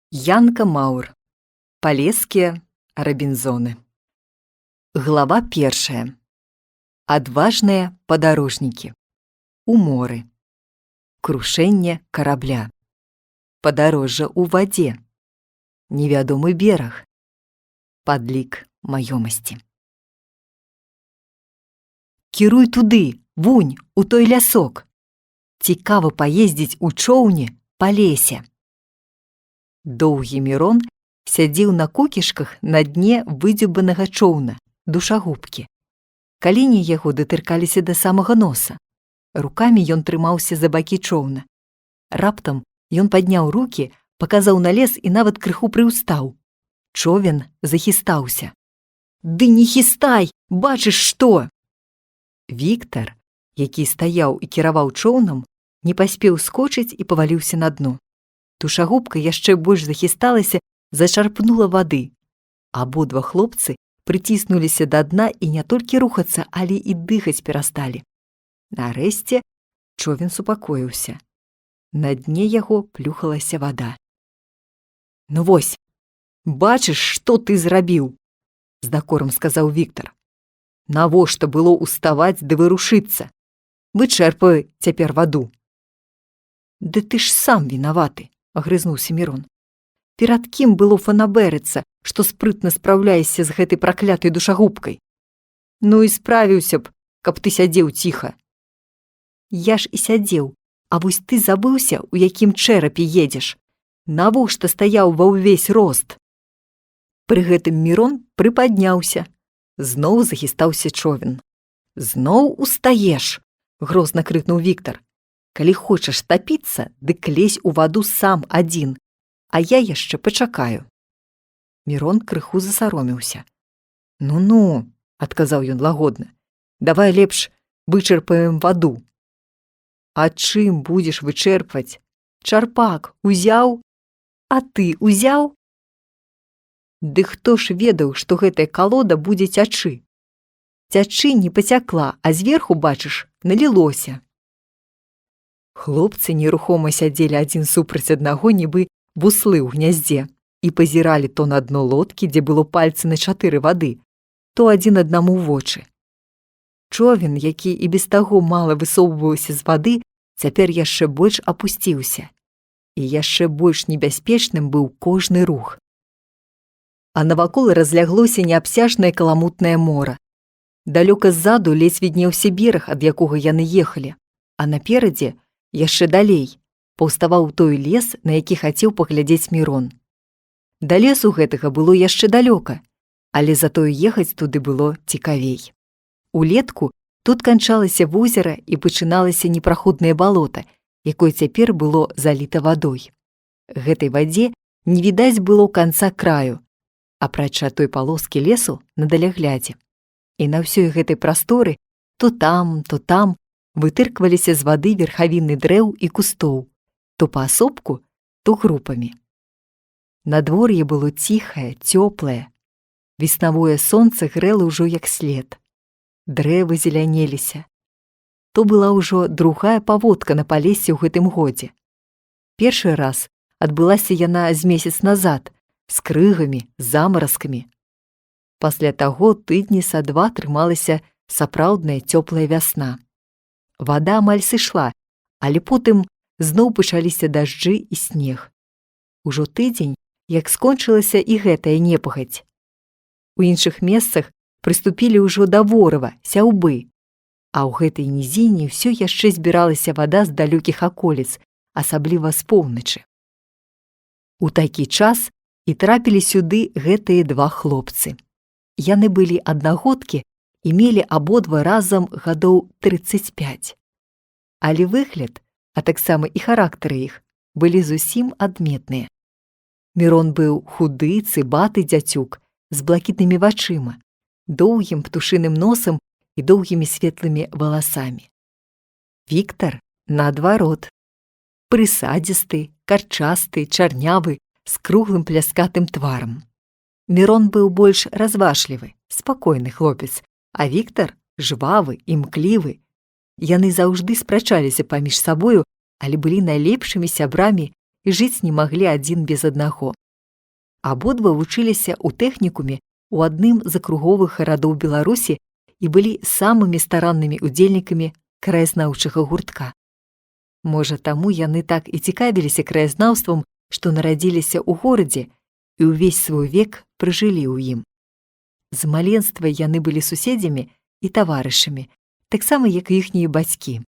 Янка Маур. Полесские робинзоны. Глава 1. Адважныя падарожнікі. Уморы. Крушэнне карабля. Падарожжа ў вадзе. Невядомы бераг. Падлік маёмасці. Кіруй туды, вунь, у той лясок. Цікава паездзіць у чоўне па лесе. Доўгі Мірон сядзеў на кукішках на дне выдзюбанага чоўна, душагубкі. Калені яго датыркаліся да самага носа. Рукамі ён трымаўся за бакі чоўна. Раптам ён падняў рукі, паказаў на лес і нават крыху прыўстаў. Човен захістаўся. «Ды не хістай, бачыш што!» Віктар, які стаяў і кіраваў чоўнам, не паспеў скочыць і паваліўся на дно. Душагубка яшчэ больш захісталася, зачарпнула вады. Абодва хлопцы прыціснуліся да дна і не толькі рухацца, але і дыхаць перасталі. Нарэшце човен супакоіўся. На дне яго плюхалася вада. «Ну вось, бачыш, што ты зрабіў?» — з дакорам сказаў Віктар. «Навошта было ўставаць ды вырушыцца? Вычэрпай цяпер ваду». «Ды ты ж сам вінаваты», — агрызнуўся Мірон. «Перад кім было фанабэрыцца, што спрытна спраўляешся з гэтай праклятай душагубкай? Ну і справіўся б, каб ты сядзеў ціха». «Я ж і сядзеў, а вось ты забыўся, у якім чэрапе едзеш. Навошта стаяў ва ўвесь рост?» Пры гэтым Мірон прыпадняўся. Зноў захістаўся човен. «Зноў устаеш!» — грозна крыкнуў Віктар. «Калі хочаш тапіцца, дык лезь у ваду сам адзін, а я яшчэ пачакаю». Мірон крыху засаромеўся. «Ну-ну», — адказаў ён лагодна, — «давай лепш вычэрпаем ваду». «А чым будзеш вычэрпваць? Чарпак узяў? А ты узяў?» «Ды хто ж ведаў, што гэтая калода будзе цячы? Цячы не пацякла, а зверху, бачыш, налілося». Хлопцы нерухома сядзелі адзін супраць аднаго, нібы буслы ў гняздзе, і пазіралі то на дно лодкі, дзе было пальцы на 4 вады, то адзін аднаму ў вочы. Човен, які і без таго мала высоўваўся з вады, цяпер яшчэ больш апусціўся. І яшчэ больш небяспечным быў кожны рух. А навакол разляглося неабсяжнае каламутнае мора. Далёка ззаду ледзь віднеўся бераг, ад якога яны ехалі, а наперадзе, яшчэ далей, паўставаў той лес, на які хацеў паглядзець Мірон. Да лесу гэтага было яшчэ далёка, але затое ехаць туды было цікавей. Улетку тут канчалася возера і пачыналася непраходнае балота, якое цяпер было заліта вадой. Гэтай вадзе не відаць было канца краю, апрача той палоскі лесу на даляглядзе. І на ўсёй гэтай прасторы то там вытыркваліся з вады верхавіны дрэў і кустоў, то паасобку, то групамі. Надвор'е было ціхае, цёплае. Веснавое сонца грэла ўжо як след. Дрэвы зелянеліся. То была ўжо другая паводка на палесе ў гэтым годзе. Першы раз адбылася яна з месяц назад, з крыгамі, замаразкамі. Пасля таго тыдні са 2 трымалася сапраўдная цёплая вясна. Вада амаль сышла, але потым зноў пачаліся дажджы і снег. Ужо тыдзень, як скончылася і гэтая непагадзь. У іншых месцах прыступілі ўжо да ворыва, сяўбы, а ў гэтай нізіне ўсё яшчэ збіралася вада з далёкіх аколіц, асабліва з поўначы. У такі час і трапілі сюды гэтыя 2 хлопцы. Яны былі аднагодкі і мелі абодва разам гадоў 35. Але выгляд, а таксама і характары іх, былі зусім адметныя. Мірон быў худы, цыбаты дзяцюк, з блакітнымі вачыма, доўгім птушыным носам і доўгімі светлымі валасамі. Віктар, наадварот, прысадзісты, карчасты, чарнявы, з круглым пляскатым тварам. Мірон быў больш разважлівы, спакойны хлопец, а Віктар жвавы, імклівы. Яны заўжды спрачаліся паміж сабою, але былі найлепшымі сябрамі і жыць не маглі адзін без аднаго. Абодва вучыліся ў тэхнікуме ў адным з акруговых гарадоў Беларусі і былі самымі стараннымі удзельнікамі краязнаўчага гуртка. Можа, таму яны так і цікавіліся краязнаўствам, што нарадзіліся ў горадзе і ўвесь свой век пражылі ў ім. З маленства яны былі суседзямі і таварышамі, таксама як і іхнія бацькі.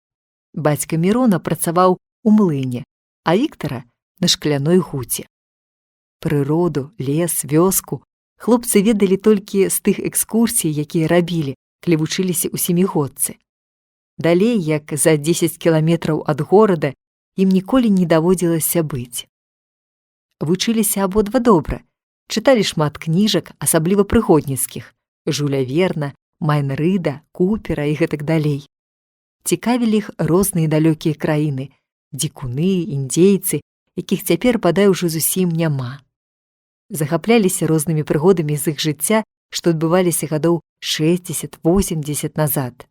Бацька Мірона працаваў у млыне, а Віктара – на шкляной гуце. Прыроду, лес, вёску хлопцы ведалі толькі з тых экскурсій, якія рабілі, калі вучыліся ў сямігодцы. Далей, як за 10 кіламетраў ад горада, ім ніколі не даводзілася быць. Вучыліся абодва добра, чыталі шмат кніжак, асабліва прыгодніцкіх – Жуля Верна, Майн Рыда, Купера і гэтак далей. Цікавілі іх розныя далёкія краіны – дзікуны, індзейцы, якіх цяпер, бадай, ужо зусім няма. Захапляліся рознымі прыгодамі з іх жыцця, што адбываліся гадоў 60-80 назад.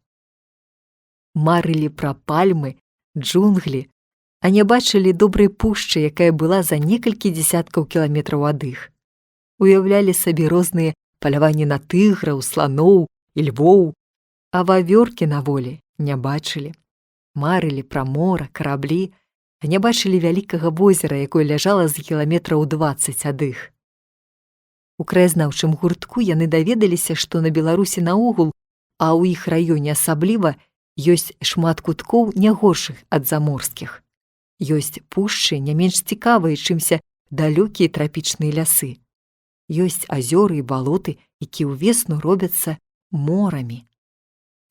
Марылі пра пальмы, джунглі, а не бачылі добрай пушчы, якая была за некалькі дзесяткаў кіламетраў ад іх. Уяўлялі сабе розныя паляванні на тыграў, сланоў і львоў, а вавёркі на волі не бачылі. Марылі пра мора, караблі, а не бачылі вялікага возера, якое ляжала за кіламетраў 20 ад іх. У краязнаўчым гуртку яны даведаліся, што на Беларусі наогул, а ў іх раёне асабліва, ёсць шмат куткоў не горшых ад заморскіх. Ёсць пушчы не менш цікавыя, чымся далёкія трапічныя лясы. Ёсць азёры і балоты, якія ўвесну робяцца морамі.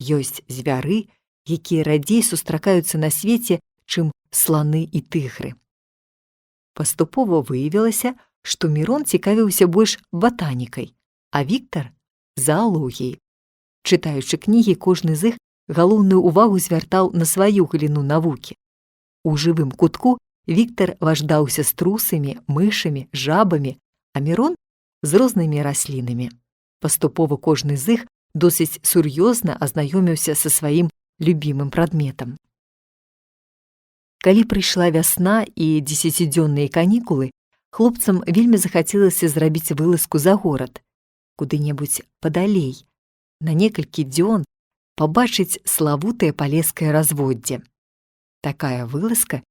Ёсць звяры, якія радзей сустракаюцца на свеце, чым сланы і тыгры. Паступова выявілася, што Мірон цікавіўся больш батанікай, а Віктар – заалогіяй. Чытаючы кнігі, кожны з іх галоўную ўвагу звяртаў на сваю галіну навукі. У жывым кутку Віктар важдаўся з трусамі, мышамі, жабамі, а Мірон – з рознымі раслінамі. Паступова кожны з іх досыць сур'ёзна азнаёміўся са сваім любімым прадметам. Калі прыйшла вясна і 10-дзённыя канікулы, хлопцам вельмі захацелася зрабіць вылазку за горад, куды-небудзь падалей, на некалькі дзён пабачыць славутае палескае разводдзе. Такая вылазка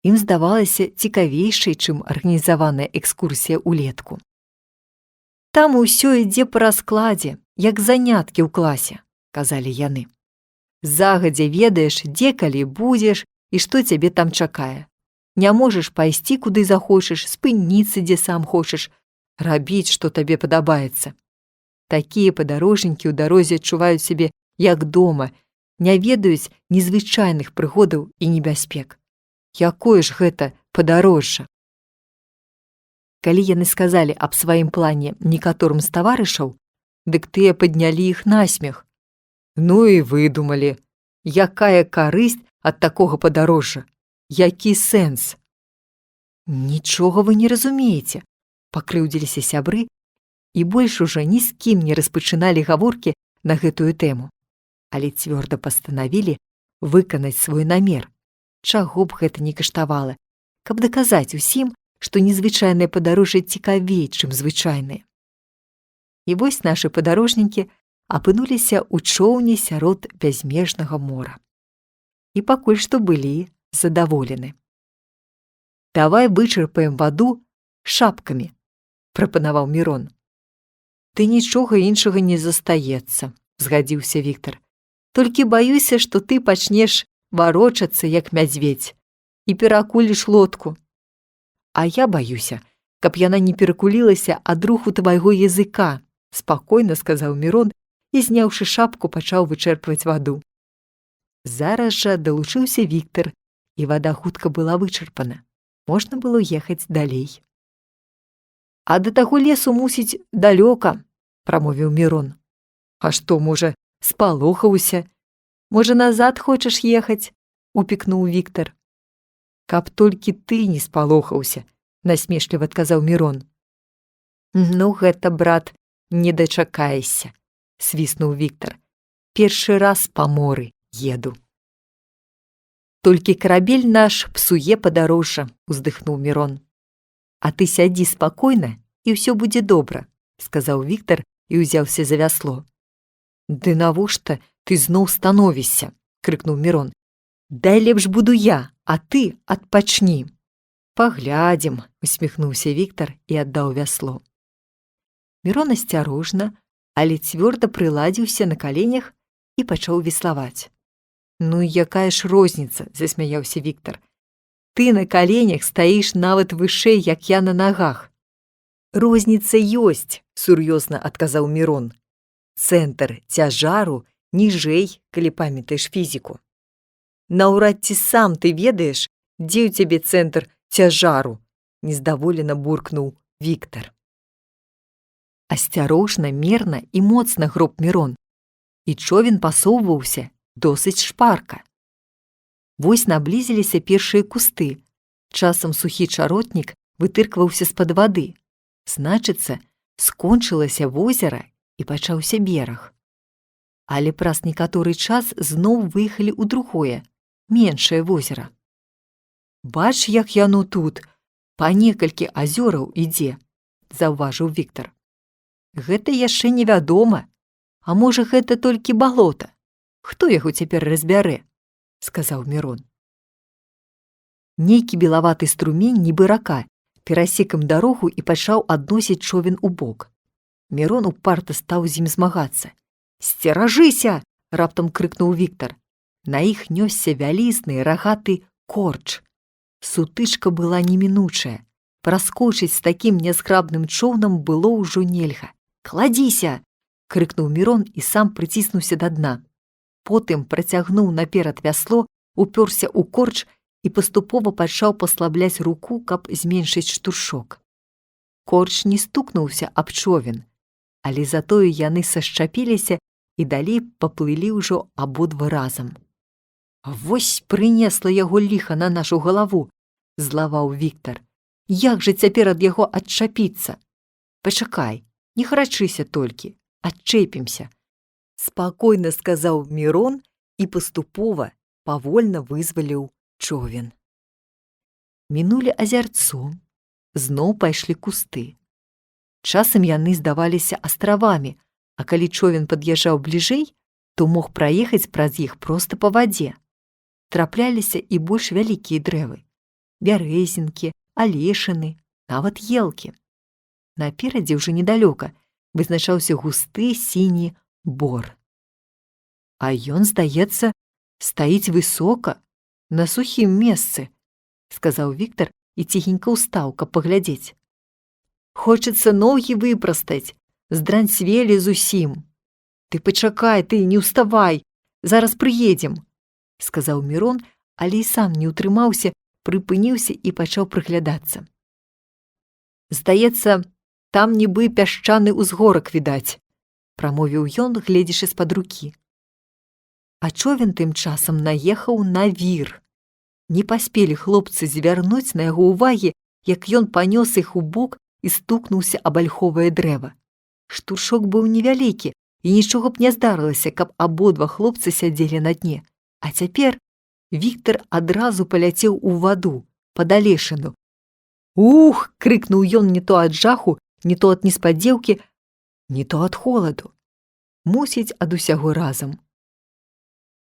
ім здавалася цікавейшай, чым арганізаваная экскурсія ўлетку. «Там усё ідзе па раскладзе, як заняткі ў класе», – казалі яны. «Загадзя ведаеш, дзе калі будзеш і што цябе там чакае. Не можаш пайсці, куды захочаш, спыніцца, дзе сам хочаш, рабіць, што табе падабаецца. Такія падарожнікі ў дарозе адчуваюць сябе як дома, не ведаюць незвычайных прыгодаў і небяспек. Якое ж гэта падарожжа?» Калі яны сказалі аб сваім плане некаторым з таварышаў, дык тыя паднялі іх насмех. «Ну і выдумалі. Якая карысць ад такога падарожжа? Які сэнс?» «Нічога вы не разумееце», – пакрыўдзіліся сябры і больш ужо ні з кім не распачыналі гаворкі на гэтую тэму, але цвёрда пастанавілі выканаць свой намер, чаго б гэта не каштавала, каб даказаць усім, што незвычайнае падарожжа цікавей, чым звычайнае. І вось нашы падарожнікі апынуліся ў чоўне сярод бязмежнага мора. І пакуль што былі задаволены. «Давай вычарпаем ваду шапкамі», – прапанаваў Мірон. «Ты нічога іншага не застаецца», – згадзіўся Віктар. «Толькі баюся, што ты пачнеш варочацца, як мядзведзь, і перакуліш лодку». «А я баюся, каб яна не перакулілася ад руху твайго языка», – спакойна сказаў Мірон і, зняўшы шапку, пачаў вычэрпваць ваду. Зараз жа далучыўся Віктар, і вада хутка была вычарпана. Можна было ехаць далей. «А да таго лесу, мусіць, далёка», – прамовіў Мірон. «А што, можа, спалохаўся? Можа, назад хочаш ехаць?» – упікнуў Віктар. «Каб толькі ты не спалохаўся», – насмешліва адказаў Мірон. «Ну, гэта, брат, не дачакаешся», – свіснуў Віктар. «Першы раз па моры еду». Толькі карабель наш псуе падарожжа, уздыхнуў Мірон. А ты сядзі спакойна, і ўсё будзе добра, сказаў Віктар і ўзяўся за вясло. Ды навошта ты зноў становішся, крыкнуў Мірон. Дай лепш буду я, а ты адпачні. Паглядзім, усміхнуўся Віктар і аддаў вясло. Мірон асцярожна, але цвёрда прыладзіўся на каленях і пачаў веславаць. Ну якая ж розніца, засмяяўся Віктар. Ты на каленях стаіш нават вышэй, як я на нагах. Розніца ёсць, сур'ёзна адказаў Мірон. Цэнтр цяжару ніжэй, калі памятаеш фізіку. Наўрад ці сам ты ведаеш, дзе ў цябе цэнтр цяжару, нездаволена буркнуў Віктар. Асцярожна, мерна і моцна гроб Мірон, і човен пасоўваўся досыць шпарка. Вось наблізіліся першыя кусты. Часам сухі чаротнік вытыркваўся з-пад вады. Значыцца, скончылася возера і пачаўся бераг. Але праз некаторы час зноў выехалі ў другое, меншае возера. Бач, як яно тут, па некалькі азёраў ідзе, заўважыў Віктар. Гэта яшчэ невядома, а можа гэта толькі балота. Хто яго цяпер разбярэ? Сказаў Мірон. Нейкі белаваты струмень, нібы рака, перасек ім дарогу і пачаў адносіць човен у бок. Мірон упарта стаў з ім змагацца. «Сцеражыся!» – раптам крыкнуў Віктар. На іх нёсся вялізны рагаты корч. Сутычка была немінучая. Праскочыць з такім нязграбным чоўнам было ўжо нельга. «Кладзіся!» – крыкнуў Мірон і сам прыціснуўся да дна. Потым працягнуў наперад вясло, упёрся ў корч і паступова пачаў паслабляць руку, каб зменшыць штуршок. Корч не стукнуўся аб човен, але затое яны сашчапіліся і далей паплылі ўжо абодва разам. «Вось прынесла яго ліха на нашу галаву!» – злаваў Віктар. «Як жа цяпер ад яго адчапіцца? Пачакай, не харачыся толькі, адчэпімся!» Спакойна сказаў Мірон і паступова, павольна вызваліў човен. Мінулі азярцо, зноў пайшлі кусты. Часам яны здаваліся астравамі, а калі човен пад'язджаў бліжэй, то мог праехаць праз іх проста па вадзе. Трапляліся і больш вялікія дрэвы. Бярэзінкі, алешыны, нават елкі. Наперадзе ўжо недалёка вызначаўся густы сіні бор. А ён, здаецца, стаіць высока, на сухім месцы, сказаў Віктар і ціхенька ўстаў, каб паглядзець. Хочацца ногі выпрастаць, здранцвелі зусім. Ты пачакай, ты не ўставай, зараз прыедзем, сказаў Мірон, але і сам не ўтрымаўся, прыпыніўся і пачаў прыглядацца. Здаецца, там нібы пясчаны ўзгорак відаць, прамовіў ён, гледзячы з-пад рукі. А човен тым часам наехаў на вір. Не паспелі хлопцы звярнуць на яго ўвагі, як ён панёс іх у бок і стукнуўся аб альховае дрэва. Штуршок быў невялікі, і нічога б не здарылася, каб абодва хлопцы сядзелі на дне. А цяпер Віктар адразу паляцеў у ваду, пад алешыну. «Ух!» – крыкнуў ён не то ад жаху, не то ад неспадзеўкі, не то ад холаду. Мусіць, ад усяго разам.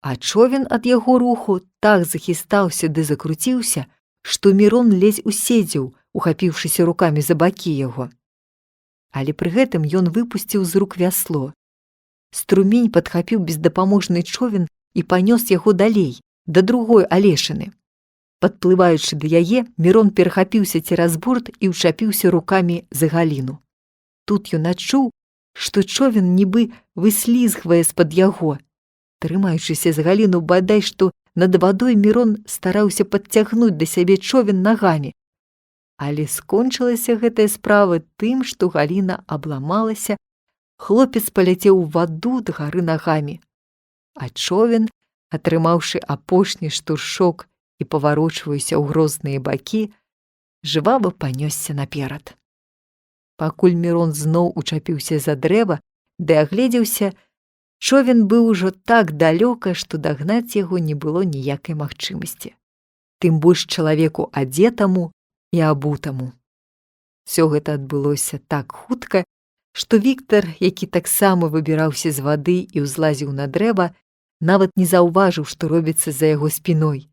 А човен ад яго руху так захістаўся ды закруціўся, што Мірон ледзь уседзеў, ухапіўшыся рукамі за бакі яго. Але пры гэтым ён выпусціў з рук вясло. Струмень падхапіў бездапаможны човен і панёс яго далей, да другой алешыны. Падплываючы да яе, Мірон перахапіўся цераз борт і ўчапіўся рукамі за галіну. Тут ён адчуў, што човен нібы выслізгвае з-пад яго. Трымаючыся за галіну бадай, што над вадой Мірон стараўся падцягнуць да сябе човен нагамі. Але скончылася гэтая справа тым, што галіна абламалася, хлопец паляцеў у ваду дагары нагамі. А човен, атрымаўшы апошні штуршок і паварочваюся ў грозныя бакі, жвава панёсся наперад. Пакуль Мірон зноў учапіўся за дрэва ды агледзеўся, Човен быў ужо так далёка, што дагнаць яго не было ніякай магчымасці. Тым больш чалавеку адзетаму і абутаму. Всё гэта адбылося так хутка, што Віктар, які таксама выбіраўся з вады і ўзлазіў на дрэва, нават не заўважыў, што робіцца за яго спіной.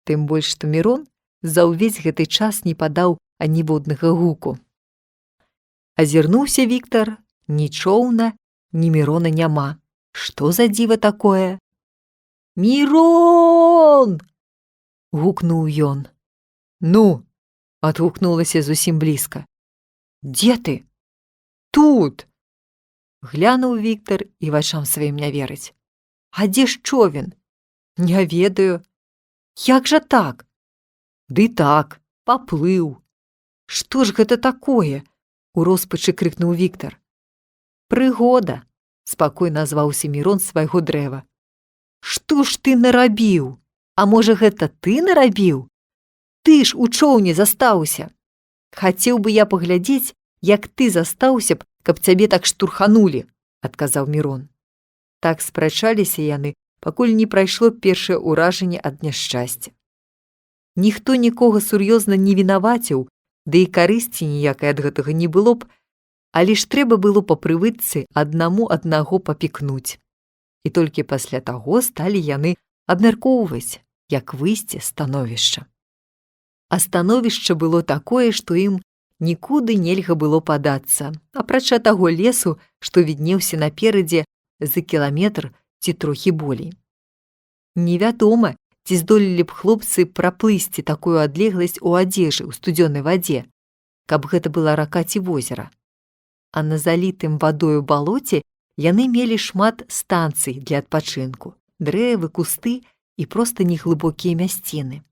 Тым больш, што Мірон за ўвесь гэты час не падаў аніводнага гуку. Азірнуўся Віктар, ні чоўна, ні Мірона няма. Што за дзіва такое? «Мірон!» — гукнуў ён. «Ну!» — адгукнулася зусім блізка. «Дзе ты?» «Тут!» Глянуў Віктар і вачам сваім не верыць. «А дзе ж човен?» «Не ведаю». «Як жа так?» «Ды так, паплыў». «Што ж гэта такое?» — у роспачы крыкнуў Віктар. «Прыгода», — спакойна назваўся Мірон свайго дрэва. «Што ж ты нарабіў? А можа, гэта ты нарабіў? Ты ж у чоўне застаўся. Хацеў бы я паглядзець, як ты застаўся б, каб цябе так штурханулі», — адказаў Мірон. Так спрачаліся яны, пакуль не прайшло першае ўражанне ад няшчасця. Ніхто нікога сур'ёзна не вінаваціў, ды і карысці ніякай ад гэтага не было б, але ж трэба было па прывычцы аднаму аднаго папікнуць. І толькі пасля таго сталі яны абмяркоўваць, як выйсці з становішча. А становішча было такое, што ім нікуды нельга было падацца, апрача таго лесу, што віднеўся наперадзе за кіламетр ці трохі болей. Невядома, ці здолелі б хлопцы праплысці такую адлегласць у адзежы ў студзёнай вадзе, каб гэта была рака ці возера. А на залітым вадою балоце яны мелі шмат станцый для адпачынку, дрэвы, кусты і проста неглыбокія мясціны.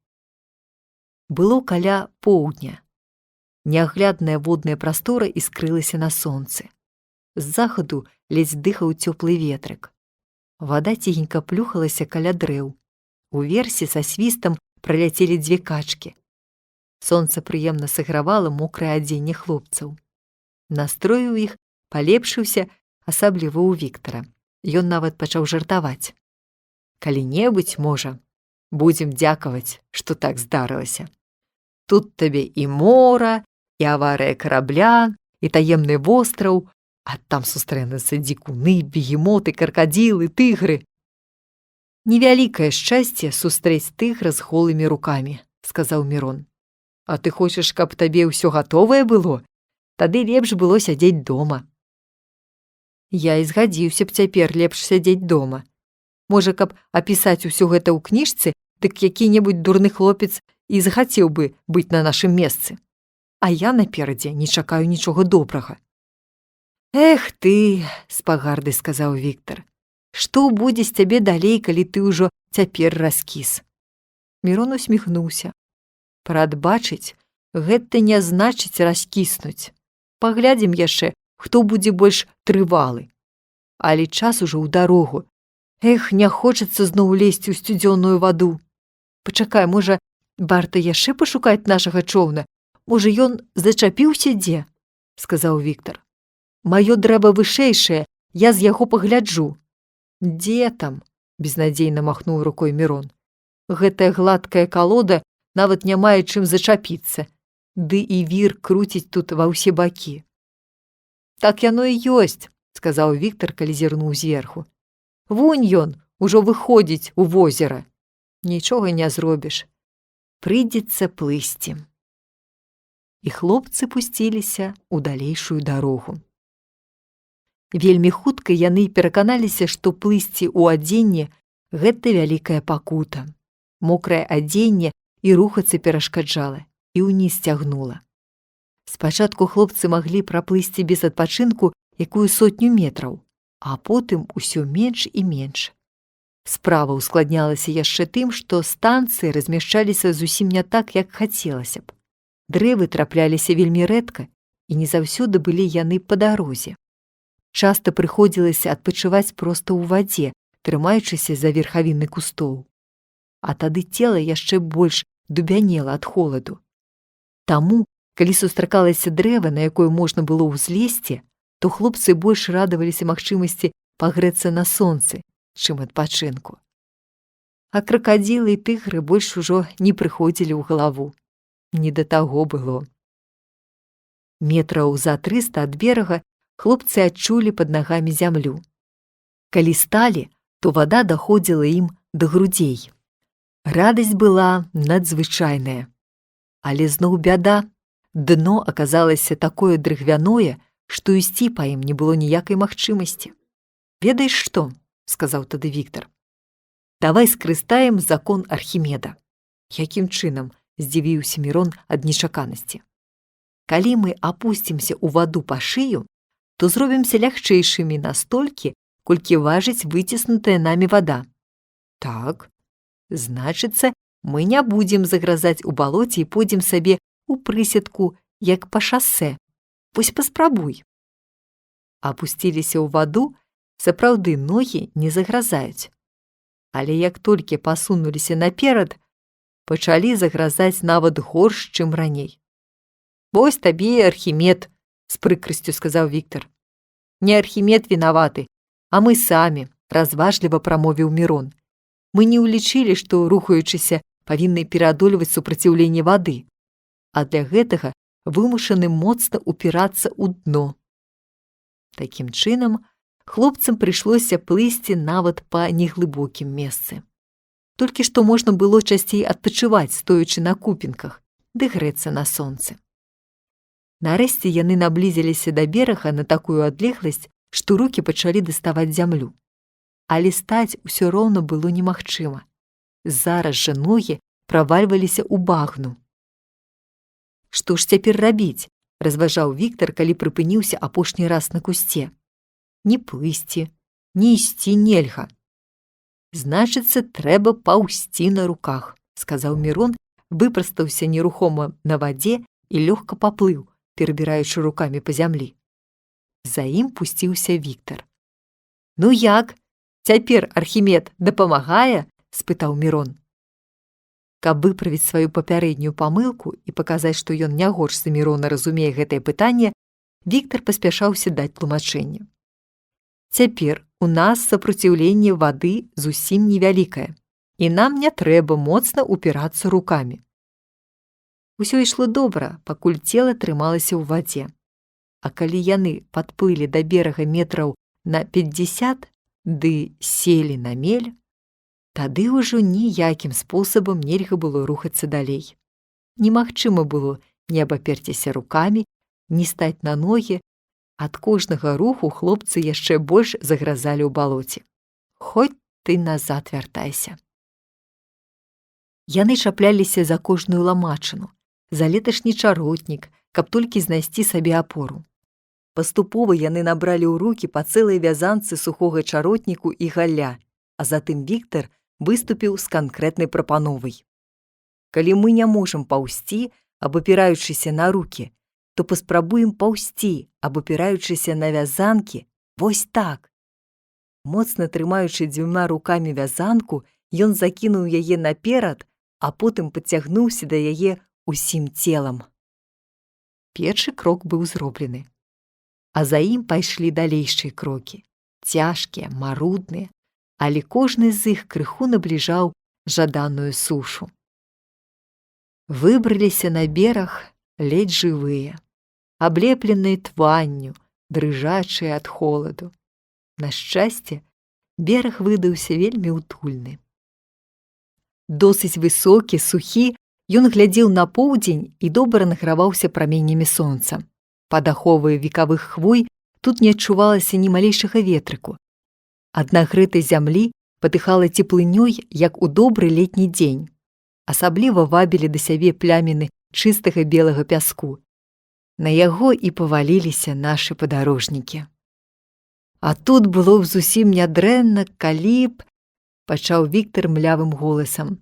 Было каля поўдня. Няглядная водная прастора іскрылася на сонцы. З захаду ледзь дыхаў цёплы ветрык. Вада ціхенька плюхалася каля дрэў. Уверсе са свістам праляцелі дзве качкі. Сонца прыемна сагравала мокрае адзенне хлопцаў. Настрой у іх палепшыўся, асабліва ў Віктара. Ён нават пачаў жартаваць. «Калі-небудзь, можа, будзем дзякаваць, што так здарылася. Тут табе і мора, і аварыя карабля, і таемны востраў, а там сустрэнуцца дзікуны, бегемоты, кракадзілы, тыгры». «Невялікае шчасце сустрэць тыгра з голымі рукамі», — сказаў Мірон. «А ты хочаш, каб табе ўсё гатовае было? Тады лепш было сядзець дома». «Я і згадзіўся б цяпер лепш сядзець дома. Можа, каб апісаць усё гэта ў кніжцы, дык які-небудзь дурны хлопец і захацеў бы быць на нашым месцы. А я наперадзе не чакаю нічога добрага». «Эх ты», — з пагардай сказаў Віктар, «што будзе з цябе далей, калі ты ўжо цяпер раскіс?» Мірон усміхнуўся. «Прадбачыць гэта не значыць раскіснуць. Паглядзім яшчэ, хто будзе больш трывалы. Але час ужо ў дарогу. Эх, не хочацца зноў лезці ў сцюдзёную ваду. Пачакай, можа, варта яшчэ пашукаць нашага чоўна? Можа, ён зачапіўся дзе?» — сказаў Віктар. «Маё дрэва вышэйшае, я з яго пагляджу». «Дзе там?» — безнадзейна махнуў рукой Мірон. «Гэтая гладкая калода нават не мае чым зачапіцца. Ды і вір круціць тут ва ўсе бакі». «Так яно і ёсць», — сказаў Віктар, калі зірнуў зверху. «Вунь ён ужо выходзіць у возера. Нічога не зробіш. Прыйдзецца плысці». І хлопцы пусціліся ў далейшую дарогу. Вельмі хутка яны пераканаліся, што плысці ў адзенне – гэта вялікая пакута. Мокрае адзенне і рухацца перашкаджала, і ўніз цягнула. Спачатку хлопцы маглі праплысці без адпачынку якую 100 метраў, а потым усё менш і менш. Справа ускладнялася яшчэ тым, што станцыі размяшчаліся зусім не так, як хацелася б. Дрэвы трапляліся вельмі рэдка, і не заўсёды былі яны па дарозе. Часта прыходзілася адпачываць проста ў вадзе, трымаючыся за верхавіны кустоў. А тады цела яшчэ больш дубянела ад холаду. Таму, калі сустракалася дрэва, на якое можна было ўзлезці, то хлопцы больш радаваліся магчымасці пагрэцца на сонцы, чым адпачынку. А кракадзілы і тыгры больш ужо не прыходзілі ў галаву. Не да таго было. Метраў за 300 ад берага хлопцы адчулі пад нагамі зямлю. Калі сталі, то вада даходзіла ім да грудзей. Радасць была надзвычайная. Але зноў бяда. Дно аказалася такое дрыгвяное, што ісці па ім не было ніякай магчымасці. «Ведаеш што?» – сказаў тады Віктар. «Давай скарыстаем закон Архімеда». «Якім чынам?» – здзівіўся Мірон ад нечаканасці. «Калі мы апусцімся ў ваду па шыю, то зробімся лягчэйшымі настолькі, колькі важыць выціснутая намі вада». «Так, значыцца, мы не будзем загразаць у балоце і пойдзем сабе у прысядку, як па шасэ. Вось паспрабуй». Апусціліся ў ваду, сапраўды ногі не загразаюць. Але як толькі пасунуліся наперад, пачалі загразаць нават горш, чым раней. «Вось табе і Архімед», – з прыкрасцю сказаў Віктар. «Не Архімед вінаваты, а мы самі», – разважліва прамовіў Мірон. «Мы не ўлічылі, што, рухаючыся, павінны пераадольваць супраціўленне вады, а для гэтага вымушаны моцна упірацца ў дно». Такім чынам, хлопцам прыйшлося плысці нават па неглыбокім месцы. Толькі што можна было часцей адпачываць, стоячы на купінках, ды грэцца на сонцы. Нарэшце яны наблізіліся да берага на такую адлегласць, што рукі пачалі даставаць зямлю. Але стаць усё роўна было немагчыма. Зараз жа ногі правальваліся ў багну. «Што ж цяпер рабіць?» – разважаў Віктар, калі прыпыніўся апошні раз на кусце. «Ні плысці, ні ісці нельга». «Значыцца, трэба паўсці на руках», – сказаў Мірон, выпрастаўся нерухома на вадзе і лёгка паплыў, перабіраючы рукамі па зямлі. За ім пусціўся Віктар. «Ну як? Цяпер Архімед дапамагае?» – спытаў Мірон. Каб выправіць сваю папярэднюю памылку і паказаць, што ён не горш за Мірона разумее гэтае пытанне, Віктар паспяшаўся даць тлумачэнне. «Цяпер у нас супраціўленне вады зусім невялікае, і нам не трэба моцна упірацца рукамі». Усё ішло добра, пакуль цела трымалася ў вадзе. А калі яны падплылі да берага метраў на 50 ды селі на мель, тады ўжо ніякім спосабам нельга было рухацца далей. Немагчыма было ні абаперціся рукамі, ні стаць на ногі. Ад кожнага руху хлопцы яшчэ больш загразалі ў балоце. Хоць ты назад вяртайся. Яны чапляліся за кожную ламачыну, за леташні чаротнік, каб толькі знайсці сабе апору. Паступова яны набралі ў рукі па цэлай вязанцы сухога чаротніку і галля, а затым Віктар выступіў з канкрэтнай прапановай. «Калі мы не можам паўсці, абапіраючыся на рукі, то паспрабуем паўсці, абапіраючыся на вязанкі, вось так». Моцна трымаючы 2 рукамі вязанку, ён закінуў яе наперад, а потым падцягнуўся да яе усім целам. Першы крок быў зроблены. А за ім пайшлі далейшыя крокі, цяжкія, марудныя, але кожны з іх крыху набліжаў жаданую сушу. Выбраліся на бераг ледзь жывыя, аблепленыя тванню, дрыжачыя ад холаду. На шчасце, бераг выдаўся вельмі утульны. Досыць высокі, сухі, ён глядзеў на поўдзень і добра награваўся праменнямі сонца. Пад аховай векавых хвой тут не адчувалася ні малейшага ветрыку. Ад нагрэтай зямлі патыхала цеплынёй, як у добры летні дзень. Асабліва вабілі да сябе пляміны чыстага белага пяску. На яго і паваліліся нашы падарожнікі. А тут было б зусім нядрэнна, калі б, пачаў Віктар млявым голасам.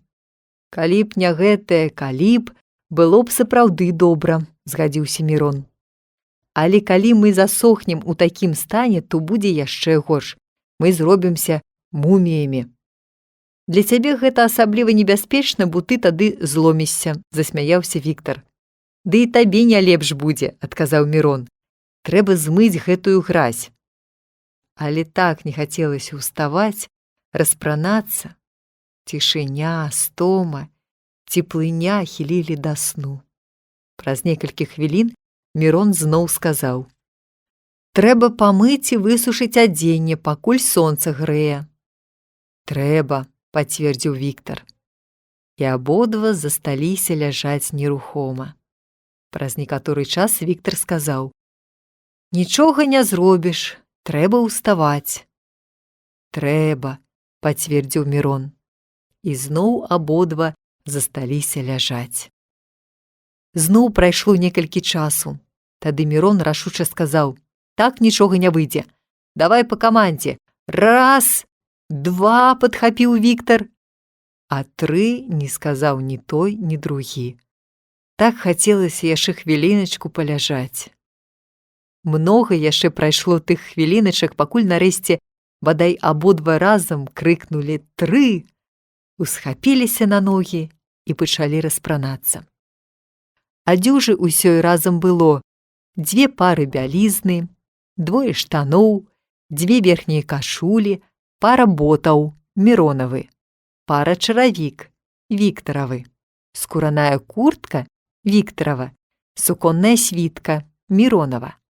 «Калі б не гэтае, калі б, было б сапраўды добра», – згадзіўся Мірон. «Але калі мы засохнем у такім стане, то будзе яшчэ горш. Мы зробімся муміямі». «Для цябе гэта асабліва небяспечна, бо ты тады зломішся», – засмяяўся Віктар. «Ды і табе не лепш будзе», – адказаў Мірон. «Трэба змыць гэтую гразь». Але так не хацелася ўставаць, распранацца. Цішыня, стома, цеплыня хілілі да сну. Праз некалькі хвілін Мірон зноў сказаў: «Трэба памыць і высушыць адзенне, пакуль сонца грэе». «Трэба», – пацвердзіў Віктар. І абодва засталіся ляжаць нерухома. Праз некаторы час Віктар сказаў: «Нічога не зробіш, трэба ўставаць». «Трэба», – пацвердзіў Мірон. І зноў абодва засталіся ляжаць. Зноў прайшло некалькі часу. Тады Мірон рашуча сказаў: «Так нічога не выйдзе. Давай па камандзе. Раз, два», – падхапіў Віктар. А тры не сказаў ні той, ні другі. Так хацелася яшчэ хвіліначку паляжаць. Многа яшчэ прайшло тых хвіліначак, пакуль нарэшце бадай абодва разам крыкнулі «тры», усхапіліся на ногі і пачалі распранацца. Адзежы ўсёй разам было 2 пары бялізны, 2 штаноў, 2 верхнія кашулі, пара ботаў, Міронавы, пара чаравік, Віктаравы, скураная куртка, Віктарава, суконная світка, Міронава,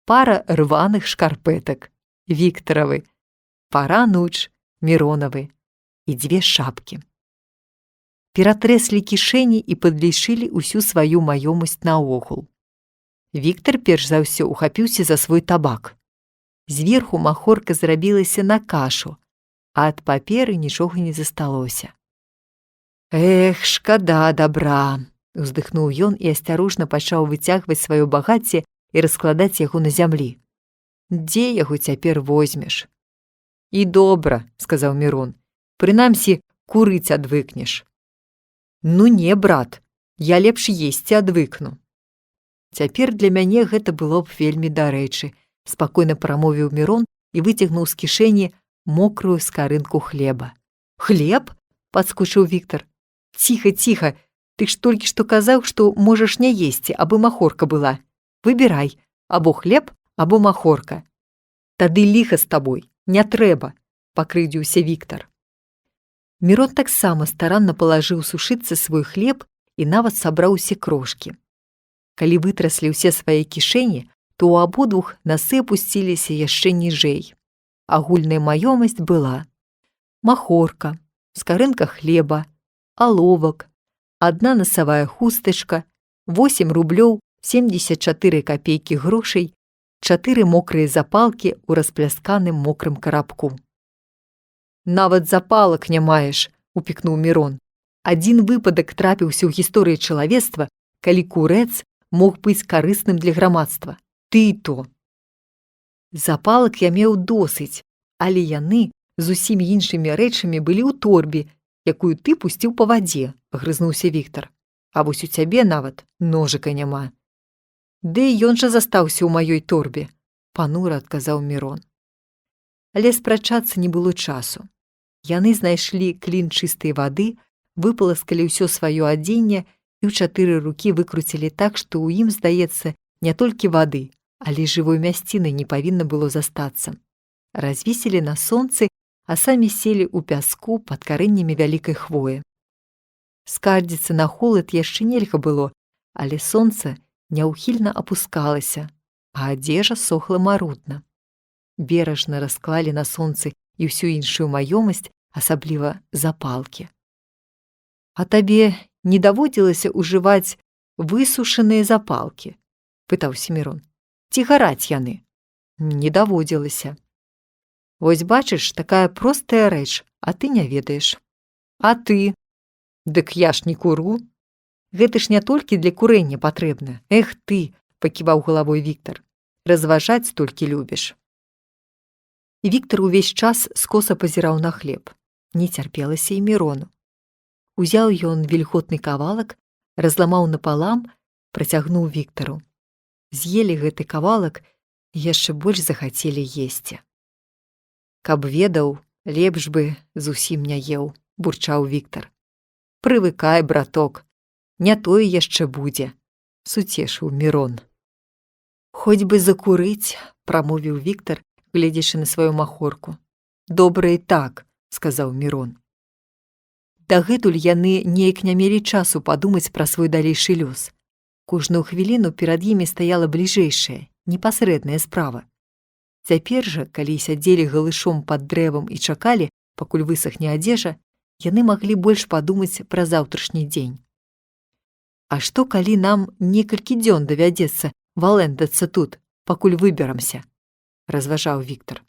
пара рваных шкарпэтак, Віктаравы, пара нуч, Міронавы і 2 шапкі. Ператрэслі кішэні і падлічылі ўсю сваю маёмасць наогул. Віктар перш за ўсё ухапіўся за свой табак. Зверху махорка зрабілася на кашу, а ад паперы нічога не засталося. «Эх, шкада дабра», – уздыхнуў ён і асцярожна пачаў выцягваць сваё багацце і раскладаць яго на зямлі. «Дзе яго цяпер возьмеш?» «І добра», – сказаў Мірон, – «прынамсі курыць адвыкнеш». «Ну не, брат, я лепш есці адвыкну». «Цяпер для мяне гэта было б вельмі дарэчы», – спакойна прамовіў Мірон і выцягнуў з кішэні мокрую скарынку хлеба. «Хлеб?» – падскочыў Віктар. «Ціха, ціха, ты ж толькі што казаў, што можаш не есці, абы махорка была. Выбірай, або хлеб, або махорка». «Тады ліха з табой, не трэба», – пакрыўдзіўся Віктар. Мірон таксама старанна палажыў сушыцца свой хлеб і нават сабраў усе крошкі. Калі вытраслі ўсе свае кішэні, то ў абодвух носы апусціліся яшчэ ніжэй. Агульная маёмасць была: махорка, скарынка хлеба, аловак, 1 насавая хустачка, 8 рублёў 74 капейкі грошай, 4 мокрыя запалкі ў расплясканым мокрым карабку. «Нават запалак не маеш», – упікнуў Мірон. «Адзін выпадак трапіўся ў гісторыі чалавецтва, калі курэц мог быць карысным для грамадства. Ты і то». «Запалак я меў досыць, але яны з усімі іншымі рэчамі былі ў торбе, якую ты пусціў па вадзе», – агрызнуўся Віктар. «А вось у цябе нават ножыка няма». «Ды ён жа застаўся ў маёй торбе», – панура адказаў Мірон. Але спрачацца не было часу. Яны знайшлі клін чыстай вады, выпаласкалі ўсё сваё адзенне і ў 4 рукі выкруцілі так, што ў ім, здаецца, не толькі вады, але жывой мясціны не павінна было застацца. Развесілі на сонцы, а самі селі ў пяску пад карэннямі вялікай хвоі. Скардзіцца на холад яшчэ нельга было, але сонца няўхільна апускалася, а адзежа сохла марудна. Беражна расклалі на сонцы і ўсю іншую маёмасць, асабліва запалкі. «А табе не даводзілася ўжываць высушаныя запалкі?» – пытаўся Мірон. «Ці гараць яны?» «Не даводзілася». «Вось бачыш, такая простая рэч, а ты не ведаеш». «А ты?» «Дык я ж не куру». «Гэта ж не толькі для курэння патрэбна. Эх ты!» – паківаў галавой Віктар. «Разважаць толькі любіш». І Віктар увесь час скоса пазіраў на хлеб. Не цярпелася і Мірону. Узяў ён вільготны кавалак, разламаў напалам, працягнуў Віктару. З'елі гэты кавалак і яшчэ больш захацелі есці. «Каб ведаў, лепш бы зусім не еў», – бурчаў Віктар. «Прывыкай, браток, не тое яшчэ будзе», – суцешыў Мірон. «Хоць бы закурыць», – прамовіў Віктар, гледзячы на сваю махорку. Добра і так, сказаў Мірон. Дагэтуль яны неяк не мелі часу падумаць пра свой далейшы лёс. Кожную хвіліну перад імі стаяла бліжэйшая, непасрэдная справа. Цяпер жа, калі сядзелі галышом пад дрэвам і чакалі, пакуль высахне адзежа, яны маглі больш падумаць пра заўтрашні дзень. А што, калі нам некалькі дзён давядзецца валэндацца тут, пакуль выберамся? Разважаў Віктар.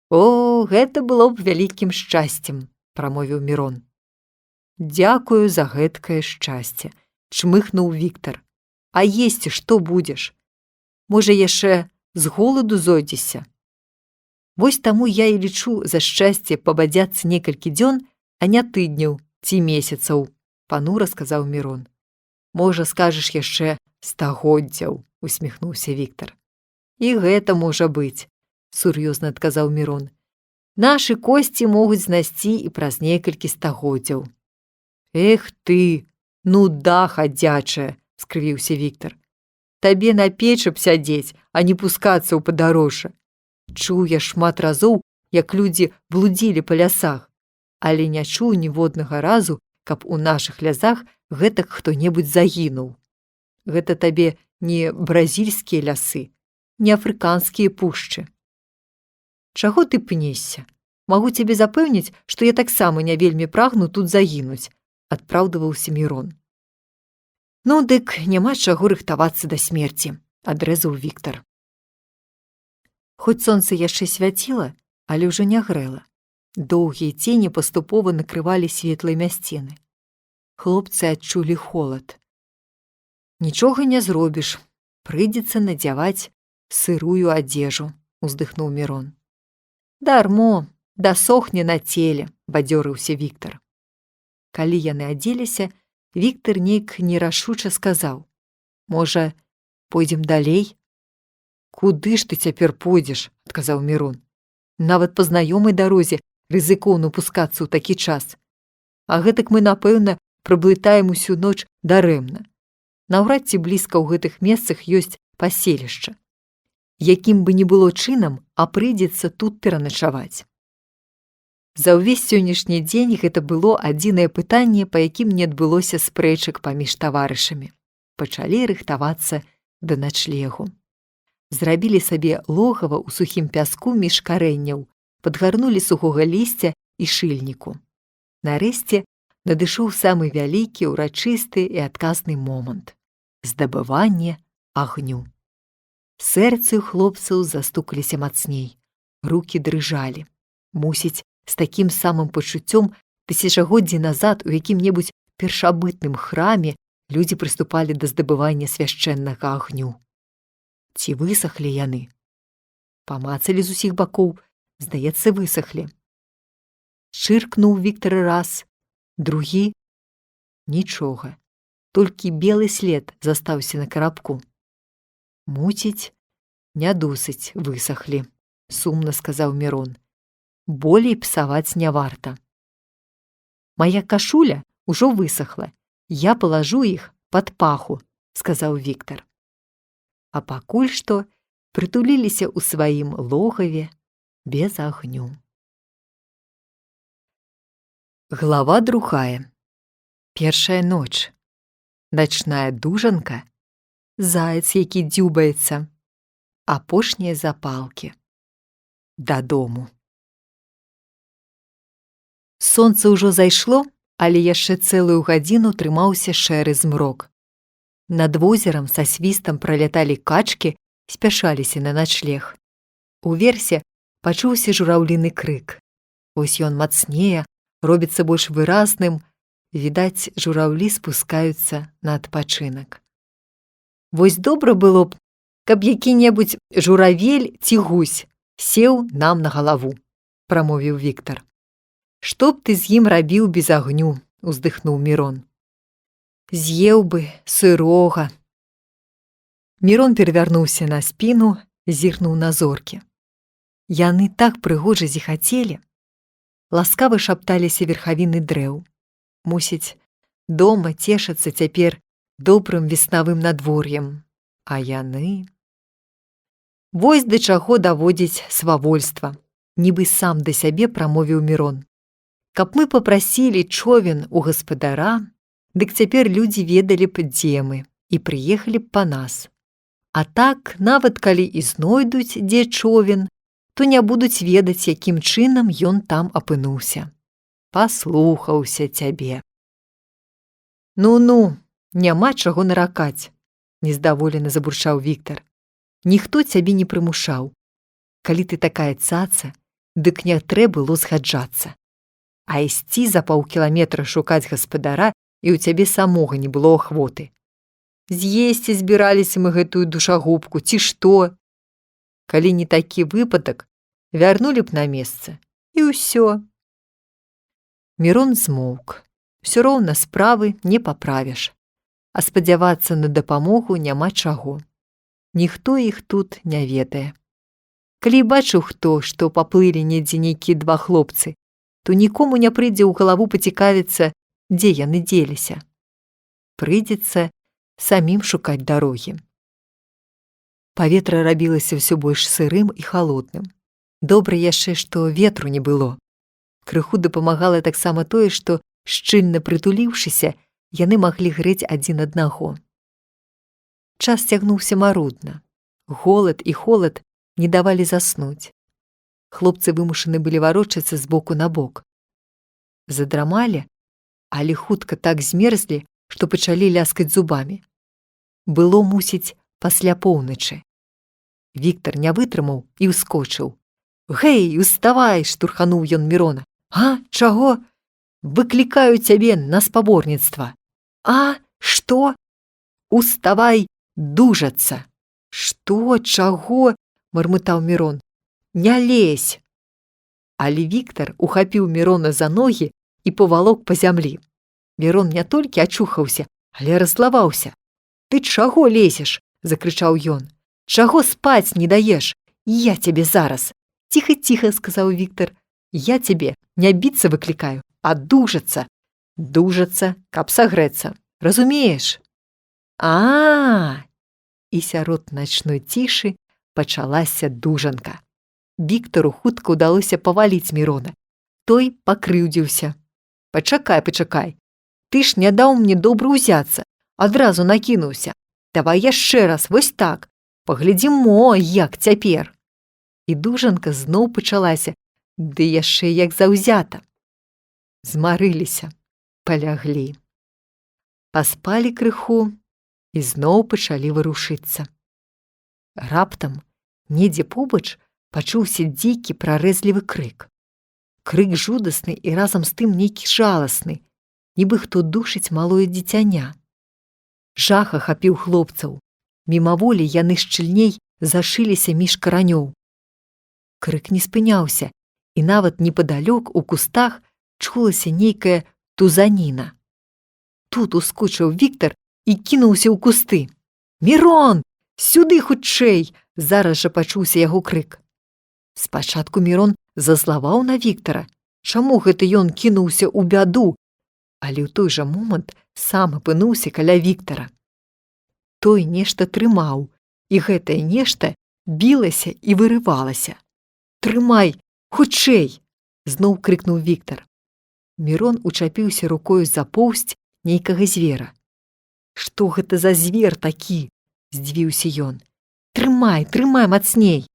О, гэта было б вялікім шчасцем, прамовіў Мірон. Дзякую за гэткае шчасце, чмыхнуў Віктар. А есці што будзеш? Можа, яшчэ з голаду зойдзешся? Вось таму я і лічу за шчасце пабадзяцца некалькі дзён, а не тыдняў ці месяцаў, панура сказаў Мірон. Можа, скажаш яшчэ стагоддзяў, усміхнуўся Віктар. І гэта можа быць, сур'ёзна адказаў Мірон. Нашы косці могуць знайсці і праз некалькі стагоддзяў. Эх ты, нуда хадзячая, скрывіўся Віктар. Табе на печы б сядзець, а не пускацца ў падарожжа. Чуў я шмат разоў, як людзі блудзілі па лясах, але не чуў ніводнага разу, каб у нашых лясах гэтак хто-небудзь загінуў. Гэта табе не бразільскія лясы, не афрыканскія пушчы. Чаго ты пнешся? Магу цябе запэўніць, што я таксама не вельмі прагну тут загінуць, адпраўдваўся Мірон. Ну, дык няма чаго рыхтавацца да смерці, адрэзаў Віктар. Хоць сонца яшчэ свяціла, але ўжо не грэла. Доўгія цені паступова накрывалі светлыя мясціны. Хлопцы адчулі холад. Нічога не зробіш, прыйдзецца надзяваць сырую адзежу, уздыхнуў Мірон. Дармо, дасохне на целе, бадзёрыўся Віктар. Калі яны адзеліся, Віктар нейк нерашуча сказаў. Можа, пойдзем далей? Куды ж ты цяпер пойдзеш, адказаў Мірон. Нават па знаёмай дарозе рызыкоўна пускацца ў такі час. А гэтак мы, напэўна, праблытаем усю ноч дарэмна. Наўрад ці блізка ў гэтых месцах ёсць паселішча. Якім бы ні было чынам, а прыйдзецца тут пераначаваць. За ўвесь сённяшні дзень гэта было адзінае пытанне, па якім не адбылося спрэчак паміж таварышамі. Пачалі рыхтавацца да начлегу. Зрабілі сабе логава ў сухім пяску між карэнняў, падгарнулі сухога лісця і шыльніку. Нарэшце надышоў самы вялікі, урачысты і адказны момант – здабыванне агню. Сэрцы ў хлопцаў застукаліся мацней, рукі дрыжалі. Мусіць, з такім самым пачуццём тысячагоддзі назад у якім-небудзь першабытным храме людзі прыступалі да здабывання свяшчэннага агню. Ці высахлі яны? Памацалі з усіх бакоў, здаецца, высахлі. Чыркнуў Віктар раз, другі. Нічога, толькі белы след застаўся на карабку. Муціць, не досыць высахлі, сумна сказаў Мірон. Болей псаваць не варта. Мая кашуля ўжо высахла, я палажу іх пад паху, сказаў Віктар. А пакуль што прытуліліся ў сваім логаве без агню. Глава 2. Першая ноч. Начная дужанка. Заяц, які дзюбаецца. Апошнія запалкі. Дадому. Сонца ўжо зайшло, але яшчэ цэлую гадзіну трымаўся шэры змрок. Над возерам са свістам праляталі качкі, спяшаліся на начлег. Уверсе пачуўся жураўліны крык. Вось ён мацнее, робіцца больш выразным, відаць, жураўлі спускаюцца на адпачынак. Вось добра было б, каб які-небудзь журавель ці гусь сеў нам на галаву, прамовіў Віктар. Што б ты з ім рабіў без агню, уздыхнуў Мірон. З'еў бы сырога. Мірон перавярнуўся на спіну, зірнуў на зоркі. Яны так прыгожа зіхацелі. Ласкава шапталіся верхавіны дрэў. Мусіць, дома цешацца цяпер добрым веснавым надвор'ем. А яны... Вось да чаго даводзіць свавольства, нібы сам да сябе прамовіў Мірон. Каб мы папрасілі човен у гаспадара, дык цяпер людзі ведалі б, дзе мы, і прыехалі б па нас. А так, нават калі і знойдуць, дзе човен, то не будуць ведаць, якім чынам ён там апынуўся. Паслухаўся цябе. Ну-ну, няма чаго наракаць, нездаволена забурчаў Віктар. Ніхто цябе не прымушаў. Калі ты такая цаца, дык не трэ было згаджацца. А ісці за паўкіламетра шукаць гаспадара і ў цябе самога не было ахвоты. З'есці збіраліся мы гэтую душагубку, ці што? Калі не такі выпадак, вярнулі б на месца, і ўсё. Мірон змоўк. Усё роўна справы не паправіш. А спадзявацца на дапамогу няма чаго. Ніхто іх тут не ведае. Калі бачыў хто, што паплылі недзе нейкія два хлопцы, то нікому не прыйдзе ў галаву пацікавіцца, дзе яны дзеліся. Прыйдзецца самім шукаць дарогі. Паветра рабілася ўсё больш сырым і халодным. Добра яшчэ, што ветру не было. Крыху дапамагала таксама тое, што, шчыльна прытуліўшыся, яны маглі грэць адзін аднаго. Час цягнуўся марудна. Голад і холад не давалі заснуць. Хлопцы вымушаны былі варочацца з боку на бок. Задрамалі, але хутка так змерзлі, што пачалі ляскаць зубамі. Было, мусіць, пасля поўначы. Віктар не вытрымаў і ўскочыў. «Гэй, уставай!» – штурхануў ён Мірона. «А, чаго? Выклікаю цябе на спаборніцтва». «А, што? Уставай дужацца!» «Што, чаго?» – мармытаў Мірон. «Не лезь!» Але Віктар ухапіў Мірона за ногі і павалок па зямлі. Мірон не толькі ачухаўся, але раззлаваўся. «Ты чаго лезеш?» – закрычаў ён. «Чаго спаць не даеш? Я цябе зараз!» «Ціха-ціха!» – сказаў Віктар. «Я цябе не біцца выклікаю, а дужацца. Дужацца, каб сагрэцца. Разумееш?» «А-а-а!» І сярод начной цішы пачалася дужанка. Віктару хутка ўдалося паваліць Мірона. Той пакрыўдзіўся. Пачакай. Ты ж не даў мне добра ўзяцца. Адразу накінуўся. Давай яшчэ раз, вось так. Паглядзім, як цяпер». І дужанка зноў пачалася, ды яшчэ як заўзята. Змарыліся, паляглі. Паспалі крыху і зноў пачалі варушыцца. Раптам, недзе побач, пачуўся дзікі прарэзлівы крык. Крык жудасны і разам з тым нейкі жаласны, нібы хто душыць малое дзіцяня. Жах ахапіў хлопцаў. Мімаволі яны шчыльней зашыліся між каранёў. Крык не спыняўся, і нават непадалёк у кустах чулася нейкая тузаніна. Тут ускочыў Віктар і кінуўся ў кусты. «Мірон! Сюды хутчэй!» – зараз жа пачуўся яго крык. Спачатку Мірон зазлаваў на Віктара. Чаму гэта ён кінуўся ў бяду? Але ў той жа момант сам апынуўся каля Віктара. Той нешта трымаў, і гэтае нешта білася і вырывалася. «Трымай! Хутчэй!» – зноў крыкнуў Віктар. Мірон учапіўся рукою за поўсць нейкага звера. «Што гэта за звер такі?» – здзівіўся ён. «Трымай мацней!»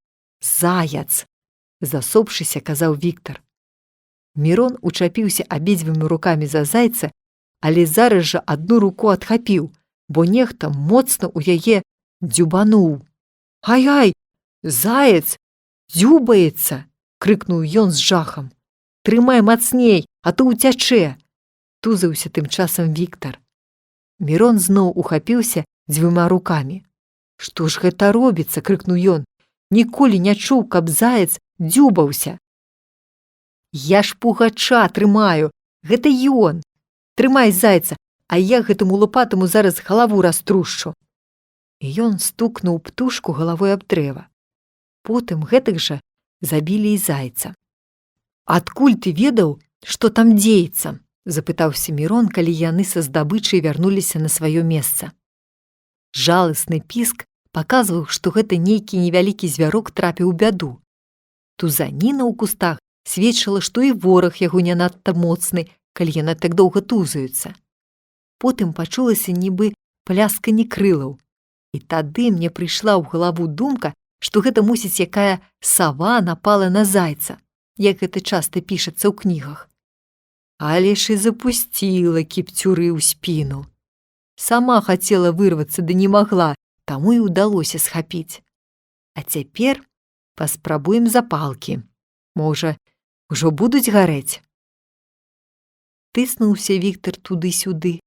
«Заяц!» – засопшыся, казаў Віктар. Мірон учапіўся абедзвюмі рукамі за зайца, але зараз жа адну руку адхапіў, бо нехта моцна ў яе дзюбануў. «Ай-ай! Заяц! Дзюбаецца!» – крыкнуў ён з жахам. «Трымай мацней, а то ўцячэ!» – тузаўся тым часам Віктар. Мірон зноў ухапіўся дзвюма рукамі. «Што ж гэта робіцца?» – крыкнуў ён. «Ніколі не чуў, каб заяц дзюбаўся!» «Я ж пугача трымаю! Гэта ён! Трымай зайца, а я гэтаму лопатаму зараз галаву раструшчу!» І ён стукнуў птушку галавой аб дрэва. Потым гэтак жа забілі і зайца. «Адкуль ты ведаў, што там дзеецца?» – запытаўся Мірон, калі яны са здабычай вярнуліся на сваё месца. Жаласны піск паказваў, што гэта нейкі невялікі звярок трапіў у бяду. Тузаніна ў кустах сведчыла, што і вораг яго не надта моцны, калі яны так доўга тузаюцца. Потым пачулася нібы плясканне крылаў. І тады мне прыйшла ў галаву думка, што гэта, мусіць, якая сава напала на зайца, як гэта часта пішацца ў кнігах. Але ж і запусціла кіпцюры ў спіну. Сама хацела вырвацца, ды не магла, таму і ўдалося схапіць. А цяпер паспрабуем запалкі. Можа, ужо будуць гарэць? Тыснуўся Віктар туды-сюды,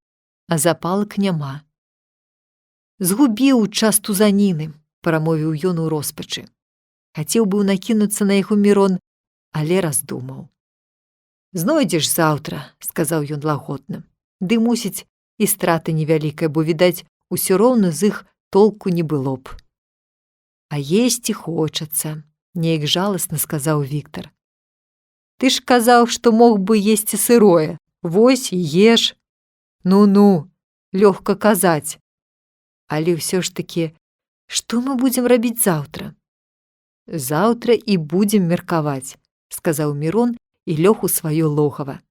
а запалак няма. Згубіў час тузаніны, прамовіў ён у роспачы. Хацеў быў накінуцца на яго Мірон, але раздумаў. «Знойдзеш заўтра», – сказаў ён лагодна. «Ды, мусіць, і страта невялікая, бо, відаць, усё роўна з іх толку не было б». «А есці хочацца», – неяк жаласна сказаў Віктар. «Ты ж казаў, што мог бы есці сырое. Вось і еш». «Ну-ну, лёгка казаць. Але ўсё ж такі, што мы будзем рабіць заўтра?» «Заўтра і будзем меркаваць», – сказаў Мірон і лёг у сваё логава.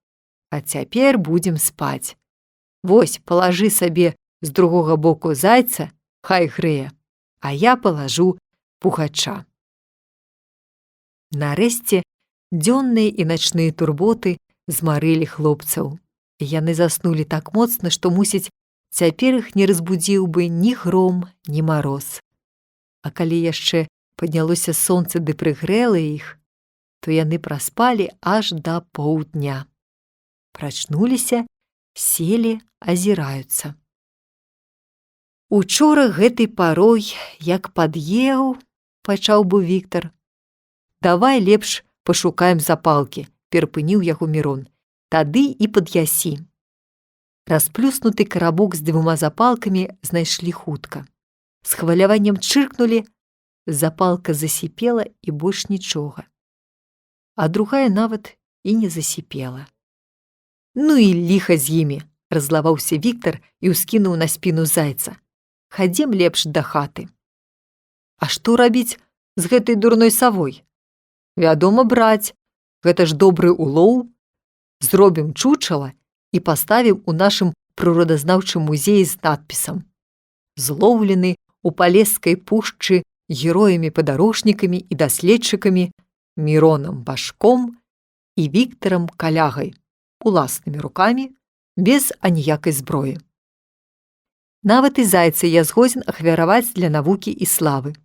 «А цяпер будзем спаць. Вось, палажы сабе з другога боку зайца, хай грэе, а я палажу пугача». Нарэшце, дзённыя і начныя турботы змарылі хлопцаў. Яны заснулі так моцна, што, мусіць, цяпер іх не разбудзіў бы ні гром, ні мароз. А калі яшчэ паднялося сонца ды прыгрэла іх, то яны праспалі аж да поўдня. Прачнуліся, селі, азіраюцца. «Учора гэтай парой, як пад'еў», – пачаў быў Віктар. «Давай лепш пашукаем запалкі», – перапыніў яго Мірон. «Тады і пад'ясі». Расплюснуты карабок з 2 запалкамі знайшлі хутка. З хваляваннем чыркнулі, запалка засіпела і больш нічога. А другая нават і не засіпела. «Ну і ліха з імі», – раззлаваўся Віктар і ўскінуў на спіну зайца. «Хадзем лепш да хаты». «А што рабіць з гэтай дурной савой?» «Вядома, браць, гэта ж добры улоў. Зробім чучала і паставім у нашым прыродазнаўчым музеі з надпісам: злоўлены у Палескай пушчы героямі-падарожнікамі і даследчыкамі Міронам Башком і Віктарам Калягай уласнымі рукамі, без аніякай зброі. Нават і зайца я згодзін ахвяраваць для навукі і славы».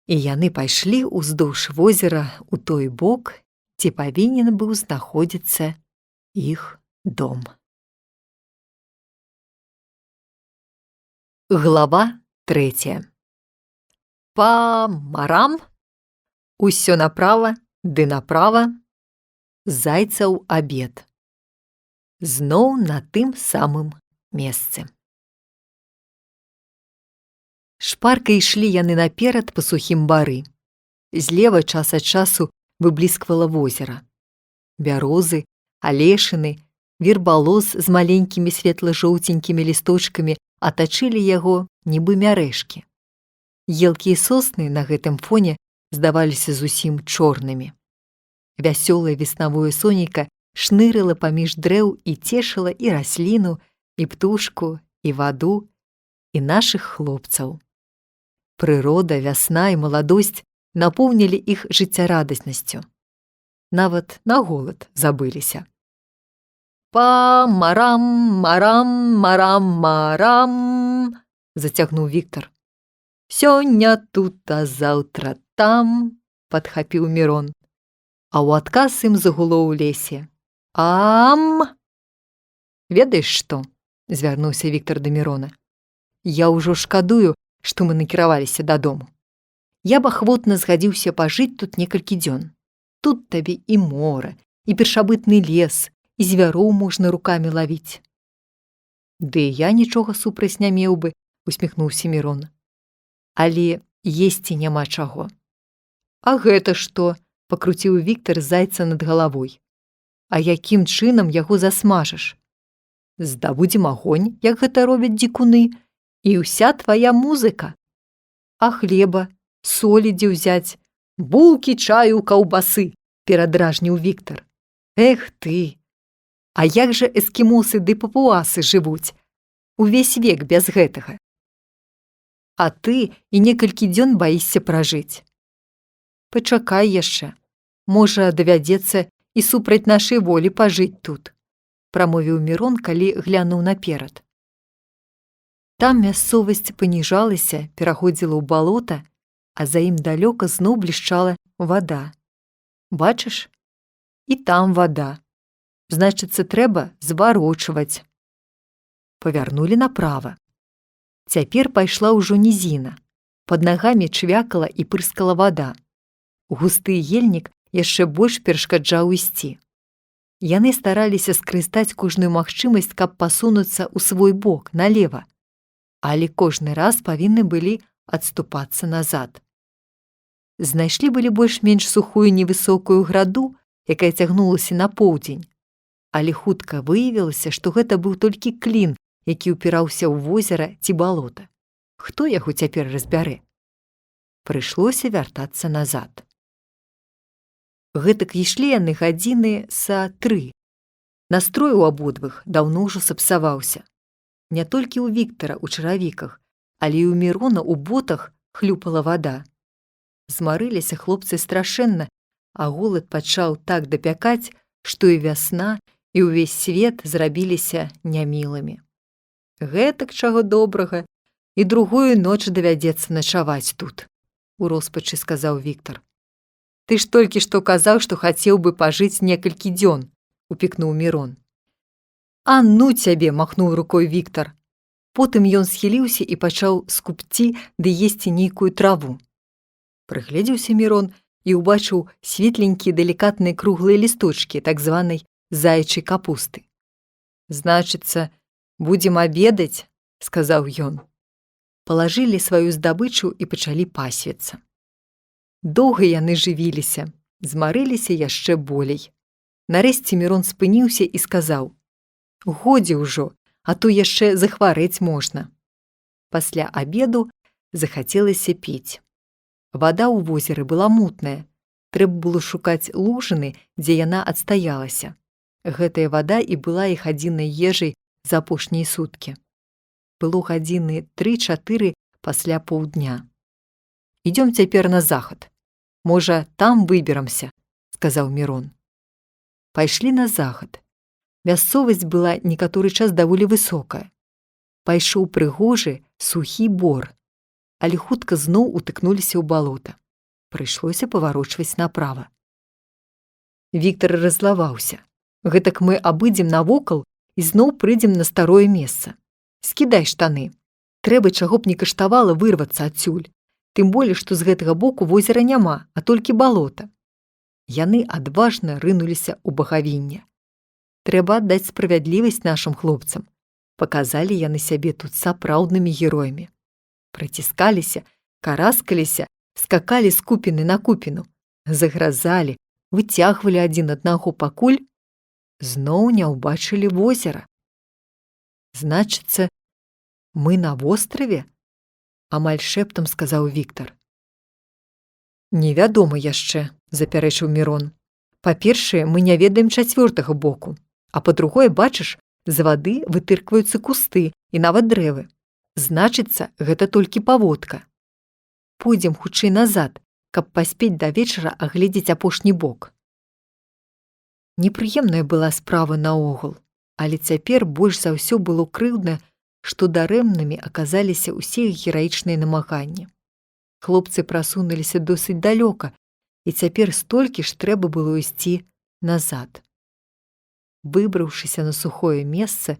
І яны пайшлі ўздоўж возера ў той бок, дзе павінен быў знаходзіцца іх дом. Глава 3. Па-марам, усё направа ды направа, зайцаў абед. Зноў на тым самым месцы. Шпарка ішлі яны наперад па сухім бары. Злева час ад часу выблісквала возера. Бярозы, алешыны, вербалоз з маленькімі светла-жоўценькімі лісточкамі атачылі яго, нібы мярэшкі. Елкі і сосны на гэтым фоне здаваліся зусім чорнымі. Вясёлае веснавое сонейка шнырыла паміж дрэў і цешыла і расліну, і птушку, і ваду, і нашых хлопцаў. Прырода, вясна і маладосць напоўнілі іх жыццярадаснасцю. Нават на голад забыліся. «Па-марам, марам, марам, марам», – зацягнуў Віктар. «Сёння тут, а заўтра там», – падхапіў Мірон. А ў адказ ім загуло ў лесе: «Ам!» «Ведаеш што?» – звярнуўся Віктар да Мірона. «Я ўжо шкадую, што мы накіраваліся дадому. Я б ахвотна згадзіўся пажыць тут некалькі дзён. Тут табе і мора, і першабытны лес, і звяроў можна рукамі лавіць». «Ды я нічога супраць не меў бы», – усміхнуўся Мірон. «Але есці няма чаго». «А гэта што?» – пакруціў Віктар зайца над галавой. «А якім чынам яго засмажаш?» «Здабудзем агонь, як гэта робяць дзікуны, і ўся твая музыка. А хлеба, солі дзе ўзяць, булкі, чаю, каўбасы, перадражніў Віктар. Эх ты! А як жа эскімосы ды папуасы жывуць? Увесь век без гэтага. А ты і некалькі дзён баішся пражыць. Пачакай яшчэ. Можа, давядзецца і супраць нашай волі пажыць тут, прамовіў Мірон, калі глянуў наперад. Там мясцовасць паніжалася, пераходзіла ў балота, а за ім далёка зноў блішчала вада. Бачыш? І там вада. Значыцца, трэба зварочваць. Павярнулі направа. Цяпер пайшла ўжо нізіна. Пад нагамі чвякала і прыскала вада. Густы ельнік яшчэ больш перашкаджаў ісці. Яны стараліся скарыстаць кожную магчымасць, каб пасунуцца ў свой бок, налева. Але кожны раз павінны былі адступацца назад. Знайшлі былі больш-менш сухую невысокую граду, якая цягнулася на поўдзень. Але хутка выявілася, што гэта быў толькі клін, які ўпіраўся ў возера ці балота. Хто яго цяпер разбярэ? Прыйшлося вяртацца назад. Гэтак ішлі яны гадзіны са 3. Настрой у абодвых даўно ўжо сапсаваўся. Не толькі ў Віктара ў чаравіках, але і ў Мірона ў ботах хлюпала вада. Змарыліся хлопцы страшэнна, а голад пачаў так дапякаць, што і вясна, і ўвесь свет зрабіліся нямілымі. Гэтак чаго добрага, і другую ноч давядзецца начаваць тут, у роспачы сказаў Віктар. Ты ж толькі што казаў, што хацеў бы пажыць некалькі дзён, упікнуў Мірон. А ну цябе, махнуў рукой Віктар. Потым ён схіліўся і пачаў скупці ды есці нейкую траву. Прыгледзеўся Мірон і ўбачыў светленькія далікатныя круглыя лісточкі так званай заячай капусты. Значыцца, будзем абедаць, сказаў ён. Палажылі сваю здабычу і пачалі пасвіцца. Доўга яны жывіліся, змарыліся яшчэ болей. Нарэшце Мірон спыніўся і сказаў: годзе ўжо, а то яшчэ захварэць можна. Пасля абеду захацелася піць. Вада ў возеры была мутная. Трэба было шукаць лужыны, дзе яна адстаялася. Гэтая вада і была іх адзінай ежай за апошнія суткі. Было гадзіны 3-4 пасля паўдня. Ідём цяпер на захад. Можа, там выберамся, сказаў Мірон. Пайшлі на захад. Мясцовасць была некаторы час даволі высокая. Пайшоў прыгожы, сухі бор, але хутка зноў утыкнуліся ў балота. Прыйшлося паварочваць направа. Віктар раззлаваўся. Гэтак мы абыдзем навокал і зноў прыйдзем на старое месца. Скідай штаны. Трэба чаго б не каштавала вырвацца адсюль. Тым болей, што з гэтага боку возера няма, а толькі балота. Яны адважна рынуліся ў багавінне. Трэба аддаць справядлівасць нашым хлопцам. Паказалі яны сябе тут сапраўднымі героямі. Прыціскаліся, караскаліся, скакалі з купіны на купіну, загразалі, выцягвалі адзін аднаго, пакуль зноў не ўбачылі возера. Значыцца, мы на востраве? Амаль шэптам сказаў Віктар. Невядома яшчэ, запярэчыў Мірон. Па-першае, мы не ведаем чацвёртага боку, а па-другое, бачыш, з вады вытыркваюцца кусты і нават дрэвы. Значыцца, гэта толькі паводка. Пойдзем хутчэй назад, каб паспець да вечара агледзець апошні бок. Непрыемная была справа наогул, але цяпер больш за ўсё было крыўдна, што дарэмнымі аказаліся ўсе іх гераічныя намаганні. Хлопцы прасунуліся досыць далёка, і цяпер столькі ж трэба было ісці назад. Выбраўшыся на сухое месца,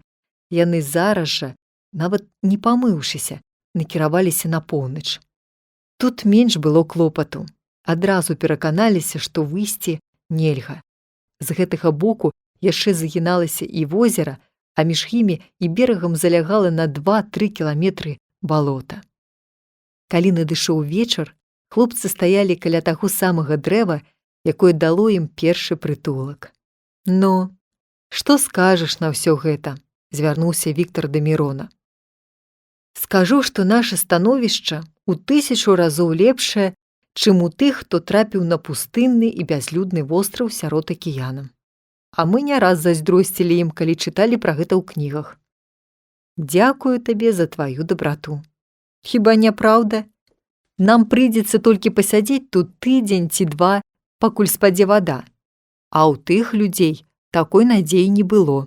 яны зараз жа, нават не памыўшыся, накіраваліся на поўнач. Тут менш было клопату. Адразу пераканаліся, што выйсці нельга. З гэтага боку яшчэ загіналася і возера, а між імі і берагам залягала на 2-3 кіламетры балота. Калі надышоў вечар, хлопцы стаялі каля таго самага дрэва, якое дало ім першы прытулак. Ну, што скажаш на ўсё гэта? Звярнуўся Віктар да Мірона. Скажу, што наша становішча ў 1000 разоў лепшае, чым у тых, хто трапіў на пустынны і бязлюдны востраў сярод акіяна. А мы не раз зайздросцілі ім, калі чыталі пра гэта ў кнігах. Дзякую табе за тваю дабрату. Хіба не праўда? Нам прыйдзецца толькі пасядзець тут тыдзень ці 2, пакуль спадзе вада. А ў тых людзей такой надзеі не было.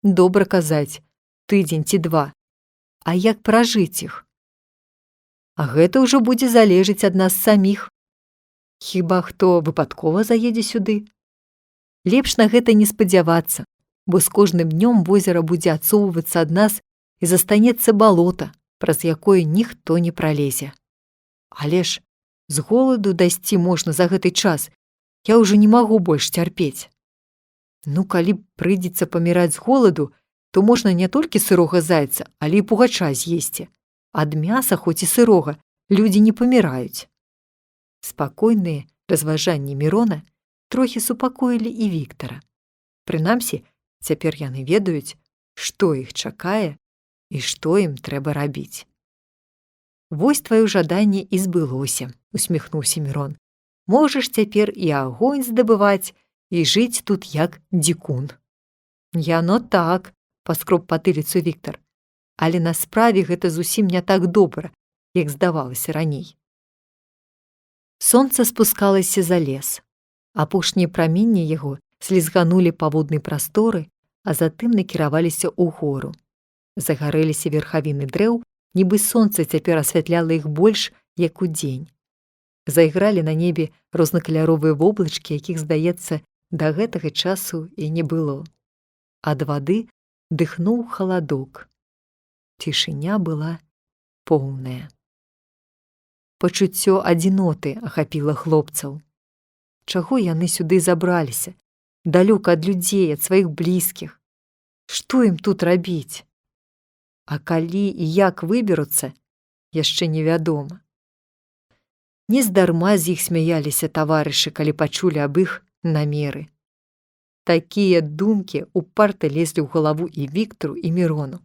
Добра казаць, тыдзень ці 2. А як пражыць іх? А гэта ўжо будзе залежыць ад нас саміх. Хіба хто выпадкова заедзе сюды? Лепш на гэта не спадзявацца, бо з кожным днём возера будзе адцоўвацца ад нас і застанецца балота, праз якое ніхто не пралезе. Але ж з голаду дайсці можна за гэты час, я ўжо не магу больш цярпець. Ну, калі прыйдзецца паміраць з голаду, то можна не толькі сырога зайца, але і пугача з'есці. Ад мяса, хоць і сырога, людзі не паміраюць. Спакойныя разважанні Мірона трохі супакоілі і Віктара. Прынамсі, цяпер яны ведаюць, што іх чакае і што ім трэба рабіць. Вось тваё жаданне і збылося, усміхнуўся Мірон. Можаш цяпер і агонь здабываць, і жыць тут як дзікун. Яно так, паскроб патыліцу Віктар. Але на справе гэта зусім не так добра, як здавалася раней. Сонца спускалася за лес. Апошнія праменні яго слізганулі па воднай прасторы, а затым накіраваліся ўгору. Загарэліся верхавіны дрэў, нібы сонца цяпер асвятляла іх больш, як удзень. Зайгралі на небе рознакаляровыя воблачкі, якіх, здаецца, да гэтага часу і не было. Ад вады дыхнуў халадок. Цішыня была поўная. Пачуццё адзіноты ахапіла хлопцаў. Чаго яны сюды забраліся? Далёка ад людзей, ад сваіх блізкіх. Што ім тут рабіць? А калі і як выберуцца, яшчэ невядома. Нездарма з іх смяяліся таварышы, калі пачулі аб іх намеры. Такія думкі упарта лезлі ў галаву і Віктару, і Мірону.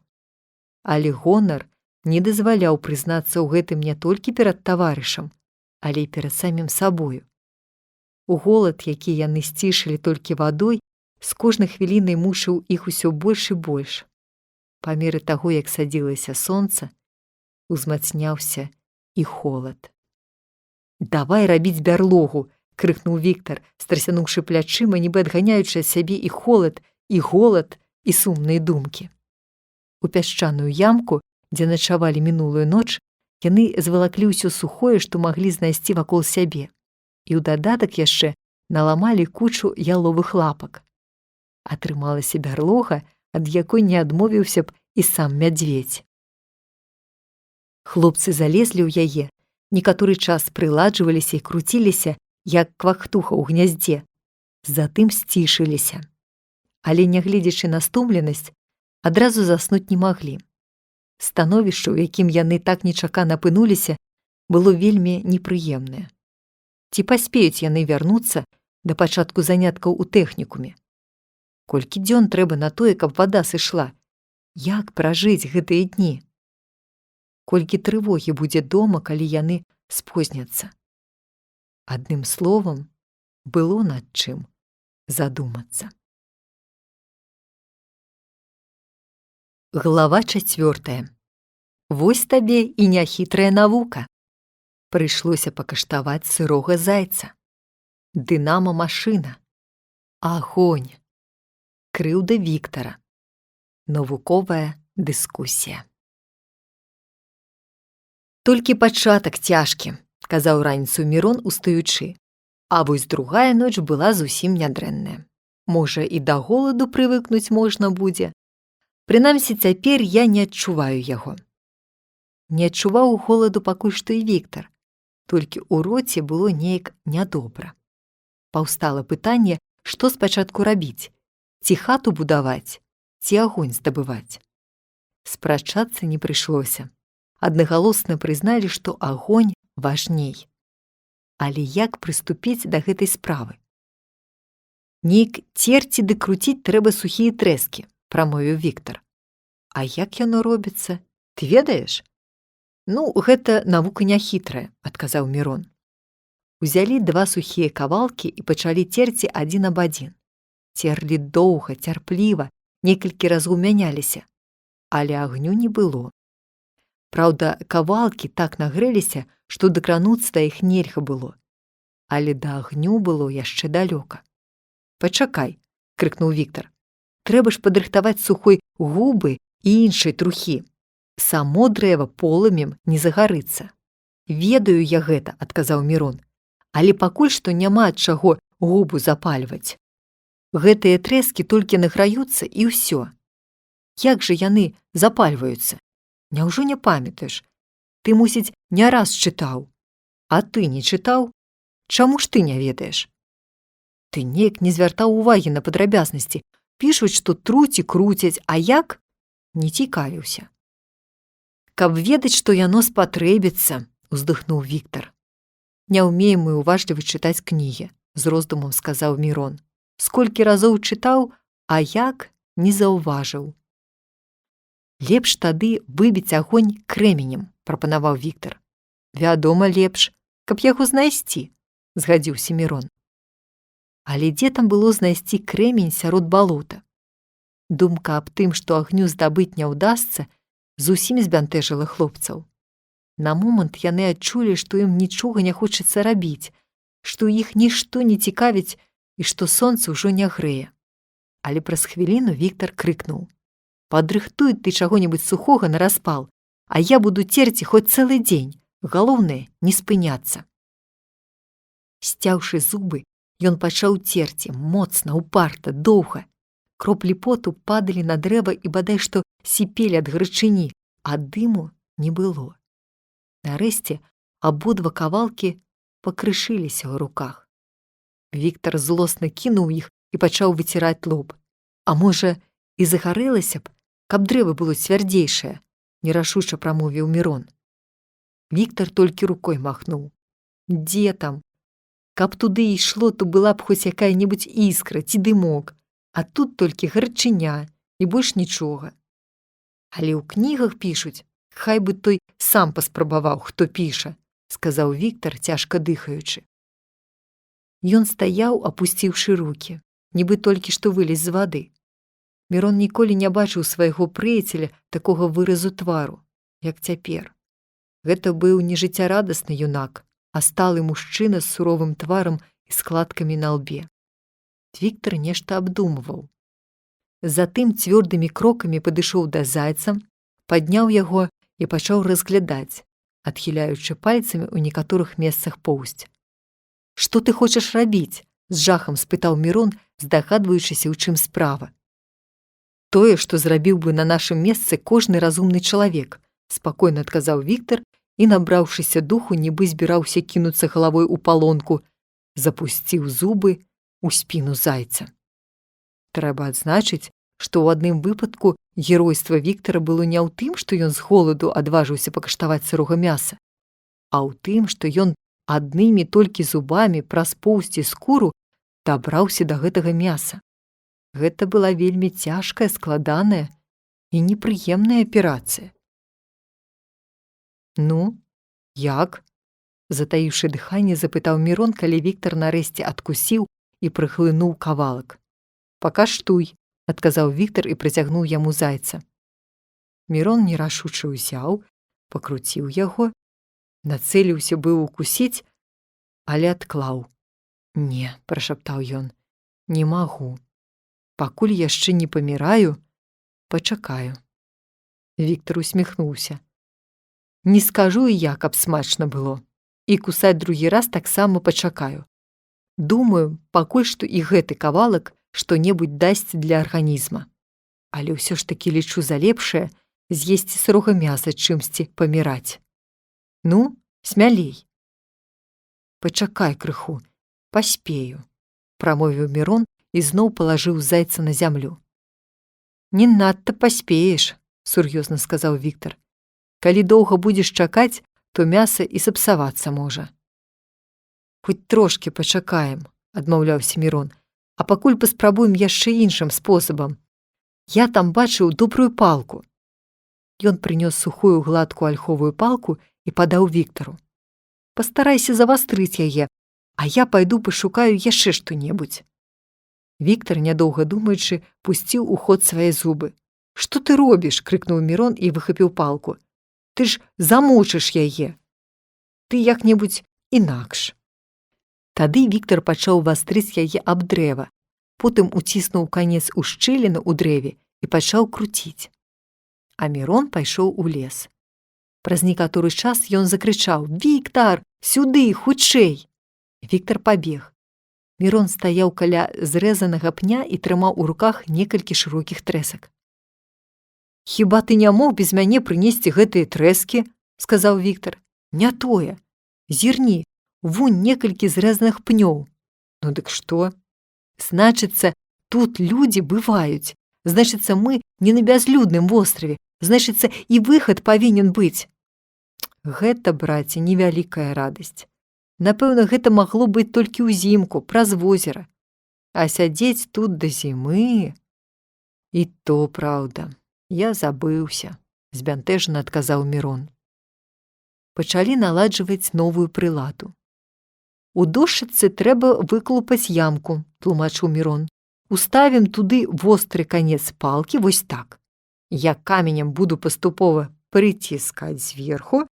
Але гонар не дазваляў прызнацца ў гэтым не толькі перад таварышам, але і перад самім сабою. У голад, які яны сцішылі толькі вадой, з кожнай хвілінай мучыў іх усё больш і больш. Па меры таго, як садзілася сонца, узмацняўся і холад. «Давай рабіць бярлогу!» — крыкнуў Віктар, страсянуўшы плячыма, нібы адганяючы ад сябе і холад, і голад, і сумныя думкі. У пясчаную ямку, дзе начавалі мінулую ноч, яны звалаклі ўсё сухое, што маглі знайсці вакол сябе, і ў дадатак яшчэ наламалі кучу яловых лапак. Атрымалася бярлога, ад якой не адмовіўся б і сам мядзведзь. Хлопцы залезлі ў яе, некаторы час прыладжваліся і круціліся, як квахтуха ў гняздзе, затым сцішыліся. Але, нягледзячы на стомленасць, адразу заснуць не маглі. Становішча, у якім яны так нечакана апынуліся, было вельмі непрыемнае. Ці паспеюць яны вярнуцца да пачатку заняткаў у тэхнікуме? Колькі дзён трэба на тое, каб вада сышла? Як пражыць гэтыя дні? Колькі трывогі будзе дома, калі яны спозняцца? Адным словам, было над чым задумацца. Глава 4. Вось табе і няхітрая навука. Прыйшлося пакаштаваць сырога зайца. Дынама-машына. Агонь. Крыўда Віктара. Навуковая дыскусія. Толькі пачатак цяжкі, казаў раніцу Мірон, устаючы. А вось другая ноч была зусім нядрэнная. Можа, і да голаду прывыкнуць можна будзе. Прынамсі, цяпер я не адчуваю яго. Не адчуваў голаду пакуль што і Віктар. Толькі ў роце было неяк нядобра. Паўстала пытанне, што спачатку рабіць, ці хату будаваць, ці агонь здабываць. Спрачацца не прыйшлося. Аднагалосна прызналі, што агонь важней. Але як прыступіць да гэтай справы? Нейк церці ды круціць трэба сухія трэскі, прамовіў Віктар. А як яно робіцца, Ты ведаеш? Ну, гэта навука няхітрая, адказаў Мірон. Узялі 2 сухія кавалкі і пачалі церці адзін аб адзін. Церлі доўга, цярпліва, некалькі разоў мяняліся, але агню не было. Праўда, кавалкі так нагрэліся, што дакрануцца да іх нельга было. Але да агню было яшчэ далёка. «Пачакай», – крыкнуў Віктар. «Трэба ж падрыхтаваць сухой губы і іншай трухі. Само дрэва полымем не загарыцца». «Ведаю я гэта», – адказаў Мірон, «але пакуль што няма ад чаго губу запальваць. Гэтыя трэскі толькі награюцца і ўсё. Як жа яны запальваюцца? Няўжо не памятаеш? Ты, мусіць, не раз чытаў. А ты не чытаў? Чаму ж ты не ведаеш?» Ты неяк не звяртаў увагі на падрабязнасці. Пішуць, што труць і круцяць, а як? Не цікавіўся. «Каб ведаць, што яно спатрэбіцца», – уздыхнуў Віктар. «Не ўмеем мы уважліва чытаць кнігі», – з роздумам сказаў Мірон. «Сколькі разоў чытаў, а як не заўважыў». «Лепш тады выбіць агонь крэменем», – прапанаваў Віктар. «Вядома, лепш, каб яго знайсці», – згадзіўся Мірон. Але дзе там было знайсці крэмень сярод балота? Думка аб тым, што агню здабыць не ўдасца, зусім збянтэжыла хлопцаў. На момант яны адчулі, што ім нічога не хочацца рабіць, што іх нішто не цікавіць і што сонца ўжо не грэе. Але праз хвіліну Віктар крыкнуў: «Падрыхтуй ты чаго-небудзь сухога на распал, а я буду церці хоць цэлы дзень. Галоўнае не спыняцца». Сцяўшы зубы, ён пачаў церці моцна, упарта, доўга. Кроплі поту падалі на дрэва і бадай што сіпелі ад гарачыні, а дыму не было. Нарэшце абодва кавалкі пакрышыліся ў руках. Віктар злосна кінуў іх і пачаў выціраць лоб. «А можа, і загарэлася б, каб дрэва было цвярдзейшае», – нерашуча прамовіў Мірон. Віктар толькі рукой махнуў. «Дзе там? Каб туды ішло, то была б хоць якая-небудзь іскра ці дымок, а тут толькі гарачыня і больш нічога. Але ў кнігах пішуць, хай бы той сам паспрабаваў, хто піша», – сказаў Віктар, цяжка дыхаючы. Ён стаяў, апусціўшы рукі, нібы толькі што вылез з вады. Мірон ніколі не бачыў свайго прыяцеля такога выразу твару, як цяпер. Гэта быў не жыццярадасны юнак, а сталы мужчына з суровым тварам і складкамі на лбе. Віктар нешта абдумваў. Затым цвёрдымі крокамі падышоў да зайца, падняў яго і пачаў разглядаць, адхіляючы пальцамі ў некаторых месцах поўсць. «Што ты хочаш рабіць?» – з жахам спытаў Мірон, здагадваючыся, у чым справа. «Тое, што зрабіў бы на нашым месцы кожны разумны чалавек», – спакойна адказаў Віктар і, набраўшыся духу, нібы збіраўся кінуцца галавой у палонку, запусціў зубы ў спіну зайца. Трэба адзначыць, што ў адным выпадку геройства Віктара было не ў тым, што ён з голаду адважыўся пакаштаваць сырога мяса, а ў тым, што ён аднымі толькі зубамі праз поўсць і скуру дабраўся да гэтага мяса. Гэта была вельмі цяжкая, складаная і непрыемная аперацыя. «Ну, як?» – затаіўшы дыханне, запытаў Мірон, калі Віктар нарэшце адкусіў і прыхлынуў кавалак. «Пакаштуй», – адказаў Віктар і працягнуў яму зайца. Мірон нерашуча ўзяў, пакруціў яго, нацэліўся быў укусіць, але адклаў. «Не», – прашаптаў ён, – «не магу. Пакуль яшчэ не паміраю, пачакаю». Віктар усміхнуўся. «Не скажу і я, каб смачна было. І кусаць другі раз таксама пачакаю. Думаю, пакуль што і гэты кавалак што-небудзь дасць для арганізма. Але ўсё ж такі лічу за лепшае з'есці сырога мяса, чымсьці паміраць. Ну, смялей». «Пачакай крыху, паспею», – прамовіў Мірон і зноў палажыў зайца на зямлю. «Не надта паспееш», – сур'ёзна сказаў Віктар. «Калі доўга будзеш чакаць, то мяса і сапсавацца можа». «Хоць трошкі пачакаем», – адмаўляўся Мірон, «а пакуль паспрабуем яшчэ іншым спосабам. Я там бачыў добрую палку». Ён прынёс сухую гладкую альховую палку і падаў Віктару. «Пастарайся завастрыць яе, а я пайду пашукаю яшчэ што-небудзь». Віктар, нядоўга думаючы, пусціў у ход свае зубы. «Што ты робіш?» – крыкнуў Мірон і выхапіў палку. «Ты ж замучыш яе. Ты як-небудзь інакш». Тады Віктар пачаў вастрыць яе аб дрэва, потым уціснуў канец у шчыліну ў дрэве і пачаў круціць. А Мірон пайшоў у лес. Праз некаторы час ён закрычаў: «Віктар, сюды, хутчэй!» Віктар пабег. Мірон стаяў каля зрэзанага пня і трымаў у руках некалькі шырокіх трэсак. «Хіба ты не мог без мяне прынесці гэтыя трэскі?» – сказаў Віктар. «Не тое. Зірні, вунь некалькі зрэзаных пнёў». «Ну дык што?» «Значыцца, тут людзі бываюць. Значыцца, мы не на бязлюдным востраве. Значыцца, і выхад павінен быць». Гэта, браце, невялікая радасць. Напэўна, гэта магло быць толькі ўзімку, праз возера. А сядзець тут да зімы… І то праўда. Я забыўся, збянтэжана адказаў Мірон. Пачалі наладжваць новую прыладу. «У дошчыцы трэба выклупаць ямку», – тлумачыў Мірон. «Уставім туды востры канец палкі вось так. Я каменем буду паступова прыціскаць зверху,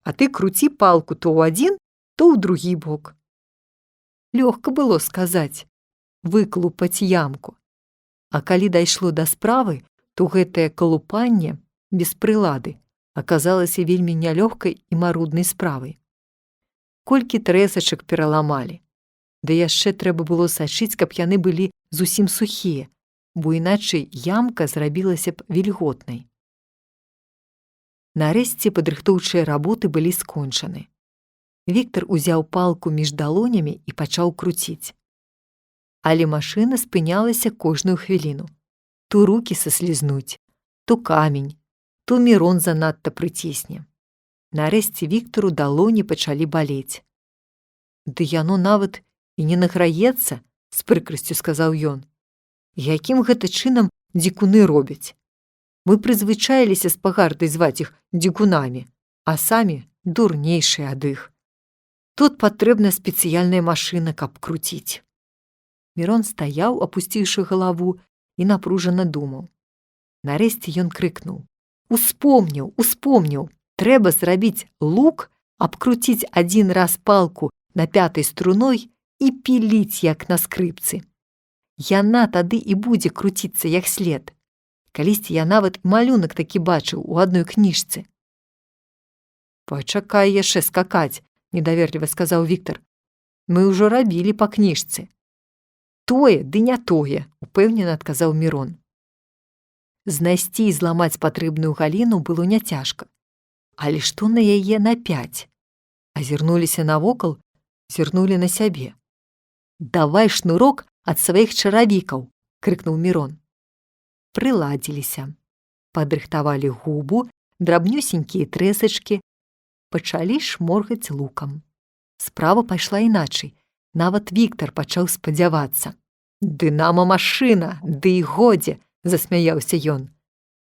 а ты круці палку то ў адзін, то ў другі бок». Лёгка было сказаць «выклупаць ямку». А калі дайшло да справы, то гэтае калупанне без прылады аказалася вельмі нялёгкай і маруднай справай. Колькі трэсачак пераламалі. Да яшчэ трэба было сачыць, каб яны былі зусім сухія, бо іначай ямка зрабілася б вільготнай. Нарэшце падрыхтоўчыя работы былі скончаны. Віктар узяў палку між далонямі і пачаў круціць. Але машына спынялася кожную хвіліну. То рукі саслізнуць, то камень, то Мірон занадта прыцісне. Нарэшце Віктару далоні пачалі балець. «Ды яно нават і не награецца», – з прыкрасцю сказаў ён. «Якім гэта чынам дзікуны робяць? Мы прызвычаіліся з пагардай зваць іх дзікунамі, а самі дурнейшыя ад іх. Тут патрэбна спецыяльная машына, каб круціць». Мірон стаяў, апусціўшы галаву, і напружана думаў. Нарэшце ён крыкнуў: «Успомніў, успомніў! Трэба зрабіць лук, абкруціць адзін раз палку на 5-й струной і піліць, як на скрыпцы. Яна тады і будзе круціцца як след. Калісьці я нават малюнак такі бачыў у адной кніжцы». «Пачакай яшчэ скакаць», – недаверліва сказаў Віктар. «Мы ўжо рабілі па кніжцы». «Тое, ды не тое», – упэўнена адказаў Мірон. Знайсці і зламаць патрэбную галіну было няцяжка. Але што на яе напяць? Азірнуліся навокал, зірнулі на сябе. «Давай шнурок ад сваіх чаравікаў», – крыкнуў Мірон. Прыладзіліся. Падрыхтавалі губу, драбнюсенькія трэсачкі, пачалі шморгаць лукам. Справа пайшла іначай. Нават Віктар пачаў спадзявацца. «Дынама-машына, ды і годзе!» – засмяяўся ён.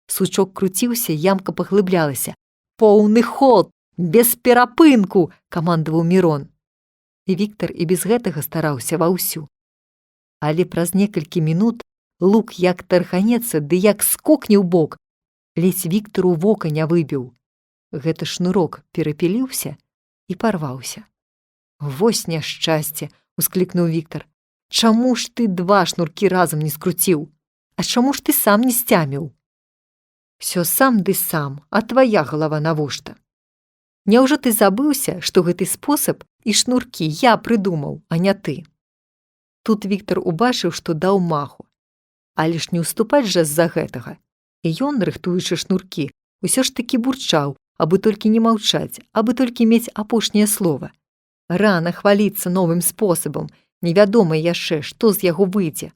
Сучок круціўся, ямка паглыблялася. «Поўны ход! Без перапынку!» – камандаваў Мірон. І Віктар і без гэтага стараўся ваўсю. Але праз некалькі мінут лук як тарханецца, ды як скокне ў бок, ледзь Віктару вока не выбіў. Гэты шнурок перапіліўся і парваўся. «Вось няшчасце!» – усклікнуў Віктар. «Чаму ж ты 2 шнуркі разам не скруціў? А чаму ж ты сам не сцяміў?» «Всё сам ды сам, а твая галава навошта? Няўжо ты забыўся, што гэты спосаб і шнуркі я прыдумаў, а не ты?» Тут Віктар убачыў, што даў маху. Але ж не ўступаць жа з-за гэтага. І ён, рыхтуючы шнуркі, усё ж такі бурчаў, абы толькі не маўчаць, абы толькі мець апошняе слова. Рана хваліцца новым спосабам, невядома яшчэ, што з яго выйдзе.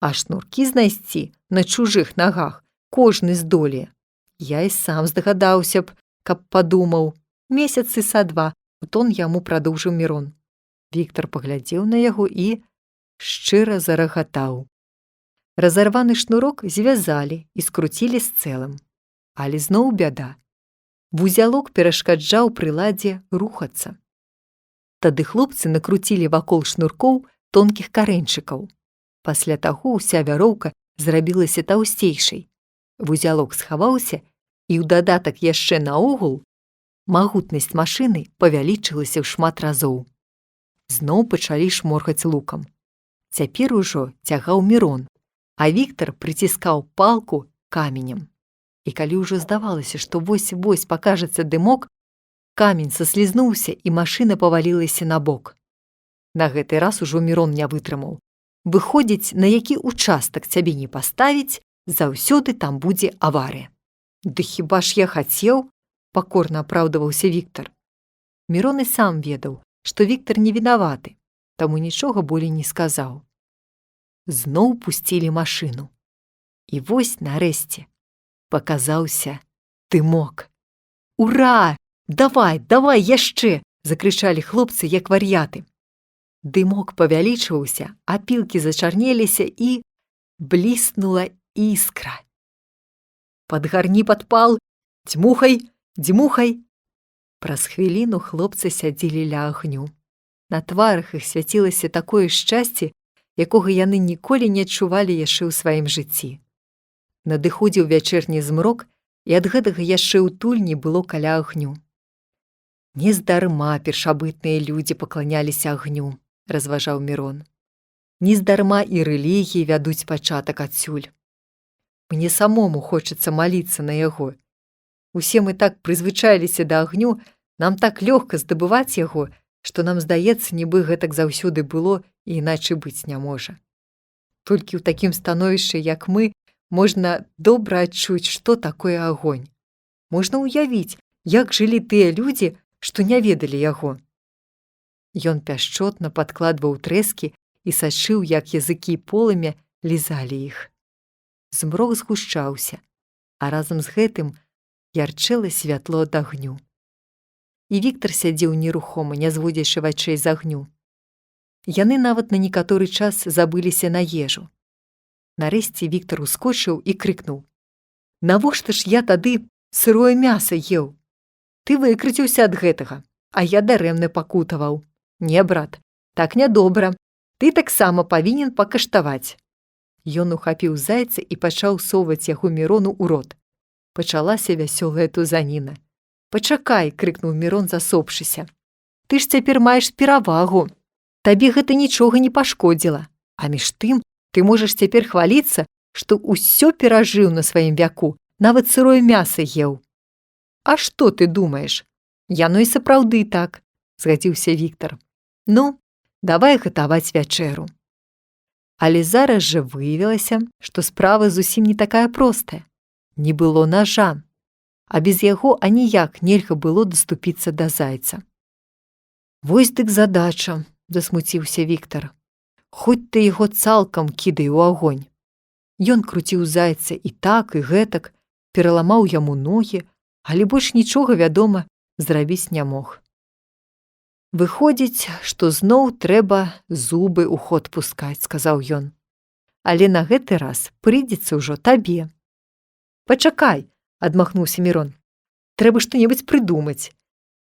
А шнуркі знайсці на чужых нагах кожны здолее. Я і сам здагадаўся б, каб падумаў. Месяцы са 2, у тон яму прадоўжыў Мірон. Віктар паглядзеў на яго і шчыра зарагатаў. Разарваны шнурок звязалі і скруцілі з цэлым. Але зноў бяда. Вузялок перашкаджаў прыладзе рухацца. Тады хлопцы накруцілі вакол шнуркоў тонкіх карэньчыкаў. Пасля таго ўся вяроўка зрабілася таўсцейшай. Вузялок схаваўся, і ў дадатак яшчэ наогул магутнасць машыны павялічылася ў шмат разоў. Зноў пачалі шморгаць лукам. Цяпер ужо цягаў Мірон, а Віктар прыціскаў палку каменем. І калі ўжо здавалася, што вось-вось пакажацца дымок, камень саслізнуўся, і машына павалілася на бок. На гэты раз ужо Мірон не вытрымаў. Выходзіць, на які участак цябе не паставіць, заўсёды там будзе аварыя. Ды хіба ж я хацеў? Пакорна апраўдываўся Віктар. Мірон і сам ведаў, што Віктар не вінаваты, таму нічога болей не сказаў. Зноў пусцілі машыну. І вось нарэшце паказаўся дымок. «Ура! Давай, давай яшчэ!» – закрычалі хлопцы, як вар'яты. Дымок павялічваўся, апілкі зачарнеліся, і бліснула іскра. «Падгарні падпал! Дзьмухай! Дзьмухай!» Праз хвіліну хлопцы сядзелі ля агню. На тварах іх свяцілася такое шчасце, якога яны ніколі не адчувалі яшчэ ў сваім жыцці. Надыходзіў вячэрні змрок, і ад гэтага яшчэ ўтульні было каля агню. «Нездарма першабытныя людзі пакланяліся агню», – разважаў Мірон. «Нездарма і рэлігіі вядуць пачатак адсюль. Мне самому хочацца маліцца на яго. Усе мы так прызвычаіліся да агню, нам так лёгка здабываць яго, што нам здаецца, нібы гэтак заўсёды было і іначай быць не можа. Толькі ў такім становішчы, як мы, можна добра адчуць, што такое агонь. Можна ўявіць, як жылі тыя людзі, што не ведалі яго». Ён пяшчотна падкладваў трэскі і сачыў, як языкі полымя лізалі іх. Змрок згушчаўся, а разам з гэтым ярчэла святло ад агню. І Віктар сядзеў нерухома, не зводзячы вачэй з агню. Яны нават на некаторы час забыліся на ежу. Нарэшце Віктар ускочыў і крыкнуў: «Навошта ж я тады сырое мяса еў? Ты выкруціўся ад гэтага, а я дарэмна пакутаваў. Не, брат, так нядобра. Ты таксама павінен пакаштаваць». Ён ухапіў зайца і пачаў соваць яго Мірону ў рот. Пачалася вясёлая тузаніна. «Пачакай!» – крыкнуў Мірон, засопшыся. «Ты ж цяпер маеш перавагу. Табе гэта нічога не пашкодзіла. А між тым ты можаш цяпер хваліцца, што ўсё перажыў на сваім вяку, нават сырое мяса еў». «А што ты думаеш? Яно і сапраўды так», – згадзіўся Віктар. «Ну, давай гатаваць вячэру». Але зараз жа выявілася, што справа зусім не такая простая. Не было нажа, а без яго аніяк нельга было даступіцца да зайца. «Вось дык задача», – засмуціўся Віктар. «Хоць ты яго цалкам кідай у агонь». Ён круціў зайца і так, і гэтак, пераламаў яму ногі, але больш нічога, вядома, зрабіць не мог. «Выходзіць, што зноў трэба зубы ў ход пускаць», – сказаў ён. «Але на гэты раз прыйдзецца ўжо табе». «Пачакай», – адмахнуўся Мірон. «Трэба што-небудзь прыдумаць.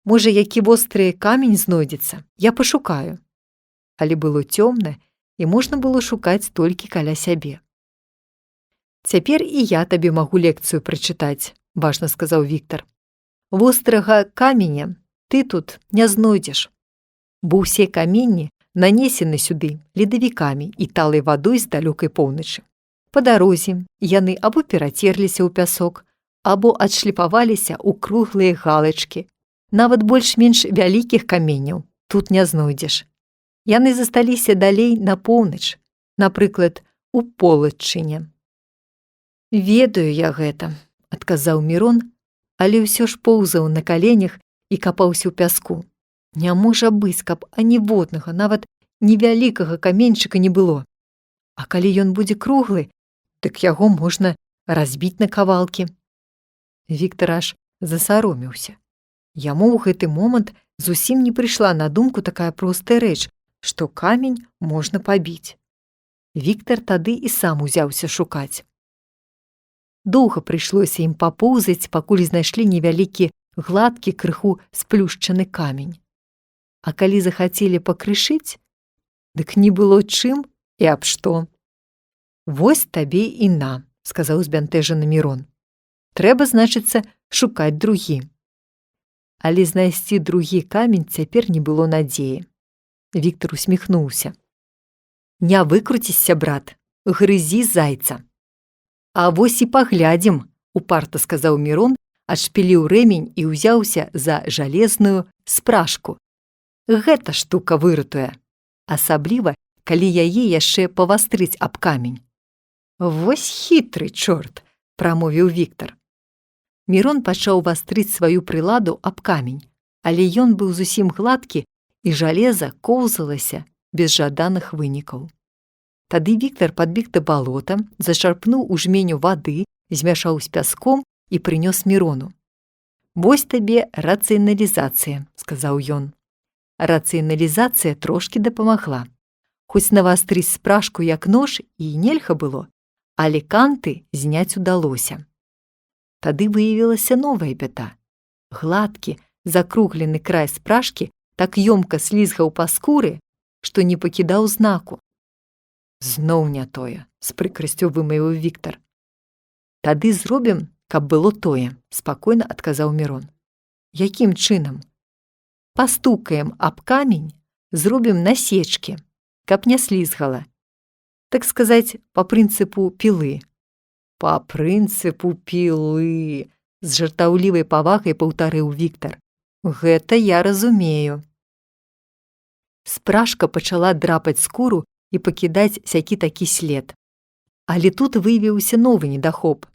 Можа, які востры камень знойдзецца, я пашукаю». Але было цёмна, і можна было шукаць толькі каля сябе. «Цяпер і я табе магу лекцыю прачытаць», – важна сказаў Віктар. «Вострага каменя ты тут не знойдзеш, бо ўсе каменні нанесены сюды ледавікамі і талай вадой з далёкай поўначы. Па дарозе яны або перацерліся ў пясок, або адшліфаваліся ў круглыя галачкі. Нават больш-менш вялікіх каменняў тут не знойдзеш. Яны засталіся далей на поўнач, напрыклад, у Полаччыне». «Ведаю я гэта», – адказаў Мірон, але ўсё ж поўзаў на каленях і капаўся ў пяску. Не можа быць, каб аніводнага, нават невялікага каменьчыка не было. А калі ён будзе круглы, дык яго можна разбіць на кавалкі. Віктар аж засаромеўся. Яму ў гэты момант зусім не прыйшла на думку такая простая рэч, што камень можна пабіць. Віктар тады і сам узяўся шукаць. Доўга прыйшлося ім папоўзаць, пакуль знайшлі невялікі гладкі, крыху сплюшчаны камень. А калі захацелі пакрышыць, дык не было чым і аб што. «Вось табе і на», – сказаў збянтэжаны Мірон. «Трэба, значыцца, шукаць другі». Але знайсці другі камень цяпер не было надзеі. Віктар усміхнуўся. «Не выкруцішся, брат, грызі зайца». «А вось і паглядзім», – упарта сказаў Мірон, адшпіліў рэмень і ўзяўся за жалезную спражку. Гэта штука выратуе, асабліва, калі яе яшчэ павастрыць аб камень. «Вось хітры чорт», – прамовіў Віктар. Мірон пачаў вастрыць сваю прыладу аб камень, але ён быў зусім гладкі, і жалеза коўзалася без жаданых вынікаў. Тады Віктар падбег да балота, зачарпнуў у жменю вады, змяшаў з пяском і прынёс Мірону. «Вось табе рацыяналізацыя», – сказаў ён. Рацыяналізацыя трошкі дапамагла. Хоць навастрыць спражку як нож і нельга было, але канты зняць удалося. Тады выявілася новая бяда. Гладкі, закруглены край спражкі так ёмка слізгаў па скуры, што не пакідаў знаку. «Зноў не тое», – з прыкрасцю вымавіў Віктар. «Тады зробім, каб было тое», – спакойна адказаў Мірон. «Якім чынам?» «Пастукаем аб камень, зробім насечкі, каб не слізгала. Так сказаць, па прынцыпу пілы». «Па прынцыпу пілы», – з жартаўлівай павагай паўтарыў Віктар. «Гэта я разумею». Спражка пачала драпаць скуру і пакідаць сякі-такі след. Але тут выявіўся новы недахоп.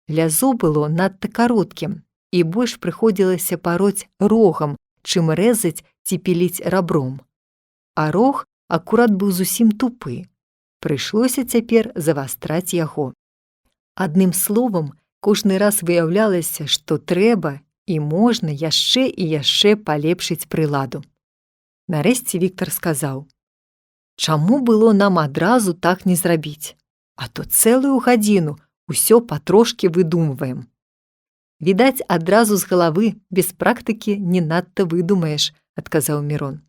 Лязо было надта кароткім, і больш прыходзілася пароць рогам, чым рэзаць ці піліць рабром. А рог акурат быў зусім тупы. Прыйшлося цяпер завастраць яго. Адным словам, кожны раз выяўлялася, што трэба і можна яшчэ і яшчэ палепшыць прыладу. Нарэшце Віктар сказаў: «Чаму было нам адразу так не зрабіць? А то цэлую гадзіну усё патрошкі выдумваем». «Відаць, адразу з галавы без практыкі не надта выдумаеш», – адказаў Мірон.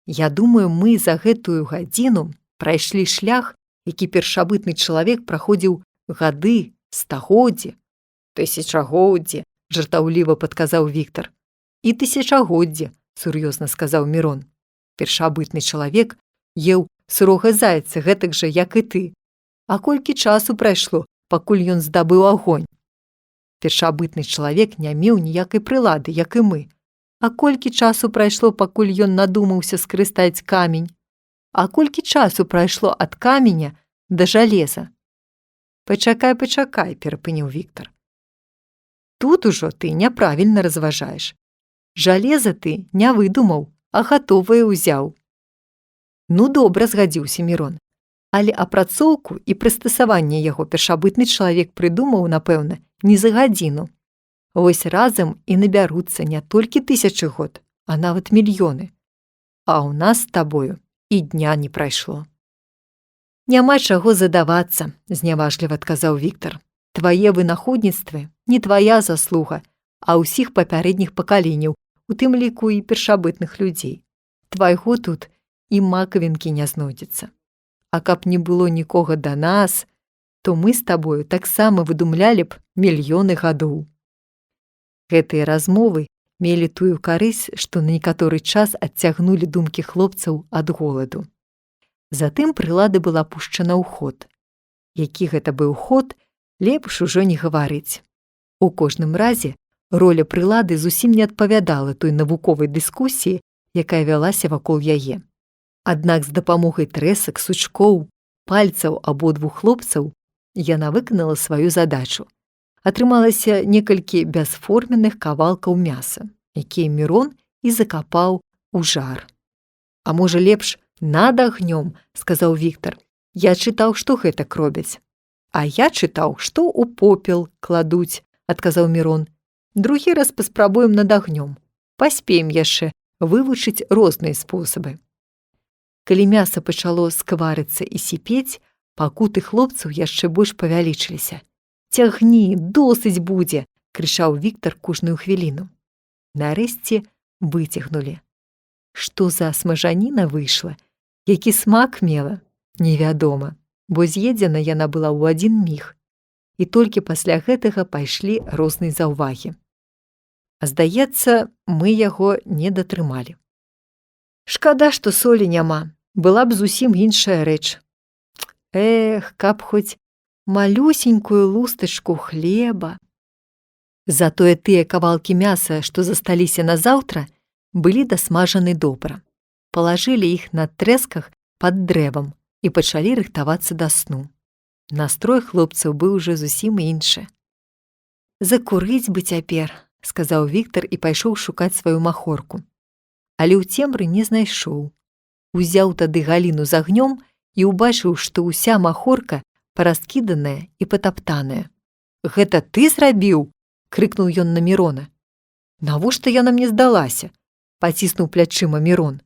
«Я думаю, мы за гэтую гадзіну прайшлі шлях, які першабытны чалавек праходзіў гады, стагоддзі». «Тысячагоддзі», – жартаўліва падказаў Віктар. «І тысячагоддзі», – сур'ёзна сказаў Мірон. «Першабытны чалавек еў сырога зайца гэтак жа, як і ты. А колькі часу прайшло, пакуль ён здабыў агонь? Першабытны чалавек не меў ніякай прылады, як і мы. А колькі часу прайшло, пакуль ён надумаўся скарыстаць камень? А колькі часу прайшло ад каменя да жалеза?» «Пачакай, пачакай», – перапыніў Віктар. «Тут ужо ты няправільна разважаеш. Жалеза ты не выдумаў, а гатовае ўзяў». «Ну добра», – згадзіўся Мірон. «Але апрацоўку і прыстасаванне яго першабытны чалавек прыдумаў, напэўна, не за гадзіну. Вось разам і набяруцца не толькі тысячы год, а нават мільёны. А ў нас з табою і дня не прайшло». «Няма чаго задавацца», – зняважліва адказаў Віктар. «Твае вынаходніцтвы не твая заслуга, а ўсіх папярэдніх пакаленняў, у тым ліку і першабытных людзей. Твайго тут і макавінкі не знойдзецца. А каб не было нікога да нас, то мы з табою таксама выдумлялі б мільёны гадоў». Гэтыя размовы мелі тую карысць, што на некаторы час адцягнулі думкі хлопцаў ад голаду. Затым прылада была пушчана ў ход. Які гэта быў ход, лепш ужо не гаварыць. У кожным разе роля прылады зусім не адпавядала той навуковай дыскусіі, якая вялася вакол яе. Аднак з дапамогай трэсак, сучкоў, пальцаў абодвух хлопцаў яна выканала сваю задачу. Атрымалася некалькі бясформенных кавалкаў мяса, якія Мірон і закапаў у жар. «А можа лепш над агнём», – сказаў Віктар. «Я чытаў, што гэтак робяць». «А я чытаў, што ў попел кладуць», – адказаў Мірон. «Другі раз паспрабуем над агнём. Паспеем яшчэ вывучыць розныя спосабы». Калі мяса пачало скварыцца і сіпець, пакуты хлопцаў яшчэ больш павялічыліся. Цягні, досыць будзе, крычаў Віктар кожную хвіліну. Нарэшце выцягнулі. Што за смажаніна выйшла, які смак мела, невядома, бо з'едзена яна была ў адзін міг. І толькі пасля гэтага пайшлі розныя заўвагі. А здаецца, мы яго не датрымалі. Шкада, што солі няма, была б зусім іншая рэч. Эх, каб хоць малюсенькую лустачку хлеба. Затое тыя кавалкі мяса, што засталіся на заўтра, былі дасмажаны добра. Палажылі іх на трэсках пад дрэвам і пачалі рыхтавацца да сну. Настрой хлопцаў быў ужо зусім іншы. «Закурыць бы цяпер», – сказаў Віктар і пайшоў шукаць сваю махорку. Але ў цемры не знайшоў. Узяў тады галіну з агнём і ўбачыў, што ўся махорка параскіданая і патаптаная. «Гэта ты зрабіў?» – крыкнуў ён на Мірона. «Навошта яна мне здалася?» – паціснуў плячыма Мірон.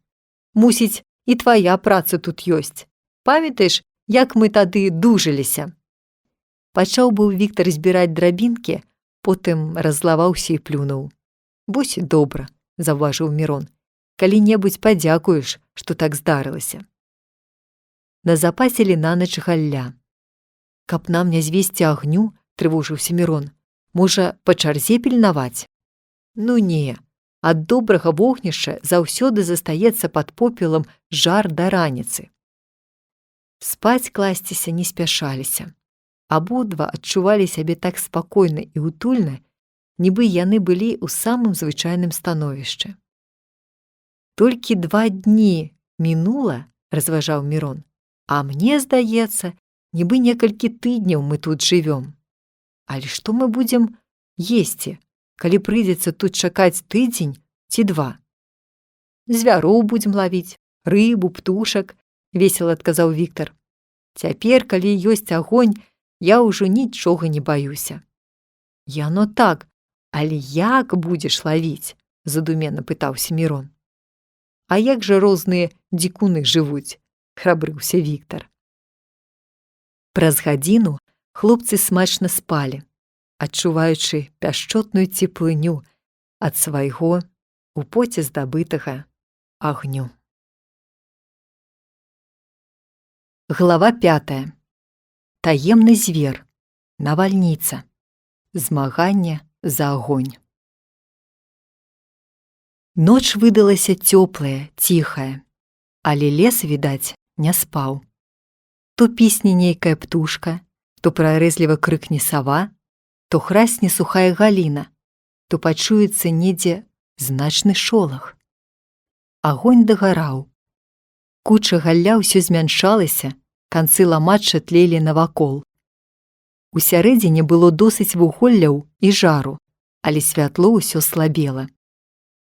«Мусіць, і твая праца тут ёсць. Памятаеш, як мы тады дужыліся?» Пачаў быў Віктар збіраць драбінкі, потым раззлаваўся і плюнуў. «Вось і добра», – заўважыў Мірон. «Калі-небудзь падзякуеш, што так здарылася». Назапасілі нанач галля. «Каб нам не звесці агню», – трывожыўся Мірон, – «можа, па чарзе пільнаваць?» «Ну не, ад добрага вогнішча заўсёды застаецца пад попелам жар да раніцы». Спаць класціся не спяшаліся. Абодва адчувалі сябе так спакойна і утульна, нібы яны былі ў самым звычайным становішчы. «Толькі 2 дні мінула, – разважаў Мірон, – а мне здаецца, нібы некалькі тыдняў мы тут жывём. Але што мы будзем есці, калі прыйдзецца тут чакаць тыдзень ці 2? Звяроў будзем лавіць, рыбу, птушак», – весела адказаў Віктар. «Цяпер, калі ёсць агонь, я ўжо нічога не баюся». «Яно так, але як будзеш лавіць?» – задуменна пытаўся Мірон. «А як жа розныя дзікуны жывуць?» – храбрыўся Віктар. Праз гадзіну хлопцы смачна спалі, адчуваючы пяшчотную цеплыню ад свайго у поце здабытага агню. Глава 5. Таемны звер. Навальніца. Змаганне за агонь. Ноч выдалася цёплая, ціхая, але лес, відаць, не спаў. То пісне нейкая птушка, то прарэзліва крыкне сава, то храсне сухая галіна, то пачуецца недзе значны шолах. Агонь дагараў. Куча галля ўсё змяншалася, канцы ламачча тлелі навакол. Усярэдзіне было досыць вуголляў і жару, але святло ўсё слабела.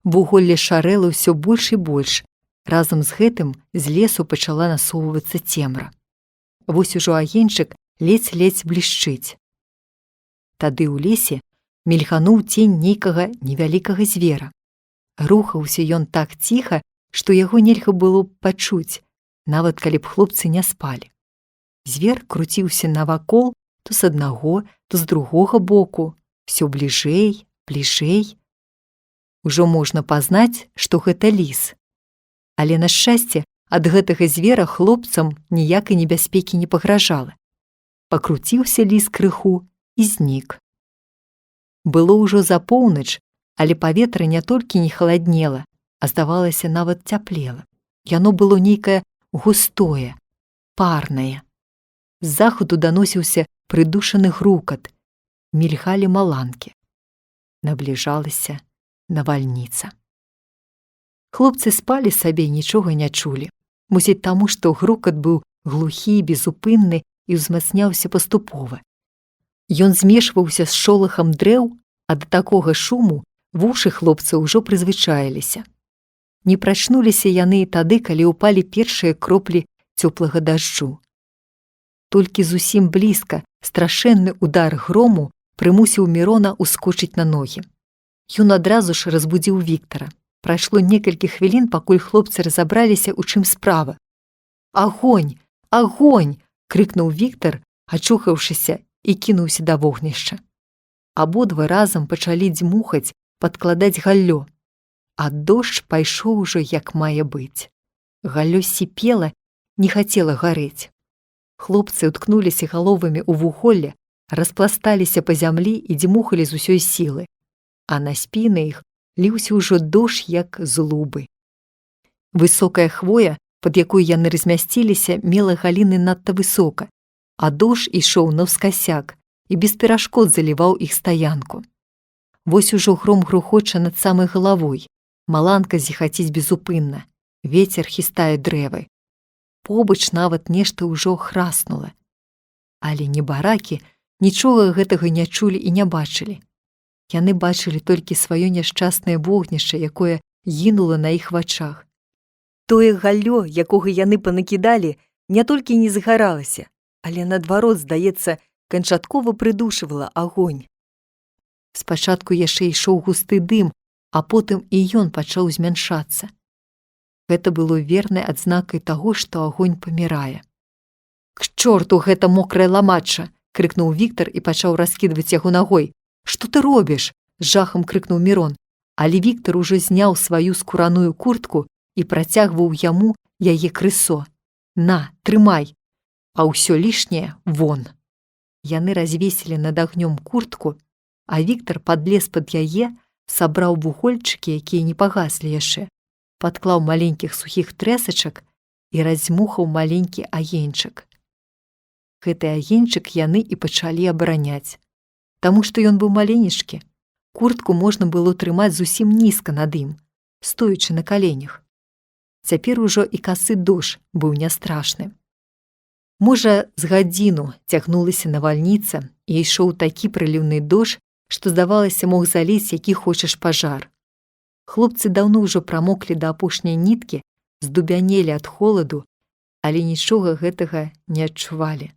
Вуголле шарэла ўсё больш і больш, разам з гэтым з лесу пачала насоўвацца цемра. Вось ужо агеньчык ледзь-ледзь блішчыць. Тады ў лесе мільгануў цень нейкага невялікага звера. Рухаўся ён так ціха, што яго нельга было пачуць, нават калі б хлопцы не спалі. Звер круціўся навакол то з аднаго, то з другога боку, всё бліжэй, бліжэй. Ужо можна пазнаць, што гэта ліс. Але, на шчасце, ад гэтага звера хлопцам ніякай небяспекі не пагражала. Пакруціўся ліс крыху і знік. Было ўжо за поўнач, але паветра не толькі не халаднела, а здавалася, нават цяплела. Яно было нейкае густое, парнае. З захаду даносіўся прыдушаны грукат, мільгалі маланкі. Набліжалася навальніца. Хлопцы спалі сабе, нічога не чулі. Мусіць таму, што грукат быў глухі, безупынны і ўзмацняўся паступова. Ён змешваўся з шолахам дрэў, а да такога шуму вушы хлопца ўжо прызвычаіліся. Не прачнуліся яны і тады, калі ўпалі першыя кроплі цёплага дажджу. Толькі зусім блізка страшэнны удар грому прымусіў Мірона ускочыць на ногі. Ён адразу ж разбудзіў Віктара. Прайшло некалькі хвілін, пакуль хлопцы разабраліся, у чым справа. «Агонь! Агонь!» – крыкнуў Віктар, ачухаўшыся і кінуўся да вогнішча. Абодва разам пачалі дзьмухаць, падкладаць галлё, а дождж пайшоў ужо як мае быць. Галлё сіпела, не хацела гарэць. Хлопцы ўткнуліся галовамі ў вуголле, распласталіся па зямлі і дзьмухалі з усёй сілы, а на спіны іх ліўся ўжо дождж як з лубы. Высокая хвоя, пад якой яны размясціліся, мела галіны надта высока, а дождж ішоў наўскасяк і без перашкод заліваў іх стаянку. Вось ужо гром грухоча над самай галавой, маланка зіхаціць безупынна, вецер хістае дрэвы. Побач нават нешта ўжо храснула. Але небаракі нічога гэтага не чулі і не бачылі. Яны бачылі толькі сваё няшчаснае вогнішча, якое гінула на іх вачах. Тое галлё, якога яны панакідалі, не толькі не згаралася, але наадварот, здаецца, канчаткова прыдушывала агонь. Спачатку яшчэ ішоў густы дым, а потым і ён пачаў змяншацца. Гэта было вернай адзнакай таго, што агонь памірае. «К чорту гэта мокрая ламачча!» — крыкнуў Віктар і пачаў раскідваць яго нагой. «Што ты робіш?» — з жахам крыкнуў Мірон. Але Віктар ужо зняў сваю скураную куртку і працягваў яму яе крысо. «На, трымай, а ўсё лішняе вон!» Яны развесілі над агнём куртку, а Віктар падлез пад яе, сабраў вугольчыкі, якія не пагаслі яшчэ, падклаў маленькіх сухіх трэсачак і раздзьмухаў маленькі агеньчык. Гэты агеньчык яны і пачалі абараняць. Таму што ён быў маленечкі, куртку можна было трымаць зусім нізка над ім, стоячы на каленях. Цяпер ужо і касы дождж быў не страшны. Можа, з гадзіну цягнулася навальніца і ішоў такі прыліўны дождж, што, здавалася, мог заліць які хочаш пажар. Хлопцы даўно ўжо прамоклі да апошняй ніткі, здубянелі ад холаду, але нічога гэтага не адчувалі.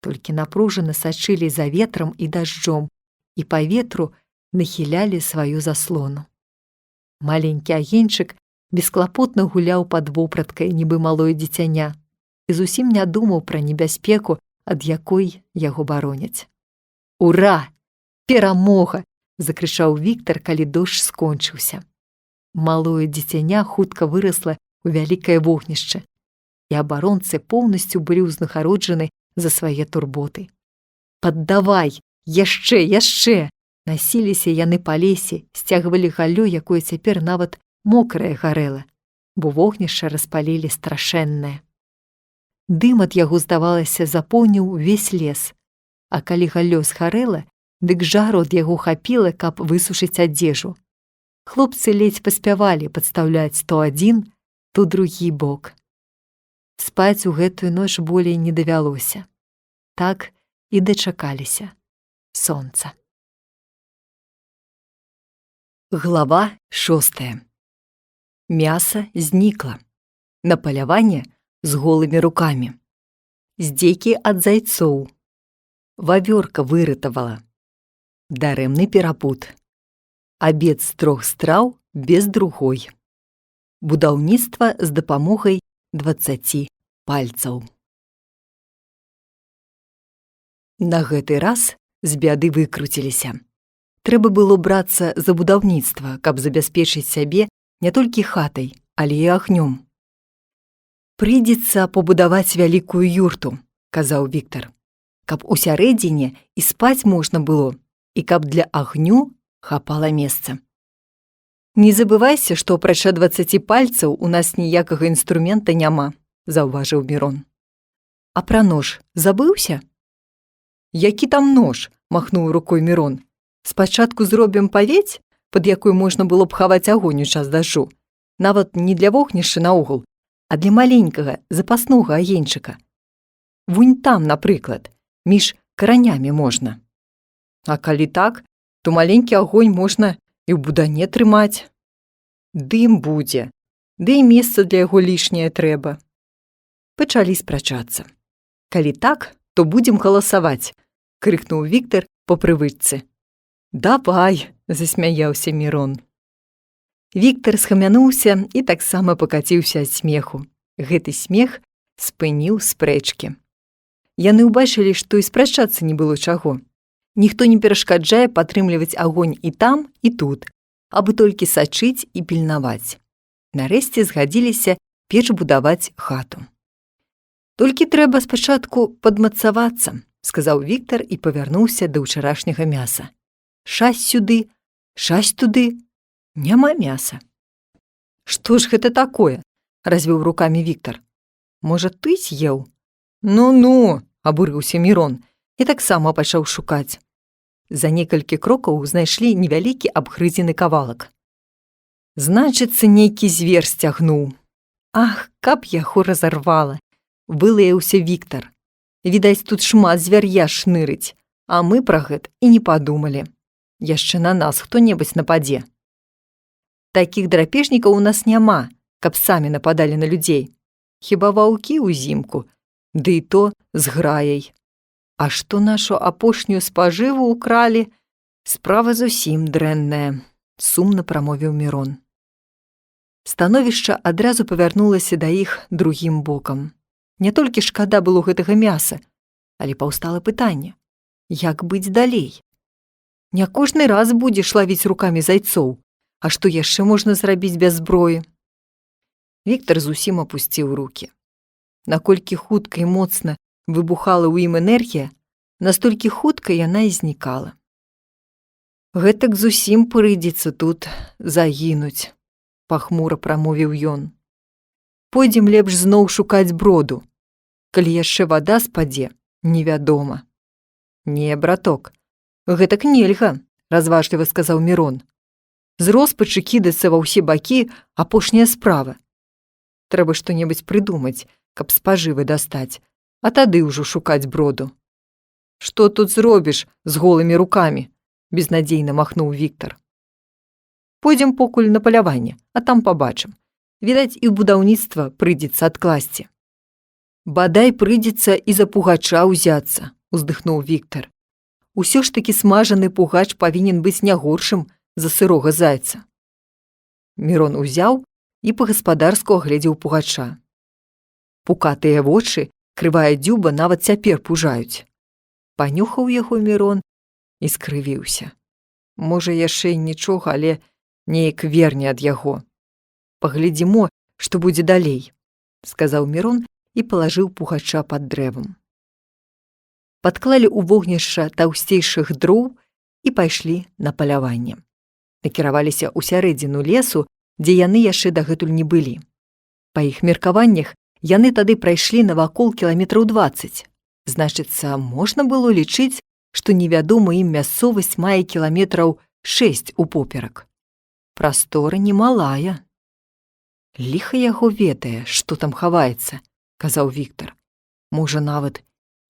Толькі напружана сачылі за ветрам і дажджом і па ветру нахілялі сваю заслону. Маленькі агеньчык бесклапотна гуляў пад вопраткай, нібы малое дзіцяня, і зусім не думаў пра небяспеку, ад якой яго бароняць. «Ура! Перамога!» — закрычаў Віктар, калі дождж скончыўся. Малое дзіцяня хутка вырасла ў вялікае вогнішча, і абаронцы поўнасцю былі ўзнагароджаны за свае турботы. «Паддавай! Яшчэ! Насіліся яны па лесе, сцягвалі галлё, якое цяпер нават мокрае гарэла, бо вогнішча распалілі страшэннае. Дым ад яго, здавалася, запоўніў увесь лес, а калі галлё згарэла, дык жару ад яго хапіла, каб высушыць адзежу. Хлопцы ледзь паспявалі падстаўляць то адзін, то другі бок. Спаць у гэтую ноч болей не давялося. Так і дачакаліся сонца. Глава 6. Мяса знікла. На паляванне з голымі рукамі. Здзекі ад зайцоў. Вавёрка выратавала. Дарэмны перапут. Абед з 3 страў без другой. Будаўніцтва з дапамогай 20 пальцаў. На гэты раз з бяды выкруціліся. Трэба было брацца за будаўніцтва, каб забяспечыць сябе не толькі хатай, але і агнём. «Прыйдзецца пабудаваць вялікую юрту», — казаў Віктар, «каб усярэдзіне і спаць можна было, і каб для агню хапала месца. Не забывайся, што апрача 20 пальцаў у нас ніякага інструмента няма», — заўважыў Мірон. «А пра нож забыўся?» «Які там нож?» — махнуў рукой Мірон. «Спачатку зробім павець, пад якой можна было б хаваць агонь у час дажджу. Нават не для вогнішча наогул, а для маленькага запаснога агеньчыка. Вунь там, напрыклад, між каранямі можна. А калі так, то маленькі агонь можна і ў будане трымаць. Дым будзе, ды і месца для яго лішняе трэба». Пачалі спрачацца. «Калі так, то будзем галасаваць», — крыкнуў Віктар па прывычцы. «Давай!» — засмяяўся Мірон. Віктар схамянуўся і таксама пакаціўся ад смеху. Гэты смех спыніў спрэчкі. яны ўбачылі, што і спрачацца не было чаго. Ніхто не перашкаджае падтрымліваць агонь і там, і тут, абы толькі сачыць і пільнаваць. Нарэшце згадзіліся печ будаваць хату. «Толькі трэба спачатку падмацавацца», – сказаў Віктар і павярнуўся да ўчарашняга мяса. «Шасць сюды, шасць туды, няма мяса». «Што ж гэта такое?» – развёў рукамі Віктар. «Можа, ты з'еў?» «Ну-ну», – абурыўся Мірон і таксама пачаў шукаць. За некалькі крокаў знайшлі невялікі абгрызены кавалак. «Значыцца, нейкі звер сцягнуў. Ах, каб яго разарвала!» – вылаяўся Віктар. «Відаць, тут шмат звяр'я шнырыць, а мы пра гэта і не падумалі. Яшчэ на нас хто-небудзь нападзе. Такіх драпежнікаў у нас няма, каб самі нападалі на людзей. Хіба ваўкі ўзімку, ды і то з граяй. А што нашу апошнюю спажыву ўкралі, справа зусім дрэнная», – сумна прамовіў Мірон. Становішча адразу павярнулася да іх другім бокам. Не толькі шкада было гэтага мяса, але паўстала пытанне: як быць далей? Не кожны раз будзеш лавіць рукамі зайцоў, а што яшчэ можна зрабіць без зброі? Віктар зусім апусціў рукі. Наколькі хутка і моцна выбухала ў ім энергія, настолькі хутка яна і знікала. «Гэтак зусім прыйдзецца тут загінуць», – пахмура прамовіў ён. «Пойдзем лепш зноў шукаць броду. Калі яшчэ вада спадзе, невядома». «Не, браток, гэтак нельга», – разважліва сказаў Мірон. «З роспачы кідацца ва ўсе бакі апошняя справа. Трэба што-небудзь прыдумаць, каб спажывы дастаць, а тады ўжо шукаць броду». «Што тут зробіш з голымі рукамі?» – безнадзейна махнуў Віктар. «Пойдзем покуль на паляванне, а там пабачым. Відаць, і будаўніцтва прыйдзецца адкласці». «Бадай прыйдзецца і за пугача ўзяцца», – уздыхнуў Віктар. «Усё ж такі смажаны пугач павінен быць не горшым за сырога зайца». Мірон узяў і па-гаспадарску агледзеў пугача. Пукатыя вочы, крывая дзюба нават цяпер пужаюць. Панюхаў яго Мірон і скрывіўся. Можа, яшчэ нічога, але неяк верне ад яго. «Паглядзімо, што будзе далей», – сказаў Мірон і палажыў пугача пад дрэвам. Падклалі ў вогнішча таўсцейшых дроў і пайшлі на паляванне. Накіраваліся ў сярэдзіну лесу, дзе яны яшчэ дагэтуль не былі. Па іх меркаваннях, яны тады прайшлі навакол кіламетраў 20. Значыцца, можна было лічыць, што невядома ім мясцовасць мае кіламетраў 6 упоперак. Прастора немалая. «Ліха яго ведае, што там хаваецца», – казаў Віктар. «Можа, нават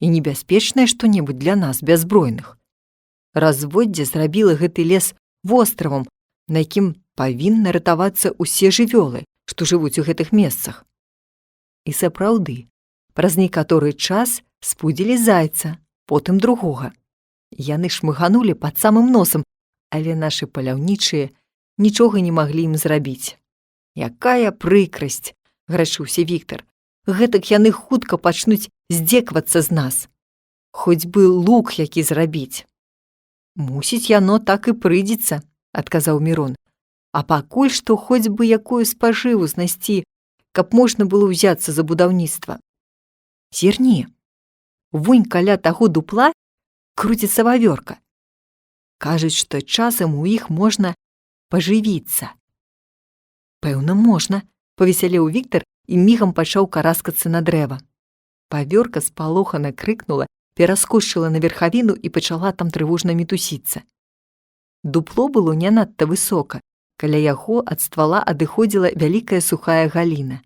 і небяспечнае што-небудзь для нас, бяззбройных. Разводдзе зрабіла гэты лес востравам, на якім павінны ратавацца ўсе жывёлы, што жывуць у гэтых месцах». І сапраўды, праз некаторы час спудзілі зайца, потым другога. Яны шмыганулі пад самым носам, але нашы паляўнічыя нічога не маглі ім зрабіць. «Якая прыкрасць!» – гарачыўся Віктар. «Гэтак яны хутка пачнуць здзекавацца з нас. Хоць бы лук які зрабіць». «Мусіць, яно так і прыйдзецца», – адказаў Мірон. «А пакуль што хоць бы якую спажыву знайсці, каб можна было ўзяцца за будаўніцтва. Зірні, вунь каля таго дупла круціцца вавёрка. Кажуць, што часам у іх можна пажывіцца». «Пэўна, можна», – павесялеў Віктар і мігам пачаў караскацца на дрэва. Вавёрка спалохана крыкнула, пераскочыла на верхавіну і пачала там трывожна мітусіцца. Дупло было не надта высока, каля яго ад ствала адыходзіла вялікая сухая галіна.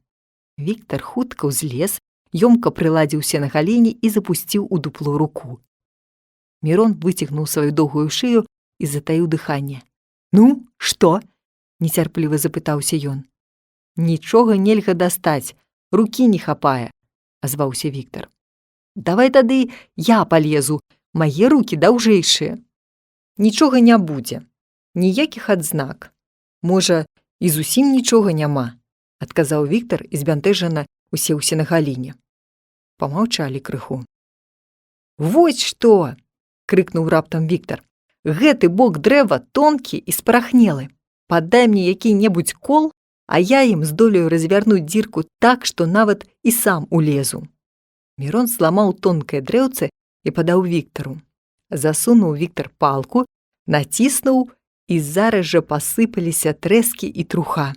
Віктар хутка ўзлез, ёмка прыладзіўся на галіне і запусціў у дупло руку. Мірон выцягнуў сваю доўгую шыю і затаіў дыханне. «Ну, што?» – нецярпліва запытаўся ён. «Нічога нельга дастаць, рукі не хапае», – азваўся Віктар. «Давай тады я палезу, мае рукі даўжэйшыя». «Нічога не будзе, ніякіх адзнак. Можа, і зусім нічога няма», – адказаў Віктар і збянтэжана усеўся на галіне. Памаўчалі крыху. Вось што! — крыкнуў раптам Віктар. Гэты бок дрэва тонкі і спарахнелы. Падай мне які-небудзь кол, а я ім здолею развярнуць дзірку так, што нават і сам улезу. Мірон зламаў тонкае дрэўце і падаў Віктару. Засунуў Віктар палку, націснуў, і зараз жа пасыпаліся трэскі і труха.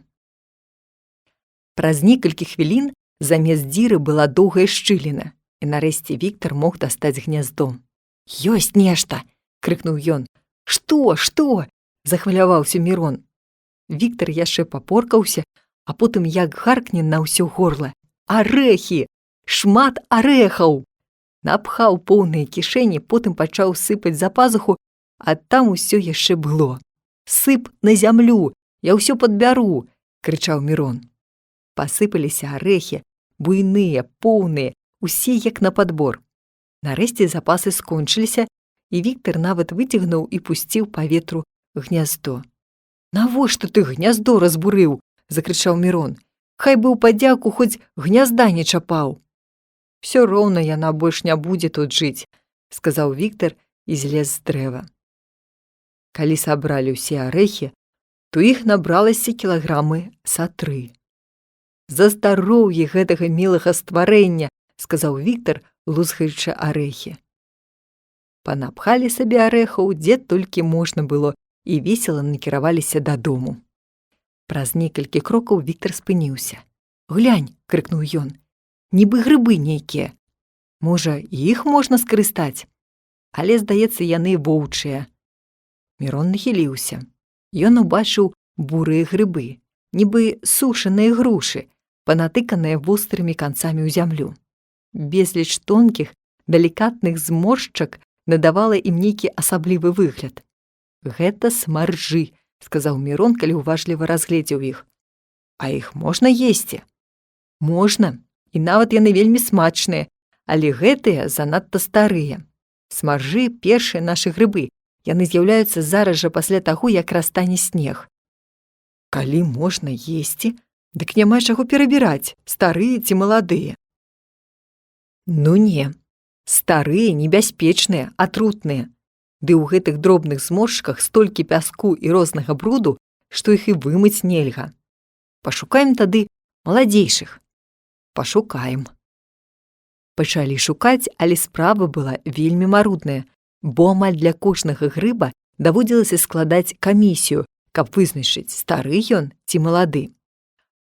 Праз некалькі хвілін замест дзіры была доўгая шчыліна, і нарэшце Віктар мог дастаць гняздо. «Ёсць нешта!» — крыкнуў ён. «Што? Што?» — захваляваўся Мірон. Віктар яшчэ папоркаўся, а потым як гаркне на ўсё горла. «Арэхі! Шмат арэхаў!» Напхаў поўныя кішэні, потым пачаў сыпаць за пазуху, а там усё яшчэ было. «Сып на зямлю! Я ўсё падбяру!» — крычаў Мірон. Пасыпаліся арэхі, буйныя, поўныя, усе як на падбор. Нарэшце запасы скончыліся, і Віктар нават выцягнуў і пусціў па ветру гняздо. «Навошта ты гняздо разбурыў?» — закрычаў Мірон. «Хай бы ў падзяку хоць гнязда не чапаў». «Всё роўна яна больш не будзе тут жыць», — сказаў Віктар і злез з дрэва. Калі сабралі ўсе арэхі, то іх набралася кілаграмы са 3. «За здароўе гэтага мілага стварэння», — сказаў Віктар, лузгаючы арэхі. Панапхалі сабе арэхаў, дзе толькі можна было, і весела накіраваліся дадому. Праз некалькі крокаў Віктар спыніўся. «Глянь!» — крыкнуў ён. «Нібы грыбы нейкія. Можа, іх можна скарыстаць? Але, здаецца, яны воўчыя». Мірон нахіліўся. Ён убачыў бурыя грыбы, нібы сушаныя грушы, панатыканыя вострымі канцамі ў зямлю. Безліч тонкіх, далікатных зморшчак надавала ім нейкі асаблівы выгляд. «Гэта смаржы», — сказаў Мірон, калі уважліва разгледзеў іх. «А іх можна есці?» «Можна, і нават яны вельмі смачныя, але гэтыя занадта старыя. Смаржы — першыя нашы грыбы, яны з'яўляюцца зараз жа пасля таго, як растане снег». «Калі можна есці, дык няма чаго перабіраць, старыя ці маладыя». «Ну не, старыя небяспечныя, атрутныя. Ды ў гэтых дробных зморшчыках столькі пяску і рознага бруду, што іх і вымыць нельга. Пашукаем тады маладзейшых». «Пашукаем». Пачалі шукаць, але справа была вельмі марудная, бо амаль для кожнага грыба даводзілася складаць камісію, каб вызначыць, стары ён ці малады.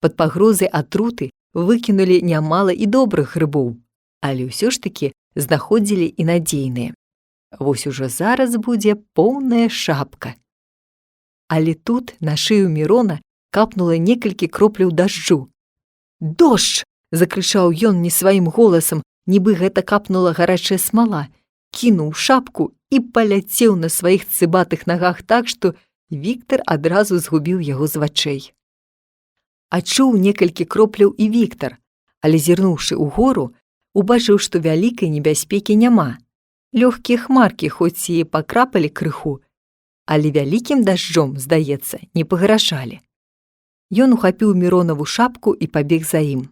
Пад пагрозай атруты выкінулі нямала і добрых грыбоў, але ўсё ж такі знаходзілі і надзейныя. Вось ужо зараз будзе поўная шапка. Але тут на шыю Мірона капнула некалькі кропляў дажджу. «Дождж!» — закрычаў ён не сваім голасам, нібы гэта капнула гарачая смала, кінуў шапку і паляцеў на сваіх цыбатых нагах так, што Віктар адразу згубіў яго з вачэй. Ачуў некалькі кропляў і Віктар, але, зірнуўшы ўгору, убачыў, што вялікай небяспекі няма. Лёгкія хмаркі хоць і пакрапалі крыху, але вялікім дажджом, здаецца, не паграшалі. Ён ухапіў Міронаву шапку і пабег за ім.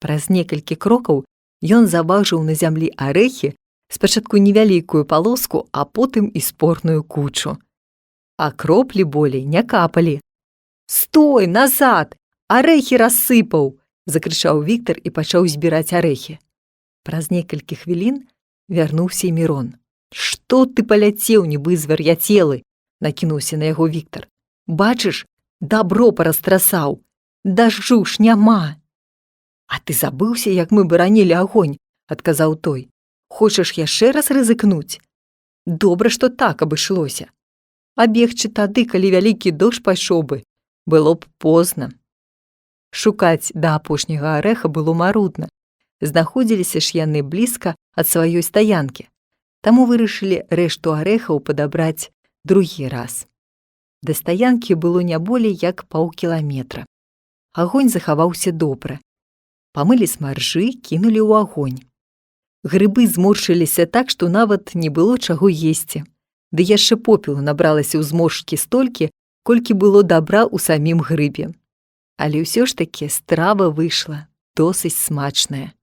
Праз некалькі крокаў ён забачыў на зямлі арэхі, спачатку невялікую палоску, а потым і спорную кучу. А кроплі болей не капалі. «Стой, назад! Арэхі рассыпаў!» — закрычаў Віктар і пачаў збіраць арэхі. Праз некалькі хвілін вярнуўся і Мірон. «Што ты паляцеў, нібы звар'яцелы?» — накінуўся на яго Віктар. «Бачыш, дабро парастрасаў. Дажджу ж няма». «А ты забыўся, як мы баранілі агонь?» — адказаў той. «Хочаш яшчэ раз рызыкнуць? Добра, што так абышлося. А бегчы тады, калі вялікі дождж пайшоў бы, было б позна». Шукаць да апошняга арэха было марудна. Знаходзіліся ж яны блізка ад сваёй стаянкі, таму вырашылі рэшту арэхаў падабраць другі раз. Да стаянкі было не болей як паўкіламетра. Агонь захаваўся добра. Памылі смаржы, кінулі ў агонь. Грыбы зморшыліся так, што нават не было чаго есці. Ды яшчэ попелу набралася ў зморшкі столькі, колькі было дабра ў самім грыбе. Але ўсё ж такі страва выйшла досыць смачная.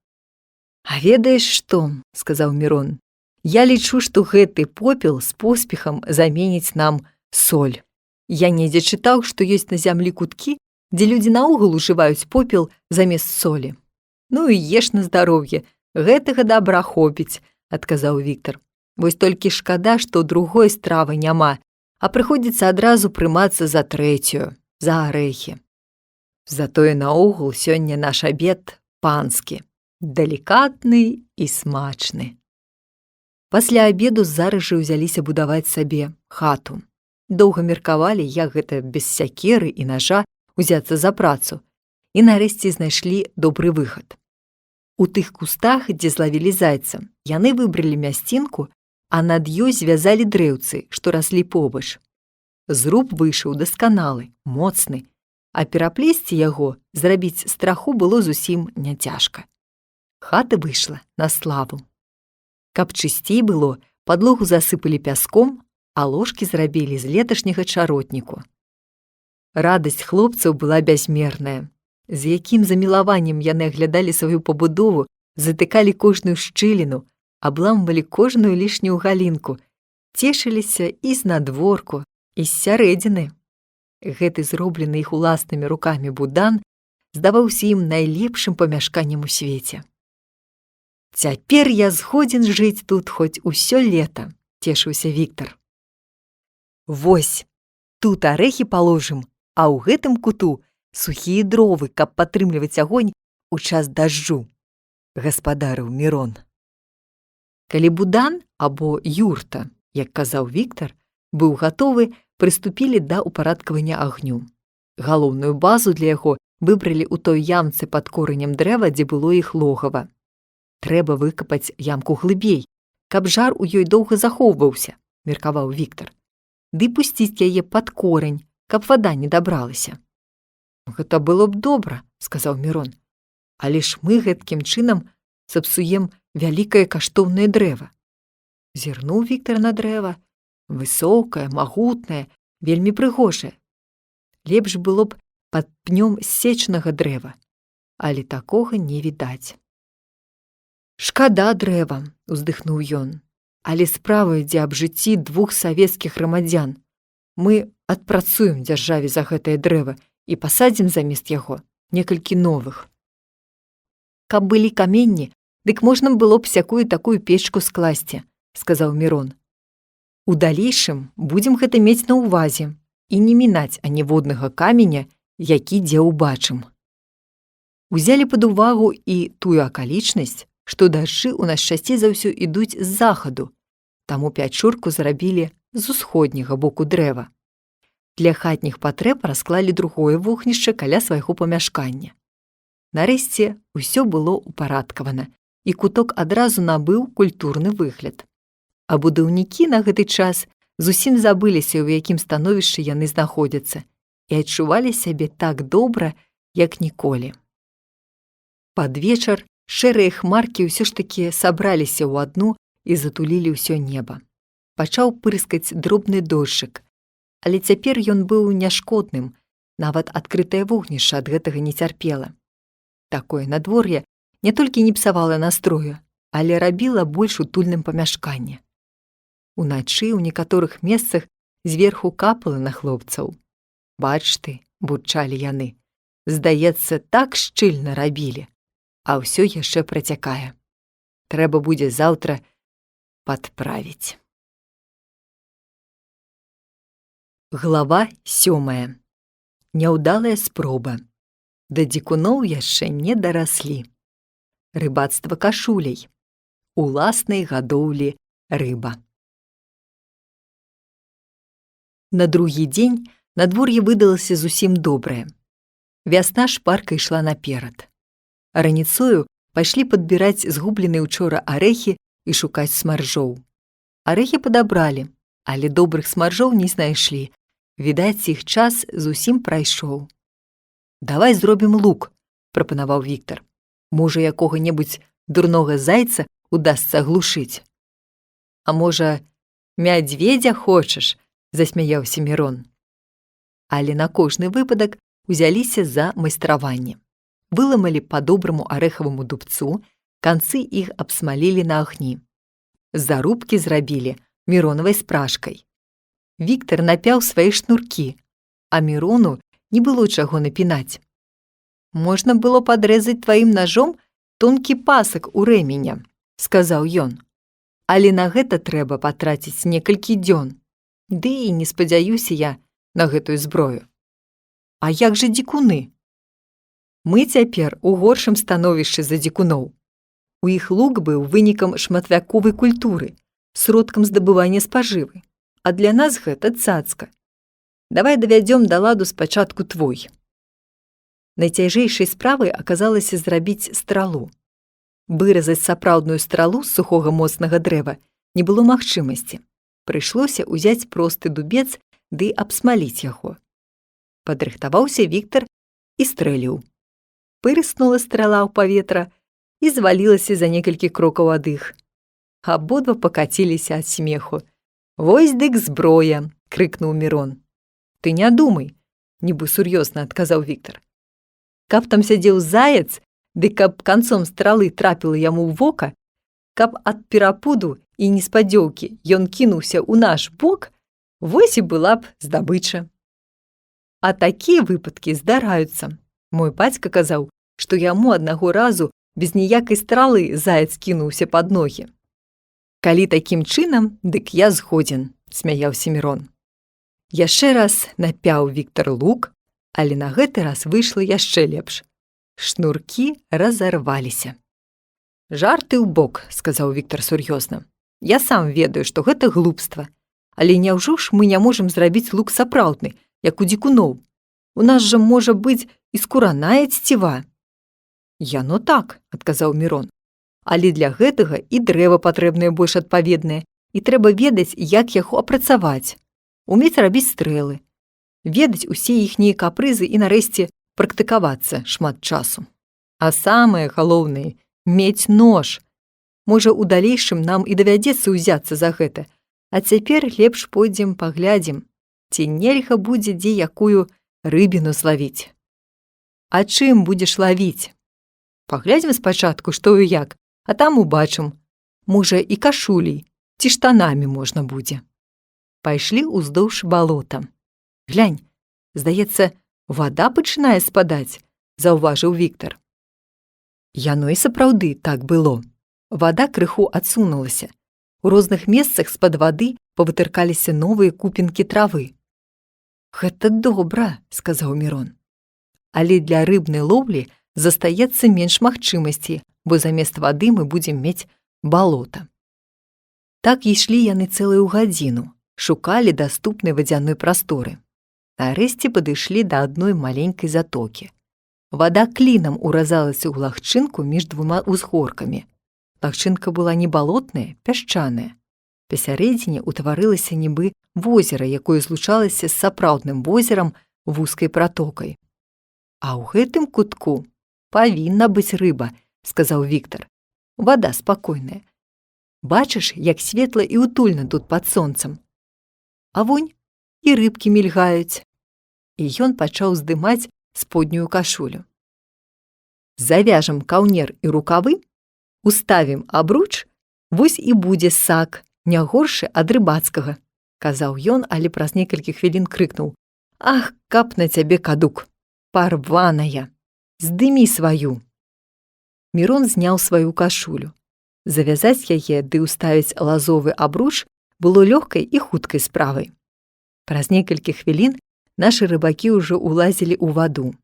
«А ведаеш што?» — сказаў Мірон. Я лічу, што гэты попел з поспехам заменіць нам соль. Я недзе чытаў, што ёсць на зямлі куткі, дзе людзі наогул ужываюць попел замест солі. Ну і еш на здароўе, гэтага дабра хопіць, адказаў Віктар. Вось толькі шкада, што другой стравы няма, а прыходзіцца адразу прымацца за трэцюю, за арэхі. Затое наогул сёння наш абед панскі, далікатны і смачны. Пасля абеду зараз жа ўзяліся будаваць сабе хату. Доўга меркавалі, як гэта без сякеры і нажа узяцца за працу, і нарэшце знайшлі добры выхад. У тых кустах, дзе злавілі зайца, яны выбралі мясцінку, а над ёй звязалі дрэўцы, што раслі побач. Зруб выйшаў дасканалы, моцны, а пераплесці яго, зрабіць страху было зусім няцяжка. Хата выйшла на славу. Каб чысцей было, падлогу засыпалі пяском, а ложкі зрабілі з леташняга чаротніку. Радасць хлопцаў была бязмерная. З якім замілаваннем яны аглядалі сваю пабудову, затыкалі кожную шчыліну, абламвалі кожную лішнюю галінку, цешыліся і знадворку, і з сярэдзіны. Гэты зроблены іх уласнымі рукамі будан здаваўся ім найлепшым памяшканнем у свеце. «Цяпер я згодзін жыць тут хоць усё лета», – цешыўся Віктар. «Вось, тут арэхі паложым, а ў гэтым куту сухія дровы, каб падтрымліваць агонь у час дажджу», – гаспадарыў Мірон. Калі будан або юрта, як казаў Віктар, быў гатовы, прыступілі да ўпарадкавання агню. Галоўную базу для яго выбралі ў той ямцы пад коранем дрэва, дзе было іх логава. «Трэба выкапаць ямку глыбей, каб жар у ёй доўга захоўваўся», – меркаваў Віктар. «Ды пусціць яе пад корань, каб вада не дабралася». «Гэта было б добра», – сказаў Мірон. «Але ж мы гэткім чынам сапсуем вялікае каштоўнае дрэва». Зірнуў Віктар на дрэва. Высокае, магутнае, вельмі прыгожае. Лепш было б пад пнём сечнага дрэва, але такога не відаць. «Шкада дрэва», – уздыхнуў ён, «але справа ідзе аб жыцці двух савецкіх грамадзян. Мы адпрацуем дзяржаве за гэтае дрэва і пасадзім замест яго некалькі новых. Каб былі каменні, дык можна было б сякую-такую печку скласці», – сказаў Мірон. «У далейшым будзем гэта мець на ўвазе і не мінаць аніводнага каменя, які дзе ўбачым». Узялі пад увагу і тую акалічнасць, што дажджы ў нас часцей за ўсё ідуць з захаду, таму пячурку зрабілі з усходняга боку дрэва. Для хатніх патрэб расклалі другое вогнішча каля свайго памяшкання. Нарэшце ўсё было ўпарадкавана, і куток адразу набыў культурны выгляд. А будаўнікі на гэты час зусім забыліся, у якім становішчы яны знаходзяцца, і адчувалі сябе так добра, як ніколі. Пад вечар шэрыя хмаркі ўсё ж такі сабраліся ў адну і затулілі ўсё неба. Пачаў пырскаць дробны дожджык, але цяпер ён быў няшкодным, нават адкрытае вогнішча ад гэтага не цярпела. Такое надвор'е не толькі не псавала настрою, але рабіла больш утульным памяшканне. Уначы ў некаторых месцах зверху капала на хлопцаў. «Бач ты», – бурчалі яны, – «здаецца, так шчыльна рабілі, а ўсё яшчэ працякае. Трэба будзе заўтра падправіць». Глава 7. Няўдалая спроба. Да дзікуноў яшчэ не дараслі. Рыбацтва кашуляй. Уласнай гадоўлі рыба. На другі дзень надвор'е выдалася зусім добрае. Вясна шпарка ішла наперад. Раніцою пайшлі падбіраць згубленыя учора арэхі і шукаць смаржоў. Арэхі падабралі, але добрых смаржоў не знайшлі. Відаць, іх час зусім прайшоў. «Давай зробім лук», – прапанаваў Віктар. «Можа, якога-небудзь дурнога зайца удасца аглушыць». «А можа, мядзведзя хочаш?» – засмяяўся Мірон. Але на кожны выпадак узяліся за майстраванне. Выламалі па добраму арэхаваму дубцу, канцы іх абсмалілі на агні. Зарубкі зрабілі Міронавай спражкай. Віктар напяў свае шнуркі, а Мірону не было чаго напінаць. «Можна было падрэзаць тваім ножом тонкі пасак у рэменя», – сказаў ён. «Але на гэта трэба патраціць некалькі дзён. Ды і не спадзяюся я на гэтую зброю. А як жа дзікуны? Мы цяпер у горшым становішчы за дзікуноў. У іх лук быў вынікам шматвяковай культуры, сродкам здабывання спажывы. А для нас гэта цацка. Давай давядзём да ладу спачатку твой». Найцяжэйшай справай аказалася зрабіць стралу. Выразаць сапраўдную стралу з сухога моцнага дрэва не было магчымасці. Прыйшлося ўзяць просты дубец ды абсмаліць яго. Падрыхтаваўся Віктар і стрэліў. Пырснула страла ў паветра і звалілася за некалькі крокаў ад іх. Абодва пакаціліся ад смеху. «Вось дык зброя!» – крыкнуў Мірон. «Ты не думай!» – нібы сур'ёзна адказаў Віктар. «Каб там сядзеў заяц, ды каб канцом стралы трапіла яму ў вока, каб ад перапуду і неспадзёўкі ён кінуўся ў наш бок, вось і была б здабыча». А такія выпадкі здараюцца. Мой бацька казаў, што яму аднаго разу без ніякай стралы заяц кінуўся пад ногі. «Калі такім чынам, дык я згодзін», – смяяўся Мірон. Яшчэ раз напяў Віктар лук, але на гэты раз выйшла яшчэ лепш. Шнуркі разарваліся. «Жарты ў бок», – сказаў Віктар сур'ёзна. «Я сам ведаю, што гэта глупства. Але няўжо ж мы не можам зрабіць лук сапраўдны, як у дзікуноў? У нас жа можа быць і скураная цеціва». «Яно так», – адказаў Мірон. «Але для гэтага і дрэва патрэбнае больш адпаведнае, і трэба ведаць, як яго апрацаваць, умець рабіць стрэлы, ведаць усе іхнія капрызы і, нарэшце, практыкавацца шмат часу. А самае галоўнае – мець нож. Можа, у далейшым нам і давядзецца ўзяцца за гэта, а цяпер лепш пойдзем паглядзім, ці нельга будзе дзе якую рыбіну злавіць». «А чым будзеш лавіць?» «Паглядзім спачатку, што і як, а там убачым. Можа, і кашулей, ці штанамі можна будзе». Пайшлі ўздоўж балота. «Глянь, здаецца, вада пачынае спадаць», – заўважыў Віктар. Яно і сапраўды так было. Вада крыху адсунулася. У розных месцах з-пад вады павытыркаліся новыя купінкі травы. «Гэта добра», – сказаў Мірон. «Але для рыбнай лоўлі застаецца менш магчымасці, бо замест вады мы будзем мець балота». Так ішлі яны цэлую гадзіну, шукалі даступнай вадзяной прасторы. Нарэшце падышлі да адной маленькай затокі. Вада клінам уразалася ў лагчынку між двума ўзгоркамі. Лагчынка была не балотная, пясчаная. Пасярэдзіне ўтварылася нібы возера, якое злучалася з сапраўдным возерам вузкай пратокай. «А ў гэтым кутку павінна быць рыба», – сказаў Віктар. «Вада спакойная. Бачыш, як светла і утульна тут пад сонцам. А вунь, і рыбкі мільгаюць». І ён пачаў здымаць споднюю кашулю. «Завяжам каўнер і рукавы, уставім абруч, вось і будзе сак, не горшы ад рыбацкага», – казаў ён, але праз некалькі хвілін крыкнуў: «Ах, каб на цябе кадук! Парваная! Здымі сваю!» Мірон зняў сваю кашулю. Завязаць яе ды ўставіць лазовы абруч было лёгкай і хуткай справай. Праз некалькі хвілін нашы рыбакі ўжо ўлазілі ў ваду.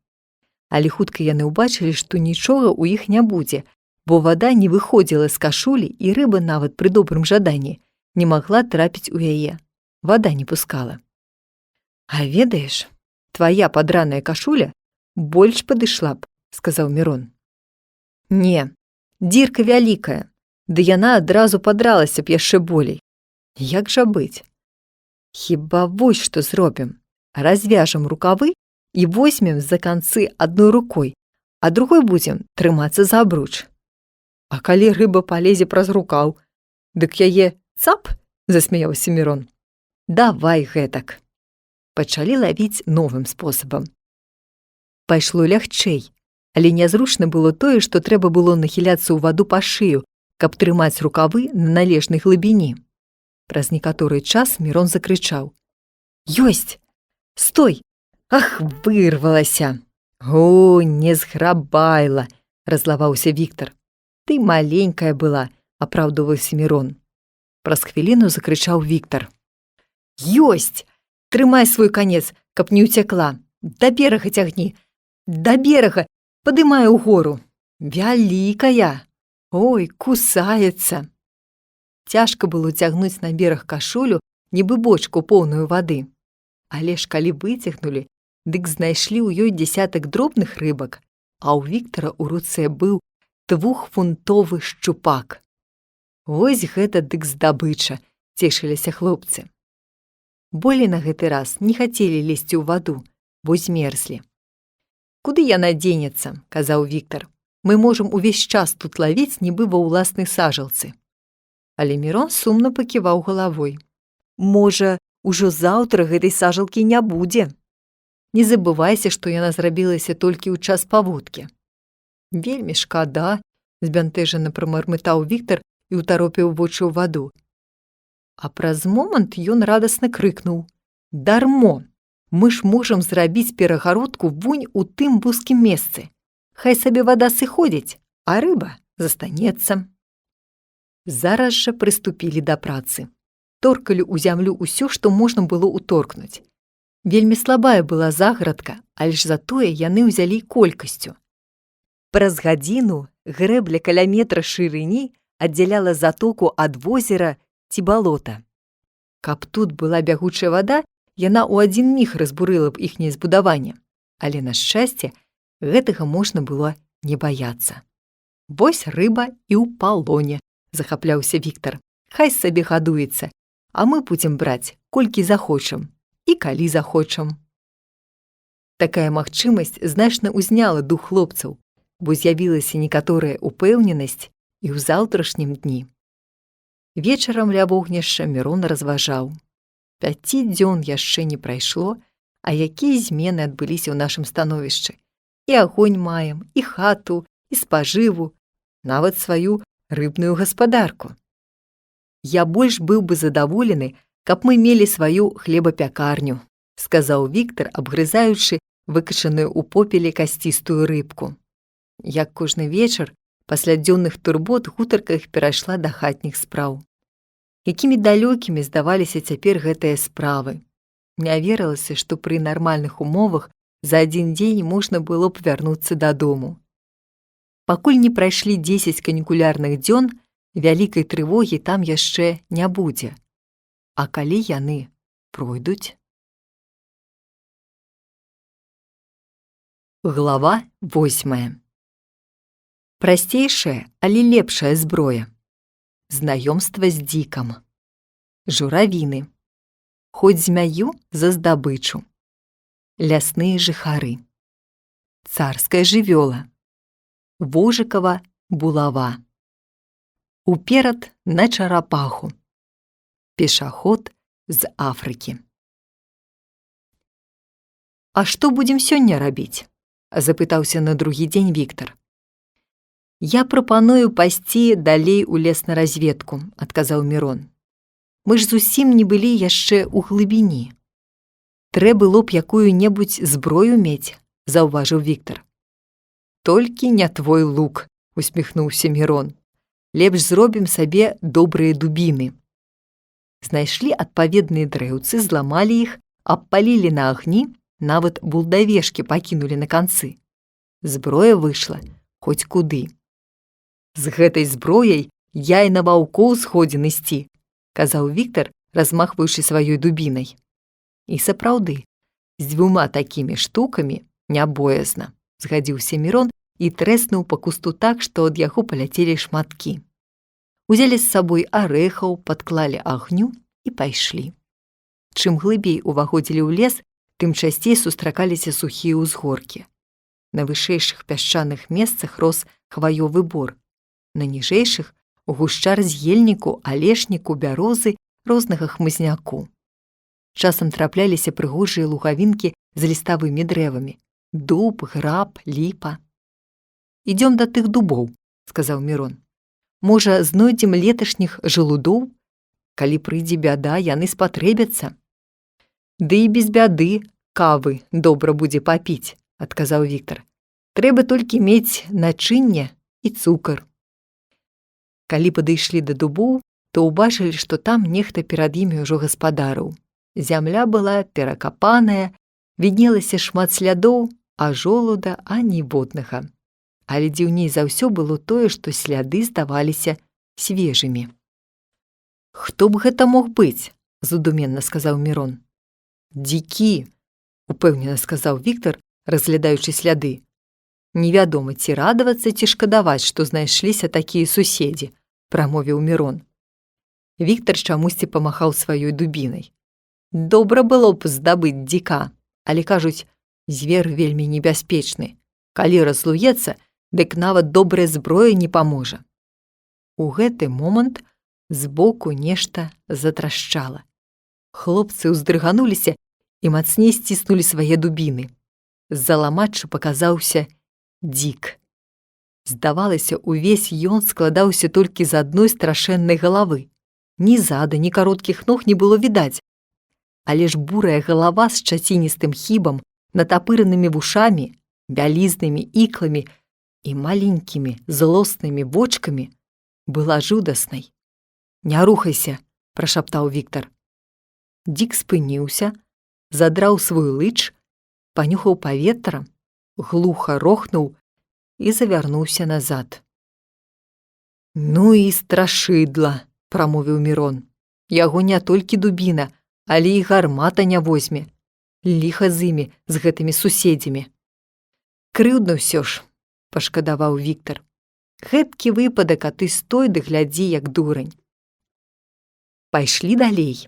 Але хутка яны ўбачылі, што нічога ў іх не будзе, бо вада не выходзіла з кашулі, і рыба нават пры добрым жаданні не магла трапіць у яе. Вада не пускала. «А ведаеш, твая падраная кашуля больш падышла б», – сказаў Мірон. «Не, дзірка вялікая, ды яна адразу падралася б яшчэ болей. Як жа быць? Хіба вось што зробім. Развяжам рукавы і возьмем за канцы адной рукой, а другой будзем трымацца за абруч. А калі рыба палезе праз рукаў, дык яе цап», – засмяяўся Мірон. «Давай гэтак». Пачалі лавіць новым спосабам. Пайшло лягчэй, але нязручна было тое, што трэба было нахіляцца ў ваду па шыю, каб трымаць рукавы на належнай глыбіні. Праз некаторы час Мірон закрычаў: «Ёсць! Стой! Ах, вырвалася!» «О, не зграбайла!» – разлаваўся Віктар. «Ты маленькая была!» – апраўдваўся Мірон. Праз хвіліну закрычаў Віктар: «Ёсць! Трымай свой канец, каб не ўцякла! Да берага цягні! Да берага! Падымай угору! Вялікая! Ой, кусаецца!» Цяжка было цягнуць на бераг кашулю, нібы бочку поўную вады. Але ж калі выцягнулі, дык знайшлі ў ёй дзесятак дробных рыбак, а ў Віктара ў руцэ быў 2-фунтовы шчупак. Вось гэта дык здабыча, цешыліся хлопцы. Болей на гэты раз не хацелі лезці ў ваду, бо змерзлі. «Куды яна дзенецца?» – казаў Віктар. «Мы можам увесь час тут лавіць, нібы ва ўласнай сажалцы». Але Мірон сумна паківаў галавой. «Можа, ужо заўтра гэтай сажалкі не будзе. Не забывайся, што яна зрабілася толькі ў час паводкі». «Вельмі шкада», – збянтэжана прамармытаў Віктар і ўтаропіў вочы ў ваду. А праз момант ён радасна крыкнуў: «Дармо! Мы ж можам зрабіць перагародку вунь у тым вузкім месцы. Хай сабе вада сыходзіць, а рыба застанецца». Зараз жа прыступілі да працы. Торкалі ў зямлю ўсё, што можна было ўторкнуць. Вельмі слабая была загарадка, але ж затое яны ўзялі колькасцю. Праз гадзіну грэбля каля метра шырыні аддзяляла затоку ад возера ці балота. Каб тут была бягучая вада, яна ў адзін міг разбурыла б іхняе збудаванне. Але, на шчасце, гэтага можна было не баяцца. «Вось рыба і ў палоне», – захапляўся Віктар. «Хай сабе гадуецца, а мы будзем браць, колькі захочам і калі захочам». Такая магчымасць значна ўзняла дух хлопцаў, бо з'явілася некаторая ўпэўненасць і ў заўтрашнім дні. Вечарам ля вогнішча Мірон разважаў. 5 дзён яшчэ не прайшло, а якія змены адбыліся ў нашым становішчы. І агонь маем, і хату, і спажыву, нават сваю рыбную гаспадарку. Я больш быў бы задаволены, каб мы мелі сваю хлебапякарню, сказаў Віктар, абгрызаючы выкачаную ў попеле касцістую рыбку. Як кожны вечар, пасля дзённых турбот гутарка іх перайшла да хатніх спраў. Якімі далёкімі здаваліся цяпер гэтыя справы. Не верылася, што пры нармальных умовах за адзін дзень можна было б вярнуцца дадому. Пакуль не прайшлі 10 канікулярных дзён, вялікай трывогі там яшчэ не будзе. А калі яны пройдуць? Глава 8. Прасцейшая, але лепшая зброя. Знаёмства з дзікам. Журавіны. Хоць змяю за здабычу. Лясныя жыхары. Царская жывёла. Вожыкава булава. Уперад на чарапаху. Пешаход з Афрыкі. «А што будзем сёння рабіць?» – запытаўся на другі дзень Віктар. «Я прапаную пайсці далей у лес на разведку», – адказаў Мірон. «Мы ж зусім не былі яшчэ ў глыбіні. Трэ было б якую-небудзь зброю мець», – заўважыў Віктар. «Толькі не твой лук», – усміхнуўся Мірон. «Лепш зробім сабе добрыя дубіны». Знайшлі адпаведныя дрэўцы, зламалі іх, абпалілі на агні, нават булдавешкі пакінулі на канцы. Зброя выйшла хоць куды. «З гэтай зброяй я і на ваўкоў згодзін ісці», – казаў Віктар, размахваючы сваёй дубінай. І сапраўды, з 2 такімі штукамі нябоязна, згадзіўся Мірон і трэснуў па кусту так, што ад яго паляцелі шматкі. Узялі з сабой арэхаў, падклалі агню і пайшлі. Чым глыбей уваходзілі ў лес, тым часцей сустракаліся сухія ўзгоркі. На вышэйшых пясчаных месцах рос хваёвы бор, на ніжэйшых гушчар з ельніку, алешніку, бярозы, рознага хмызняку. Часам трапляліся прыгожыя лугавінкі з ліставымі дрэвамі – дуб, граб, ліпа. «Ідём да тых дубоў», – сказаў Мірон. Можа, знойдзем леташніх жалудоў? Калі прыйдзе бяда, яны спатрэбяцца. Ды і без бяды кавы добра будзе папіць, адказаў Віктар. Трэба толькі мець начынне і цукар. Калі падышлі да дубоў, то ўбачылі, што там нехта перад імі ўжо гаспадарыў. Зямля была перакапаная, віднелася шмат слядоў, а жолуда аніводнага. Але дзіўней за ўсё было тое, што сляды здаваліся свежымі. «Хто б гэта мог быць?» – задуменна сказаў Мірон. «Дзікі», – упэўнена сказаў Віктар, разглядаючы сляды. «Невядома, ці радавацца, ці шкадаваць, што знайшліся такія суседзі», – прамовіў Мірон. Віктар чамусьці памахаў сваёй дубінай. «Добра было б здабыць дзіка, але, кажуць, звер вельмі небяспечны. Калі разлуецца, дык нават добрая зброя не паможа». У гэты момант збоку нешта затрашчала. Хлопцы ўздрыгануліся і мацней сціснулі свае дубіны. З-за ламаччу паказаўся дзік. Здавалася, увесь ён складаўся толькі з адной страшэннай галавы. Ні зада, ні кароткіх ног не было відаць. Але ж бурая галава з чаціністым хібам, натапыранымі вушамі, бялізнымі ікламі і маленькімі злоснымі вочкамі была жудаснай. «Не рухайся», – прашаптаў Віктар. Дзік спыніўся, задраў свой лыч, панюхаў паветра, глуха рохнуў і завярнуўся назад. «Ну і страшыдла», – прамовіў Мірон. «Яго не толькі дубіна, але і гармата не возьме. Ліха з імі, з гэтымі суседзямі». «Крыўдна ўсё ж», – пашкадаваў Віктар. «Гэткі выпадак, а ты стой ды глядзі, як дурань». Пайшлі далей.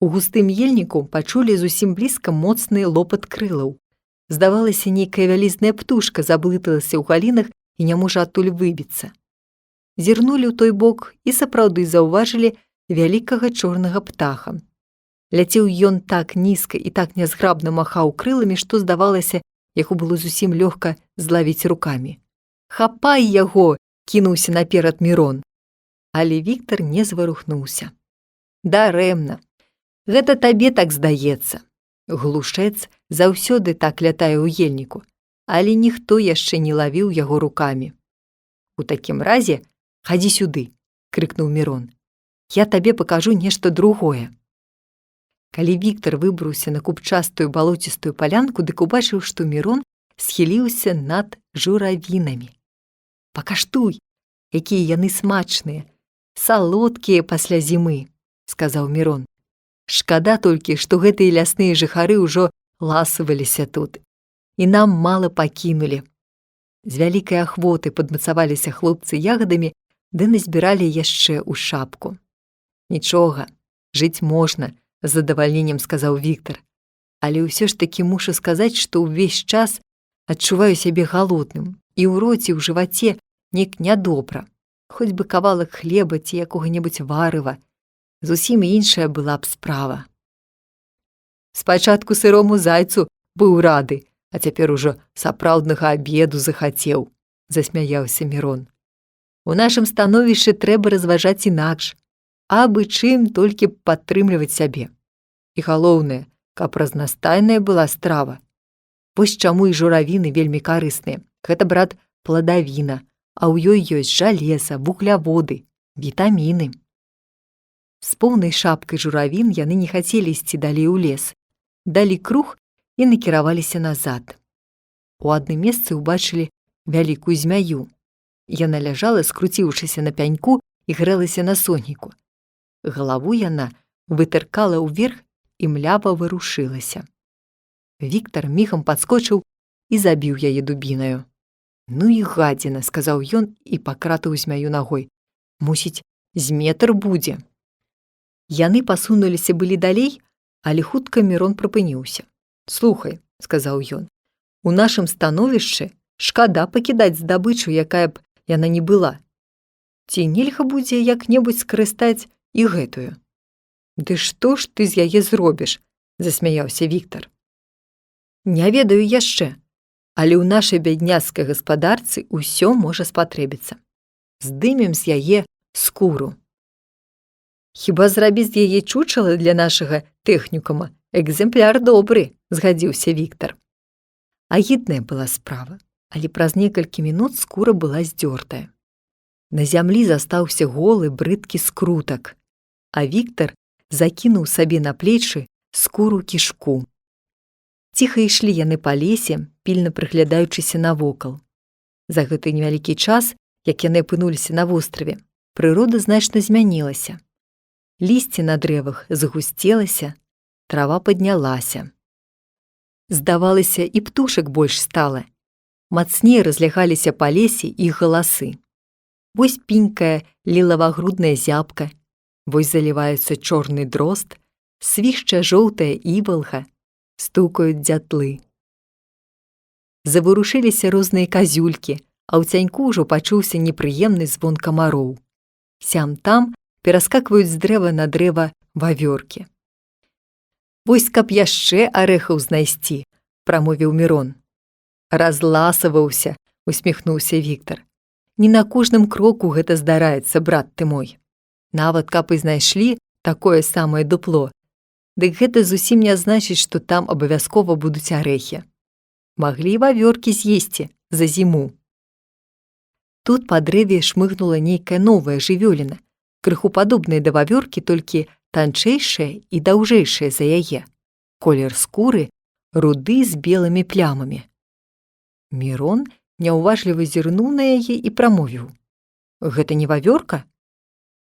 У густым ельніку пачулі зусім блізка моцны лопат крылаў. Здавалася, нейкая вялізная птушка заблыталася ў галінах і не можа адтуль выбіцца. Зірнулі ў той бок і сапраўды заўважылі вялікага чорнага птаха. Ляцеў ён так нізка і так нязграбна махаў крыламі, што, здавалася, яго было зусім лёгка злавіць рукамі. «Хапай яго!» – кінуўся наперад Мірон. Але Віктар не зварухнуўся. «Дарэмна. Гэта табе так здаецца. Глушэц заўсёды так лятае ў ельніку, але ніхто яшчэ не лавіў яго рукамі». «У такім разе хадзі сюды», – крыкнуў Мірон. «Я табе пакажу нешта другое». Калі Віктар выбраўся на купчастую балоцістую палянку, дык убачыў, што Мірон схіліўся над журавінамі. «Пакаштуй, якія яны смачныя, салодкія пасля зімы», – сказаў Мірон. «Шкада толькі, што гэтыя лясныя жыхары ўжо ласаваліся тут, і нам мала пакінулі». З вялікай ахвоты падмацаваліся хлопцы ягадамі, ды назбіралі яшчэ ў шапку. «Нічога, жыць можна», – з задавальненнем сказаў Віктар. «Але ўсё ж такі мушу сказаць, што ўвесь час адчуваю сябе галодным, і ў роце, ў жываце неяк нядобра. Хоць бы кавалак хлеба ці якога-небудзь варыва. Зусім іншая была б справа». «Спачатку сырому зайцу быў рады, а цяпер ужо сапраўднага абеду захацеў», – засмяяўся Мірон. «У нашым становішчы трэба разважаць інакш, абы чым толькі падтрымліваць сябе. І галоўнае, каб разнастайная была страва. Вось чаму і журавіны вельмі карысныя. Гэта, брат, пладавіна, а ў ёй ёсць жалеза, вугляводы, вітаміны». З поўнай шапкай журавін яны не хацелі ісці далей у лес. Далі круг і накіраваліся назад. У адным месцы ўбачылі вялікую змяю. Яна ляжала, скруціўшыся на пяньку, і грэлася на сонейку. Галаву яна вытыркала ўверх і млява варушылася. Віктар мігам падскочыў і забіў яе дубінаю. «Ну і гадзіна», – сказаў ён і пакратаў змяю нагой. «Мусіць, з метр будзе». Яны пасунуліся былі далей, але хутка Мірон прыпыніўся. «Слухай», – сказаў ён, – «у нашым становішчы шкада пакідаць здабычу, якая б яна не была. Ці нельга будзе як-небудзь скарыстаць і гэтую?» «Ды што ж ты з яе зробіш?» – засмяяўся Віктар. «Не ведаю яшчэ, але ў нашай бядняцкай гаспадарцы ўсё можа спатрэбіцца. здымем з яе скуру. Хіба зрабіць з яе чучала для нашага тэхнікума? Экземпляр добры, згадзіўся Віктар. Агідная была справа, але праз некалькі мінут скура была здзёртая. На зямлі застаўся голы брыдкі скрутак, а Віктар закінуў сабе на плечы скуру кішку. Ціха ішлі яны па лесе, пільна прыглядаючыся навокал. За гэты невялікі час, як яны апынуліся на востраве, прырода значна змянілася. Лісце на дрэвах загусцелася, трава паднялася. Здавалася, і птушак больш стала. Мацней разлягаліся па лесе іх галасы. Вось пінькае лілавагрудная зябка, вось заліваецца чорны дрозд, свішча жоўтая івалга, стукаюць дзятлы. Заварушыліся розныя казюлькі, а ў цяньку ўжо пачуўся непрыемны звон камароў. Сям-там пераскакваюць з дрэва на дрэва вавёркі. «Вось каб яшчэ арэхаў знайсці», – прамовіў Мірон. «Разласаваўся», – усміхнуўся Віктар. «Не на кожным кроку гэта здараецца, брат ты мой. Нават каб і знайшлі такое самае дупло, дык гэта зусім не значыць, што там абавязкова будуць арэхі. Маглі і вавёркі з'есці за зіму». Тут па дрэве шмыгнула нейкая новая жывёліна, крыху падобная да вавёркі, толькі танчэйшая і даўжэйшая за яе. Колер скуры руды з белымі плямамі. Мірон няўважліва зірнуў на яе і прамовіў: «Гэта не вавёрка?»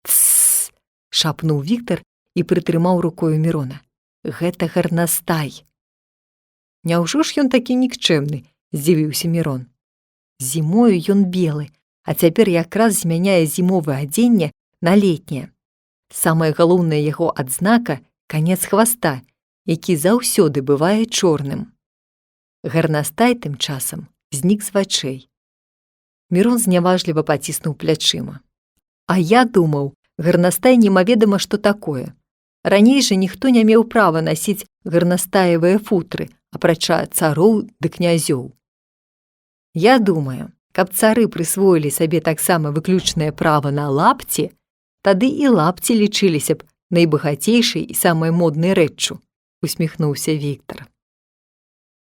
«Тсс!» – шапнуў Віктар і прытрымаў рукою Мірона. «Гэта гарнастай». «Няўжо ж ён такі нікчэмны?» – здзівіўся Мірон. «Зімою ён белы, а цяпер якраз змяняе зімовае адзенне на летняе. Самая галоўная яго адзнака – канец хваста, які заўсёды бывае чорным». Гарнастай тым часам знік з вачэй. Мірон зняважліва паціснуў плячыма. «А я думаў, гарнастай немаведама што такое. Раней жа ніхто не меў права насіць гарнастаевыя футры, апрача цароў ды князёў. Я думаю, каб цары прысвоілі сабе таксама выключнае права на лапці, тады і лапці лічыліся б найбагацейшай і самай моднай рэччу», – усміхнуўся Віктар.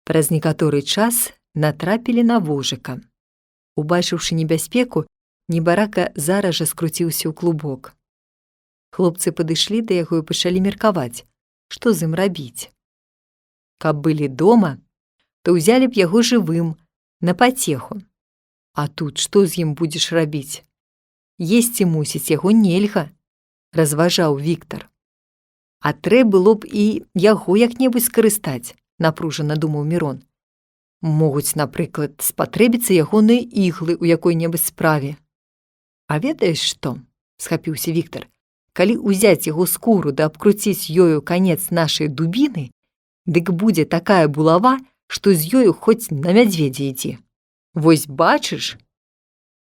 Праз некаторы час натрапілі на вожыка. Убачыўшы небяспеку, небарака зараз жа скруціўся ў клубок. Хлопцы падышлі да яго і пачалі меркаваць, што з ім рабіць. Каб былі дома, то ўзялі б яго жывым, на пацеху. А тут што з ім будзеш рабіць? Есці, мусіць, яго нельга, разважаў Віктар. А трэ было б і яго як-небудзь скарыстаць, напружана думаў Мірон. Могуць, напрыклад, спатрэбіцца ягоныя іглы ў якой-небудзь справе. А ведаеш што? Схапіўся Віктар. Калі ўзяць яго скуру да абкруціць ёю канец нашай дубіны, дык будзе такая булава, што з ёю хоць на мядзведзя ідзі. Вось бачыш?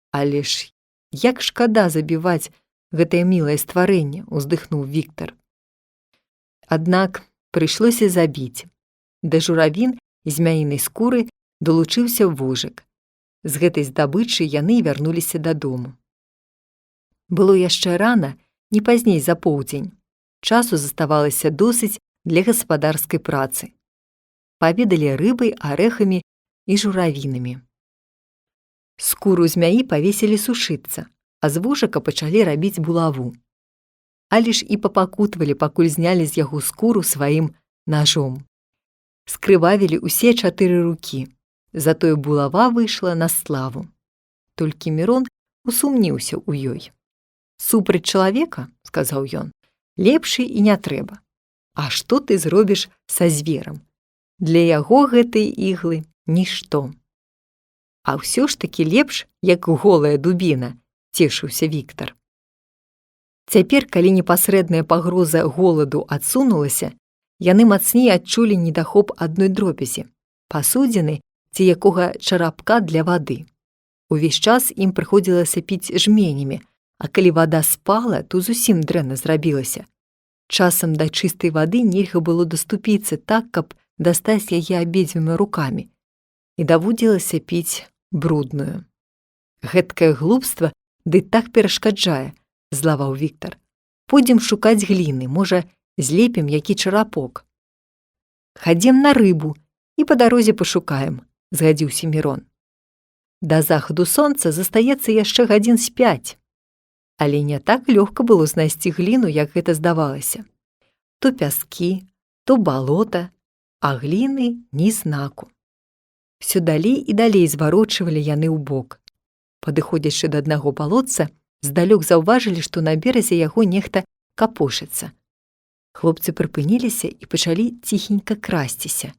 Але ж як шкада забіваць гэтае мілае стварэнне, уздыхнуў Віктар. Аднак прыйшлося забіць. Да журавін і змяінай скуры далучыўся вожык. З гэтай здабычы яны вярнуліся дадому. Было яшчэ рана, не пазней за поўдзень. Часу заставалася досыць для гаспадарскай працы. Паведалі рыбай, арэхамі і журавінамі. Скуру змяі павесілі сушыцца, а з вожыка пачалі рабіць булаву. Але ж і папакутвалі, пакуль знялі з яго скуру сваім нажом. Скрывавілі ўсе 4 рукі, затое булава выйшла на славу. Толькі Мірон усумніўся ў ёй. «Супраць чалавека, – сказаў ён, – лепшай і не трэба. А што ты зробіш са зверам? Для яго гэтай іглы нішто». «А ўсё ж такі лепш, як голая дубіна», – цешыўся Віктар. Цяпер, калі непасрэдная пагроза голаду адсунулася, яны мацней адчулі недахоп адной дробязі – пасудзіны ці якога чарапка для вады. Увесь час ім прыходзілася піць жменямі, а калі вада спала, то зусім дрэнна зрабілася. Часам да чыстай вады нельга было даступіцца так, каб дастаць яе абедзвюма рукамі, і даводзілася піць брудную. Гэткае глупства ды так перашкаджае, злаваў Віктар. Пойдзем шукаць гліны, можа, злепім які чарапок. Хадзем на рыбу і па дарозе пашукаем, згадзіўся Мірон. Да захаду сонца застаецца яшчэ гадзін з 5. Але не так лёгка было знайсці гліну, як гэта здавалася. То пяскі, то балота, а гліны ні знаку. Всё далей і далей зварочвалі яны ўбок. Падыходзячы да аднаго балотца, здалёк заўважылі, што на беразе яго нехта капошыцца. Хлопцы прыпыніліся і пачалі ціхенька красціся.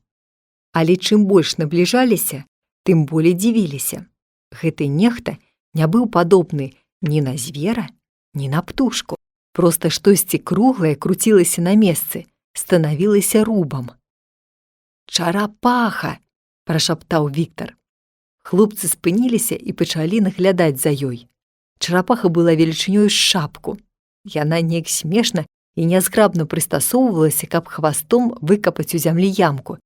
Але чым больш набліжаліся, тым болей дзівіліся. Гэты нехта не быў падобны ні на звера, ні на птушку. Проста штосьці круглае круцілася на месцы, станавілася рубам. «Чарапаха!» – прашаптаў Віктар. Хлопцы спыніліся і пачалі наглядаць за ёй. Чарапаха была велічынёй з шапку. Яна неяк смешна і нязграбна прыстасоўвалася, каб хвастом выкапаць у зямлі ямку.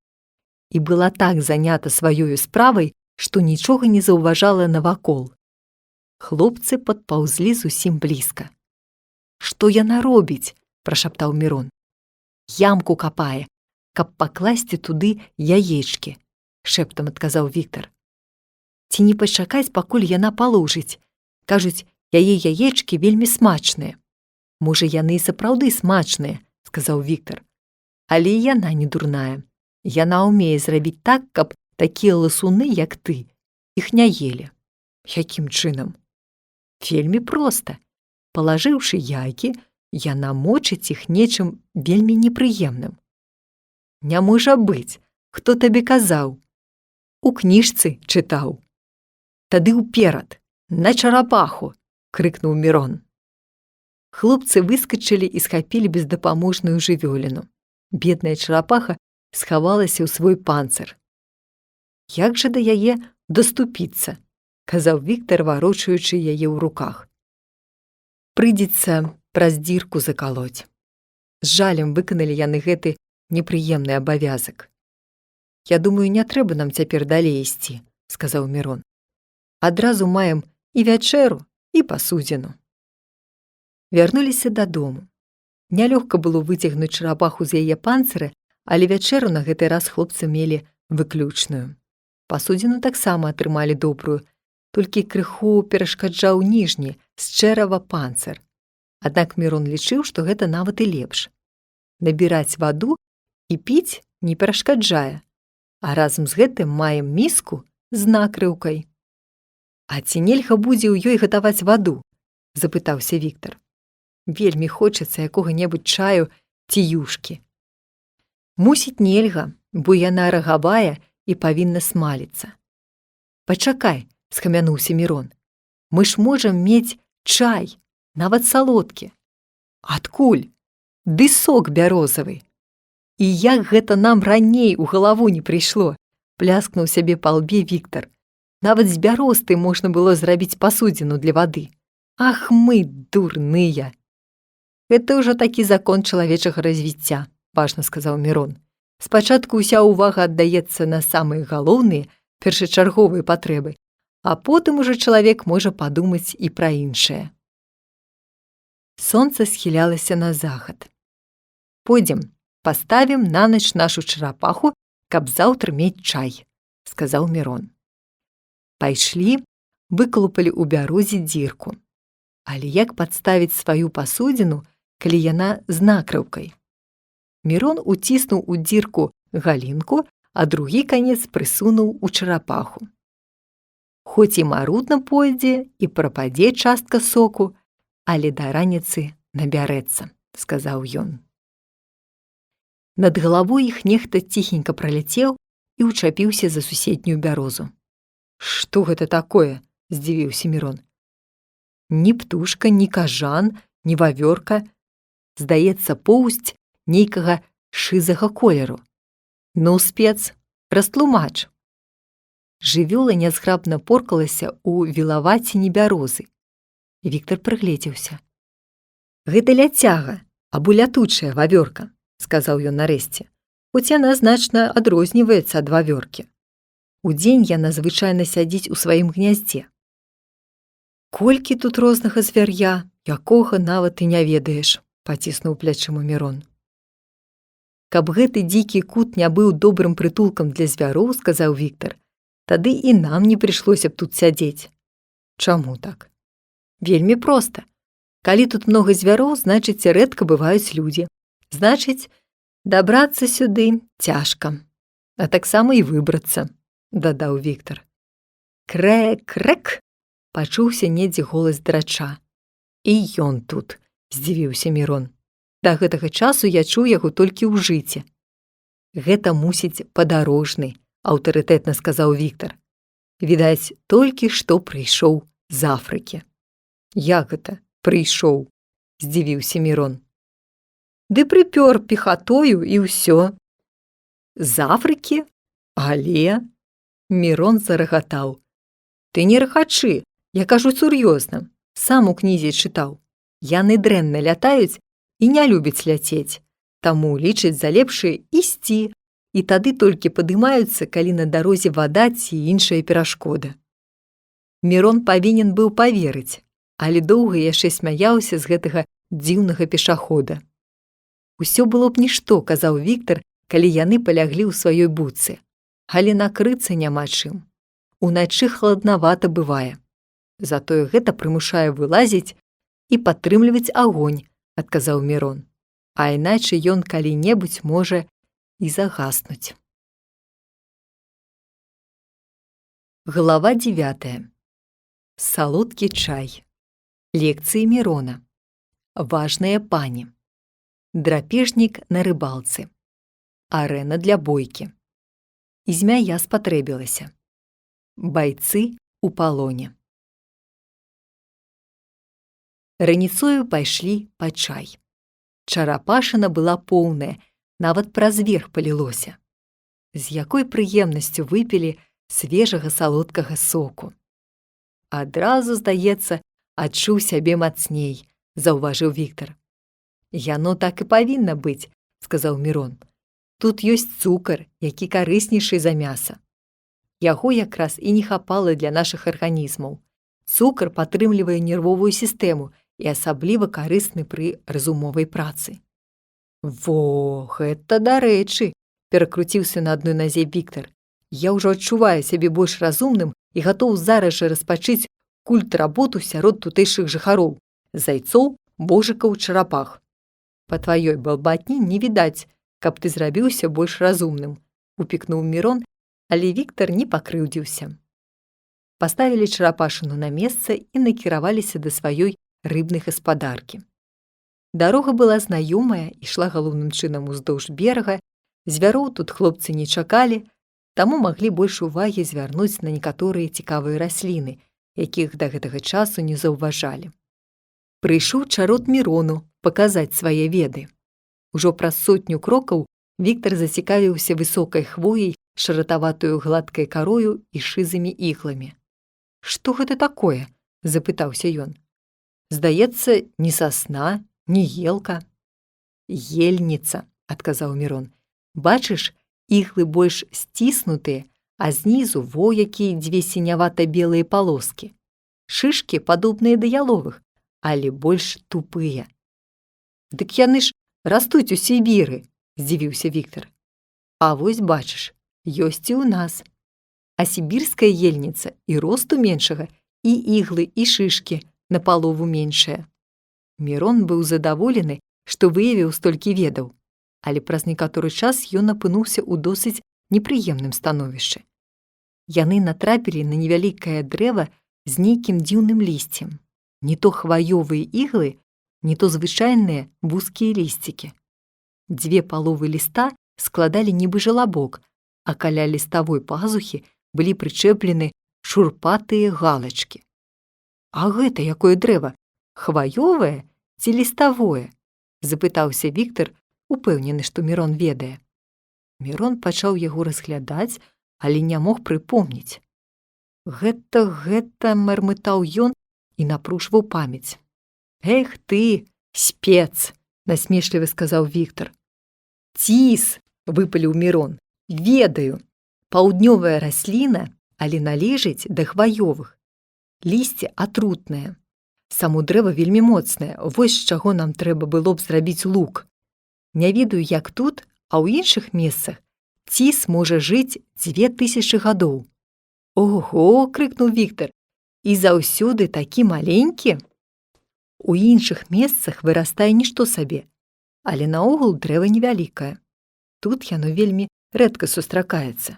І была так занята сваёю справай, што нічога не заўважала навакол. Хлопцы падпаўзлі зусім блізка. «Што яна робіць?» – прашаптаў Мірон. «Ямку капае, каб пакласці туды яечкі», – шэптам адказаў Віктар. «Ці не пачакаць, пакуль яна паложыць? Кажуць, яе яечкі вельмі смачныя». «Можа, яны і сапраўды смачныя», – сказаў Віктар. «Але і яна не дурная. Яна ўмее зрабіць так, каб такія ласуны, як ты, іх не елі». «Якім чынам?» «Вельмі проста. Палажыўшы яйкі, яна мочыць іх нечым вельмі непрыемным». «Не можа быць. Хто табе казаў?» «У кніжцы чытаў». «Тады ўперад, на чарапаху!» – крыкнуў Мірон. Хлопцы выскачылі і схапілі бездапаможную жывёліну. Бедная чарапаха схавалася ў свой панцыр. «Як жа да яе даступіцца?» – казаў Віктар, варочаючы яе ў руках. «Прыйдзецца праз дзірку закалоць». З жалем выканалі яны гэты непрыемны абавязак. «Я думаю, не трэба нам цяпер далей ісці», – сказаў Мірон. «Адразу маем і вячэру, і пасудзіну». Вярнуліся дадому. Нялёгка было выцягнуць чарапаху з яе панцыра, але вячэру на гэты раз хлопцы мелі выключную. Пасудзіну таксама атрымалі добрую, толькі крыху перашкаджаў ніжні з чэрава панцыр. Аднак Мірон лічыў, што гэта нават і лепш. Набіраць ваду і піць не перашкаджае, а разам з гэтым маем міску з накрыўкай. «А ці нельга будзе ў ёй гатаваць ваду?» – запытаўся Віктар. «Вельмі хочацца якога-небудзь чаю ці юшкі». «Мусіць, нельга, бо яна рагавая і павінна смаліцца». «Пачакай», – схамянуўся Мірон. «Мы ж можам мець чай, нават салодкі». «Адкуль? Ды сок бярозавы». «І як гэта нам раней у галаву не прыйшло?» – пляскнуў сябе па лбе Віктар. «Нават з бяросты можна было зрабіць пасудзіну для вады. Ах, мы дурныя!» «Гэта ўжо такі закон чалавечага развіцця», – важна сказаў Мірон. «Спачатку ўся ўвага аддаецца на самыя галоўныя, першачарговыя патрэбы, а потым ужо чалавек можа падумаць і пра іншае». Сонца схілялася на захад. «Пойдзем, паставім на ноч нашу чарапаху, каб заўтра мець чай», – сказаў Мірон. Пайшлі, выкалупалі ў бярозе дзірку. Але як падставіць сваю пасудзіну, калі яна з накрыўкай? Мірон уціснуў у дзірку галінку, а другі канец прысунуў у чарапаху. Хоць і марудна пойдзе, і прападзе частка соку, але да раніцы набярэцца, сказаў ён. Над галавой іх нехта ціхенька праляцеў і ўчапіўся за суседнюю бярозу. «Што гэта такое?» – здзівіўся Мірон. «Ні птушка, ні кажан, ні вавёрка. Здаецца, поўсць нейкага шызага колеру. Ну, спец, растлумач». Жывёла нязграбна поркалася ў вілаваціні бярозы. Віктар прыгледзеўся. «Гэта ляцяга, або лятучая вавёрка», – сказаў ён нарэшце, хоць яна значна адрозніваецца ад вавёркі. Удзень яна звычайна сядзіць у сваім гняздзе. Колькі тут рознага звяр'я, якога нават і не ведаеш, паціснуў плячыма Мірон. Каб гэты дзікі кут не быў добрым прытулкам для звяроў, сказаў Віктар, тады і нам не прыйшлося б тут сядзець. Чаму так? Вельмі проста. Калі тут многа звяроў, значыць, рэдка бываюць людзі. Значыць, дабрацца сюды цяжка. А таксама і выбрацца, дадаў Віктар. Крэк-крэк! Пачуўся недзе голас драча. І ён тут, здзівіўся Мірон. Да гэтага часу я чуў яго толькі ў жыце. Гэта мусіць падарожны, аўтарытэтна сказаў Віктар. Відаць, толькі што прыйшоў з Афрыкі. Як гэта прыйшоў? Здзівіўся Мірон. Ды прыпёр пехатою і ўсё. З Афрыкі? Але... Мірон зарагатаў. Ты не рахачы, я кажу сур'ёзна. Сам у кнізе чытаў. Яны дрэнна лятаюць і не любяць ляцець, таму лічаць за лепшае ісці, і тады толькі падымаюцца, калі на дарозе вада ці іншая перашкода. Мірон павінен быў паверыць, але доўга яшчэ смяяўся з гэтага дзіўнага пешахода. Усё было б нішто, казаў Віктар, калі яны паляглі ў сваёй будцы. Але накрыцца няма чым. Уначы халаднавата бывае. Затое гэта прымушае вылазіць і падтрымліваць агонь, адказаў Мірон. А іначай ён калі-небудзь можа і загаснуць. Глава 9. Салодкі чай. Лекцыі Мірона. Важныя пані. Драпежнік на рыбалцы. Арэна для бойкі. І змяя спатрэбілася. Байцы ў палоне. Раніцою пайшлі па чай. Чарапашына была поўная, нават праз верх палілося. З якой прыемнасцю выпілі свежага салодкага соку. Адразу, здаецца, адчуў сябе мацней, заўважыў Віктар. Яно так і павінна быць, сказаў Мірон. Тут ёсць цукар, які карыснейшы за мяса. Яго якраз і не хапала для нашых арганізмаў. Цукар падтрымлівае нервовую сістэму і асабліва карысны пры разумовай працы. Во, гэта дарэчы, перакруціўся на адной назе Віктар. Я ўжо адчуваю сябе больш разумным і гатоў зараз жа распачыць культ-работу сярод тутэйшых жыхароў, зайцоў, божыкаў, чарапах. Па тваёй балбатні не відаць, каб ты зрабіўся больш разумным, упікнуў Мірон, але Віктар не пакрыўдзіўся. Паставілі чарапашыну на месца і накіраваліся да сваёй рыбнай гаспадаркі. Дарога была знаёмая, ішла галоўным чынам уздоўж берага, звяроў тут хлопцы не чакалі, таму маглі больш увагі звярнуць на некаторыя цікавыя расліны, якіх да гэтага часу не заўважалі. Прыйшоў чарод Мірону паказаць свае веды. Ужо праз 100 крокаў Віктар зацікавіўся высокай хвояй, шаратаватую гладкай карою і шызымі ігламі. «Што гэта такое?» – запытаўся ён. «Здаецца, ні сасна, ні елка». «Ельніца», – адказаў Мірон. «Бачыш, іглы больш сціснутыя, а знізу во якія 2 сінявата-белыя палоскі. Шышкі падобныя да яловых, але больш тупыя». «Дык яны ж растуць у Сібіры», – здзівіўся Віктар. «А вось бачыш, ёсць і ў нас. А сібірская ельніца і росту меншага, і іглы, і шышкі напалову меншыя». Мірон быў задаволены, што выявіў столькі ведаў, але праз некаторы час ён апынуўся ў досыць непрыемным становішчы. Яны натрапілі на невялікае дрэва з нейкім дзіўным лісцем. Не то хваёвыя іглы, не то звычайныя вузкія лісцікі. 2 паловы ліста складалі нібы жалабок, а каля ліставой пазухі былі прычэплены шурпатыя галачкі. «А гэта якое дрэва? Хваёвае ці ліставое?» – запытаўся Віктар, упэўнены, што Мірон ведае. Мірон пачаў яго разглядаць, але не мог прыпомніць. Гэта, мармытаў ён і напружваў памяць. «Эх ты, спец!» – насмешліва сказаў Віктар. «Ціс!» – выпаліў Мірон. «Ведаю. Паўднёвая расліна, але належыць да хваёвых. лісце атрутнае. Само дрэва вельмі моцнае, вось з чаго нам трэба было б зрабіць лук. Не ведаю, як тут, а ў іншых месцах ціс можа жыць 2000 гадоў. Ого, крыкнуў Віктар, і заўсёды такі маленькі? У іншых месцах вырастае нішто сабе, але наогул дрэва невялікае. Тут яно вельмі рэдка сустракаецца.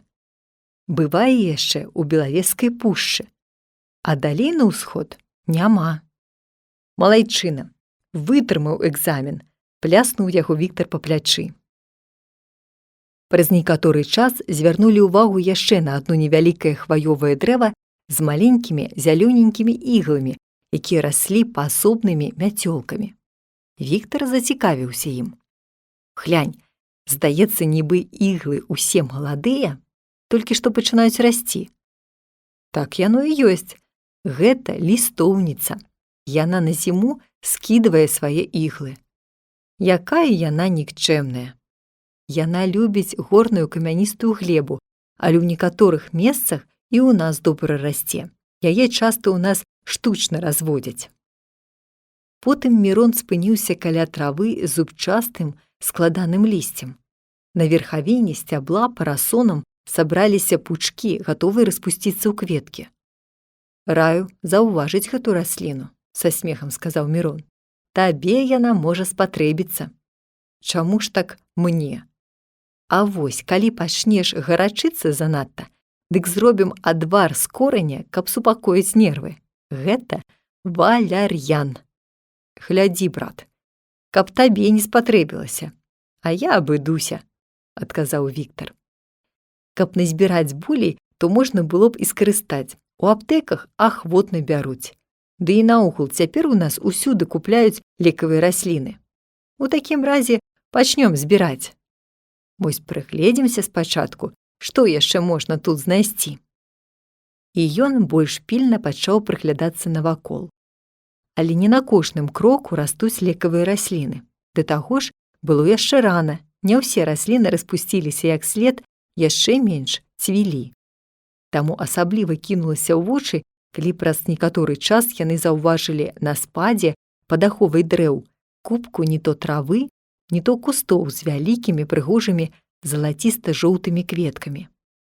Бывае яшчэ ў Белавежскай пушчы, а далей на ўсход няма. Малайчына, вытрымаў экзамен, пляснуў яго Віктар па плячы. Праз некаторы час звярнулі ўвагу яшчэ на адно невялікае хваёвае дрэва з маленькімі зялёненькімі ігламі, якія раслі паасобнымі мяцёлкамі. Віктар зацікавіўся ім. Глянь, здаецца, нібы іглы ўсе маладыя, толькі што пачынаюць расці. Так яно і ёсць. Гэта лістоўніца. Яна на зіму скідвае свае іглы. Якая яна нікчэмная. Яна любіць горную камяністую глебу, але ў некаторых месцах і ў нас добра расце. Яе часта ў нас штучна разводзяць. Потым Мірон спыніўся каля травы з зубчастым складаным лісцем. На верхавіне сцябла парасонам сабраліся пучкі, гатовыя распусціцца ў кветкі. Раю заўважыць гэту расліну, са смехам сказаў Мірон. Табе яна можа спатрэбіцца. Чаму ж так мне? А вось, калі пачнеш гарачыцца занадта, дык зробім адвар з кораня, каб супакоіць нервы. Гэта валяр'ян. Глядзі, брат, каб табе не спатрэбілася. А я абыдуся, адказаў Віктар. Каб назбіраць болей, то можна было б і скарыстаць. У аптэках ахвотна бяруць. Ды і наогул цяпер у нас усюды купляюць лекавыя расліны. У такім разе пачнём збіраць. Вось прыгледзімся спачатку, што яшчэ можна тут знайсці. І ён больш пільна пачаў прыглядацца навакол. Але не на кожным кроку растуць лекавыя расліны. Да таго ж, было яшчэ рана, не ўсе расліны распусціліся як след, яшчэ менш цвілі. Таму асабліва кінулася ў вочы, калі праз некаторы час яны заўважылі на спадзе пад аховай дрэў купку не то травы, не то кустоў з вялікімі прыгожымі залаціста-жоўтымі кветкамі.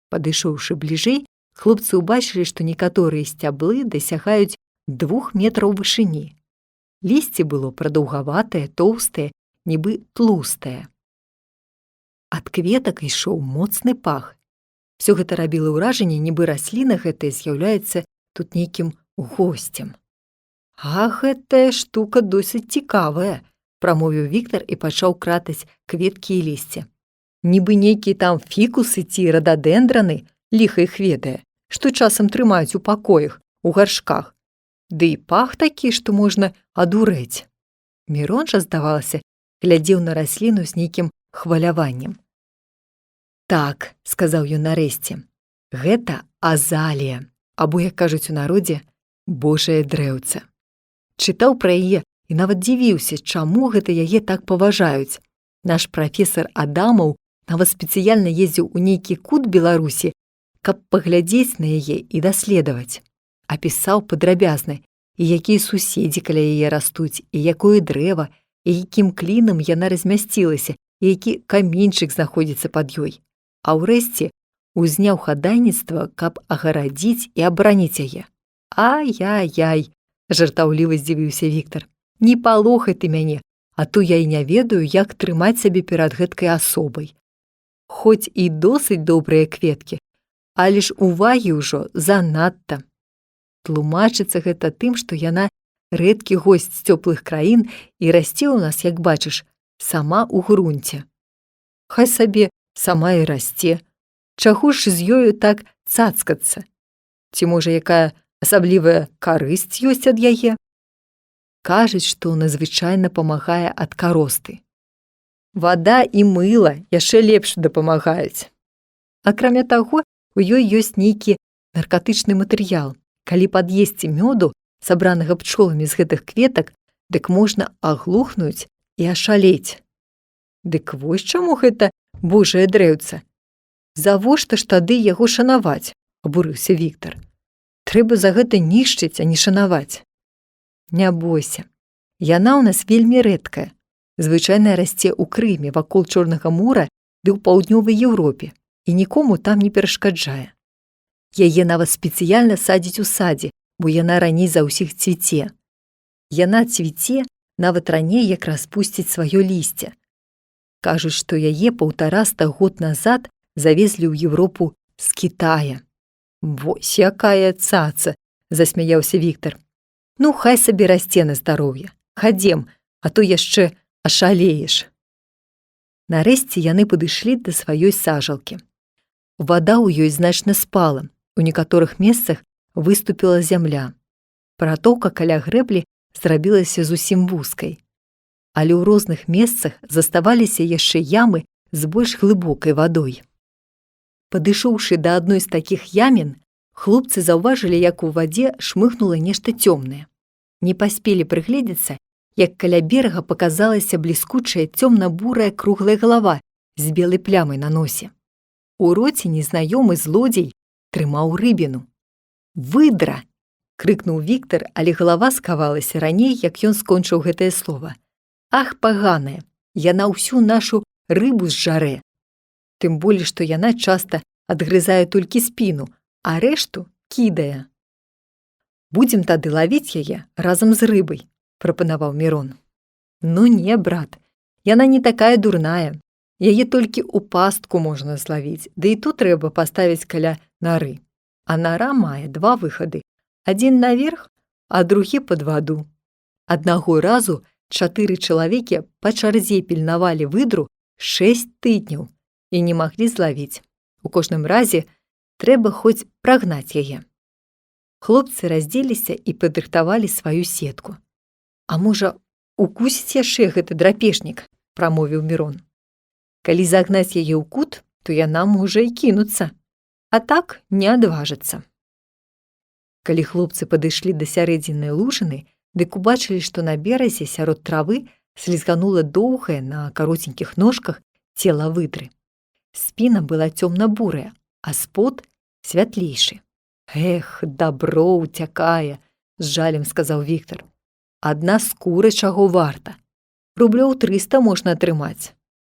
Падышоўшы бліжэй, хлопцы ўбачылі, што некаторыя сцяблы дасягаюць 2 метраў вышыні. Лісце было прадаўгаватае, тоўстае, нібы тлустае. Ад кветак ішоў моцны пах. Всё гэта рабіла ўражанне, нібы расліна гэтая з'яўляецца тут нейкім госцем. А гэтая штука досыць цікавая, прамовіў Віктар і пачаў кратаць кветкі і лісце. Нібы нейкія там фікусы ці рададэндраны, ліха іх ведае, што часам трымаюць у пакоях, у гаршках. Ды і пах такі, што можна адурэць. Мірон жа, здавалася, глядзеў на расліну з нейкім хваляваннем. Так, сказаў ён нарэшце, гэта азалія, або, як кажуць у народзе, божае дрэўца. Чытаў пра яе і нават дзівіўся, чаму гэта яе так паважаюць. Наш прафесар Адамаў нават спецыяльна ездзіў у нейкі кут Беларусі, каб паглядзець на яе і даследаваць. Апісаў падрабязна, і якія суседзі каля яе растуць, і якое дрэва, і якім клінам яна размясцілася, і які каменьчык знаходзіцца пад ёй. А ўрэшце узняў хадайніцтва, каб агарадзіць і абараніць яе. Ай-яй-яй, жартаўліва здзівіўся Віктар. Не палохай ты мяне, а то я і не ведаю, як трымаць сябе перад гэткай асобай. Хоць і досыць добрыя кветкі, але ж увагі ўжо занадта. Тлумачыцца гэта тым, што яна рэдкі госць з цёплых краін і расце ў нас, як бачыш, сама ў грунце. Хай сабе сама і расце. Чаго ж з ёю так цацкацца? Ці, можа, якая асаблівая карысць ёсць ад яе? Кажуць, што надзвычайна памагае ад каросты. Вада і мыла яшчэ лепш дапамагаюць. Акрамя таго, у ёй ёсць нейкі наркатычны матэрыял. Калі пад'есці мёду, сабранага пчоламі з гэтых кветак, дык можна аглухнуць і ашалець. Дык вось чаму гэта божае дрэўца? Завошта ж тады яго шанаваць? Абурыўся Віктар. Трэба за гэта нішчыць, а не шанаваць. Не бойся. Яна ў нас вельмі рэдкая. Звычайна расце ў Крыме, вакол Чорнага мора ды ў паўднёвай Еўропе, і нікому там не перашкаджае. Яе нават спецыяльна садзіць у садзе, бо яна раней за ўсіх цвіце. Яна цвіце нават раней, як распусціць сваё лісце. Кажуць, што яе 150 год назад завезлі ў Еўропу з Кітая. Вось якая цаца, засмяяўся Віктар. Ну, хай сабе расце на здароўе. Хадзем, а то яшчэ ашалееш. Нарэшце яны падышлі да сваёй сажалкі. Вада ў ёй значна спала, у некаторых месцах выступіла зямля. Пратока каля грэблі зрабілася зусім вузкай. Але ў розных месцах заставаліся яшчэ ямы з больш глыбокай вадой. Падышоўшы да адной з такіх ямін, хлопцы заўважылі, як у вадзе шмыгнула нешта цёмнае. Не паспелі прыгледзецца, як каля берага паказалася бліскучая цёмна-бурая круглая галава з белай плямай на носе. У роце незнаёмы злодзей трымаў рыбіну. «Выдра!» — крыкнуў Віктар, але галава скавалася раней, як ён скончыў гэтае слова. «Ах, паганая! Яна ўсю нашу рыбу зжарэ!» Тым болей, што яна часта адгрызае толькі спіну, а рэшту кідае. «Будзем тады лавіць яе разам з рыбай», — прапанаваў Мірон. «Ну не, брат, яна не такая дурная. Яе толькі ў пастку можна злавіць, ды і тут трэба паставіць каля нары. А нара мае 2 выхады. Адзін наверх, а другі пад ваду. Аднаго разу 4 чалавекі па чарзе пільнавалі выдру 6 тыдняў і не маглі злавіць. У кожным разе трэба хоць прагнаць яе». Хлопцы раздзеліся і падрыхтавалі сваю сетку. «А можа, укусіць яшчэ гэты драпежнік?» — прамовіў Мірон. «Калі загнаць яе ў кут, то яна можа і кінуцца, а так не адважыцца». Калі хлопцы падышлі да сярэдзіны лужыны, дык убачылі, што на беразе сярод травы слізганула доўгае на кароценькіх ножках цела выдры. Спіна была цёмна-бурая, а спод святлейшы. «Эх, дабро ўцякае!» — з жалем сказаў Віктар. «Адна скура чаго варта. Рублёў 300 можна атрымаць».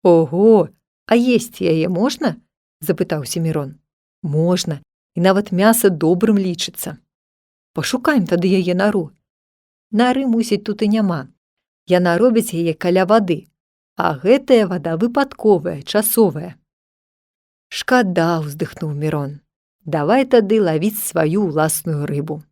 «Ого, а есці яе можна?» — запытаўся Мірон. «Можна, і нават мяса добрым лічыцца». «Пашукаем тады яе нару». «Нары, мусіць, тут і няма. Яна робіць яе каля вады, а гэтая вада выпадковая, часовая». «Шкада», — уздыхнуў Мірон. «Давай тады лавіць сваю ўласную рыбу».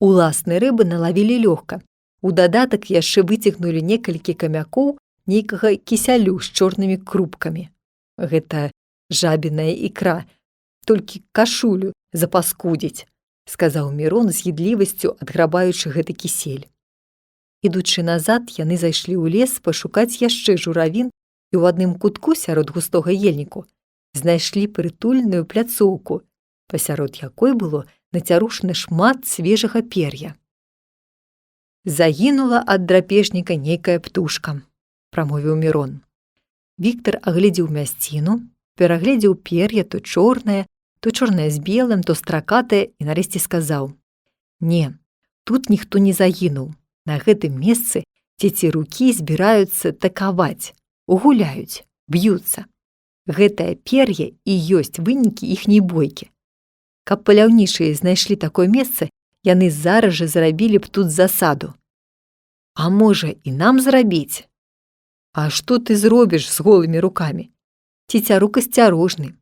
Уласнай рыбы налавілі лёгка. У дадатак яшчэ выцягнулі некалькі камякоў нейкага кісялю з чорнымі крупкамі. «Гэта жабіная ікра, толькі кашулю запаскудзіць», — сказаў Мірон з гідлівасцю, адграбаючы гэты кісель. Ідучы назад, яны зайшлі ў лес пашукаць яшчэ журавін і ў адным кутку сярод густога ельніку знайшлі прытульную пляцоўку, пасярод якой было нацярушана шмат свежага пер'я. «Загінула ад драпежніка нейкая птушка», — прамовіў Мірон. Віктар агледзеў мясціну, перагледзеў пер'я то чорнае з белым, то стракатае і нарэшце сказаў: «Не, тут ніхто не загінуў. На гэтым месцы цецерукі збіраюцца такаваць, гуляюць, б'юцца. Гэтае пер'е і ёсць вынікі іхняй бойкі. Каб паляўнічыя знайшлі такое месца, яны зараз жа зрабілі б тут засаду. А можа, і нам зрабіць? А што ты зробіш з голымі рукамі? Цецярук асцярожны.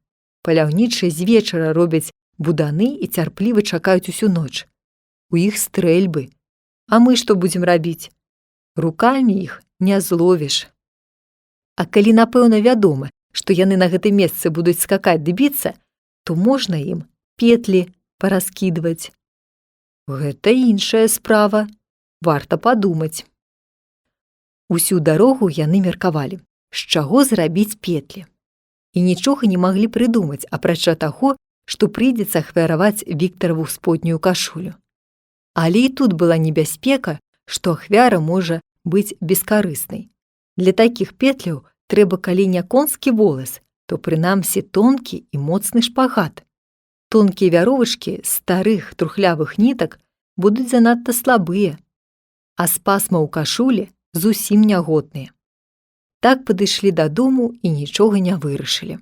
Паляўнічыя з вечара робяць буданы і цярпліва чакаюць усю ноч. У іх стрэльбы. А мы што будзем рабіць? Рукамі іх не зловіш. А калі, напэўна, вядома, што яны на гэтым месцы будуць скакаць ды біцца, то можна ім петлі параскідваць. Гэта іншая справа. Варта падумаць». Усю дарогу яны меркавалі, з чаго зрабіць петлі. І нічога не маглі прыдумаць, апрача таго, што прыйдзецца ахвяраваць Віктараву споднюю кашулю. Але і тут была небяспека, што ахвяра можа быць бескарыснай. Для такіх петляў трэба калі не конскі волас, то прынамсі тонкі і моцны шпагат. Тонкія вяровачкі з старых трухлявых нітак будуць занадта слабыя, а з пасма ў кашулі зусім нягодныя. Так падышлі дадому і нічога не вырашылі.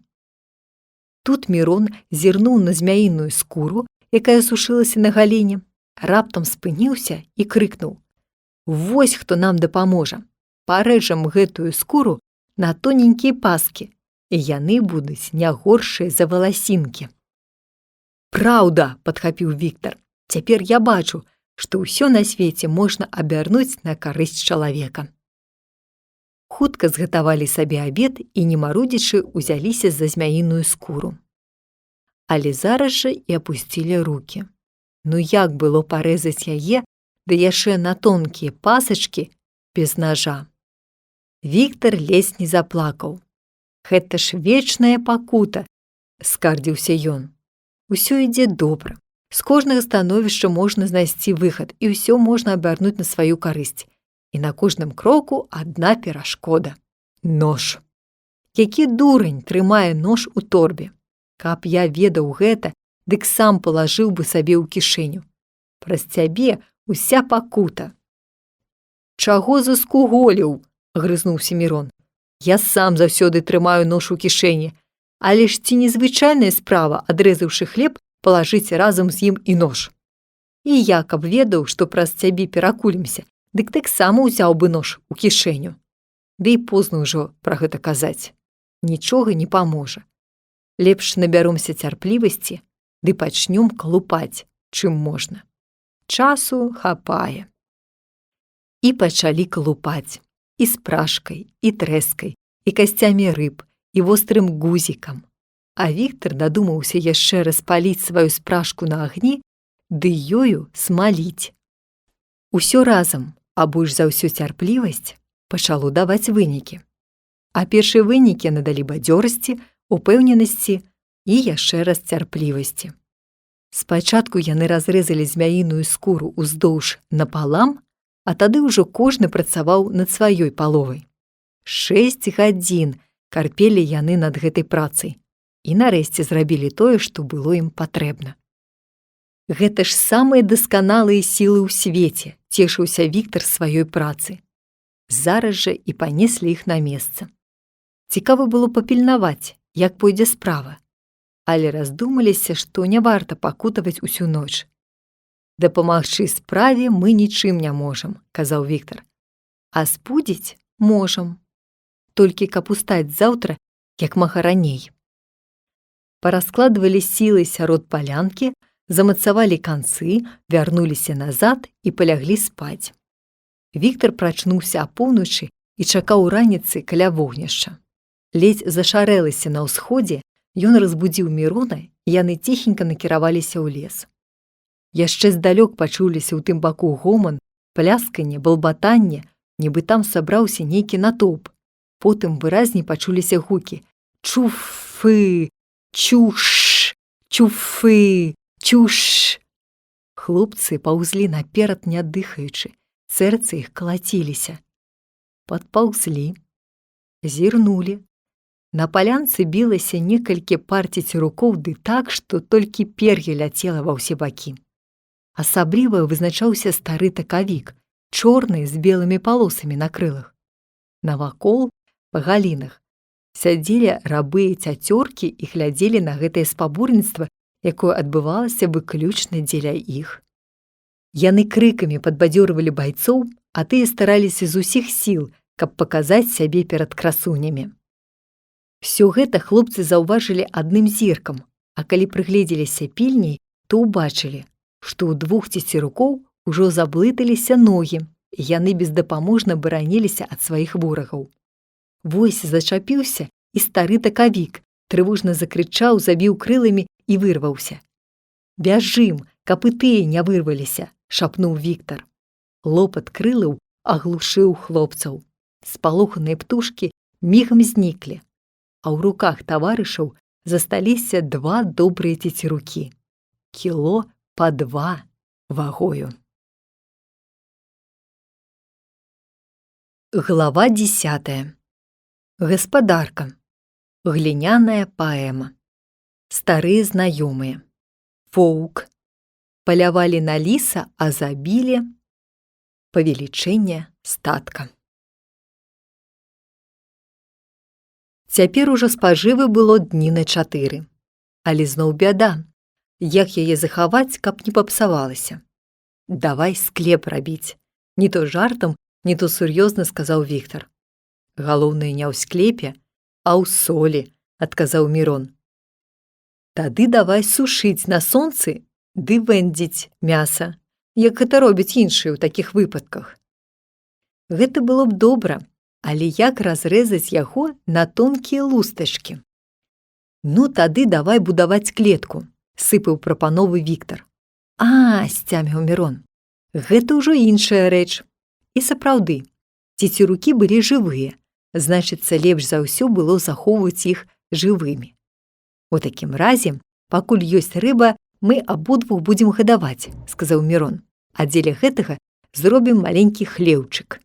Тут Мірон зірнуў на змяіную скуру, якая сушылася на галіне, раптам спыніўся і крыкнуў: «Вось хто нам дапаможа! Парэжам гэтую скуру на тоненькія паскі, і яны будуць не горшыя за валасінкі». «Праўда!» – падхапіў Віктар. «Цяпер я бачу, што ўсё на свеце можна абярнуць на карысць чалавека». Хутка згатавалі сабе абед і, не марудзячы, узяліся за змяіную скуру. Але зараз жа і апусцілі рукі. Ну як было парэзаць яе, ды яшчэ на тонкія пасачкі без нажа? Віктар ледзь не заплакаў. «Гэта ж вечная пакута!» – скардзіўся ён. «Усё ідзе добра. З кожнага становішча можна знайсці выхад, і ўсё можна абярнуць на сваю карысць. І на кожным кроку адна перашкода – нож. Які дурань трымае нож у торбе? Каб я ведаў гэта, дык сам палажыў бы сабе ў кішэню. Праз цябе уся пакута». «Чаго заскуголіў?» – грызнуўся Мірон. «Я сам заўсёды трымаю нож у кішэні. Але ж ці незвычайная справа, адрэзаўшы хлеб, палажыць разам з ім і нож? І я, каб ведаў, што праз цябе перакулімся, дык таксама ўзяў бы нож у кішэню. Ды і позна ўжо пра гэта казаць. Нічога не паможа. Лепш набяромся цярплівасці, ды пачнём калупаць, чым можна. Часу хапае». І пачалі калупаць. І з прашкай, і трэскай, і касцямі рыб, і вострым гузікам. А Віктар дадумаўся яшчэ распаліць сваю спрашку на агні, ды ёю смаліць. Усё разам, а больш за ўсё цярплівасць, пачало даваць вынікі. А першыя вынікі надалі бадзёрасці, упэўненасці і яшчэ раз цярплівасці. Спачатку яны разрэзалі змяіную скуру ўздоўж напалам, а тады ўжо кожны працаваў над сваёй паловай. 6 гадзін карпелі яны над гэтай працай і нарэшце зрабілі тое, што было ім патрэбна. «Гэта ж самыя дасканалыя сілы ў свеце», – цешыўся Віктар сваёй працы. Зараз жа і панеслі іх на месца. Цікава было папільнаваць, як пойдзе справа, але раздумаліся, што не варта пакутаваць усю ноч. «Дапамагчы справе мы нічым не можам», – казаў Віктар. «А спудзіць можам. Толькі каб устаць заўтра, як мага раней». Параскладвалі сілы сярод палянкі, замацавалі канцы, вярнуліся назад і паляглі спаць. Віктар прачнуўся апоўначы і чакаў раніцы каля вогнішча. Ледзь зашарэлася на ўсходзе, ён разбудзіў Мірона, і яны ціхенька накіраваліся ў лес. Яшчэ здалёк пачуліся ў тым баку гоман, плясканне, балбатанне, нібы там сабраўся нейкі натоўп. Потым выразней пачуліся гукі: «Чуфы! Чуш! Чуфы! Чуш!» Хлопцы паўзлі наперад не дыхаючы, сэрцы іх калаціліся. Падпаўзлі, зірнулі. На палянцы білася некалькі пар цецерукоў ды так, што толькі пер'е ляцела ва ўсе бакі. Асабліва вызначаўся стары такавік, чорны з белымі палосамі на крылах. Навакол, па галінах, сядзелі рабы і цяцёркі і глядзелі на гэтае спаборніцтва, якое адбывалася выключна дзеля іх. Яны крыкамі падбадзёрвалі байцоў, а тыя стараліся з усіх сіл, каб паказаць сябе перад красунямі. Всё гэта хлопцы заўважылі адным зіркам, а калі прыгледзеліся пільней, то ўбачылі, што ў двух цецерукоў ужо заблыталіся ногі, і яны бездапаможна бараніліся ад сваіх ворагаў. Вось зачапіўся і стары такавік, трывожна закрычаў, забіў крыламі і вырваўся. «Бяжым, каб і тыя не вырваліся», – шапнуў Віктар. Лопат крылаў аглушыў хлопцаў. Спалоханыя птушкі мігам зніклі, а ў руках таварышаў засталіся 2 добрыя цецерукі. Кіло па 2 вагою. Глава 10. Гаспадарка. Гліняная паэма. Старыя знаёмыя. воўк. Палявалі на ліса, а забілі павелічэнне статка. Цяпер ужо спажывы было дні на 4. Але зноў бяда. Як яе захаваць, каб не папсавалася? Давай склеп рабіць. Не то жартам, не то сур'ёзна сказаў Віктар. Галоўнае не ў склепе, а ў солі, адказаў Мірон. Тады давай сушыць на сонцы ды вэндзіць мяса, як гэта робяць іншыя ў такіх выпадках. Гэта было б добра, але як разрэзаць яго на тонкія лустачкі? Ну, тады давай будаваць клетку, сыпаў прапановы Віктар. Сцяміў Мірон. Гэта ўжо іншая рэч. І сапраўды, цецерукі былі жывыя, значыцца, лепш за ўсё было захоўваць іх жывымі. У такім разе, пакуль ёсць рыба, мы абодвух будзем гадаваць, сказаў Мірон. А дзеля гэтага зробім маленькі хлеўчык.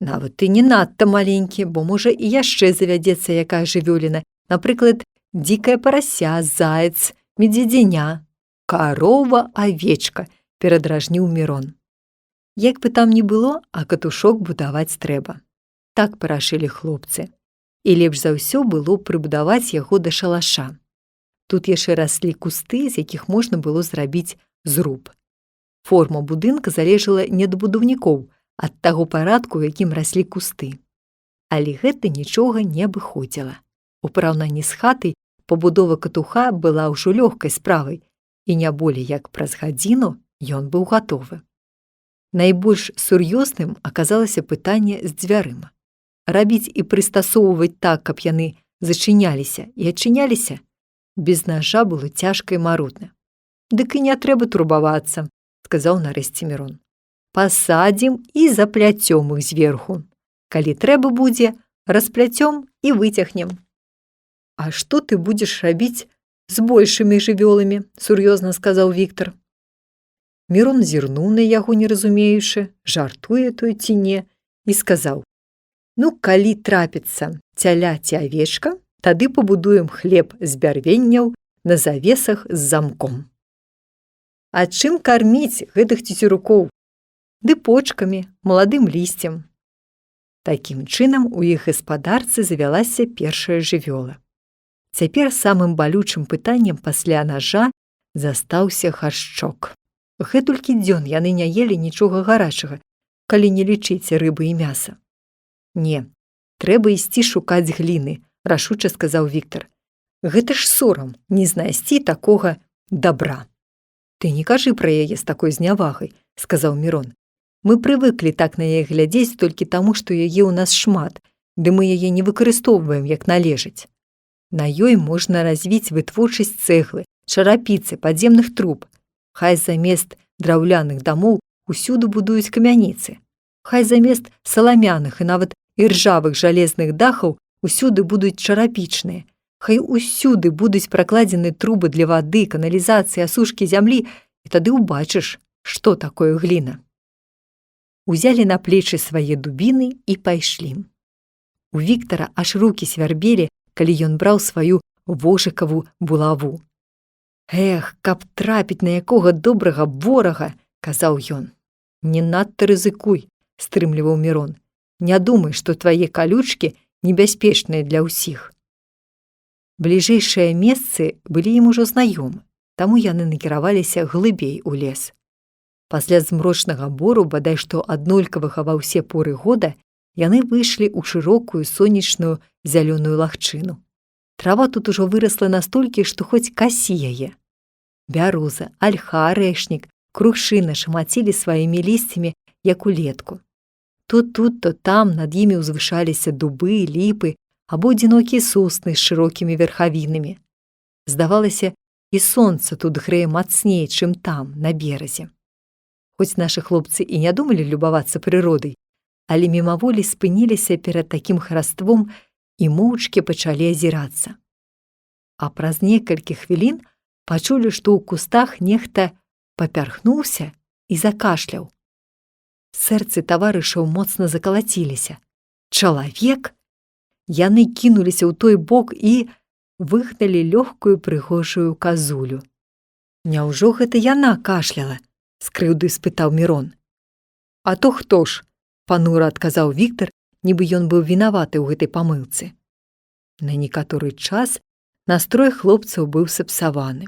Нават і не надта маленькі, бо можа і яшчэ завядзецца якая жывёліна, напрыклад, дзікае парася, заяц, медведзяня, карова, авечка, перадражніў Мірон. Як бы там ні было, а катушок будаваць трэба. Так парашылі хлопцы. І лепш за ўсё было прыбудаваць яго да шалаша. Тут яшчэ раслі кусты, з якіх можна было зрабіць зруб. Форма будынка залежала не ад будаўнікоў, ад таго парадку, у якім раслі кусты. Але гэта нічога не абыходзіла. У параўнанні з хатай пабудова катуха была ўжо лёгкай справай, і не болей як праз гадзіну ён быў гатовы. Найбольш сур'ёзным аказалася пытанне з дзвярыма. Рабіць і прыстасоўваць так, каб яны зачыняліся і адчыняліся, без нажа было цяжка і марудна. Дык і не трэба турбавацца, сказаў нарэшце Мірон. Пасадзім і запляцём іх зверху. Калі трэба будзе, распляцём і выцягнем. А што ты будзеш рабіць з большымі жывёламі, сур'ёзна сказаў Віктар. Мірон зірнуў на яго, не разумеючы, жартуе той ці не, і сказаў: ну, калі трапіцца цяля ці авечка, тады пабудуем хлеб з бярвенняў на завесах з замком. А чым карміць гэтых цецерукоў? Ды почкамі, маладым лісцем. Такім чынам у іх гаспадарцы завялася першая жывёла. Цяпер самым балючым пытаннем пасля нажа застаўся харшчок. Гэтулькі дзён яны не елі нічога гарачага, калі не лічыць рыбы і мяса. Не, трэба ісці шукаць гліны, рашуча сказаў Віктар. Гэта ж сорам не знайсці такога дабра. Ты не кажы пра яе з такой знявагай, сказаў Мірон. Мы прывыклі так на яе глядзець толькі таму, што яе ў нас шмат, ды мы яе не выкарыстоўваем як належыць. На ёй можна развіць вытворчасць цэглы, чарапіцы, падземных труб. Хай замест драўляных дамоў усюды будуюць камяніцы. Хай замест саламяных і нават іржавых жалезных дахаў усюды будуць чарапічныя. Хай усюды будуць пракладзены трубы для вады, каналізацыі, асушкі зямлі, і тады ўбачыш, што такое гліна. Узялі на плечы свае дубіны і пайшлі. У Віктара аж рукі свярбелі, калі ён браў сваю вожыкаву булаву. Эх, каб трапіць на якога добрага ворага, казаў ён. Не надта рызыкуй, стрымліваў Мірон. Не думай, што твае калючкі небяспечныя для ўсіх. Бліжэйшыя месцы былі ім ужо знаёмы, таму яны накіраваліся глыбей у лес. Пасля змрочнага бору, бадай што аднолькавага ва ўсе поры года, яны выйшлі ў шырокую сонечную зялёную лагчыну. Трава тут ужо вырасла настолькі, што хоць касі яе. Бяроза, альха, арэшнік, крушына шамацілі сваімі лісцямі, як улетку. То тут, то там над імі ўзвышаліся дубы, ліпы або адзінокія сосны з шырокімі верхавінамі. Здавалася, і сонца тут грэе мацней, чым там, на беразе. Хоць нашы хлопцы і не думалі любавацца прыродай, але мімаволі спыніліся перад такім хараством і моўчкі пачалі азірацца. А праз некалькі хвілін пачулі, што ў кустах нехта папярхнуўся і закашляў. Сэрцы таварышаў моцна закалаціліся. Чалавек? Яны кінуліся ў той бок і выгналі лёгкую прыгожую казулю. Няўжо гэта яна кашляла? З крыўдай спытаў Мірон. А то хто ж? Панура адказаў Віктар, нібы ён быў вінаваты ў гэтай памылцы. На некаторы час настрой хлопцаў быў сапсаваны.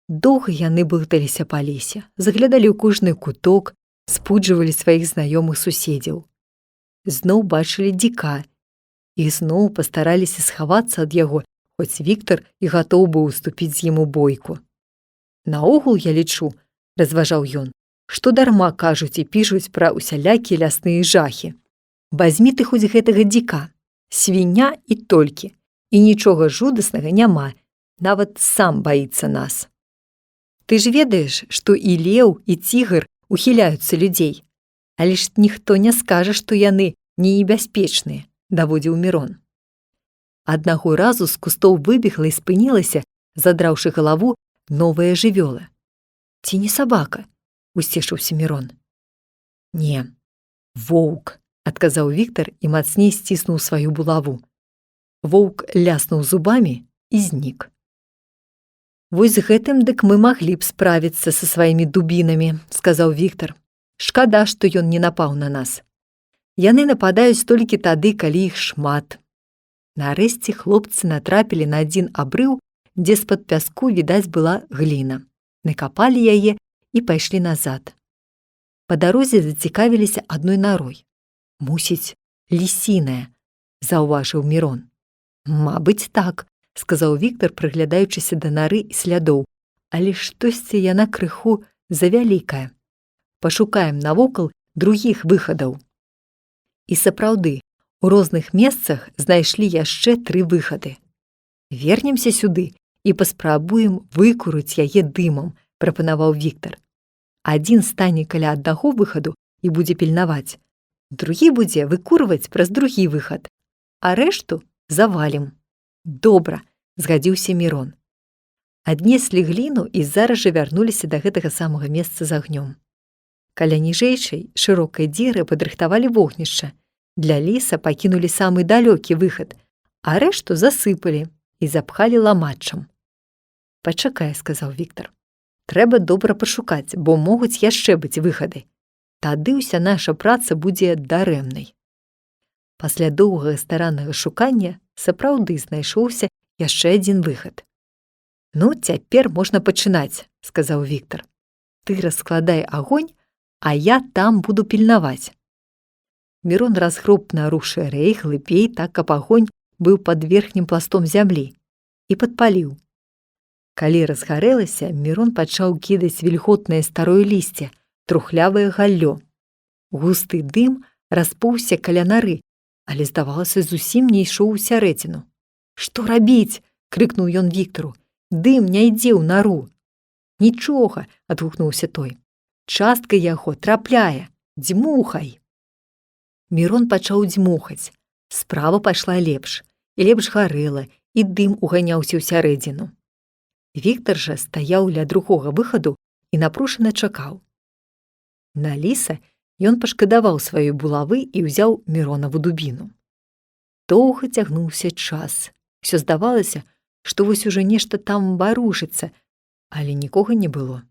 Доўга яны блыталіся па лесе, заглядалі ў кожны куток, спуджвалі сваіх знаёмых суседзяў. Зноў бачылі дзіка, і зноў пастараліся схавацца ад яго, хоць Віктар і гатоў быў уступіць з ім у бойку. Наогул, я лічу, разважаў ён, што дарма кажуць і пішуць пра усялякія лясныя жахі. Вазьмі ты хоць гэтага дзіка, свіня і толькі, і нічога жудаснага няма, нават сам баіцца нас. Ты ж ведаеш, што і леў, і цігр ухіляюцца людзей, але ж ніхто не скажа, што яны не небяспечныя, даводзіў Мірон. Аднаго разу з кустоў выбегла і спынілася, задраўшы галаву, новая жывёла. Ці не сабака? Усцешыўся Мірон. Не, воўк, адказаў Віктар і мацней сціснуў сваю булаву. Воўк ляснуў зубамі і знік. Вось з гэтым дык мы маглі б справіцца са сваімі дубінамі, сказаў Віктар. Шкада, што ён не напаў на нас. Яны нападаюць толькі тады, калі іх шмат. Нарэшце хлопцы натрапілі на адзін абрыў, дзе з-пад пяску відаць была гліна. Накапалі яе і пайшлі назад. Па дарозе зацікавіліся адной нарой. Мусіць, лісіная, заўважыў Мірон. Мабыць, так, сказаў Віктар, прыглядаючыся да нары і слядоў, але штосьці яна крыху завялікая. Пашукаем навокал другіх выхадаў. І сапраўды, у розных месцах знайшлі яшчэ 3 выхады. Вернемся сюды і паспрабуем выкурыць яе дымам, прапанаваў Віктар. Адзін стане каля аднаго выхаду і будзе пільнаваць. Другі будзе выкурваць праз другі выхад, а рэшту завалім. Добра, згадзіўся Мірон. Аднеслі гліну і зараз жа вярнуліся да гэтага самага месца з агнём. Каля ніжэйшай, шырокай дзеры падрыхтавалі вогнішча. Для ліса пакінулі самы далёкі выхад, а рэшту засыпалі і запхалі ламаччам. Пачакай, сказаў Віктар. Трэба добра пашукаць, бо могуць яшчэ быць выхады. Тады ўся наша праца будзе дарэмнай. Пасля доўгага стараннага шукання сапраўды знайшоўся яшчэ адзін выхад. Ну, цяпер можна пачынаць, сказаў Віктар. Ты раскладай агонь, а я там буду пільнаваць. Мірон разгроб на рух шырэй, глыбей, так, каб агонь быў пад верхнім пластом зямлі, і падпаліў. Калі разгарэлася, Мірон пачаў кідаць вільготнае старое лісце, трухлявае галлё. Густы дым распоўся каля нары, але, здавалася, зусім не ішоў усярэдзіну. Што рабіць? Крыкнуў ён Віктару. Дым не ідзе ў нару. Нічога, адгукнуўся той. Частка яго трапляе. Дзьмухай. Мірон пачаў дзьмухаць. Справа пайшла лепш, і лепш гарэла, і дым уганяўся ўсярэдзіну. Віктар жа стаяў ля другога выхаду і напружана чакаў. На ліса ён пашкадаваў сваёй булавы і ўзяў Міронаву дубіну. Доўга цягнуўся час. Усё здавалася, што вось ужо нешта там варушыцца, але нікога не было.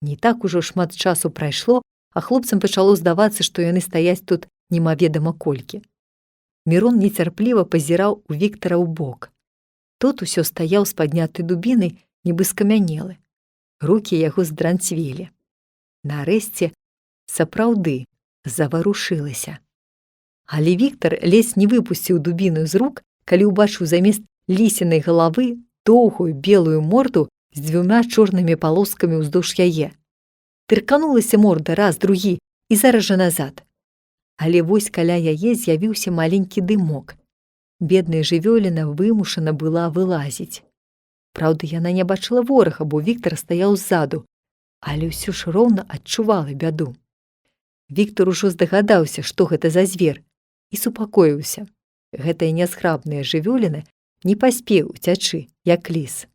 Не так ужо шмат часу прайшло, а хлопцам пачало здавацца, што яны стаяць тут немаведама колькі. Мірон нецярпліва пазіраў у Віктара ў бок. Тот усё стаяў з паднятай дубінай, нібы скамянелы. Рукі яго здранцвелі. Нарэшце, сапраўды заварушылася. Але Віктар ледзь не выпусціў дубіну з рук, калі ўбачыў замест лісінай галавы доўгую белую морду з 2 чорнымі палоскамі ўздоўж яе. Тырканулася морда раз, другі і зараз жа назад. Але вось каля яе з'явіўся маленькі дымок. Бедная жывёліна вымушана была вылазіць. Праўда, яна не бачыла ворага, бо Віктар стаяў ззаду, але ўсё ж роўна адчувала бяду. Віктар ужо здагадаўся, што гэта за звер, і супакоіўся. Гэтая нязграбная жывёліна не паспеў уцячы, як ліс.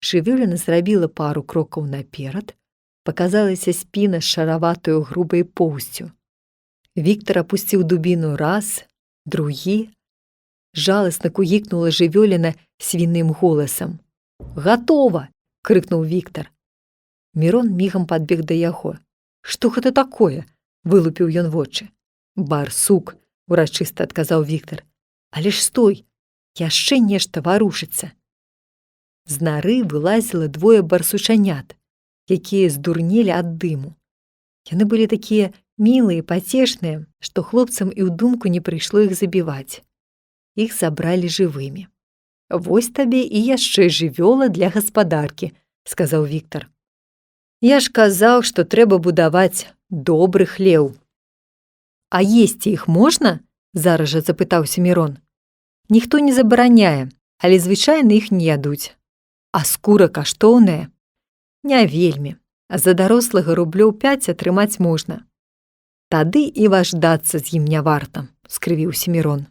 Жывёліна зрабіла пару крокаў наперад, паказалася спіна з шараватаю грубай поўсцю. Віктар апусціў дубіну раз, другі. Жаласна кугікнула жывёліна свіным голасам. «Гатова!» – крыкнуў Віктар. Мірон мігам падбег да яго. Што гэта такое? Вылупіў ён вочы. Барсук, урачыста адказаў Віктар. Але ж стой, яшчэ нешта варушыцца. З нары вылазіла двое барсучанят, якія здурнелі ад дыму. Яны былі такія мілыя, пацешныя, што хлопцам і ў думку не прыйшло іх забіваць. Іх забралі жывымі. Вось табе і яшчэ жывёла для гаспадаркі, сказаў Віктар. Я ж казаў, што трэба будаваць добры хлеў. А есці іх можна? Зараз жа запытаўся Мірон. Ніхто не забараняе, але звычайна іх не ядуць. А скура каштоўная? Не вельмі, а за дарослага рублёў 5 атрымаць можна. Тады і важдацца з ім не варта, скрывіўся Мірон.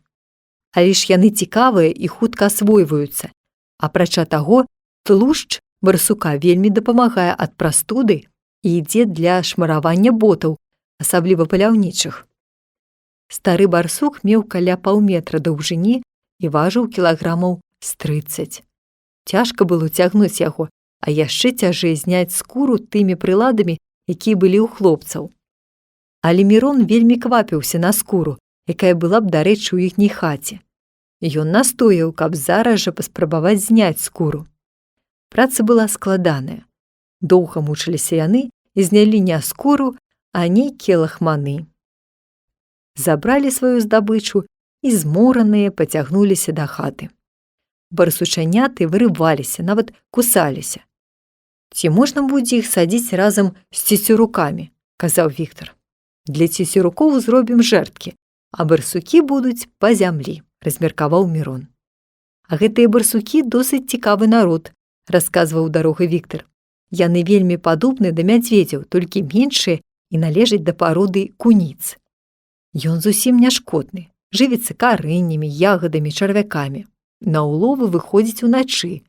Але ж яны цікавыя і хутка асвойваюцца. Апрача таго, тлушч барсука вельмі дапамагае ад прастуды і ідзе для шмаравання ботаў, асабліва паляўнічых. Стары барсук меў каля паўметра даўжыні і важыў кілаграмаў з 30. Цяжка было цягнуць яго, а яшчэ цяжэй зняць скуру тымі прыладамі, якія былі ў хлопцаў. Але Мірон вельмі квапіўся на скуру, якая была б, дарэчы, у іхняй хаце. Ён настояў, каб зараз жа паспрабаваць зняць скуру. Праца была складаная. Доўга мучыліся яны і знялі не скуру, а нейкія лахманы. Забралі сваю здабычу і змораныя пацягнуліся да хаты. Барсучаняты вырываліся, нават кусаліся. Ці можна будзе іх садзіць разам з цецюрукамі, казаў Віктар. Для цецюрукоў зробім жэрдкі, а барсукі будуць па зямлі, размеркаваў Мірон. А гэтыя барсукі досыць цікавы народ, расказваў дарогай Віктар. Яны вельмі падобны да мядзведзяў, толькі меншыя і належаць да пароды куніц. Ён зусім не шкодны, жывіцца карэннямі, ягадамі, чарвякамі. На ўловы выходзіць уначы.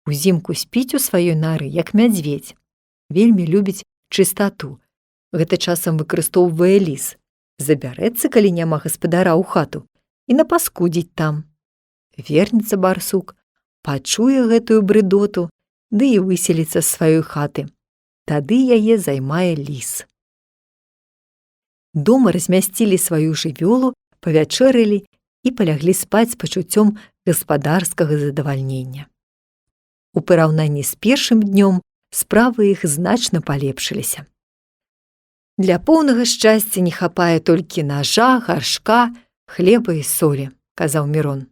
Узімку спіць у сваёй нары, як мядзведзь. Вельмі любіць чыстату. Гэта часам выкарыстоўвае ліс. Забярэцца, калі няма гаспадара ў хату, і напаскудзіць там. Вернецца барсук, пачуе гэтую брыдоту, ды і выселіцца з сваёй хаты. Тады яе займае ліс. Дома размясцілі сваю жывёлу, павячэралі і паляглі спаць з пачуццём гаспадарскага задавальнення. У параўнанні з першым днём справы іх значна палепшыліся. Для поўнага шчасця не хапае толькі нажа, гаршка, хлеба і солі, казаў Мірон.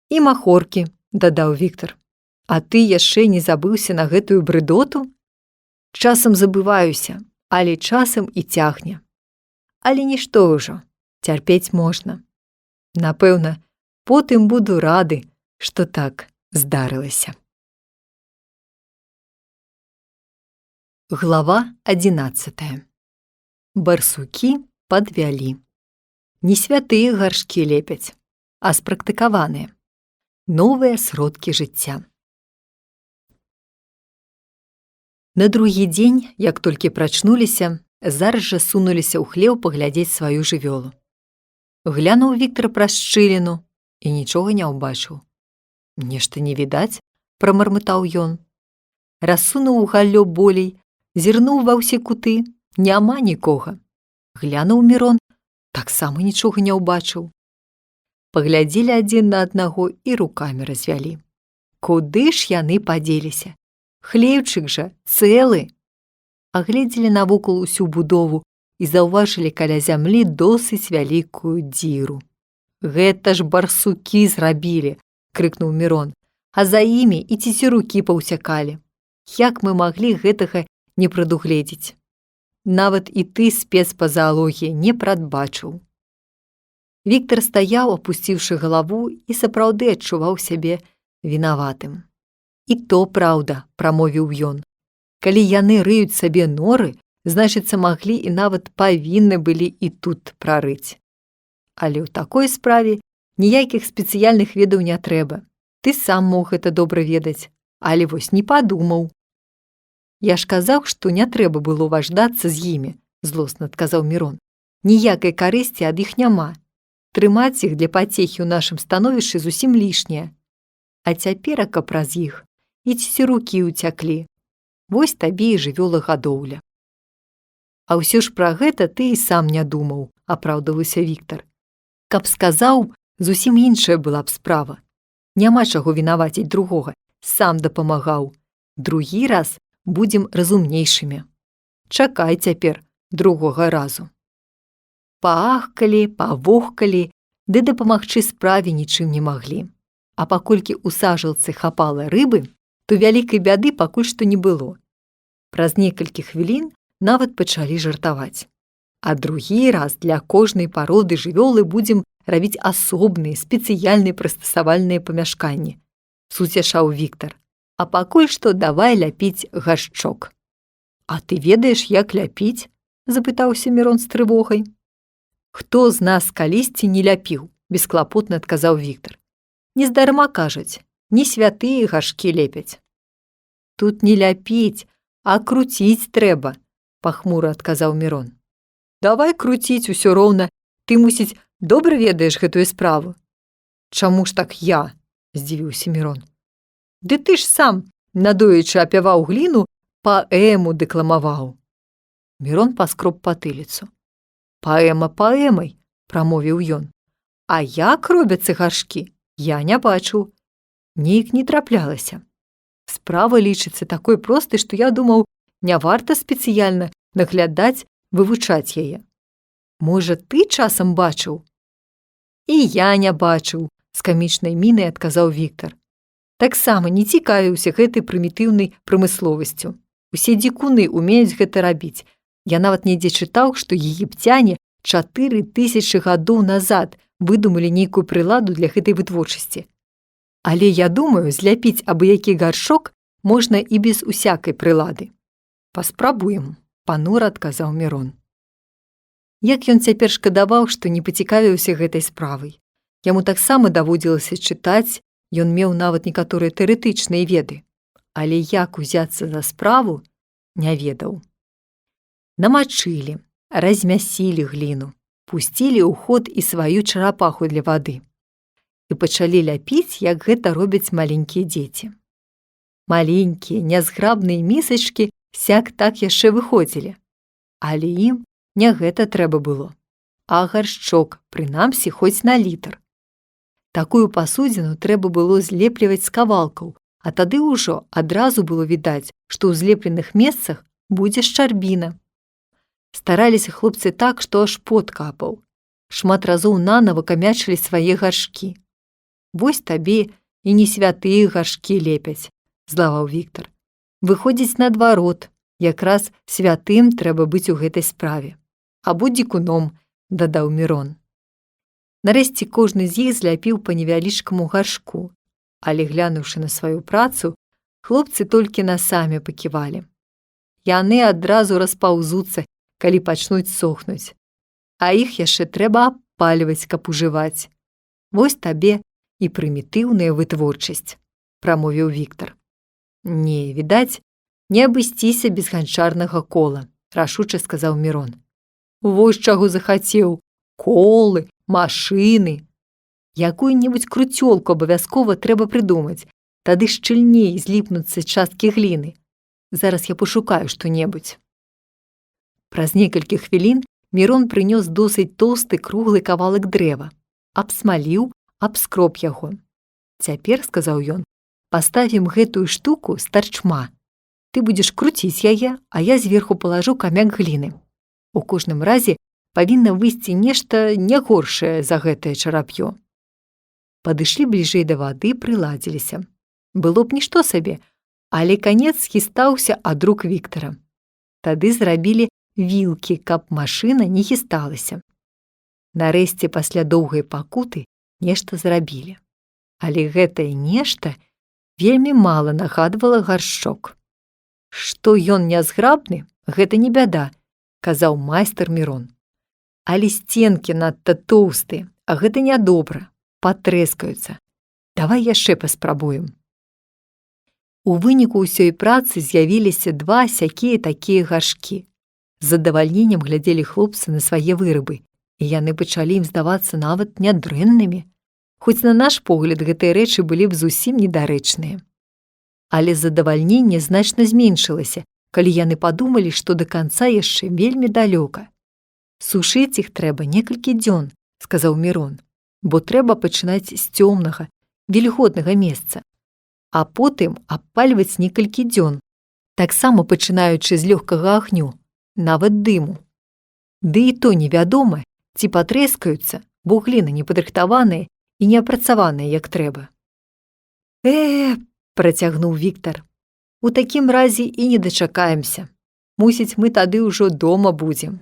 І махоркі, дадаў Віктар. А ты яшчэ не забыўся на гэтую брыдоту? Часам забываюся, але часам і цягне. Але нішто ўжо, цярпець можна. Напэўна, потым буду рады, што так здарылася. Глава 11. Барсукі падвялі. Не святыя гаршкі лепяць, а спрактыкаваныя. Новыя сродкі жыцця. На другі дзень, як толькі прачнуліся, зараз жа сунуліся ў хлеў паглядзець сваю жывёлу. Глянуў Віктар праз шчыліну і нічога не ўбачыў. Нешта не відаць, прамармытаў ён. Рассунуў галлё болей, зірнуў ва ўсе куты, няма нікога. Глянуў Мірон, таксама нічога не ўбачыў. Паглядзелі адзін на аднаго і рукамі развялі. Куды ж яны падзеліся? Хлеўчык жа цэлы. Агледзелі навокал усю будову і заўважылі каля зямлі досыць вялікую дзіру. Гэта ж барсукі зрабілі, крыкнуў Мірон, а за імі і цецюрукі паўсякалі. Як мы маглі гэтага не прадугледзець? Нават і ты, спец па заалогіі, не прадбачыў. Віктар стаяў, апусціўшы галаву, і сапраўды адчуваў сябе вінаватым. І то праўда, прамовіў ён. Калі яны рыюць сабе норы, значыцца, маглі і нават павінны былі і тут прарыць. Але ў такой справе ніякіх спецыяльных ведаў не трэба. Ты сам мог гэта добра ведаць, але вось не падумаў. Я ж казаў, што не трэба было важдацца з імі, злосна адказаў Мірон. Ніякай карысці ад іх няма. Трымаць іх для пацехі ў нашым становішчы зусім лішняе. А цяперака праз іх і цецюрукі ўцяклі, Вось табе і жывёлагадоўля. А ўсё ж пра гэта ты і сам не думаў, апраўдваўся Віктар. Каб сказаў, зусім іншая была б справа. Няма чаго вінаваціць другога, сам дапамагаў. Другі раз будзем разумнейшымі. Чакай цяпер другога разу. Паахкалі, павохкалі, ды дапамагчы справе нічым не маглі. А паколькі ў сажалцы хапала рыбы, то вялікай бяды пакуль што не было. Праз некалькі хвілін нават пачалі жартаваць. А другі раз для кожнай пароды жывёлы будзем рабіць асобныя, спецыяльныя прыстасавальныя памяшканні, суцяшаў Віктар. А пакуль што давай ляпіць гаршчок. А ты ведаеш, як ляпіць? Запытаўся Мірон з трывогай. Хто з нас калісьці не ляпіў? Бесклапотна адказаў Віктар. Нездарма кажуць, не святыя гаршкі лепяць. Тут не ляпіць, а круціць трэба, пахмура адказаў Мірон. Давай круціць усё роўна, ты, мусіць, добра ведаеш гэтую справу. Чаму ж так я? Здзівіўся Мірон. Ды ты ж сам, надоечы апяваў гліну, паэму дэкламаваў. Мірон паскроб патыліцу. Паэма паэмай, прамовіў ён. А як робяцца гаршкі, я не бачыў. Нейк не траплялася. Справа лічыцца такой простай, што я думаў, не варта спецыяльна наглядаць, вывучаць яе. Можа, ты часам бачыў? І я не бачыў, з камічнай мінай адказаў Віктар. Таксама не цікавіўся гэтай прымітыўнай прамысловасцю. Усе дзікуны ўмеюць гэта рабіць. Я нават недзе чытаў, што егіпцяне 4000 гадоў назад выдумалі нейкую прыладу для гэтай вытворчасці. Але я думаю, зляпіць абы-які гаршок можна і без усякай прылады. Паспрабуем, панура адказаў Мірон. Як ён цяпер шкадаваў, што не пацікавіўся гэтай справай. Яму таксама даводзілася чытаць, ён меў нават некаторыя тэарэтычныя веды. Але як узяцца за справу, не ведаў. Намачылі, размясілі гліну, пусцілі ў ход і сваю чарапаху для вады. І пачалі ляпіць, як гэта робяць маленькія дзеці. Маленькія, нязграбныя місачкі сяк-так яшчэ выходзілі. Але ім не гэта трэба было, а гаршчок, прынамсі, хоць на літр. Такую пасудзіну трэба было злепліваць з кавалкаў, а тады ўжо адразу было відаць, што ў злепленых месцах будзе шчарбіна. Стараліся хлопцы так, што аж пот капаў. Шмат разоў нанава камячылі свае гаршкі. Вось табе і не святыя гаршкі лепяць, злаваў Віктар. Выходзіць наадварот, якраз святым трэба быць у гэтай справе. Або дзікуном, дадаў Мірон. Нарэшце кожны з іх зляпіў па невялічкаму гаршку, але, глянуўшы на сваю працу, хлопцы толькі насамі паківалі. Яны адразу распаўзуцца, калі пачнуць сохнуць. А іх яшчэ трэба абпальваць, каб ужываць. Вось табе і прымітыўная вытворчасць, прамовіў Віктар. Не, відаць, не абысціся без ганчарнага кола, рашуча сказаў Мірон. Вось чаго захацеў, колы, машыны. Якую-небудзь круцёлку абавязкова трэба прыдумаць, тады шчыльней зліпнуцца часткі гліны. Зараз я пашукаю што-небудзь. Праз некалькі хвілін Мірон прынёс досыць тоўсты круглы кавалак дрэва, абсмаліў, абскроб яго. Цяпер, сказаў ён, паставім гэтую штуку з тарчма. Ты будзеш круціць яе, а я зверху палажу камяк гліны. У кожным разе павінна выйсці нешта не горшае за гэтае чарап'ё. Падышлі бліжэй да вады, прыладзіліся. Было б нішто сабе, але канец хістаўся ад рук Віктара. Тады зрабілі вілкі, каб машына не хісталася. Нарэшце, пасля доўгай пакуты, нешта зрабілі. Але гэтае нешта вельмі мала нагадвала гаршчок. Што ён нязграбны, гэта не бяда, казаў майстар Мірон. Але сценкі надта тоўстыя, а гэта нядобра, патрэскаюцца. Давай яшчэ паспрабуем. У выніку ўсёй працы з'явіліся 2 сякія-такія гаршкі. З задавальненнем глядзелі хлопцы на свае вырабы, і яны пачалі ім здавацца нават нядрэннымі. Хоць на наш погляд гэтыя рэчы былі б зусім недарэчныя. Але задавальненне значна зменшылася, калі яны падумалі, што да канца яшчэ вельмі далёка. «Сушыць іх трэба некалькі дзён», – сказаў Мірон, «бо трэба пачынаць з цёмнага, вільготнага месца, а потым абпальваць некалькі дзён, таксама пачынаючы з лёгкага агню, нават дыму. Ды і то невядома, ці патрэскаюцца, бо гліна непадрыхтаваная і не апрацаваная як трэба». Працягнуў Віктар. «У такім разе і не дачакаемся. Мусіць, мы тады ўжо дома будзем.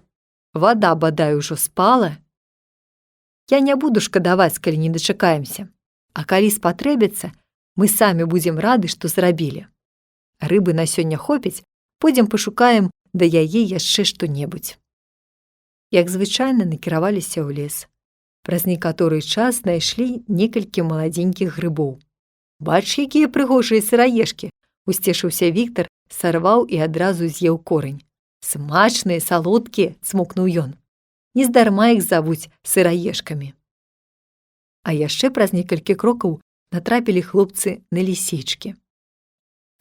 Вада, бадай, ужо спала. Я не буду шкадаваць, калі не дачакаемся. А калі спатрэбіцца, мы самі будзем рады, што зрабілі. Рыбы на сёння хопіць, пойдзем пашукаем да яе яшчэ што-небудзь». Як звычайна, накіраваліся ў лес. Праз некаторы час знайшлі некалькі маладзенькіх грыбоў. «Бач, якія прыгожыя сыраежкі!» – усцешыўся Віктар, сарваў і адразу з'еў корань. «Смачныя, салодкія!» – цмокнуў ён. «Нездарма іх завуць сыраежкамі». А яшчэ праз некалькі крокаў натрапілі хлопцы на лісічкі.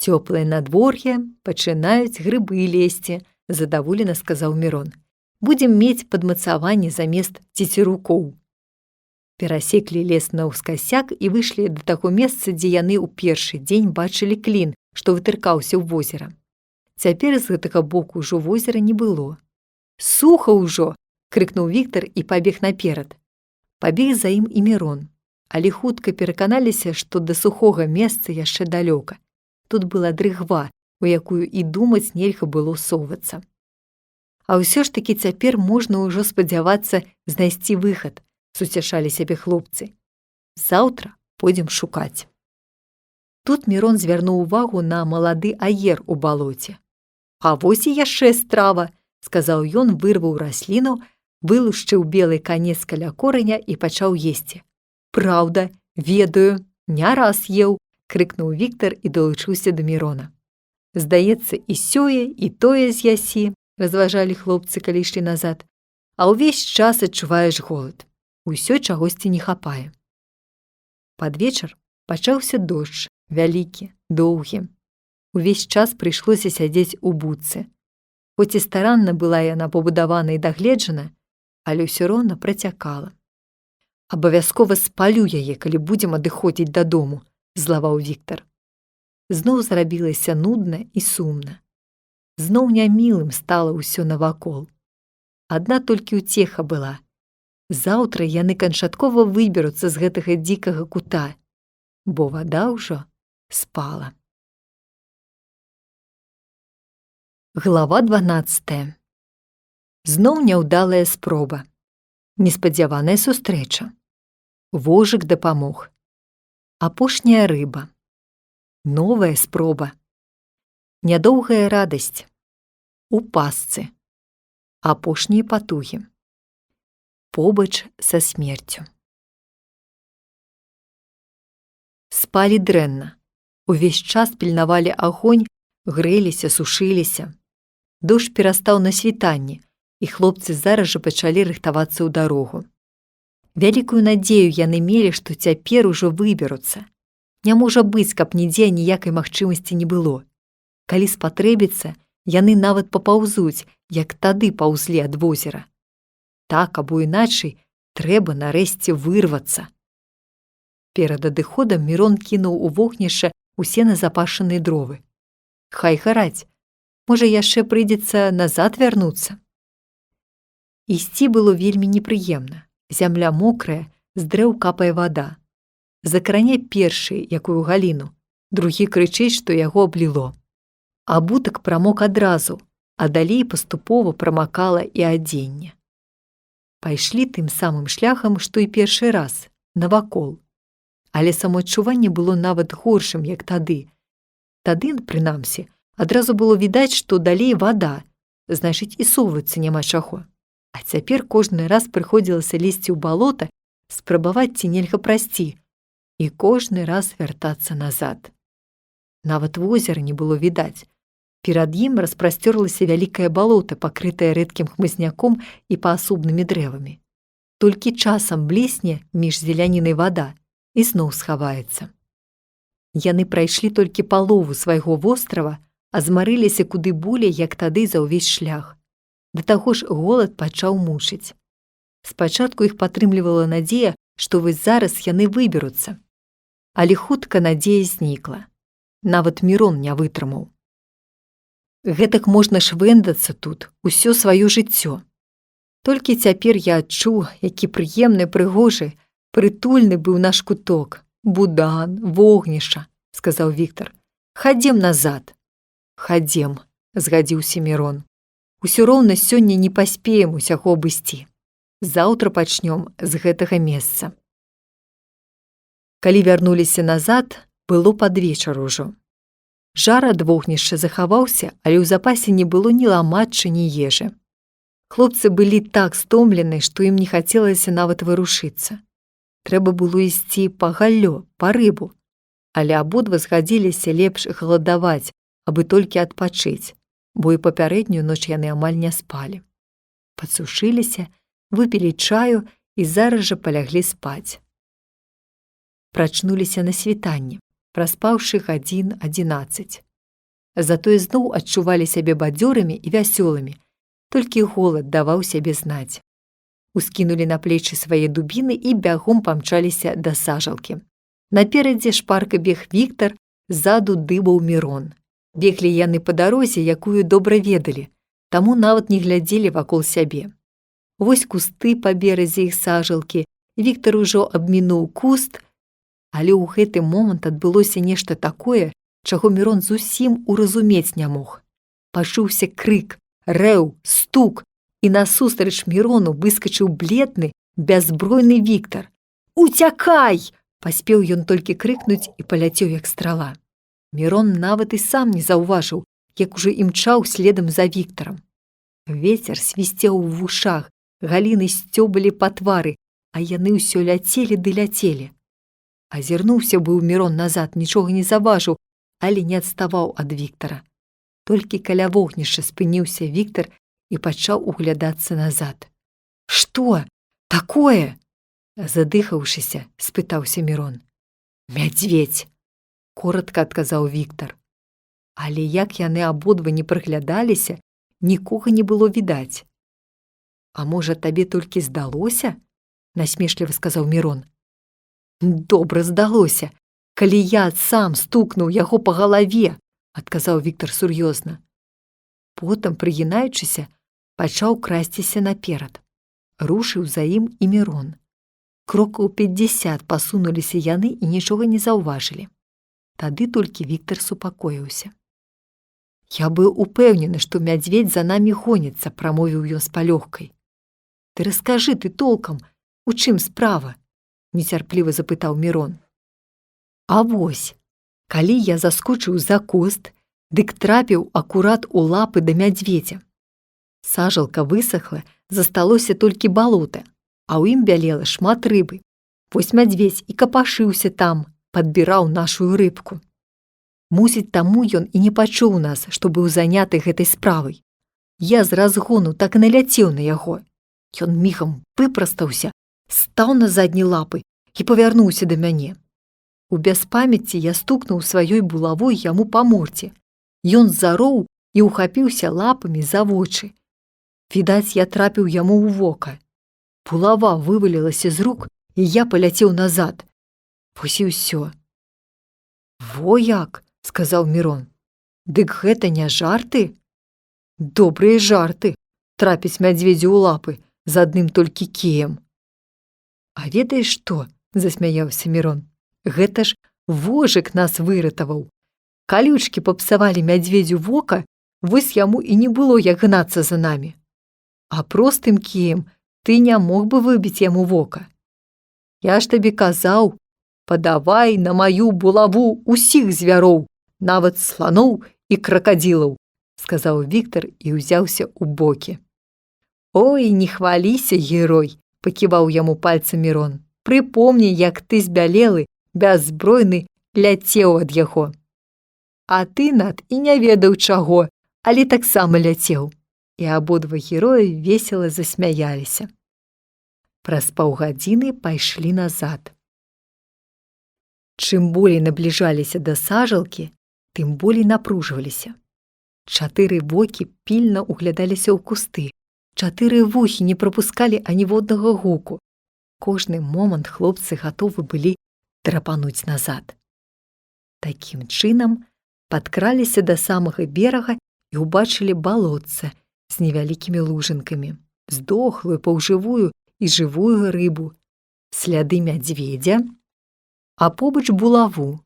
«Цёплае надвор'е, пачынаюць грыбы лезці», – задаволена сказаў Мірон. «Будзем мець падмацаванне замест цецерукоў». Перасеклі лес наўскасяк і выйшлі да таго месца, дзе яны ў першы дзень бачылі клін, што вытыркаўся ў возера. Цяпер з гэтага боку ўжо возера не было. «Суха ўжо!» – крыкнуў Віктар і пабег наперад. Пабег за ім і Мірон, але хутка пераканаліся, што да сухога месца яшчэ далёка. Тут была дрыгва, у якую і думаць нельга было совацца. А ўсё ж такі цяпер можна ўжо спадзявацца знайсці выхад, суцяшалі сябе хлопцы. Заўтра пойдзем шукаць. Тут Мірон звярнуў увагу на малады аер у балоце. «А вось і яшчэ страва», – сказаў ён, вырваў расліну, вылушчыў белы канец каля кораня і пачаў есці. «Праўда, ведаю, не раз еў», – крыкнуў Віктар і далучыўся да Мірона. «Здаецца, і сёе, і тое з'ясі», – разважалі хлопцы, калі ішлі назад, «а ўвесь час адчуваеш голад. Усё чагосьці не хапае». Пад вечар пачаўся дождж, вялікі, доўгі. Увесь час прыйшлося сядзець у будцы. Хоць і старанна была яна пабудавана і дагледжана, але ўсё роўна працякала. «Абавязкова спалю яе, калі будзем адыходзіць дадому», – злаваў Віктар. Зноў зрабілася нудна і сумна. Зноў нямілым стала ўсё навакол. Адна толькі ўцеха была. Заўтра яны канчаткова выберуцца з гэтага дзікага кута, бо вада ўжо спала. Глава 12. Зноў няўдалая спроба. Неспадзяваная сустрэча. Вожык дапамог. Апошняя рыба. Новая спроба. Нядоўгая радасць. У пастцы. Апошнія патугі. Побач са смерцю. Спалі дрэнна. Увесь час пільнавалі агонь, грэліся, сушыліся. Дождж перастаў на світанні, і хлопцы зараз жа пачалі рыхтавацца ў дарогу. Вялікую надзею яны мелі, што цяпер ужо выберуцца. Не можа быць, каб нідзе ніякай магчымасці не было. Калі спатрэбіцца, яны нават папаўзуць, як тады паўзлі ад возера. Так, або іначай, трэба нарэшце вырвацца. Перад адыходам Мірон кінуў у вогнішча усе назапашаныя дровы. Хай гараць, можа, яшчэ прыйдзецца назад вярнуцца. Ісці было вельмі непрыемна. Зямля мокрая, з дрэў капае вада. Закране першы, якую галіну, другі крычыць, што яго абліло. Абутак прамок адразу, а далей паступова прамакала і адзенне. Пайшлі тым самым шляхам, што і першы раз, навакол. Але самаадчуванне было нават горшым, як тады. Тады, прынамсі, адразу было відаць, што далей вада, значыць, і совацца няма чаго. А цяпер кожны раз прыходзілася лезці ў балота, спрабаваць ці нельга прайсці, і кожны раз вяртацца назад. Нават возера не было відаць. Перад ім распрасцёрлася вялікае балота, пакрытае рэдкім хмызняком і паасобнымі дрэвамі. Толькі часам блісне між зелянінай вада і зноў схаваецца. Яны прайшлі толькі палову свайго вострава, а змарыліся куды болей, як тады за ўвесь шлях. Да таго ж голад пачаў мучыць. Спачатку іх падтрымлівала надзея, што вось зараз яны выберуцца. Але хутка надзея знікла. Нават Мірон не вытрымаў. Гэтак можна швэндацца тут усё сваё жыццё. Толькі цяпер я адчуў, які прыемны, прыгожы, прытульны быў наш куток. Будан, вогнішча, сказаў Віктар. Хадзем назад. Хадзем, згадзіўся Мірон. Усё роўна сёння не паспеем усяго абысці. Заўтра пачнём з гэтага месца. Калі вярнуліся назад, было пад вечар ужо. Жар ад вогнішча захаваўся, але ў запасе не было ні ламаччы, ні ежы. Хлопцы былі так стомлены, што ім не хацелася нават вырушыцца. Трэба было ісці па галлё, па рыбу, але абодва згадзіліся лепш галадаваць, абы толькі адпачыць, бо і папярэднюю ноч яны амаль не спалі. Падсушыліся, выпілі чаю і зараз жа паляглі спаць. Прачнуліся на світанні, праспаўшы гадзін 11. Затое зноў адчувалі сябе бадзёрымі і вясёлымі, толькі голад даваў сябе знаць. Ускінулі на плечы свае дубіны і бягом памчаліся да сажалкі. Наперадзе шпарка бег Віктар, ззаду дыбаў Мірон. Беглі яны па дарозе, якую добра ведалі, таму нават не глядзелі вакол сябе. Вось кусты па беразе іх сажалкі, Віктар ужо абмінуў куст, але ў гэты момант адбылося нешта такое, чаго Мірон зусім уразумець не мог. Пачуўся крык, рэў, стук, і насустрач Мірону выскачыў бледны, бяззбройны Віктар. «Уцякай!» паспеў ён толькі крыкнуць і паляцеў як страла. Мірон нават і сам не заўважыў, як ужо імчаў следам за Віктарам. Вецер свісцеў у вушах, галіны сцёбалі па твары, а яны ўсё ляцелі ды ляцелі. Азірнуўся быў Мірон назад, нічога не заўважыў, але не адставаў ад Віктара. Толькі каля вогнішча спыніўся Віктар і пачаў углядацца назад. «Што? Такое?» Задыхаўшыся, спытаўся Мірон. «Мядзведзь!» – коротка адказаў Віктар. Але як яны абодва не прыглядаліся, нікога не было відаць. «А можа, табе толькі здалося?» – насмешліва сказаў Мірон. «Добра здалося, калі я сам стукнуў яго па галаве», – адказаў Віктар сур'ёзна. Потым, прыгінаючыся, пачаў красціся наперад. Рушыў за ім і Мірон. Крокаў 50 пасунуліся яны і нічога не заўважылі. Тады толькі Віктар супакоіўся. «Я быў упэўнены, што мядзведзь за намі гоніцца», – прамовіў ён з палёгкай. «Ты раскажы ты толкам, у чым справа?» – нецярпліва запытаў Мірон. «А вось, калі я заскочыў за куст, дык трапіў акурат у лапы да мядзведзя. Сажалка высохла, засталося толькі балота, а ў ім бялела шмат рыбы. Вось мядзведзь і капашыўся там, падбіраў нашую рыбку. Мусіць, таму ён і не пачуў нас, што быў заняты гэтай справай. Я з разгону так і наляцеў на яго. Ён мігам выпрастаўся, стаў на задні лапы і павярнуўся да мяне. У бяспамяці я стукнуў сваёй булавой яму па мордзе. Ён зароў і ўхапіўся лапамі за вочы. Відаць, я трапіў яму ў вока. Булава вывалілася з рук, і я паляцеў назад. Вось і ўсё». «Во як!» – сказаў Мірон. «Дык гэта не жарты?» «Добрыя жарты, трапіць мядзведзю ў лапы з адным толькі кіем». «А ведаеш што?» – засмяяўся Мірон. «Гэта ж вожык нас выратаваў. Калючкі папсавалі мядзведзю вока, вось яму і не было як гнацца за намі. А простым кіем ты не мог бы выбіць яму вока. Я ж табе казаў, падавай на маю булаву усіх звяроў, нават сланоў і кракадзілаў», – сказаў Віктар і ўзяўся ў бокі. «Ой, не хваліся, герой», – паківаў яму пальцам Мірон. «Прыпомні, як ты збялелы, бяззбройны, ляцеў ад яго. А ты, Над, і не ведаў чаго, але таксама ляцеў». І абодва героі весела засмяяліся. Праз паўгадзіны пайшлі назад. Чым болей набліжаліся да сажалкі, тым болей напружваліся. 4 вокі пільна углядаліся ў кусты, 4 вухі не прапускалі аніводнага гуку. Кожны момант хлопцы гатовы былі драпануць назад. Такім чынам падкраліся да самага берага і ўбачылі балотца з невялікімі лужынкамі, здохлую, паўжывую і жывую рыбу, сляды мядзведзя, а побач булаву.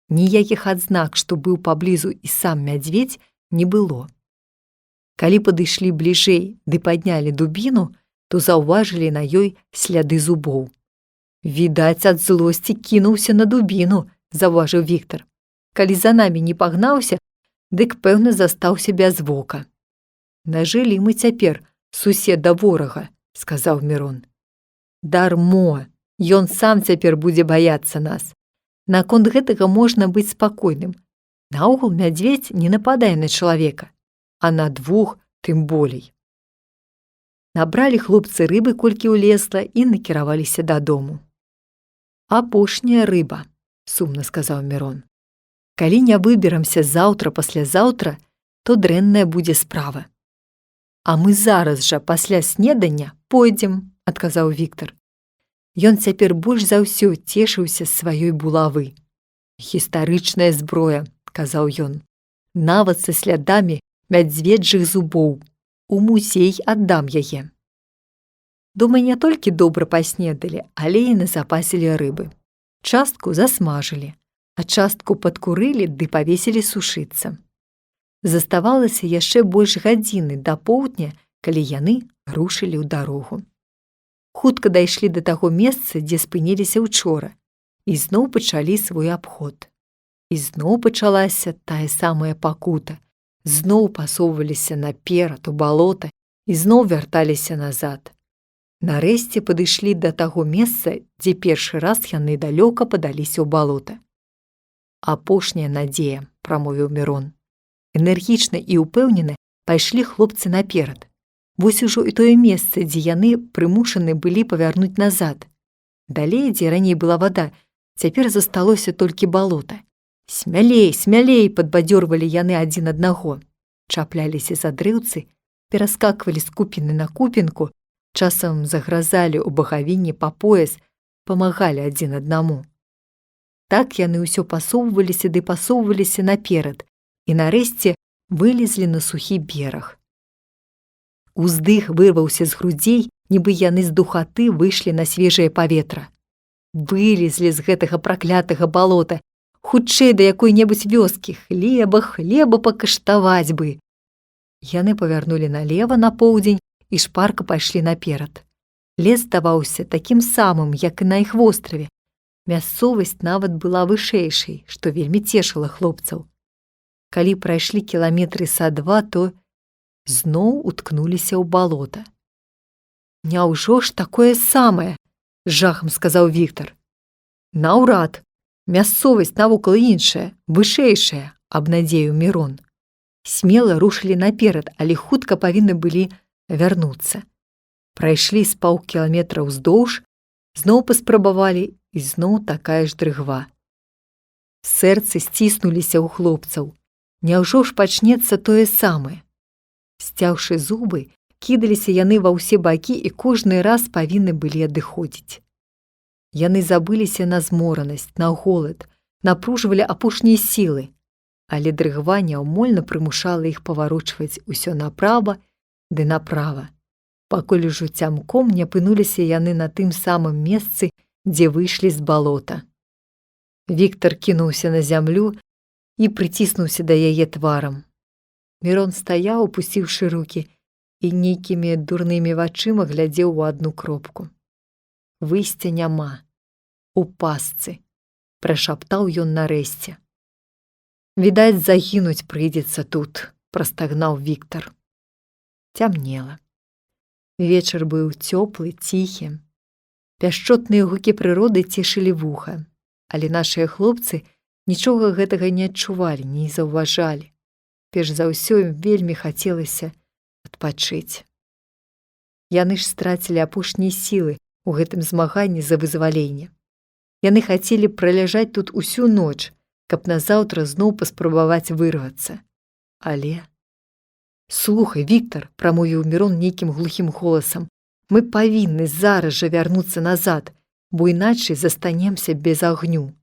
Ніякіх адзнак, што быў паблізу і сам мядзведзь, не было. Калі падышлі бліжэй ды паднялі дубіну, то заўважылі на ёй сляды зубоў. «Відаць, ад злосці кінуўся на дубіну», – заўважыў Віктар. «Калі за намі не пагнаўся, дык, пэўна, застаўся без вока». «Нажылі мы цяпер суседа ворага», – сказаў Мірон. «Дармо, ён сам цяпер будзе баяцца нас. Наконт гэтага можна быць спакойным. Наогул мядзведзь не нападае на чалавека, а на 2 тым болей». Набралі хлопцы рыбы, колькі ўлезла, і накіраваліся дадому. «Апошняя рыба», – сумна сказаў Мірон. «Калі не выберамся заўтра-паслязаўтра, то дрэнная будзе справа». «А мы зараз жа пасля снедання пойдзем», – адказаў Віктар. Ён цяпер больш за ўсё цешыўся з сваёй булавы. «Гістарычная зброя», – казаў ён, – «нават са слядамі мядзведжых зубоў. У музей аддам яе». Дома не толькі добра паснедалі, але і назапасілі рыбы. Частку засмажылі, а частку падкурылі ды павесілі сушыцца. Заставалася яшчэ больш гадзіны да поўдня, калі яны рушылі ў дарогу. Хутка дайшлі да таго месца, дзе спыніліся учора, і зноў пачалі свой абход. І зноў пачалася тая самая пакута. Зноў пасоўваліся наперад у балота і зноў вярталіся назад. Нарэшце падышлі да таго месца, дзе першы раз яны далёка падаліся ў балота. «Апошняя надзея», – прамовіў Мірон. Энергічна і ўпэўнена пайшлі хлопцы наперад. Вось ужо і тое месца, дзе яны прымушаны былі павярнуць назад. Далей, дзе раней была вада, цяпер засталося толькі балота. «Смялей, смялей!» – падбадзёрвалі яны адзін аднаго. Чапляліся за дрэўцы, пераскаквалі з купіны на купінку, часам загразалі ў багавінні па пояс, памагалі адзін аднаму. Так яны ўсё пасоўваліся ды пасоўваліся наперад і нарэшце вылезлі на сухі бераг. Уздых вырваўся з грудзей, нібы яны з духаты выйшлі на свежае паветра. Вылезлі з гэтага праклятага балота, хутчэй да якой-небудзь вёскі, хлеба пакаштаваць бы. Яны павярнулі налева на поўдзень і шпарка пайшлі наперад. Лес здаваўся такім самым, як і на іх востраве. Мясцовасць нават была вышэйшай, што вельмі цешыла хлопцаў. Калі прайшлі кіламетры са 2, то зноў уткнуліся ў балота. «Няўжо ж такое самае?» – з жахам сказаў Віктар. «Наўрад. Мясцовасць навокал іншая, вышэйшая», – абнадзеіў Мірон. Смела рушылі наперад, але хутка павінны былі вярнуцца. Прайшлі з паўкіламетра ўздоўж, зноў паспрабавалі, і зноў такая ж дрыгва. Сэрцы сціснуліся ў хлопцаў. Няўжо ж пачнецца тое самае? Сцяўшы зубы, кідаліся яны ва ўсе бакі і кожны раз павінны былі адыходзіць. Яны забыліся на зморанасць, на голад, напружвалі апошнія сілы, але дрыгва няўмольна прымушала іх паварочваць усё направа ды направа, пакуль ужо цямком не апынуліся яны на тым самым месцы, дзе выйшлі з балота. Віктар кінуўся на зямлю і прыціснуўся да яе тварам. Мірон стаяў, опусціўшы рукі, і нейкімі дурнымі вачыма глядзеў у адну кропку. «Выйсця няма. У пастцы», – прашаптаў ён нарэшце. «Відаць, загінуць прыйдзецца тут», – прастагнаў Віктар. Цямнела. Вечар быў цёплы, ціхі. Пяшчотныя гукі прыроды цешылі вуха, але нашыя хлопцы нічога гэтага не адчувалі, не заўважалі. Перш за ўсё ім вельмі хацелася адпачыць. Яны ж страцілі апошнія сілы ў гэтым змаганні за вызваленне. Яны хацелі праляжаць тут усю ноч, каб назаўтра зноў паспрабаваць вырвацца. Але... «Слухай, Віктар», – прамовіў Мірон нейкім глухім голасам, «мы павінны зараз жа вярнуцца назад, бо іначай застанемся без агню».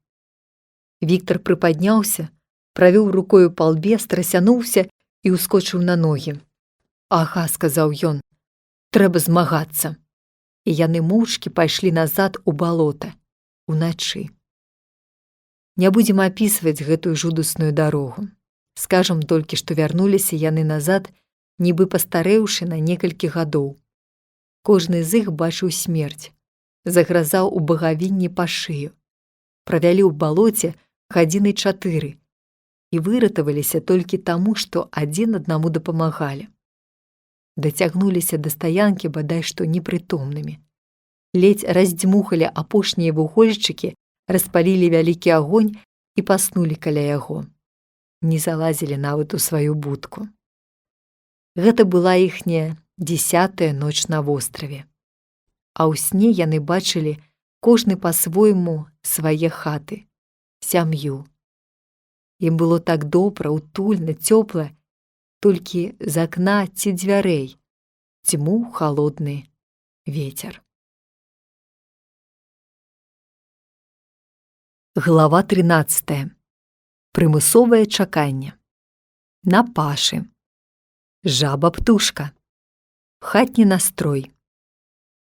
Віктар прыпадняўся, правёў рукою па лбе, страсянуўся і ўскочыў на ногі. «Ага», – сказаў ён, – «трэба змагацца». І яны моўчкі пайшлі назад у балота, уначы. Не будзем апісваць гэтую жудасную дарогу. Скажам толькі, што вярнуліся яны назад, нібы пастарэўшы на некалькі гадоў. Кожны з іх бачыў смерць, загразаў у багавінні па шыю. Правялі ў балоце гадзіны 4 і выратаваліся толькі таму, што адзін аднаму дапамагалі. Дацягнуліся да стаянкі бадай што непрытомнымі. Ледзь раздзьмухалі апошнія вугольшчыкі, распалілі вялікі агонь і паснулі каля яго. Не залазілі нават у сваю будку. Гэта была іхняя 10-я ноч на востраве. А ў сне яны бачылі кожны па-свойму свае хаты, сям'ю. Ім было так добра, утульна, цёпла, толькі з акна ці дзвярэй дзьмуў халодны вецер. Глава 13. Прымусовае чаканне. На пашы. Жаба-птушка. Хатні настрой.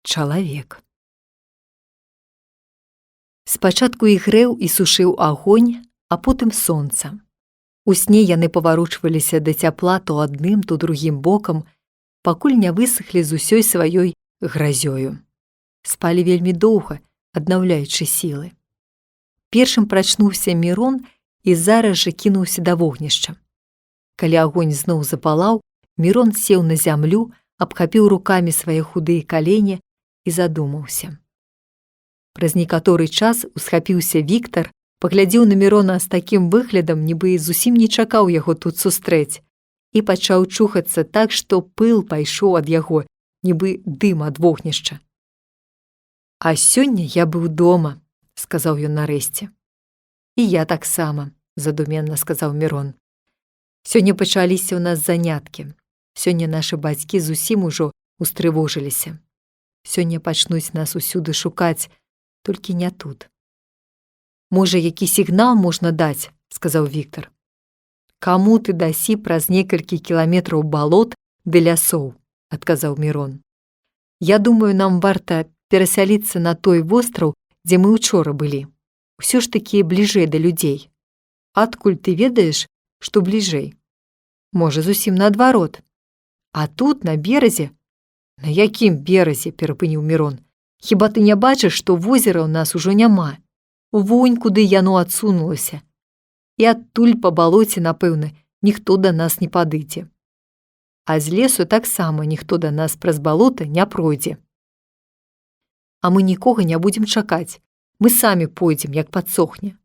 Чалавек. Спачатку ігрэў і сушыў агонь, а потым сонца. У сне яны паварочваліся да цяпла то адным, то другім бокам, пакуль не высахлі з усёй сваёй гразёю. Спалі вельмі доўга, аднаўляючы сілы. Першым прачнуўся Мірон і зараз жа кінуўся да вогнішча. Калі агонь зноў запалаў, Мірон сеў на зямлю, абхапіў рукамі свае худыя калені і задумаўся. Праз некаторы час усхапіўся Віктар, паглядзеў на Мірона з такім выглядам, нібы зусім не чакаў яго тут сустрэць, і пачаў чухацца так, што пыл пайшоў ад яго, нібы дым ад вогнішча. «А сёння я быў дома», – сказаў ён нарэшце. «І я таксама», – задуменна сказаў Мірон. «Сёння пачаліся ў нас заняткі. Сёння нашы бацькі зусім ужо устрывожыліся. Сёння пачнуць нас усюды шукаць, толькі не тут». «Можа, які сігнал можна даць?» – сказаў Віктар. «Каму ты дасі праз некалькі кіламетраў балот ды лясоў?» – адказаў Мірон. «Я думаю, нам варта перасяліцца на той востраў, дзе мы учора былі. Усё ж такі бліжэй да людзей. Адкуль ты ведаеш, што бліжэй? Можа, зусім наадварот. А тут, на беразе...» «На якім беразе?» – перапыніў Мірон. «Хіба ты не бачыш, што возера ў нас ужо няма? Вунь, куды яно адсунулася. І адтуль па балоце, напэўна, ніхто да нас не падыдзе. А з лесу таксама ніхто да нас праз балота не пройдзе. А мы нікога не будзем чакаць. Мы самі пойдзем, як падсохне.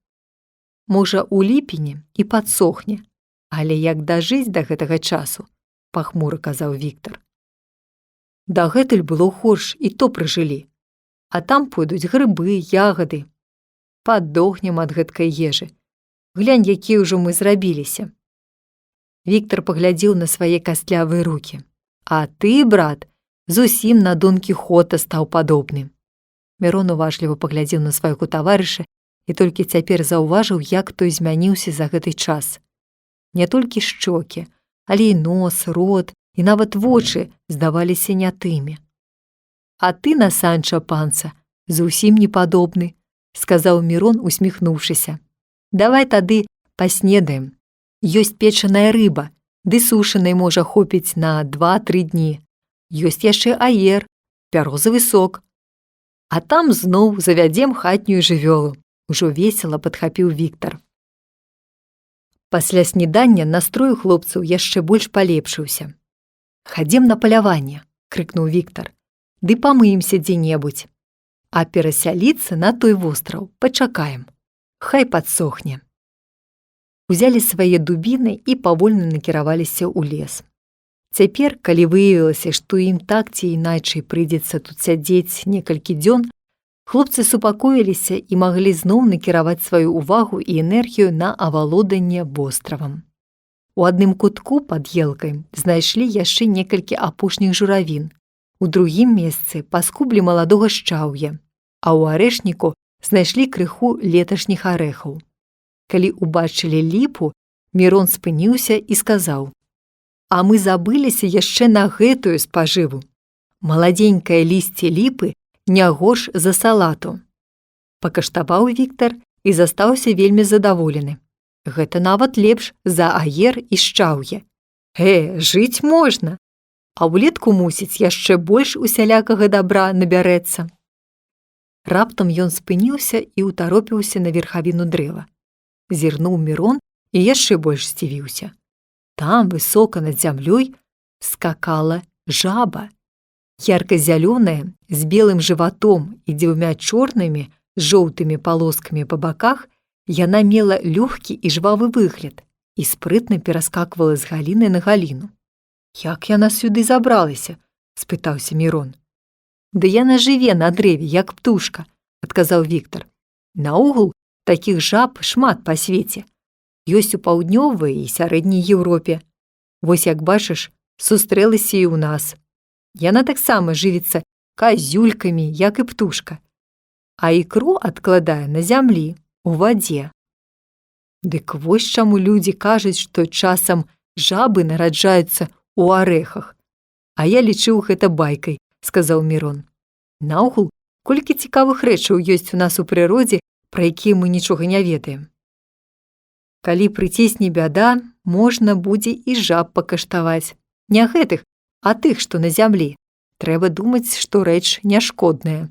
Можа, у ліпені і падсохне, але як дажыць да гэтага часу?» – пахмура казаў Віктар. «Дагэтуль было горш, і то пражылі. А там пойдуць грыбы, ягады. Падохнем ад гэткай ежы. Глянь, якія ўжо мы зрабіліся». Віктар паглядзеў на свае кастлявыя рукі. «А ты, брат, зусім на Дон Кіхота стаў падобны». Мірон уважліва паглядзеў на свайго таварыша і толькі цяпер заўважыў, як той змяніўся за гэты час. Не толькі шчокі, але і нос, рот, і нават вочы здаваліся не тымі. «А ты на Санча Панса зусім не падобны», – сказаў Мірон, усміхнуўшыся. «Давай тады паснедаем. Ёсць печаная рыба, ды сушанай можа хопіць на 2-3 дні. Ёсць яшчэ аер, бярозавы сок. А там зноў завядзем хатнюю жывёлу», – ужо весела падхапіў Віктар. Пасля снедання настрой у хлопцаў яшчэ больш палепшыўся. «Хадзем на паляванне», – крыкнуў Віктар. «Ды памыемся дзе-небудзь. А перасяліцца на той востраў пачакаем. Хай падсохне». Узялі свае дубіны і павольна накіраваліся ў лес. Цяпер, калі выявілася, што ім так ці іначай прыйдзецца тут сядзець некалькі дзён, Хлопцы супакоіліся і маглі зноў накіраваць сваю ўвагу і энергію на авалоданне востравам. У адным кутку пад елкай знайшлі яшчэ некалькі апошніх журавін. У другім месцы паскублі маладога шчаўя, а ў арэшніку знайшлі крыху леташніх арэхаў. Калі ўбачылі ліпу, Мірон спыніўся і сказаў: «А мы забыліся яшчэ на гэтую спажыву. Маладзенькае лісце ліпы не горш за салату». Пакаштаваў Віктар і застаўся вельмі задаволены. Гэта нават лепш за аер і шчаўе. Жыць можна! А ўлетку, мусіць, яшчэ больш усялякага дабра набярэцца. Раптам ён спыніўся і ўтаропіўся на верхавіну дрэва. Зірнуў Мірон і яшчэ больш здзівіўся. Там, высока над зямлёй, скакала жаба. Ярка-зялёная, з белым жыватом і 2 чорнымі з жоўтымі палоскамі па баках, яна мела лёгкі і жвавы выгляд і спрытна пераскаквала з галіны на галіну. «Як яна сюды забралася?» – спытаўся Мірон. «Ды яна жыве на дрэве, як птушка», – адказаў Віктар. «Наогул, такіх жаб шмат па свеце. Ёсць у паўднёвай і сярэдняй Еўропе. Вось, як бачыш, сустрэлася і ў нас. Яна таксама жывіцца казюлькамі, як і птушка. А ікру адкладае на зямлі, у вадзе». Дык вось чаму людзі кажуць, што часам жабы нараджаюцца ў арэхах. А я лічыў гэта байкай, сказаў Мірон. Наогул, колькі цікавых рэчаў ёсць у нас у прыродзе, пра якія мы нічога не ведаем. Калі прыцісне бяда, можна будзе і жаб пакаштаваць. Не гэтых, а тых, што на зямлі. Трэба думаць, што рэч няшкодная.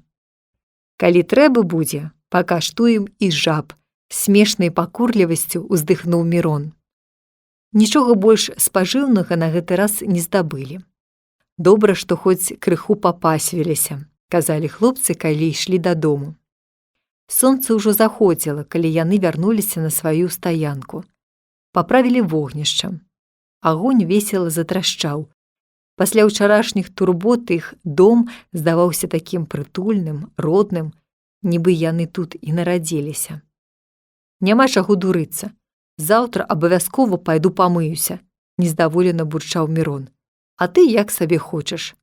Калі трэба будзе, пакаштуем і жаб, смешнай пакурлівасцю ўздыхнуў Мірон. Нічога больш спажыўнага на гэты раз не здабылі. Добра, што хоць крыху папасвіліся, казалі хлопцы, калі ішлі дадому. Сонца ўжо заходзіла, калі яны вярнуліся на сваю стаянку. Паправілі вогнішча. Агонь весела затрашчаў. Пасля ўчарашніх турбот іх дом здаваўся такім прытульным, родным, нібы яны тут і нарадзіліся. «Няма чаго дурыцца. Заўтра абавязкова пайду памыюся», – нездаволена бурчаў Мірон. «А ты як сабе хочаш».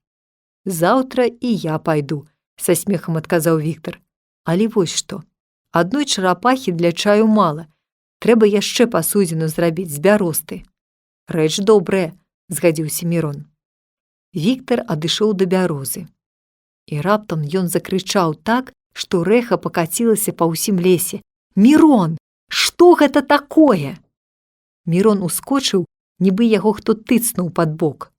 «Заўтра і я пайду», – са смехам адказаў Віктар. «Але вось што. Адной чарапахі для чаю мала. Трэба яшчэ пасудзіну зрабіць з бяросты». «Рэч добрая», – згадзіўся Мірон. Віктар адышоў да бярозы. І раптам ён закрычаў так, што рэха пакацілася па ўсім лесе. «Мірон! Што гэта такое?» Мірон ускочыў, нібы яго хто тыцнуў пад бок.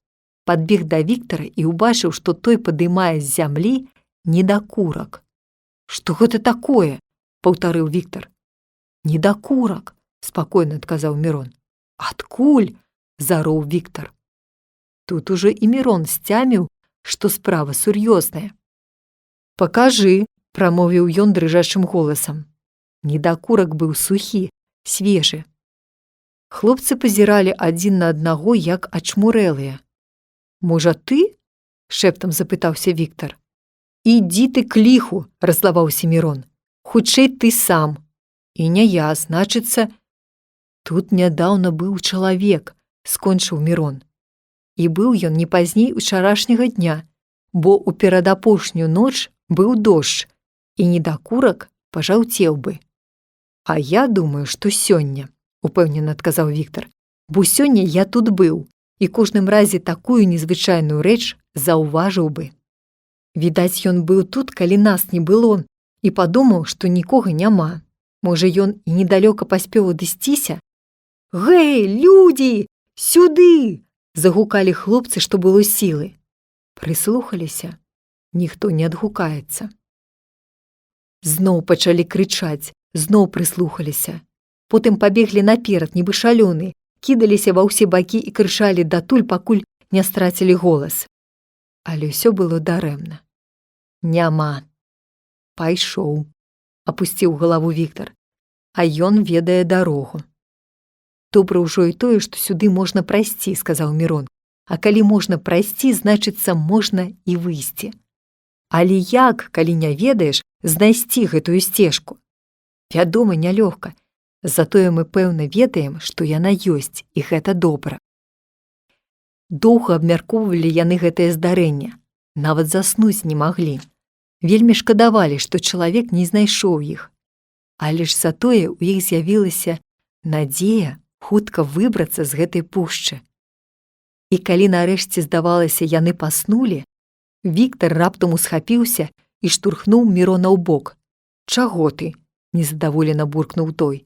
Падбег да Віктара і ўбачыў, што той падымае з зямлі недакурак. «Што гэта такое?» – паўтарыў Віктар. «Недакурак», – спакойна адказаў Мірон. «Адкуль?» – зароў Віктар. Тут ужо і Мірон сцяміў, што справа сур'ёзная. «Пакажы», – прамовіў ён дрыжачым голасам. Недакурак быў сухі, свежы. Хлопцы пазіралі адзін на аднаго, як ачмурэлыя. «Можа, ты?» – шэптам запытаўся Віктар. «Ідзі ты к ліху!» – раззлаваўся Мірон. «Хутчэй ты сам. І не я, значыцца...» «Тут нядаўна быў чалавек», – скончыў Мірон. І быў ён не пазней учарашняга дня, бо ў перадапошнюю ноч быў дождж, і недакурак пажаўцеў бы. «А я думаю, што сёння», – упэўнена адказаў Віктар, «бо сёння я тут быў, і кожным разе такую незвычайную рэч заўважыў бы. Відаць, ён быў тут, калі нас не было, і падумаў, што нікога няма. Можа, ён і недалёка паспеў адысціся?» «Гэй, людзі! Сюды!» – загукалі хлопцы, што было сілы. Прыслухаліся. Ніхто не адгукаецца. Зноў пачалі крычаць, зноў прыслухаліся. Потым пабеглі наперад, нібы шалёныя, кідаліся ва ўсе бакі і крычалі датуль, пакуль не страцілі голас. Але ўсё было дарэмна. «Няма». «Пайшоў», – апусціў галаву Віктар. «А ён ведае дарогу». «Добра ўжо і тое, што сюды можна прайсці», – сказаў Мірон. «А калі можна прайсці, значыцца, можна і выйсці. Але як, калі не ведаеш, знайсці гэтую сцежку. Вядома, нялёгка, затое мы пэўна ведаем, што яна ёсць, і гэта добра. Доўга абмяркоўвалі яны гэтае здарэнне, нават заснуць не маглі. Вельмі шкадавалі, што чалавек не знайшоў іх. Але ж затое ў іх з'явілася надзея хутка выбрацца з гэтай пушчы. І калі нарэшце, здавалася, яны паснулі, Віктар раптам усхапіўся і штурхнуў Мірона ў бок. «Чаго ты?» – незадаволена буркнуў той.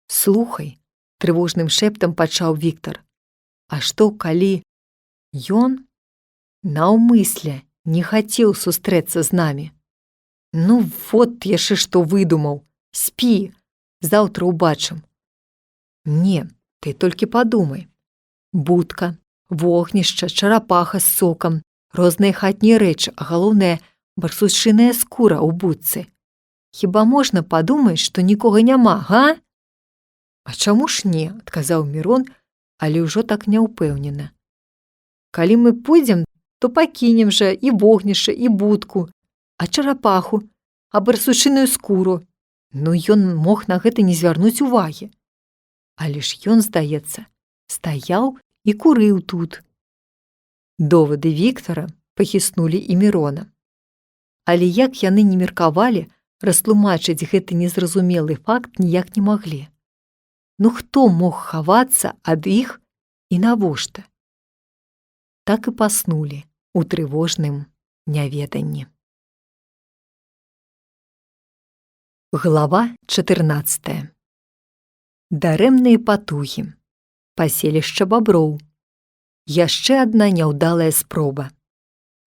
«Слухай», – трывожным шэптам пачаў Віктар. «А што, калі ён наўмысля не хацеў сустрэцца з намі? Ну, вот яшчэ што выдумаў. Спі, заўтра ўбачым». «Не, ты толькі падумай. Будка, вогнішча, чарапаха з сокам, розныя хатнія рэчы, а галоўнае – барсучыная скура ў будцы. Хіба можна падумаць, што нікога няма, га?» «А чаму ж не?» – адказаў Мірон, але ўжо так няўпэўнена. «Калі мы пойдзем, то пакінем жа і вогнішча, і будку, а чарапаху, а барсучыную скуру». Ну, ён мог на гэта не звярнуць увагі. Але ж ён, здаецца, стаяў і курыў тут. Довады Віктара пахіснулі і Мірона. Але як яны не меркавалі, растлумачыць гэты незразумелы факт ніяк не маглі. Ну хто мог хавацца ад іх і навошта? Так і паснулі ў трывожным няведанні. Глава 14. Дарэмныя патугі. Паселішча баброў. Яшчэ адна няўдалая спроба.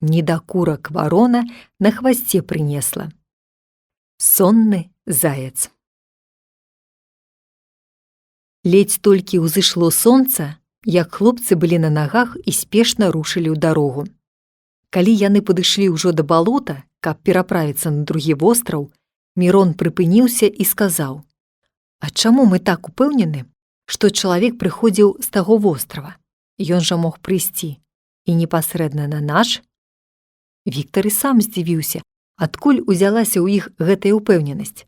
Недакурак варона на хвасце прынесла. Сонны заяц. Ледзь толькі ўзышло сонца, як хлопцы былі на нагах і спешна рушылі ў дарогу. Калі яны падышлі ўжо да балота, каб пераправіцца на другі востраў, Мірон прыпыніўся і сказаў: «А чаму мы так упэўнены, што чалавек прыходзіў з таго вострава? Ён жа мог прыйсці і непасрэдна на наш?» Віктар і сам здзівіўся, адкуль узялася ў іх гэтая ўпэўненасць.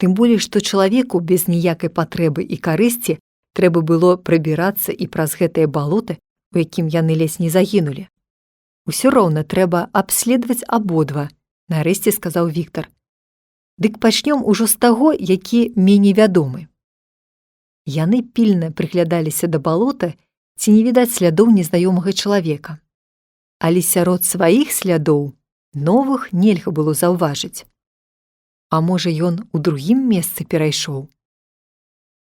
Тым болей, што чалавеку без ніякай патрэбы і карысці трэба было прабірацца і праз гэтае балота, у якім яны ледзь не загінулі. «Усё роўна трэба абследаваць абодва», – нарэшце сказаў Віктар. «Дык пачнём ужо з таго, які меней вядомы». Яны пільна прыглядаліся да балота, ці не відаць слядоў незнаёмага чалавека. Але сярод сваіх слядоў новых нельга было заўважыць. А можа, ён у другім месцы перайшоў?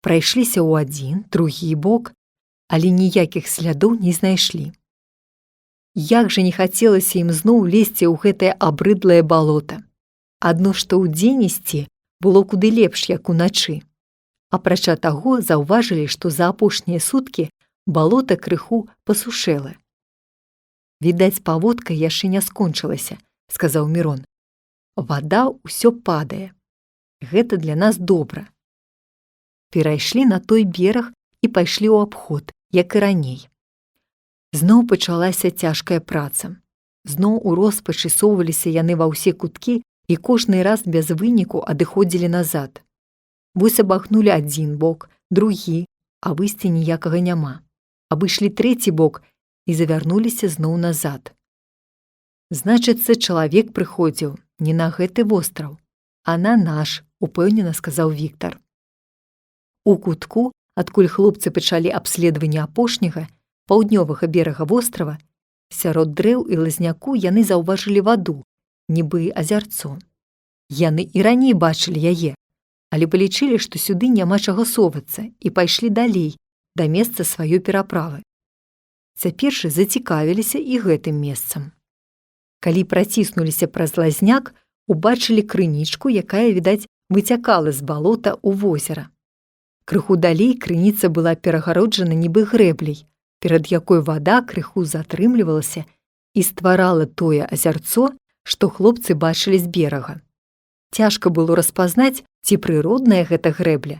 Прайшліся ў адзін, другі бок, але ніякіх слядоў не знайшлі. Як жа не хацелася ім зноў лезці ў гэтае абрыдлае балота. Адно што ўдзень ісці было куды лепш, як уначы. Апрача таго, заўважылі, што за апошнія суткі балота крыху пасушэла. «Відаць, паводка яшчэ не скончылася», – сказаў Мірон. «Вада ўсё падае. Гэта для нас добра». Перайшлі на той бераг і пайшлі ў абход, як і раней. Зноў пачалася цяжкая праца. Зноў у роспачы соваліся яны ва ўсе куткі і кожны раз без выніку адыходзілі назад. Вось абагнулі адзін бок, другі, а выйсця ніякага няма. Абышлі трэці бок і завярнуліся зноў назад. «Значыцца, чалавек прыходзіў не на гэты востраў, а на наш», – упэўнена сказаў Віктар. У кутку, адкуль хлопцы пачалі абследаванне апошняга, паўднёвага берага вострава, сярод дрэў і лазняку яны заўважылі ваду, нібы азярцо. Яны і раней бачылі яе, але палічылі, што сюды няма чаго совацца, і пайшлі далей, да месца сваёй пераправы. Цяпер жа зацікавіліся і гэтым месцам. Калі праціснуліся праз лазняк, убачылі крынічку, якая, відаць, выцякала з балота ў возера. Крыху далей крыніца была перагароджана нібы грэбляй, перад якой вада крыху затрымлівалася і стварала тое азярцо, што хлопцы бачылі з берага. Цяжка было распазнаць, ці прыродная гэта грэбля,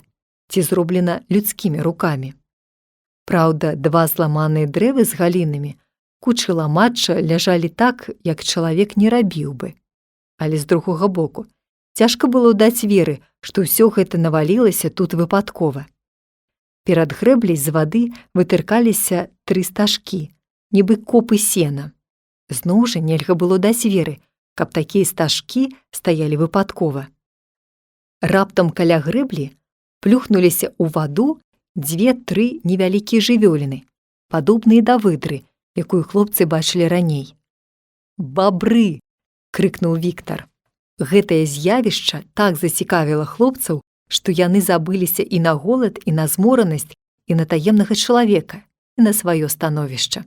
ці зроблена людскімі рукамі. Праўда, два зламаныя дрэвы з галінамі, кучы ламачча ляжалі так, як чалавек не рабіў бы. Але з другога боку, Цяжка было даць веры, што ўсё гэта навалілася тут выпадкова. Перад грэбляй з вады вытыркаліся 3 стажкі, нібы копы сена. Зноў жа нельга было даць веры, каб такія стажкі стаялі выпадкова. Раптам каля грэблі плюхнуліся ў ваду 2-3 невялікія жывёліны, падобныя да выдры, якую хлопцы бачылі раней. «Бабры!» — крыкнуў Віктар. Гэтае з'явішча так зацікавіла хлопцаў, што яны забыліся і на голад, і на зморанасць, і на таемнага чалавека, і на сваё становішча.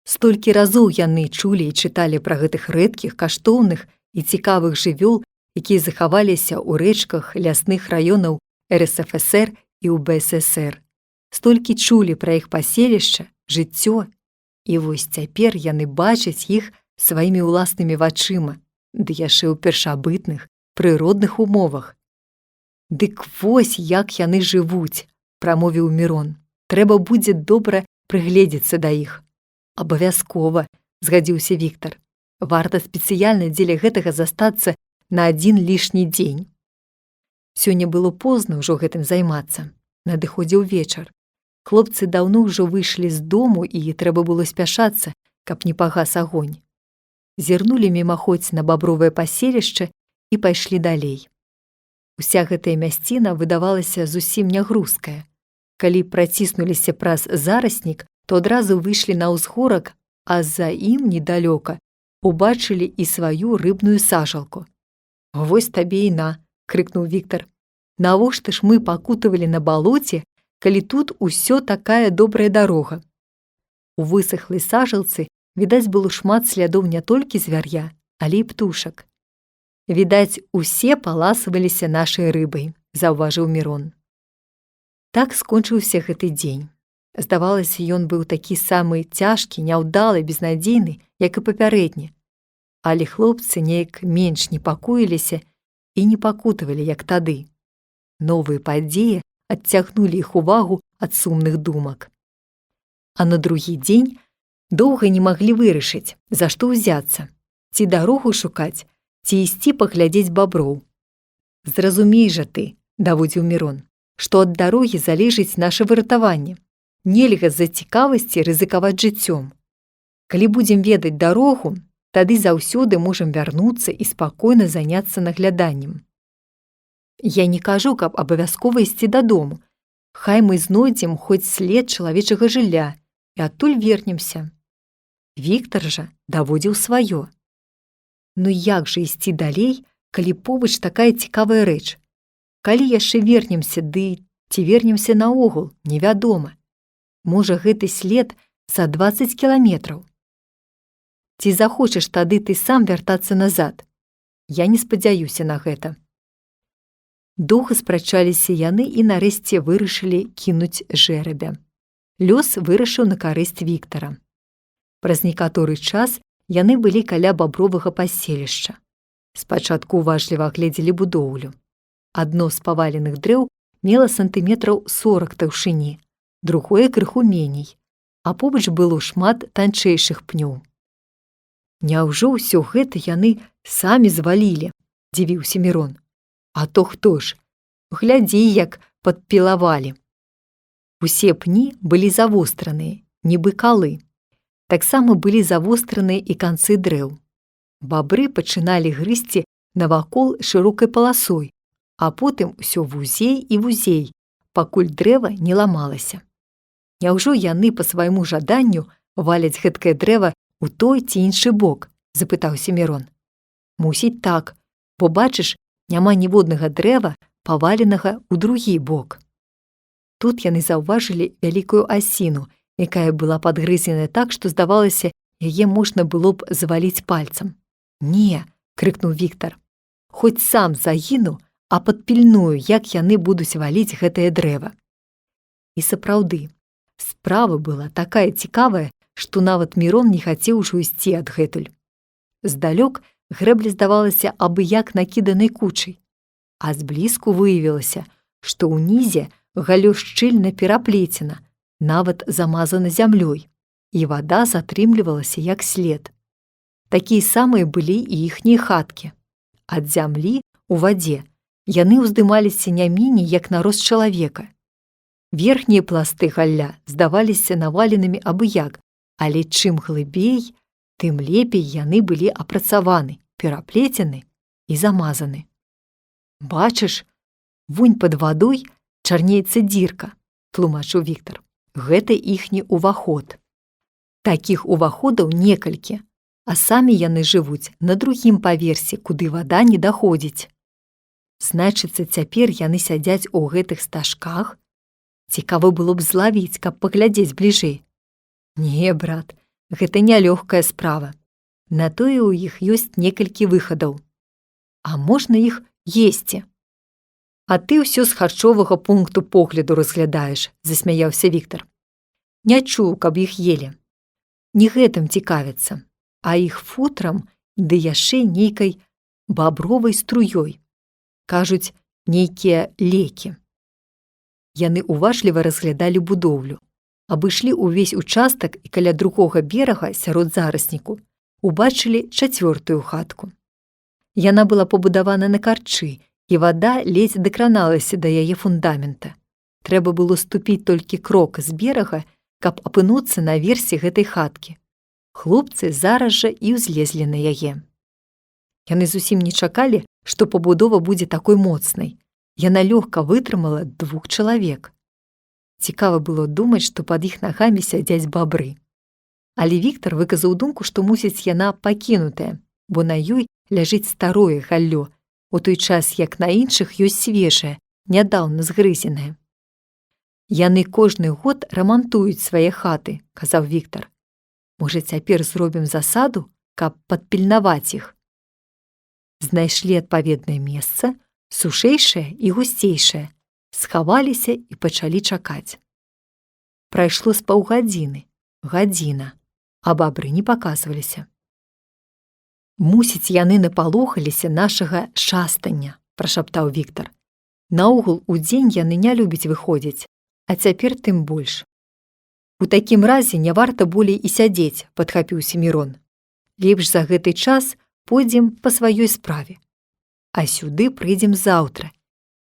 Столькі разоў яны чулі і чыталі пра гэтых рэдкіх, каштоўных і цікавых жывёл, якія захаваліся ў рэчках лясных раёнаў РСФСР і ў БССР. Столькі чулі пра іх паселішча, жыццё, і вось цяпер яны бачаць іх сваімі ўласнымі вачыма, ды яшчэ ў першабытных, прыродных умовах. «Дык вось як яны жывуць», — прамовіў Мірон. «Трэба будзе добра прыгледзецца да іх». «Абавязкова», — згадзіўся Віктар. «Варта спецыяльна дзеля гэтага застацца на 1 лішні дзень». Сёння было позна ўжо гэтым займацца. Надыходзіў вечар. Хлопцы даўно ўжо выйшлі з дому, і трэба было спяшацца, каб не пагас агонь. Зірнулі мімаходзь на бабровае паселішча і пайшлі далей. Уся гэтая мясціна выдавалася зусім нягрузкая. Калі праціснуліся праз зараснік, то адразу выйшлі на ўзгорак, а за ім недалёка убачылі і сваю рыбную сажалку. «Вось табе і на!» — крыкнуў Віктар. «Навошта ж мы пакутавалі на балоце, калі тут усё такая добрая дарога?» У высахлай сажалцы відаць было шмат слядоў не толькі звяр'я, але і птушак. «Відаць, усе паласаваліся нашай рыбай», — заўважыў Мірон. Так скончыўся гэты дзень. Здавалася, ён быў такі самы цяжкі, няўдалы, безнадзейны, як і папярэдні. Але хлопцы неяк менш непакоіліся і не пакутавалі, як тады. Новыя падзеі адцягнулі іх увагу ад сумных думак. А на другі дзень доўга не маглі вырашыць, за што ўзяцца, ці дарогу шукаць, ці ісці паглядзець баброў. «Зразумей жа ты», — даводзіў Мірон, «што ад дарогі залежыць наша выратаванне. Нельга з-за цікавасці рызыкаваць жыццём. Калі будзем ведаць дарогу, тады заўсёды можам вярнуцца і спакойна заняцца нагляданнем. Я не кажу, каб абавязкова ісці дадому. Хай мы знойдзем хоць след чалавечага жылля і адтуль вернемся». Віктар жа даводзіў сваё. «Ну як жа ісці далей, калі побач такая цікавая рэч? Калі яшчэ вернемся, ды ці вернемся наогул, невядома. Можа, гэты след за 20 кіламетраў. Ці захочаш тады ты сам вяртацца назад? Я не спадзяюся на гэта». Доўга спрачаліся яны і нарэшце вырашылі кінуць жэрабя. Лёс вырашыў на карысць Віктара. Праз некаторы час яны былі каля бабровага паселішча. Спачатку уважліва агледзелі будоўлю. Адно з паваленых дрэў мела сантыметраў 40 таўшыні, другое крыху меней, а побач было шмат танчэйшых пнёў. «Няўжо ўсё гэта яны самі звалілі?» — дзівіўся Мірон. «А то хто ж? Глядзі, як падпілавалі». Усе пні былі завостраныя, нібы калы. Таксама былі завостраныя і канцы дрэў. Бабры пачыналі грызці навакол шырокай паласой, а потым усё вузей і вузей, пакуль дрэва не ламалася. «Няўжо яны па свайму жаданню валяць гэткае дрэва у той ці іншы бок?» — запытаўся Мірон. «Мусіць так, бо, бачыш, няма ніводнага дрэва, паваленага ў другі бок». Тут яны заўважылі вялікую асіну, якая была падгрызеная так, што, здавалася, яе можна было б зваліць пальцам. «Не!» — крыкнуў Віктар. «Хоць сам загіну, а падпільную, як яны будуць валіць гэтае дрэва». І сапраўды, справа была такая цікавая, што нават Мірон не хацеў ужо ісці адгэтуль. Здалёк грэбля здавалася абы-як накіданай кучай, а зблізку выявілася, што ўнізе галлё шчыльна пераплецена, нават замазана зямлёй, і вада затрымлівалася як след. Такія самыя былі і іхнія хаткі. Ад зямлі у вадзе, яны ўздымаліся не меней, як на рост чалавека. Верхнія пласты галля здаваліся наваленымі абы-як, але чым глыбей, тым лепей яны былі апрацаваны, пераплецены і замазаны. «Бачыш, вунь пад вадой чарнеецца дзірка», – тлумачыў Віктар. «Гэта іхні ўваход. Такіх уваходаў некалькі, а самі яны жывуць на другім паверсе, куды вада не даходзіць. Значыцца, цяпер яны сядзяць у гэтых стажках? Цікава было б злавіць, каб паглядзець бліжэй. Не, брат, гэта нялёгкая справа. На тое ў іх ёсць некалькі выхадаў. А можна іх есці. А ты ўсё з харчовага пункту погляду разглядаеш, засмяяўся Віктар. Не чуў, каб іх елі. Не гэтым цікавяцца, а іх футрам ды яшчэ нейкай бабровай струёй. Кажуць, нейкія лекі. Яны уважліва разглядалі будоўлю, абышлі ўвесь участак і каля другога берага сярод зарасніку убачылі 4-ю хатку. Яна была пабудавана на карчы, і вада ледзь дакраналася да яе фундамента. Трэба было ступіць толькі крок з берага, каб апынуцца на версе гэтай хаткі. Хлопцы зараз жа і ўзлезлі на яе. Яны зусім не чакалі, што пабудова будзе такой моцнай. Яна лёгка вытрымала 2 чалавек. Цікава было думаць, што пад іх нагамі сядзяць бабры. Але Віктар выказаў думку, што мусіць яна пакінутая, бо на ёй ляжыць старое галлё, у той час, як на іншых ёсць свежае, нядаўна згрызенае. «Яны кожны год рамантуюць свае хаты», – казаў Віктар. «Можа, цяпер зробім засаду, каб падпільнаваць іх?» Знайшлі адпаведнае месца, сушэйшае і гусцейшае, схаваліся і пачалі чакаць. Прайшло з паўгадзіны, гадзіна, а бабры не паказваліся. «Мусіць, яны напалохаліся нашага шастання», – прашаптаў Віктар. «Наогул, удзень яны не любяць выходзіць, а цяпер тым больш». «У такім разе не варта болей і сядзець», – падхапіўся Мірон. «Лепш за гэты час пойдзем па сваёй справе. А сюды прыйдзем заўтра,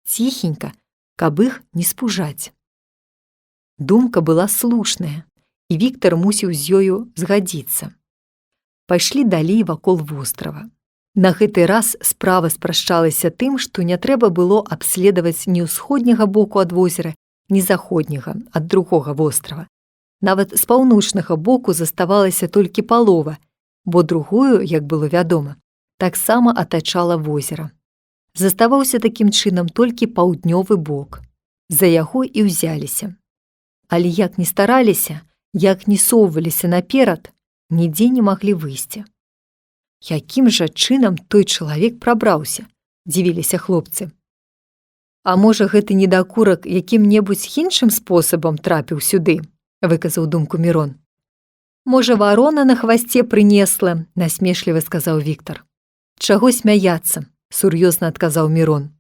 ціхенька, каб іх не спужаць». Думка была слушная, і Віктар мусіў з ёю згадзіцца. Пайшлі далей вакол вострава. На гэты раз справа спрашчалася тым, што не трэба было абследаваць ні ўсходняга боку ад возера, ні заходняга ад другога вострава. Нават з паўночнага боку заставалася толькі палова, бо другую, як было вядома, таксама атачала возера. Заставаўся такім чынам толькі паўднёвы бок. За яго і ўзяліся. Але як ні стараліся, як ні соўваліся наперад, нідзе не маглі выйсці. Якім жа чынам той чалавек прабраўся, дзівіліся хлопцы. «А можа, гэты недакурак якім-небудзь іншым спосабам трапіў сюды?» – выказаў думку Мірон. «Можа, варона на хвасце прынесла», – насмешліва сказаў Віктар. «Чаго смяяцца?» – сур'ёзна адказаў Мірон.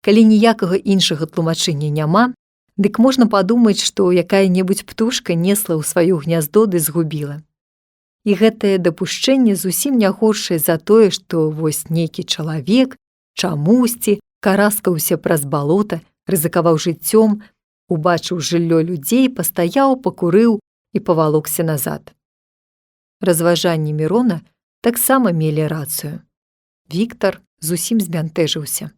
«Калі ніякага іншага тлумачэння няма, дык можна падумаць, што якая-небудзь птушка несла ў сваё гняздо ды згубіла. І гэтае дапушчэнне зусім не горшае за тое, што вось нейкі чалавек чамусьці караскаўся праз балота, рызыкаваў жыццём, убачыў жыллё людзей, пастаяў, пакурыў і павалокся назад». Разважанні Мірона таксама мелі рацыю. Віктар зусім збянтэжыўся.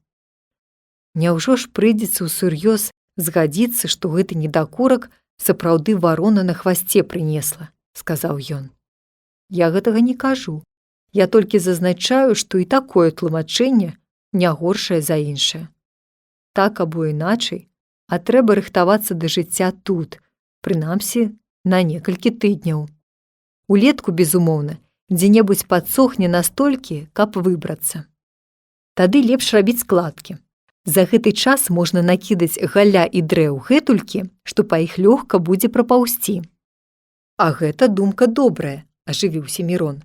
Няўжо ж прыйдзецца ўсур'ёз згадзіцца, што гэты недакурак сапраўды варона на хвасце прынесла, сказаў ён. «Я гэтага не кажу. Я толькі зазначаю, што і такое тлумачэнне не горшае за іншае. Так або іначай, а трэба рыхтавацца да жыцця тут, прынамсі, на некалькі тыдняў. Улетку, безумоўна, дзе-небудзь падсохне настолькі, каб выбрацца. Тады лепш рабіць складкі. За гэты час можна накідаць галля і дрэў гэтулькі, што па іх лёгка будзе прапаўсці». «А гэта думка добрая», – ажывіўся Мірон.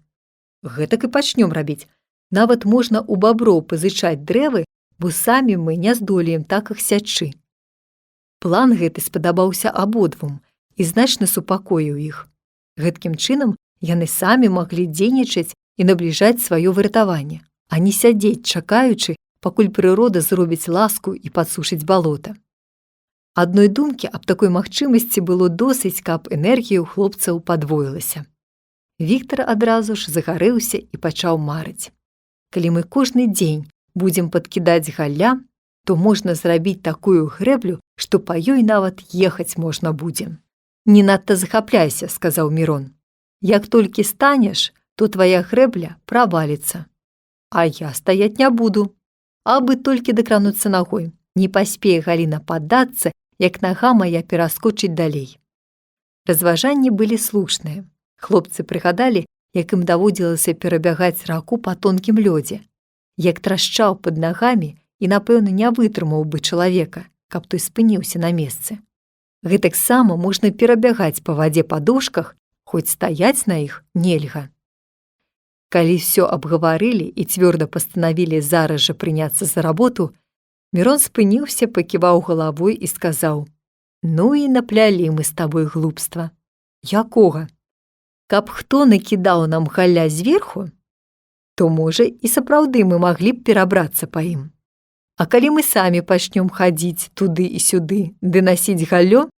«Гэтак і пачнём рабіць. Нават можна ў баброў пазычаць дрэвы, бо самі мы не здолеем так іх сячы». План гэты спадабаўся абодвум і значна супакоіў іх. Гэткім чынам яны самі маглі дзейнічаць і набліжаць сваё выратаванне, а не сядзець, чакаючы, пакуль прырода зробіць ласку і падсушыць балота. Адной думкі аб такой магчымасці было досыць, каб энергія ў хлопцаў падвоілася. Віктар адразу ж загарэўся і пачаў марыць. Калі мы кожны дзень будзем падкідаць галля, то можна зрабіць такую грэблю, што па ёй нават ехаць можна будзе. Не надта захапляйся, сказаў Мірон. Як толькі станеш, то твая грэбля праваліцца. А я стаяць не буду. Абы толькі дакрануцца нагой. Не паспее Галіна паддацца, як нага мая пераскочыць далей. Разважанні былі слушныя. Хлопцы прыгадалі, як ім даводзілася перабягаць раку па тонкім лёдзе, як трашчаў пад нагамі і, напэўна, не вытрымаў бы чалавека, каб той спыніўся на месцы. Гэтаксама можна перабягаць па вадзе па дошках, хоць стаяць на іх нельга. Калі ўсё абгаварылі і цвёрда пастанавілі зараз жа прыняцца за работу, Мірон спыніўся, паківаў галавой і сказаў: «Ну і наплялі мы з табой глупства». «Якога? Каб хто накідаў нам галля зверху, то, можа, і сапраўды мы маглі б перабрацца па ім. А калі мы самі пачнём хадзіць туды і сюды ды насіць галлё,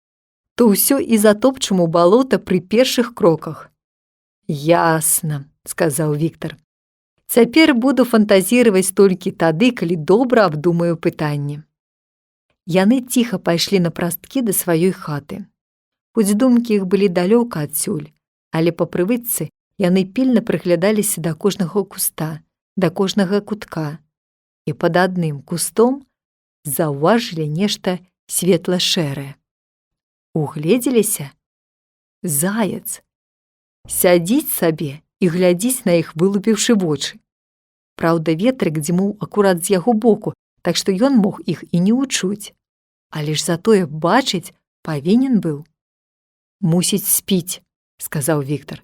то ўсё і затопчам у балота пры першых кроках». «Ясна», – сказаў Віктар. «Цяпер буду фантазіраваць толькі тады, калі добра абдумаю пытанне». Яны ціха пайшлі напрасткі да сваёй хаты. Хоць думкі іх былі далёка адсюль, але па прывычцы яны пільна прыглядаліся да кожнага куста, да кожнага кутка, і пад адным кустом заўважылі нешта светла-шэрае. Угледзеліся? Заяц. Сядзіць сабе і глядзіць на іх, вылупіўшы вочы. Праўда, ветрык дзьмуў акурат з яго боку, так што ён мог іх і не ўчуць. Але ж затое бачыць павінен быў. «Мусіць, спіць», – сказаў Віктар.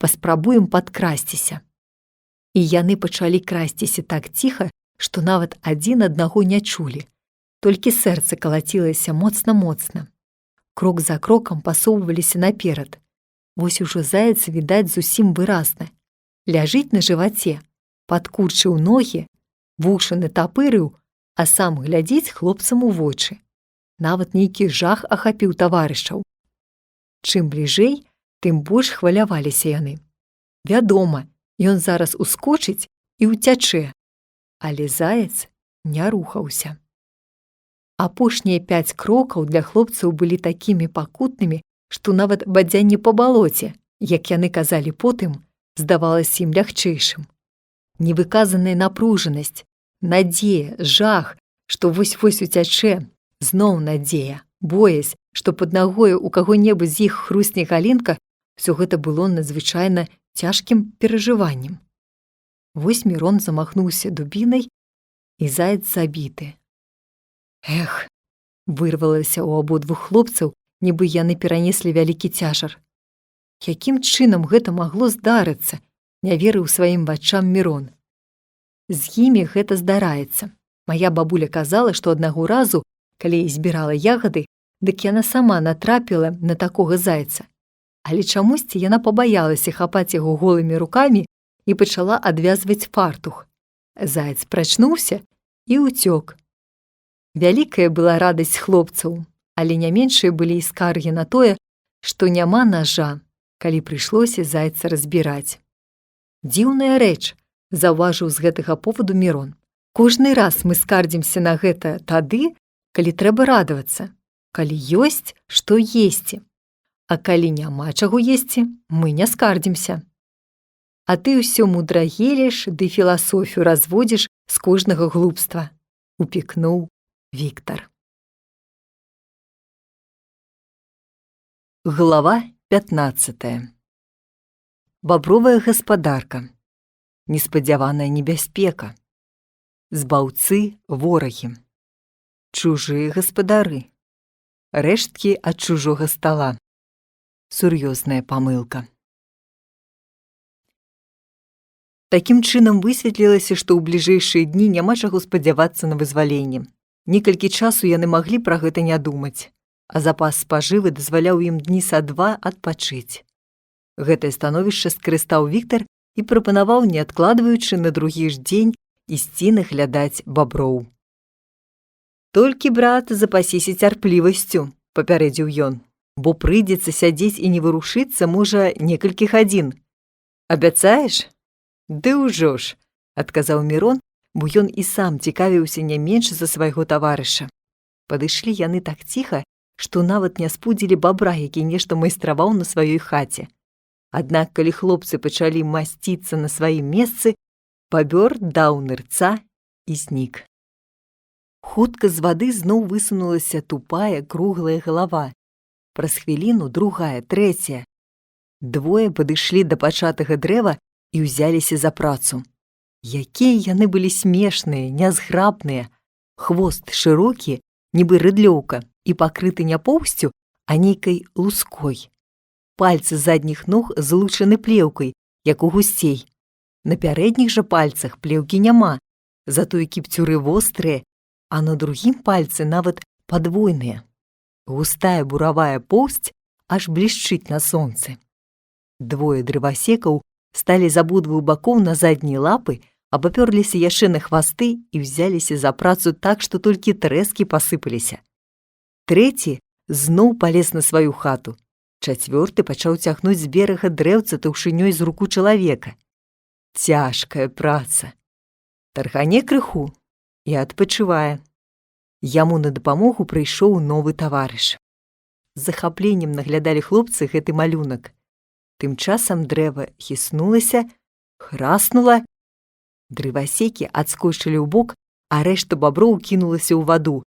«Паспрабуем падкрасціся». І яны пачалі красціся так ціха, што нават адзін аднаго не чулі. Толькі сэрца калацілася моцна-моцна. Крок за крокам пасоўваліся наперад. Вось ужо заяц відаць зусім выразна. Ляжыць на жываце, падкурчыў ногі, вушы натапырыў, а сам глядзіць хлопцам у вочы. Нават нейкі жах ахапіў таварышаў. Чым бліжэй, тым больш хваляваліся яны. Вядома, ён зараз ускочыць і ўцячэ, але заяц не рухаўся. Апошнія 5 крокаў для хлопцаў былі такімі пакутнымі, што нават бадзянне па балоце, як яны казалі потым, здавалася ім лягчэйшым. Невыказаная напружанасць, надзея, жах, што вось-вось уцячэ, зноў надзея, боязь, што пад нагою у каго-небудзь з іх хрусне галінка, усё гэта было надзвычайна цяжкім перажываннем. Вось Мірон замахнуўся дубінай, і заяц забіты. «Эх!» – вырвалася ў абодвух хлопцаў, нібы яны перанеслі вялікі цяжар. Якім чынам гэта магло здарыцца, не верыў сваім вачам Мірон. З імі гэта здараецца. Мая бабуля казала, што аднаго разу, калі збірала ягады, дык яна сама натрапіла на такога зайца. Але чамусьці яна пабаялася хапаць яго голымі рукамі і пачала адвязваць фартух. Заяц прачнуўся і ўцёк. Вялікая была радасць хлопцаў, але не меншыя былі і скаргі на тое, што няма нажа, калі прыйшлося зайца разбіраць. «Дзіўная рэч», – заўважыў з гэтага поводу Мірон. «Кожны раз мы скардзімся на гэта тады, калі трэба радавацца, калі ёсць, што есці. А калі няма чаго есці, мы не скардзімся. А ты ўсё мудра геліш ды філасофію разводзіш з кожнага глупства», – упікнуў Віктар. Глава 15. Бабровая гаспадарка. Неспадзяваная небяспека. Збаўцы ворагі. Чужыя гаспадары. Рэшткі ад чужога стала. Сур'ёзная памылка. Такім чынам высветлілася, што ў бліжэйшыя дні няма чаго спадзявацца на вызваленне. Некалькі часу яны маглі пра гэта не думаць, а запас спажывы дазваляў ім дні са 2 адпачыць. Гэтае становішча скарыстаў Віктар і прапанаваў, не адкладваючы на другі ж дзень, ісці наглядаць баброў. «Толькі, брат, запасіся цярплівасцю», – папярэдзіў ён, «бо прыйдзецца сядзець і не варушыцца, можа, некалькі гадзін. Абяцаеш?» «Ды ўжо ж», – адказаў Мірон, бо ён і сам цікавіўся не менш за свайго таварыша. Падышлі яны так ціха, што нават не спудзілі бабра, які нешта майстраваў на сваёй хаце. Аднак, калі хлопцы пачалі масціцца на сваім месцы, бабёр даў нырца і знік. Хутка з вады зноў высунулася тупая круглая галава. Праз хвіліну другая, трэцяя. Двое падышлі да пачатага дрэва і ўзяліся за працу. Якія яны былі смешныя, нязграбныя. Хвост шырокі, нібы рыдлёўка, і пакрыты не поўсцю, а нейкай луской. Пальцы задніх ног злучаны плеўкай, як у гусцей. На пярэдніх жа пальцах плеўкі няма, затое кіпцюры вострыя, а на другім пальцы нават падвойныя. Густая буравая поўсць аж блішчыць на сонцы. Двое дрывасекаў сталі з абодвух бакоў на заднія лапы, абапёрліся яшчэ на хвасты і ўзяліся за працу так, што толькі трэскі пасыпаліся. Трэці зноў палез на сваю хату. Чацвёрты пачаў цягнуць з берага дрэўца таўшынёй з руку чалавека. Цяжкая праца. Таргане крыху і адпачывае. Яму на дапамогу прыйшоў новы таварыш. З захапленнем наглядалі хлопцы гэты малюнак. Тым часам дрэва хіснулася, храснула. Дрывасекі адскочылі ў бок, а рэшта баброў кінулася ў ваду.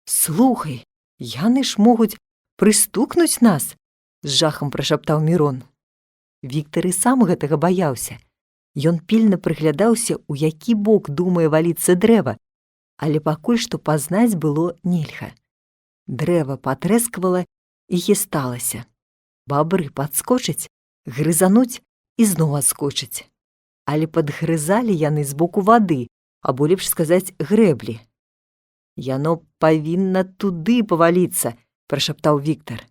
«Слухай, яны ж могуць прыстукнуць нас!» – з жахам прашаптаў Мірон. Віктар і сам гэтага баяўся. Ён пільна прыглядаўся, у які бок думае валіцца дрэва, але пакуль што пазнаць было нельга. Дрэва патрэсквала і хісталася. Бабры падскочаць, грызануць і зноў адскочаць. Але падгрызалі яны з боку вады, або лепш сказаць, грэблі. «Яно павінна туды паваліцца», – прашаптаў Віктар.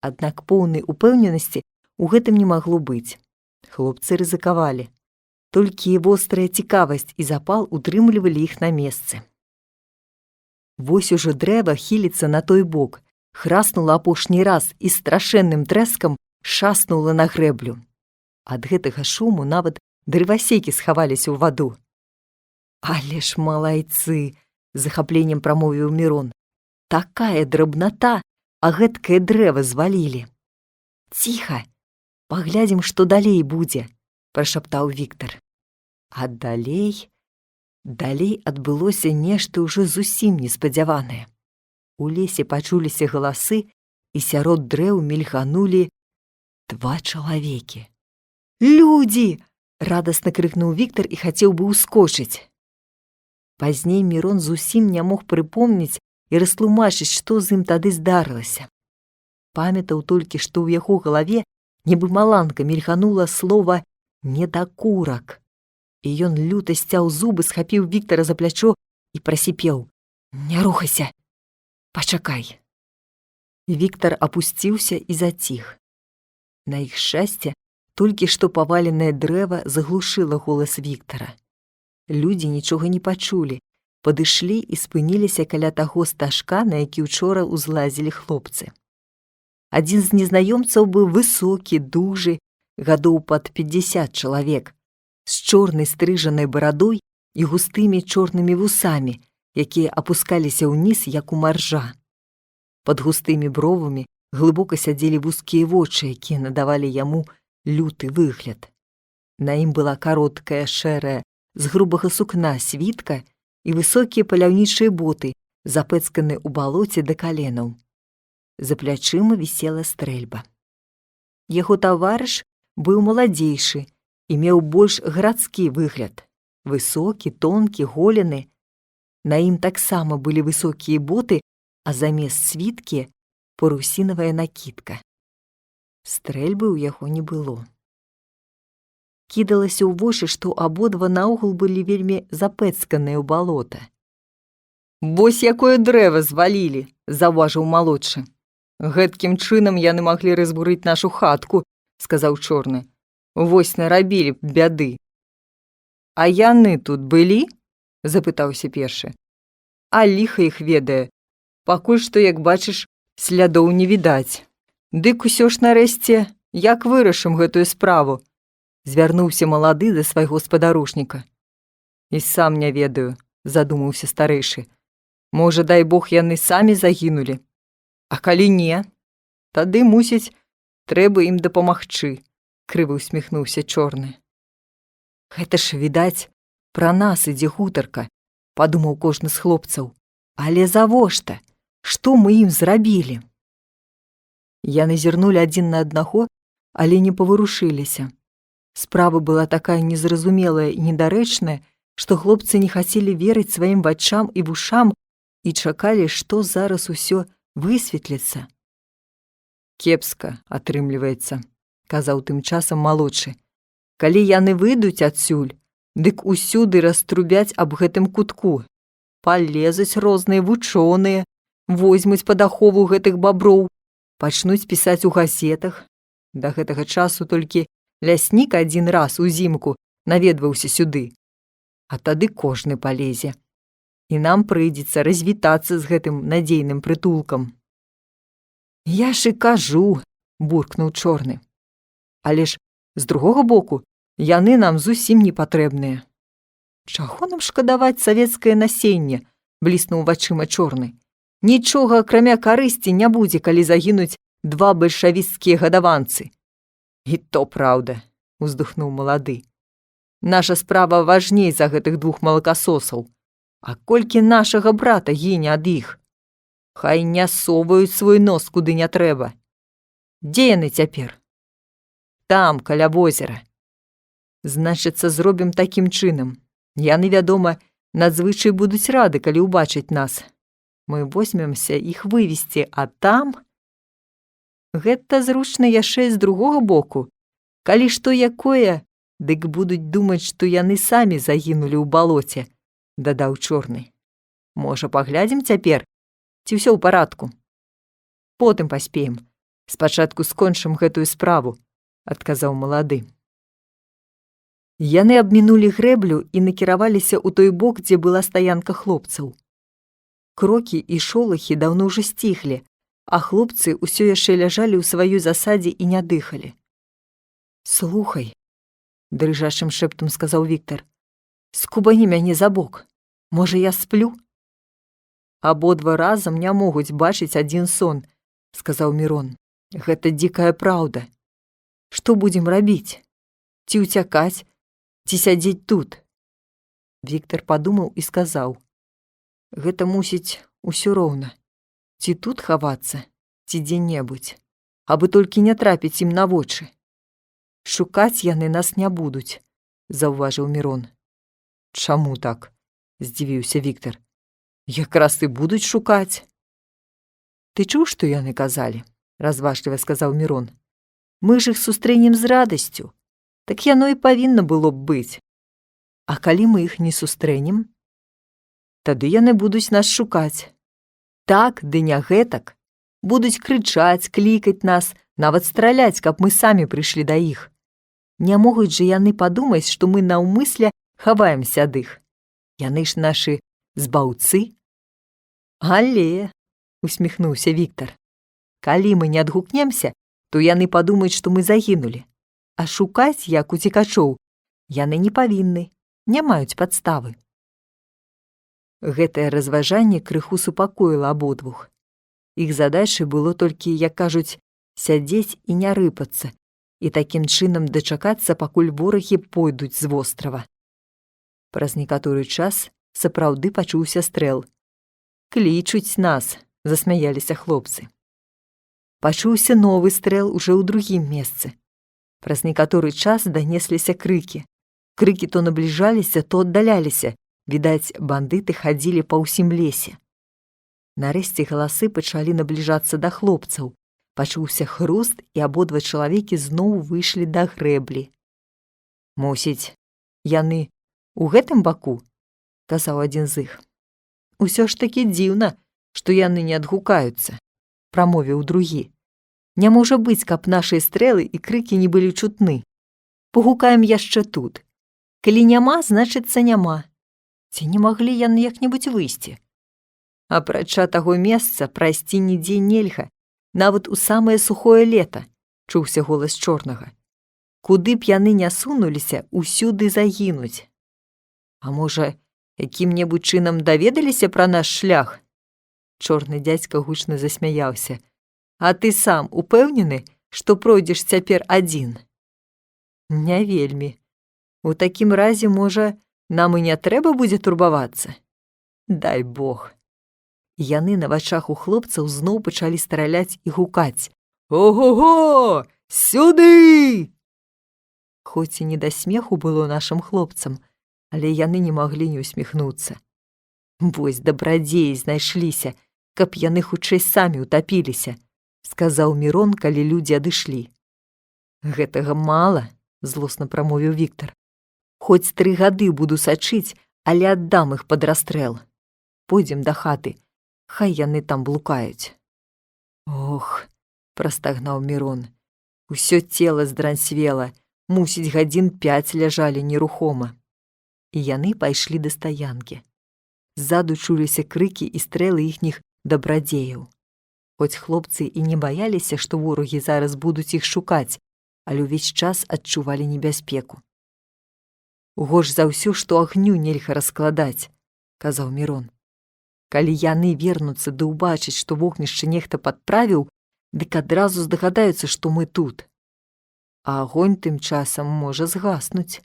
Аднак поўнай упэўненасці ў гэтым не магло быць. Хлопцы рызыкавалі. Толькі вострая цікавасць і запал утрымлівалі іх на месцы. Вось ужо дрэва хіліцца на той бок, храснула апошні раз і страшэнным трэскам шаснула на грэблю. Ад гэтага шуму нават дрывасекі схаваліся ў ваду. «Але ж малайцы!» – з захапленнем прамовіў Мірон. «Такая драбната, а гэткае дрэва звалілі». «Ціха! Паглядзім, што далей будзе», – прашаптаў Віктар. А далей адбылося нешта ўжо зусім неспадзяванае. У лесе пачуліся галасы, і сярод дрэў мільганулі два чалавекі. «Людзі!» – радасна крыкнуў Віктар і хацеў бы ўскочыць. Пазней Мірон зусім не мог прыпомніць і растлумачыць, што з ім тады здарылася. Памятаў толькі, што ў яго галаве нібы маланка мільганула слова «недакурак». І ён люта сцяў зубы, схапіў Віктара за плячо і прасіпеў: «Не рухайся! Пачакай!» Віктар апусціўся і заціх. На іх шчасце, толькі што паваленае дрэва заглушыла голас Віктара. Людзі нічога не пачулі, падышлі і спыніліся каля таго стажка, на які учора ўзлазілі хлопцы. Адзін з незнаёмцаў быў высокі, дужы, гадоў пад 50 чалавек, з чорнай стрыжанай барадой і густымі чорнымі вусамі, якія апускаліся ўніз, як у маржа. Пад густымі бровамі глыбока сядзелі вузкія вочы, якія надавалі яму люты выгляд. На ім была кароткая, шэрая, з грубага сукна світка і высокія паляўнічыя боты, запэцканы ў балоце да каленаў. За плячыма вісела стрэльба. Яго таварыш быў маладзейшы і меў больш гарадскі выгляд. Высокі, тонкі, голены. На ім таксама былі высокія боты, а замест світкі – парусінавая накідка. Стрэльбы ў яго не было. Кідалася ў вочы, што абодва наогул былі вельмі запэцканыя ў балота. «Вось якое дрэва звалілі!» – заўважыў малодшы. «Гэткім чынам яны маглі разбурыць нашу хатку», – сказаў чорны. «Вось нарабілі б бяды». А яны тут былі? Запытаўся першы. А ліха іх ведае. Пакуль што, як бачыш, слядоў не відаць. Дык усё ж нарэшце, як вырашым гэтую справу? Звярнуўся малады да свайго спадарожніка. І сам не ведаю, задумаўся старэйшы. Можа, дай Бог, яны самі загінулі. А калі не, тады, мусіць, трэба ім дапамагчы, крыва усміхнуўся чорны. Гэта ж, відаць, пра нас ідзе гутарка, падумаў кожны з хлопцаў. Але завошта? Што мы ім зрабілі? Яны зірнулі адзін на аднаго, але не паварушыліся. Справа была такая незразумелая і недарэчная, што хлопцы не хацелі верыць сваім вачам і вушам і чакалі, што зараз усё высветліцца. Кепска атрымліваецца, казаў тым часам малодшы. Калі яны выйдуць адсюль, дык усюды раструбяць аб гэтым кутку. Палезуць розныя вучоныя, возьмуць пад ахову гэтых баброў, пачнуць пісаць у газетах. Да гэтага часу толькі ляснік адзін раз узімку наведваўся сюды. А тады кожны палезе. І нам прыйдзецца развітацца з гэтым надзейным прытулкам. Я ж і кажу, буркнуў чорны. Але ж, з другога боку, яны нам зусім не патрэбныя. Чаго нам шкадаваць савецкае насенне, бліснуў вачыма чорны. Нічога, акрамя карысці, не будзе, калі загінуць 2 бальшавіцкія гадаванцы. І то праўда, уздыхнуў малады. Наша справа важней за гэтых 2 малакасосаў. А колькі нашага брата гіне ад іх? Хай не соваюць свой нос куды не трэба. Дзе яны цяпер? Там, каля возера. Значыцца, зробім такім чынам. Яны, вядома, надзвычай будуць рады, калі ўбачаць нас. Мы возьмемся іх вывесці, а там... Гэта зручна яшчэ з другога боку. Калі што якое, дык будуць думаць, што яны самі загінулі ў балоце, дадаў чорны. Можа, паглядзім цяпер, ці ўсё ў парадку? Потым паспеем. Спачатку скончым гэтую справу, адказаў малады. Яны абмінулі грэблю і накіраваліся ў той бок, дзе была стаянка хлопцаў. Крокі і шолахі даўно ўжо сціхлі, а хлопцы ўсё яшчэ ляжалі ў сваёй засадзе і не дыхалі. Слухай, дрыжачым шэптам сказаў Віктар, скубані мяне за бок. Можа, я сплю? Абодва разам не могуць бачыць адзін сон, сказаў Мірон. Гэта дзікая праўда. Што будзем рабіць? Ці ўцякаць, ці сядзець тут? Віктар падумаў і сказаў. Гэта мусіць усё роўна. Ці тут хавацца, ці дзе-небудзь, абы толькі не трапіць ім на вочы. Шукаць яны нас не будуць, заўважыў Мірон. Чаму так? Здзівіўся Віктар. Якраз і будуць шукаць. Ты чуў, што яны казалі? Разважліва сказаў Мірон. Мы ж іх сустрэнем з радасцю. Так яно і павінна было б быць. А калі мы іх не сустрэнем? Тады яны будуць нас шукаць. Так, ды не гэтак. Будуць крычаць, клікаць нас, нават страляць, каб мы самі прыйшлі да іх. Не могуць жа яны падумаць, што мы наўмысля хаваемся ад іх. Яны ж нашы збаўцы. Але, усміхнуўся Віктар, калі мы не адгукнемся, то яны падумаюць, што мы загінулі. А шукаць, як уцекачоў, яны не павінны, не маюць падставы. Гэтае разважанне крыху супакоіла абодвух. Іх задачай было толькі, як кажуць, сядзець і не рыпацца, і такім чынам дачакацца, пакуль ворагі пойдуць з вострава. Праз некаторы час сапраўды пачуўся стрэл. Клічуць нас, засмяяліся хлопцы. Пачуўся новы стрэл уже ў другім месцы. Праз некаторы час данесліся крыкі. Крыкі то набліжаліся, то аддаляліся. Відаць, бандыты хадзілі па ўсім лесе. Нарэшце галасы пачалі набліжацца да хлопцаў. Пачуўся хруст, і абодва чалавекі зноў выйшлі да грэблі. Мусіць, яны ў гэтым баку? Казаў адзін з іх. Усё ж такі дзіўна, што яны не адгукаюцца, прамовіў другі. Не можа быць, каб нашыя стрэлы і крыкі не былі чутны. Пагукаем яшчэ тут. Калі няма, значыцца няма. Ці не маглі яны як-небудзь выйсці? Апрача таго месца прайсці нідзе нельга, нават у самае сухое лета, чуўся голас чорнага. Куды б яны не сунуліся, усюды загінуць. А можа, якім-небудзь чынам даведаліся пра наш шлях? Чорны дзядзька гучна засмяяўся. А ты сам упэўнены, што пройдзеш цяпер адзін? Не вельмі. У такім разе, можа, нам і не трэба будзе турбавацца? Дай Бог. Яны на вачах у хлопцаў зноў пачалі страляць і гукаць. Ого-го! Сюды! Хоць і не да смеху было нашым хлопцам, але яны не маглі не усміхнуцца. Вось дабрадзеі знайшліся, каб яны хутчэй самі утапіліся, сказаў Мірон, калі людзі адышлі. Гэтага мала, злосна прамовіў Віктар. Хоць 3 гады буду сачыць, але аддам іх пад расстрэл. Пойдзем да хаты, хай яны там блукаюць. Ох, прастагнаў Мірон. Усё цела здранцвела, мусіць, гадзін 5 ляжалі нерухома. І яны пайшлі да стаянкі. Ззаду чуліся крыкі і стрэлы іхніх дабрадзеяў. Хоць хлопцы і не баяліся, што ворагі зараз будуць іх шукаць, але ўвесь час адчувалі небяспеку. Горш за ўсё, што агню нельга раскладаць, казаў Мірон. Калі яны вернуцца ды ўбачаць, што вогнішча нехта падправіў, дык адразу здагадаюцца, што мы тут. А агонь тым часам можа згаснуць.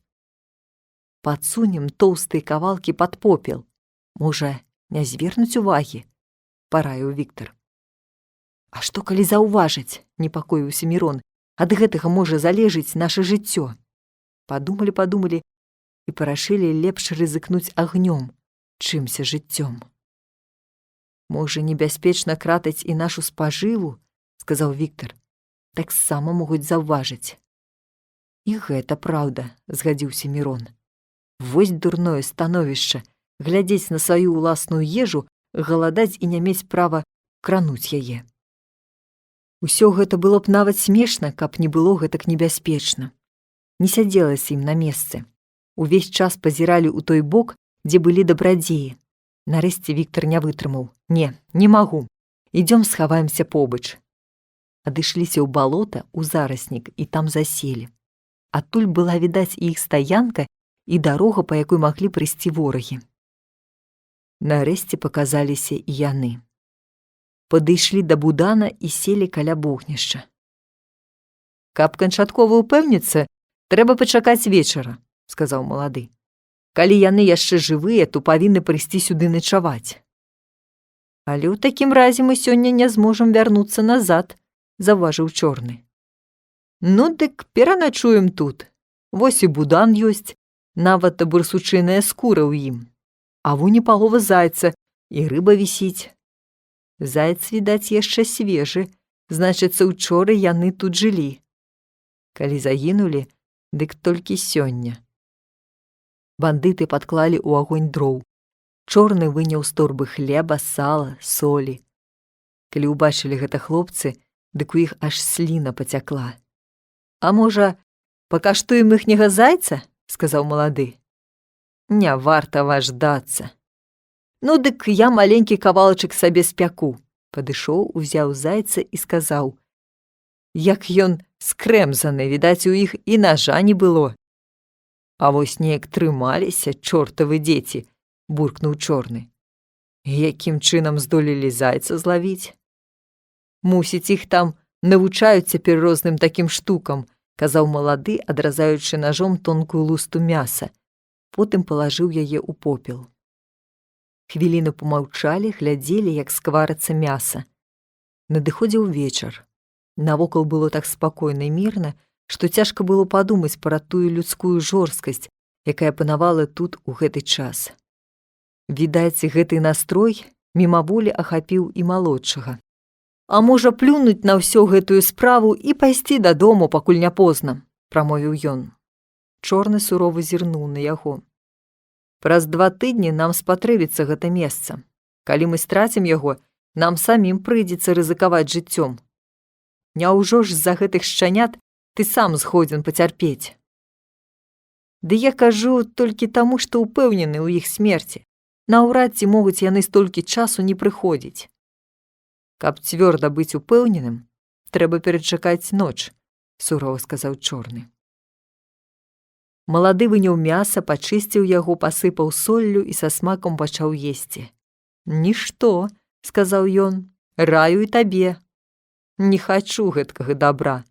Падсунем тоўстыя кавалкі пад попел. Можа, не звернуць увагі? Параіў Віктар. А што калі заўважаць, непакоіўся Мірон, ад гэтага можа залежыць наша жыццё. Падумалі і парашылі лепш рызыкнуць агнём, чымся жыццём. Можа, небяспечна кратаць і нашу спажыву, сказаў Віктар. Таксама могуць заўважыць. І гэта праўда, згадзіўся Мірон. Вось дурное становішча, глядзець на сваю ўласную ежу, галадаць і не мець права крануць яе. Усё гэта было б нават смешна, каб не было гэтак небяспечна. Не сядзелася ім на месцы. Увесь час пазіралі ў той бок, дзе былі дабрадзеі. Нарэшце Віктар не вытрымаў. Не магу. Ідзём схаваемся побач. Адышліся ў балота, у зараснік, і там заселі. Адтуль была відаць і іх стаянка, і дарога, па якой маглі прыйсці ворагі. Нарэшце паказаліся і яны. Падышлі да будана і селі каля вогнішча. Каб канчаткова ўпэўніцца, трэба пачакаць вечара, сказаў малады. Калі яны яшчэ жывыя, то павінны прыйсці сюды начаваць. Але ў такім разе мы сёння не зможам вярнуцца назад, заўважыў чорны. Ну, дык пераначуем тут. Вось і будан ёсць, нават барсучыная скура ў ім. А вунь і палова зайца, і рыба вісіць. Заяц, відаць, яшчэ свежы, значыцца, учора яны тут жылі. Калі загінулі, дык толькі сёння. Бандыты падклалі ў агонь дроў. Чорны выняў з торбы хлеба, сала, солі. Калі ўбачылі гэта хлопцы, дык у іх аж сліна пацякла. А можа, пакаштуем іхняга зайца? Сказаў малады. Не варта вас ждацца. Ну, дык я маленькі кавалачак сабе спяку. Падышоў, узяў зайца і сказаў. Як ён скрэмзаны, відаць, у іх і нажа не было. А вось неяк трымаліся, чортавы дзеці, буркнуў чорны. Якім чынам здолелі зайца злавіць? Мусіць, іх там навучаюць цяпер розным такім штукам, казаў малады, адразаючы нажом тонкую лусту мяса. Потым палажыў яе ў попел. Хвіліну помаўчалі, глядзелі, як скварацца мяса. Надыходзіў вечар. Навокал было так спакойна і мірна, што цяжка было падумаць пра тую людскую жорсткасць, якая панавала тут у гэты час. Відаць, гэты настрой мімаволі ахапіў і малодшага. А можа, плюнуць на ўсё гэтую справу і пайсці дадому, пакуль не позна, прамовіў ён. Чорны сурова зірнуў на яго. Праз 2 тыдні нам спатрэбіцца гэта месца. Калі мы страцім яго, нам самім прыйдзецца рызыкаваць жыццём. Няўжо ж з-за гэтых шчанят ты сам згодзін пацярпець? Ды я кажу толькі таму, што ўпэўнены ў іх смерці. Наўрад ці могуць яны столькі часу не прыходзіць. Каб цвёрда быць упэўненым, трэба перачакаць ноч, сурова сказаў чорны. Малады выняў мяса, пачысціў яго, пасыпаў соллю і са смакам пачаў есці. Нішто, сказаў ён, раю і табе. Не хачу гэткага добра,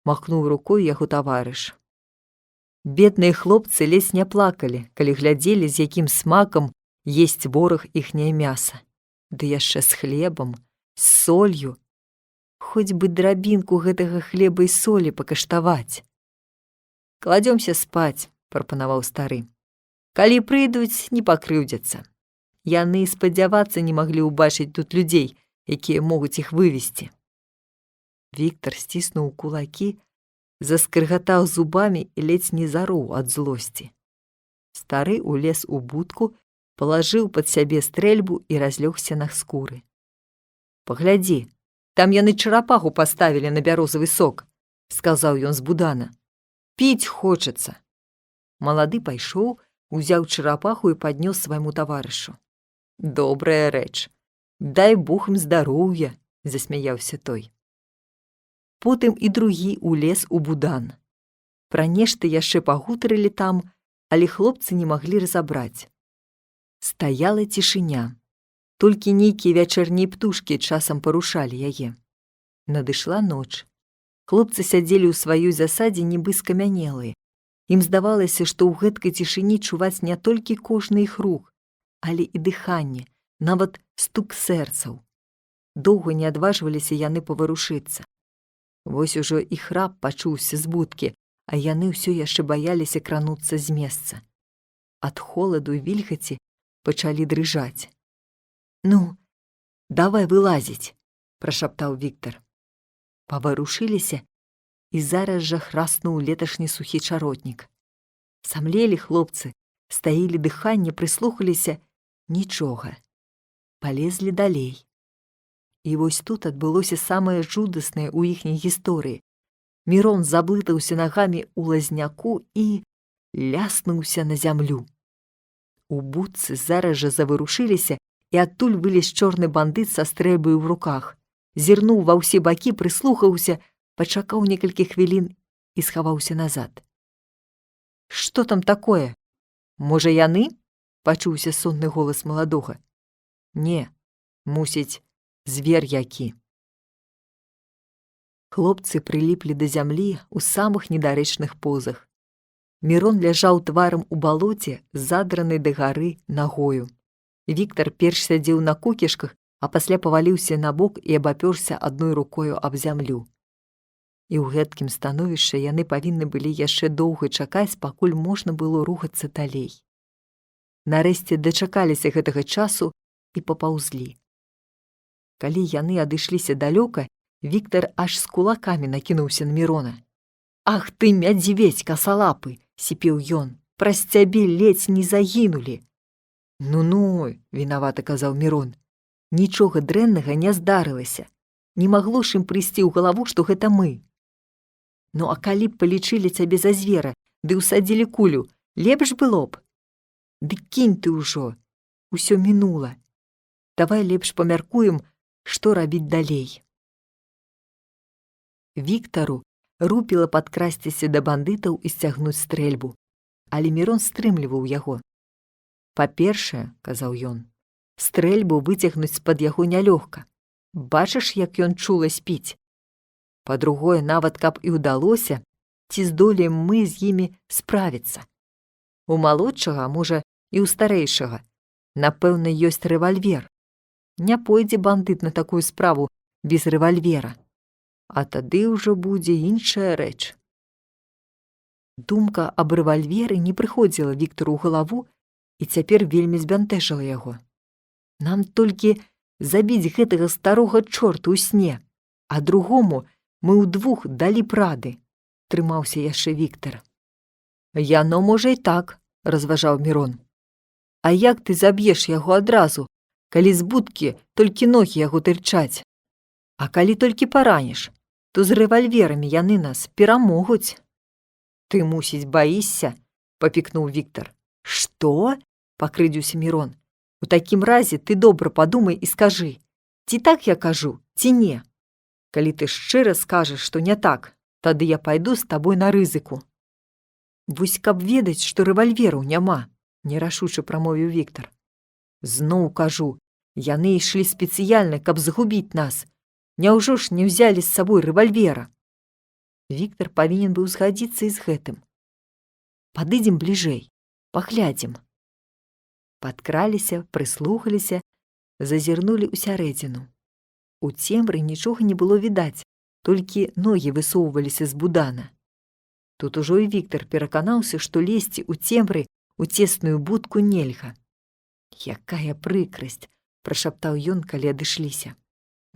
махнуў рукой яго таварыш. Бедныя хлопцы ледзь не плакалі, калі глядзелі, з якім смакам есць вораг іхняе мяса. Ды яшчэ з хлебам, з солью. Хоць бы драбінку гэтага хлеба і солі пакаштаваць. Кладзёмся спаць, прапанаваў стары. Калі прыйдуць, не пакрыўдзяцца. Яны спадзявацца не маглі ўбачыць тут людзей, якія могуць іх вывесці. Віктар сціснуў кулакі, заскрыгатаў зубамі і ледзь не зароў ад злосці. Стары улез у будку, палажыў пад сябе стрэльбу і разлёгся на скуры. Паглядзі, там яны чарапаху паставілі на бярозавы сок, сказаў ён з будана. Піць хочацца. Малады пайшоў, узяў чарапаху і паднёс свайму таварышу. Добрая рэч. Дай Бог ім здароўя, засмяяўся той. Потым і другі улез у будан. Пра нешта яшчэ пагутарылі там, але хлопцы не маглі разабраць. Стаяла цішыня. Толькі нейкія вячэрнія птушкі часам парушалі яе. Надышла ноч. Хлопцы сядзелі ў сваёй засадзе нібы скамянелыя. Ім здавалася, што ў гэткай цішыні чуваць не толькі кожны іх рух, але і дыханне, нават стук сэрцаў. Доўга не адважваліся яны паварушыцца. Вось ужо і храп пачуўся з будкі, а яны ўсё яшчэ баяліся крануцца з месца. Ад холаду і вільгаці пачалі дрыжаць. Ну, давай вылазіць, прашаптаў Віктар. Паварушыліся, і зараз жа храснуў леташні сухі чаротнік. Самлелі хлопцы, стаілі дыханне, прыслухаліся, нічога. Палезлі далей. І вось тут адбылося самае жудаснае ў іхняй гісторыі. Мірон заблытаўся нагамі ў лазняку і ляснуўся на зямлю. У будцы зараз жа заварушыліся, і адтуль вылез чорны бандыт са стрэльбаю ў руках. Зірнуў ва ўсе бакі, прыслухаўся, пачакаў некалькі хвілін і схаваўся назад. Што там такое? Можа, яны? Пачуўся сонны голас маладога. Не, мусіць, звер які. Хлопцы прыліплі да зямлі ў самых недарэчных позах. Мірон ляжаў тварам у балоце, задранай дагары нагою. Віктар перш сядзеў на кукішках, а пасля паваліўся на бок і абапёрся адной рукою аб зямлю. І ў гэткім становішчы яны павінны былі яшчэ доўга чакаць, пакуль можна было рухацца далей. Нарэшце дачакаліся гэтага часу і папаўзлі. Калі яны адышліся далёка, Віктар аж з кулакамі накінуўся на Мірона. Ах ты, мядзведзь касалапы, сіпеў ён, праз цябе ледзь не загінулі. Ну-ну, вінавата казаў Мірон. Нічога дрэннага не здарылася. Не магло ж ім прыйсці ў галаву, што гэта мы. Ну а калі б палічылі цябе за звера, ды ўсадзілі кулю, лепш было б. Ды кінь ты ўжо, усё мінула. Давай лепш памяркуем, што рабіць далей. Віктару рупіла падкрасціся да бандытаў і сцягнуць стрэльбу, але Мірон стрымліваў яго. Па-першае, казаў ён, стрэльбу выцягнуць з-пад яго нялёгка. Бачыш, як ён чула спіць? Па-другое, нават каб і ўдалося, ці здолеем мы з імі справіцца. У малодшага, можа, і ў старэйшага, напэўна, ёсць рэвальвер. Не пойдзе бандыт на такую справу без рэвальвера. А тады ўжо будзе іншая рэч. Думка аб рэвальверы не прыходзіла Віктару ў галаву і цяпер вельмі збянтэжыла яго. Нам толькі забіць гэтага старога чорта ў сне, а другому мы ўдвух далі б рады, трымаўся яшчэ Віктар. Яно можа і так, разважаў Мірон. А як ты заб'еш яго адразу, калі з будкі толькі ногі яго тырчаць? А калі толькі параніш, то з рэвальверамі яны нас перамогуць. Ты, мусіць, баішся, папікнуў Віктар. Што? Пакрыўдзіўся Мірон. У такім разе ты добра падумай і скажы, ці так я кажу, ці не. Калі ты шчыра скажаш, што не так, тады я пайду з табой на рызыку. Вось каб ведаць, што рэвальвераў няма, нерашуча прамовіў Віктар. Зноў кажу, яны ішлі спецыяльна, каб загубіць нас. Няўжо ж не ўзялі з сабой рэвальвера? Віктар павінен быў згадзіцца і з гэтым. Падыдзем бліжэй, паглядзім. Падкраліся, прыслухаліся, зазірнулі ўсярэдзіну. У цемры нічога не было відаць, толькі ногі высоўваліся з будана. Тут ужо і Віктар пераканаўся, што лезці ў цемры у цесную будку нельга. Якая прыкрасць, прашаптаў ён, калі адышліся.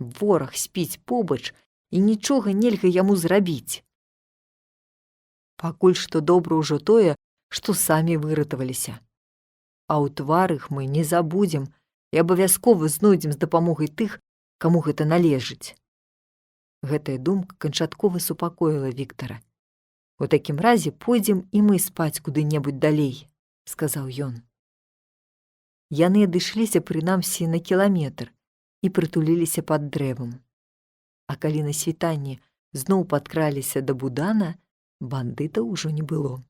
Вораг спіць побач, і нічога нельга яму зрабіць. Пакуль што добра ўжо тое, што самі выратаваліся. А ў тварах мы не забудзем і абавязкова знойдзем з дапамогай тых, каму гэта належыць. Гэтая думка канчаткова супакоіла Віктара. У такім разе пойдзем і мы спаць куды-небудзь далей, сказаў ён. Яны адышліся прынамсі на кіламетр і прытуліліся пад дрэвам. А калі на світанні зноў падкраліся да будана, бандытаў ужо не было.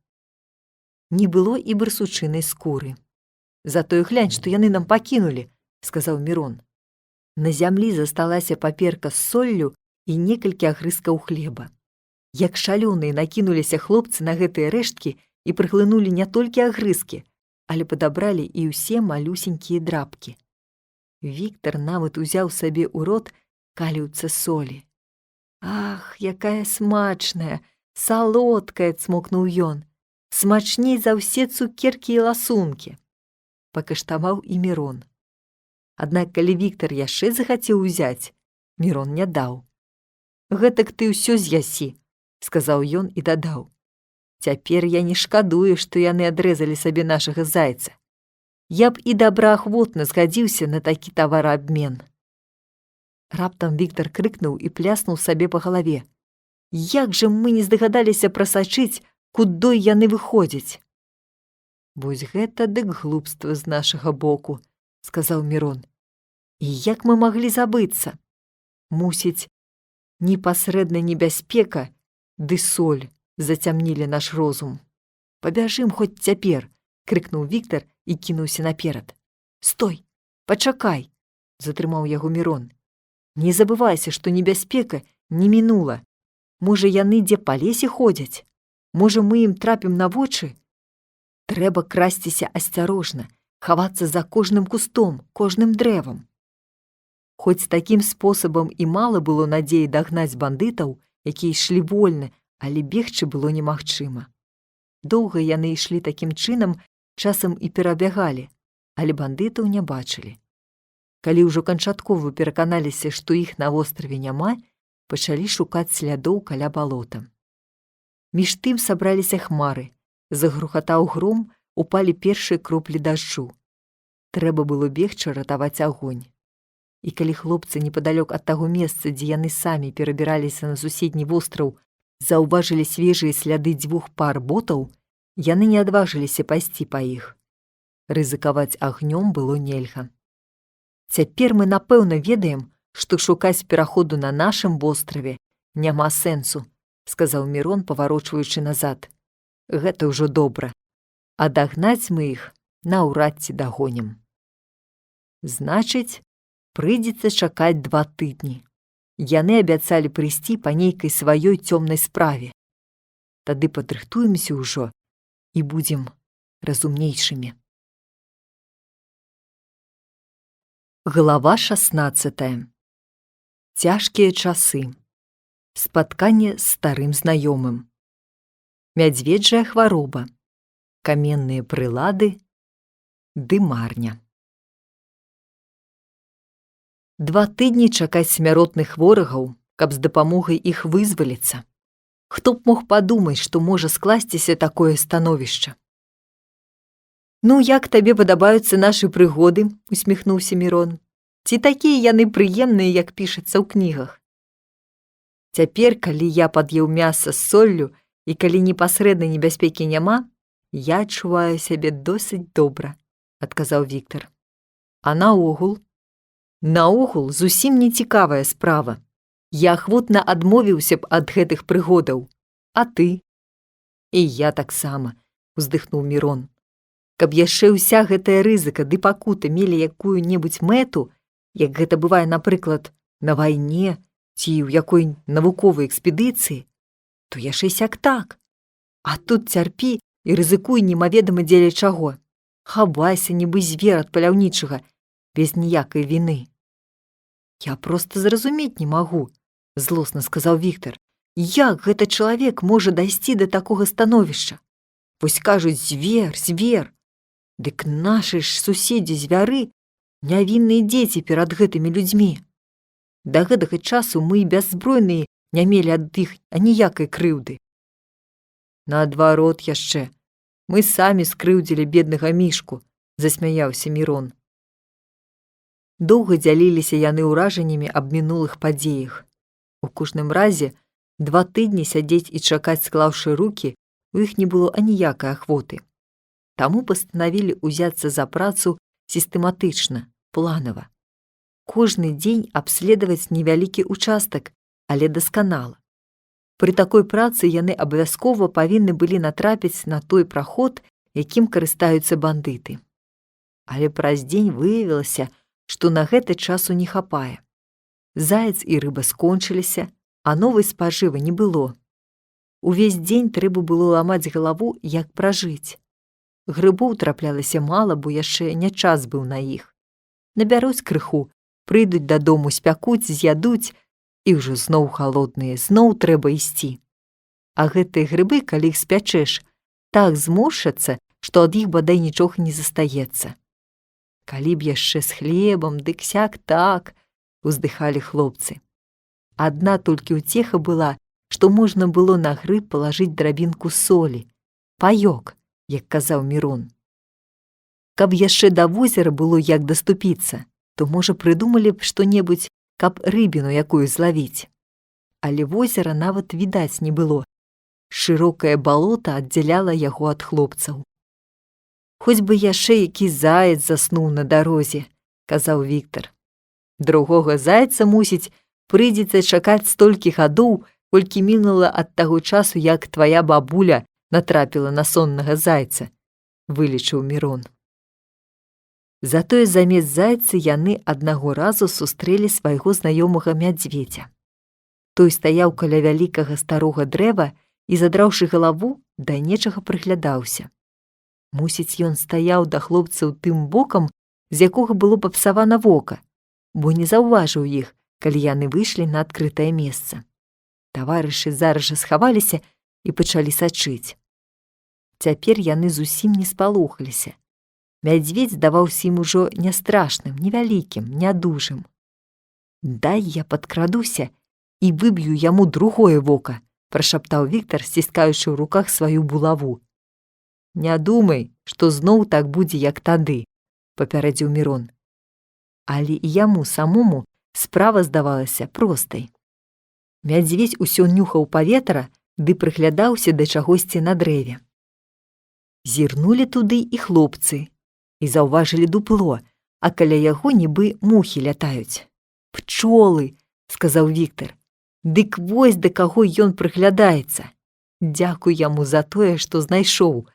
Не было і барсучынай скуры. Затое глянь, што яны нам пакінулі, сказаў Мірон. На зямлі засталася паперка з соллю і некалькі агрызкаў хлеба. Як шалёныя накінуліся хлопцы на гэтыя рэшткі і прыглынулі не толькі агрызкі, але падабралі і ўсе малюсенькія драпкі. Віктар нават узяў сабе ў рот каліўца солі. Ах, якая смачная, салодкая, цмокнуў ён. Смачней за ўсе цукеркі і ласункі. Пакаштаваў і Мірон. Аднак, калі Віктар яшчэ захацеў узяць, Мірон не даў. Гэтак ты ўсё з'ясі, сказаў ён і дадаў. Цяпер я не шкадую, што яны адрэзалі сабе нашага зайца. Я б і добраахвотна згадзіўся на такі тавараабмен. Раптам Віктар крыкнуў і пляснуў сабе па галаве. Як жа мы не здагадаліся прасачыць, кудой яны выходзяць? Вось гэта дык глупства з нашага боку, сказаў Мірон. І як мы маглі забыцца? Мусіць, непасрэдна небяспека ды соль зацямнілі наш розум. Пабяжым хоць цяпер, крыкнуў Віктар і кінуўся наперад. Стой, пачакай, затрымаў яго Мірон. Не забывайся, што небяспека не мінула. Можа, яны дзе па лесе ходзяць? Можа, мы ім трапім на вочы? Трэба красціся асцярожна, хавацца за кожным кустом, кожным дрэвам. Хоць такім спосабам і мала было надзеі дагнаць бандытаў, якія ішлі вольна, але бегчы было немагчыма. Доўга яны ішлі такім чынам, часам і перабягалі, але бандытаў не бачылі. Калі ўжо канчаткова пераканаліся, што іх на востраве няма, пачалі шукаць слядоў каля балота. Між тым сабраліся хмары, загрухатаў гром, упалі першыя кроплі дажджу. Трэба было бегчы ратаваць агонь. І калі хлопцы непадалёк ад таго месца, дзе яны самі перабіраліся на суседні востраў, заўважылі свежыя сляды 2 пар ботаў, яны не адважыліся пайсці па іх. Рызыкаваць агнём было нельга. Цяпер мы напэўна ведаем, што шукаць пераходу на нашым востраве няма сэнсу, сказаў Мірон, паварочваючы назад. Гэта ўжо добра. А дагнаць мы іх наўрад ці дагонім. Значыць, прыйдзецца чакаць 2 тыдні. Яны абяцалі прыйсці па нейкай сваёй цёмнай справе. Тады падрыхтуемся ўжо і будзем разумнейшымі. Глава 16. Цяжкія часы. Спатканне з старым знаёмым. Мядзведжая хвароба. Каменныя прылады. Дымарня. 2 тыдні чакаць смяротных ворагаў, каб з дапамогай іх вызваліцца. Хто б мог падумаць, што можа скласціся такое становішча? Ну, як табе падабаюцца нашы прыгоды, усміхнуўся Мірон. Ці такія яны прыемныя, як пішацца ў кнігах? Цяпер, калі я пад'еў мяса з соллю і калі непасрэднай небяспекі няма, Я адчуваю сябе досыць добра, адказаў Віктар. А наогул? Наогул зусім не цікавая справа. Я ахвотна адмовіўся б ад гэтых прыгодаў. А ты? І я таксама, уздыхнуў Мірон. Каб яшчэ ўся гэтая рызыка ды пакута мелі якую-небудзь мэту, як гэта бывае, напрыклад, на вайне ці ў якой навуковай экспедыцыі, то яшчэ сяк так. А тут цярпі і рызыкуй немаведама дзеля чаго. Хавайся, нібы звер ад паляўнічага, без ніякай віны. Я проста зразумець не магу, злосна сказаў Віктар. Як гэты чалавек можа дайсці да такога становішча? Вось кажуць, звер, звер. Дык нашы ж суседзі звяры, нявінныя дзеці перад гэтымі людзьмі. Да гэтага часу мы бяззбройныя не мелі ад іх аніякай крыўды. Наадварот яшчэ. Мы самі скрыўдзілі беднага мішку, засмяяўся Мірон. Доўга дзяліліся яны ўражаннямі аб мінулых падзеях. У кожным разе 2 тыдні сядзець і чакаць, склаўшы рукі, у іх не было аніякай ахвоты. Таму пастанавілі ўзяцца за працу сістэматычна, планава. Кожны дзень абследаваць невялікі ўчастак, але дасканала. Пры такой працы яны абавязкова павінны былі натрапіць на той праход, якім карыстаюцца бандыты. Але праз дзень выявілася, што на гэта часу не хапае. Заяц і рыба скончыліся, а новай спажывы не было. Увесь дзень трэба было ламаць галаву, як пражыць. Грыбоў траплялася мала, бо яшчэ не час быў на іх. Набяруць крыху, прыйдуць дадому, спякуць, з'ядуць, і ўжо зноў халодныя, зноў трэба ісці. А гэтыя грыбы, калі іх спячэш, так зморшацца, што ад іх бадай нічога не застаецца. Калі б яшчэ з хлебам, дык сяк так, уздыхалі хлопцы. Адна толькі ўцеха была, што можна было на грыб палажыць драбінку солі, паёк, як казаў Мірон. Каб яшчэ да возера было як даступіцца, то, можа, прыдумалі б што-небудзь, каб рыбіну якую злавіць. Але возера нават відаць не было. Шырокае балота аддзяляла яго ад хлопцаў. Хоць бы яшчэ які заяц заснуў на дарозе, казаў Віктар. Другога зайца, мусіць, прыйдзецца чакаць столькі гадоў, колькі мінула ад таго часу, як твая бабуля натрапіла на соннага зайца, вылічыў Мірон. Затое замест зайца яны аднаго разу сустрэлі свайго знаёмага мядзведзя. Той стаяў каля вялікага старога дрэва і, задраўшы галаву, да нечага прыглядаўся. Мусіць, ён стаяў да хлопцаў тым бокам, з якога было папсавана вока, бо не заўважыў іх, калі яны выйшлі на адкрытае месца. Таварышы зараз жа схаваліся і пачалі сачыць. Цяпер яны зусім не спалохаліся. Мядзведзь здаваўся ім ужо не страшным, невялікім, нядужым. «Дай я падкрадуся і выб'ю яму другое вока», прашаптаў Віктар, сціскаючы ў руках сваю булаву. «Не думай, што зноў так будзе, як тады», папярэдзіў Мірон. Але і яму самому справа здавалася простай. Мядзведзь усё нюхаў паветра ды прыглядаўся да чагосьці на дрэве. Зірнулі туды і хлопцы, і заўважылі дупло, а каля яго нібы мухі лятаюць. «Пчолы», — сказаў Віктар. «Дык вось да каго ён прыглядаецца. Дзякуй яму за тое, што знайшоў,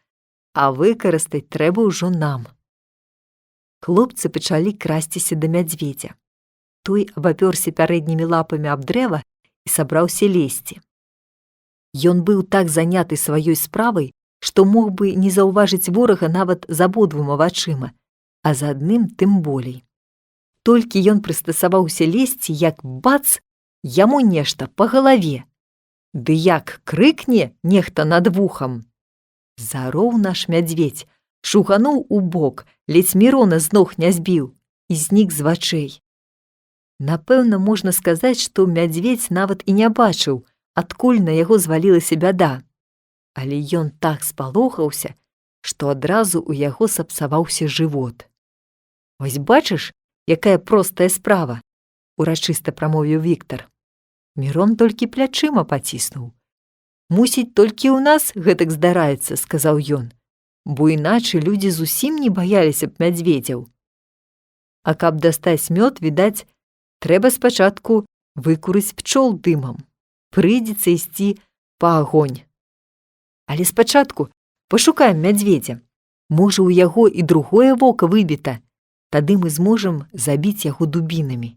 а выкарыстаць трэба ўжо нам». Хлопцы пачалі красціся да мядзведзя. Той абапёрся пярэднімі лапамі аб дрэва і сабраўся лезці. Ён быў так заняты сваёй справай, што мог бы не заўважыць ворага нават з абодвума вачыма, а з адным тым болей. Толькі ён прыстасаваўся лезці, як бац, яму нешта па галаве. Ды як крыкне нехта над вухам. Зароў наш мядзведзь, шугануў у бок, ледзь Мірона з ног не збіў і знік з вачэй. Напэўна, можна сказаць, што мядзведзь нават і не бачыў, адкуль на яго звалілася бяда. Але ён так спалохаўся, што адразу ў яго сапсаваўся жывот. «Вось бачыш, якая простая справа», — урачыста прамовіў Віктар. Мірон толькі плячыма паціснуў. «Мусіць, толькі ў нас гэтак здараецца», — сказаў ён. бо іначай людзі зусім не баяліся б мядзведзяў. А каб дастаць мёд, відаць, трэба спачатку выкурыць пчол дымам. Прыйдзецца ісці па агонь. Але спачатку пашукаем мядзведзя. Можа, у яго і другое вока выбіта, тады мы зможам забіць яго дубінамі.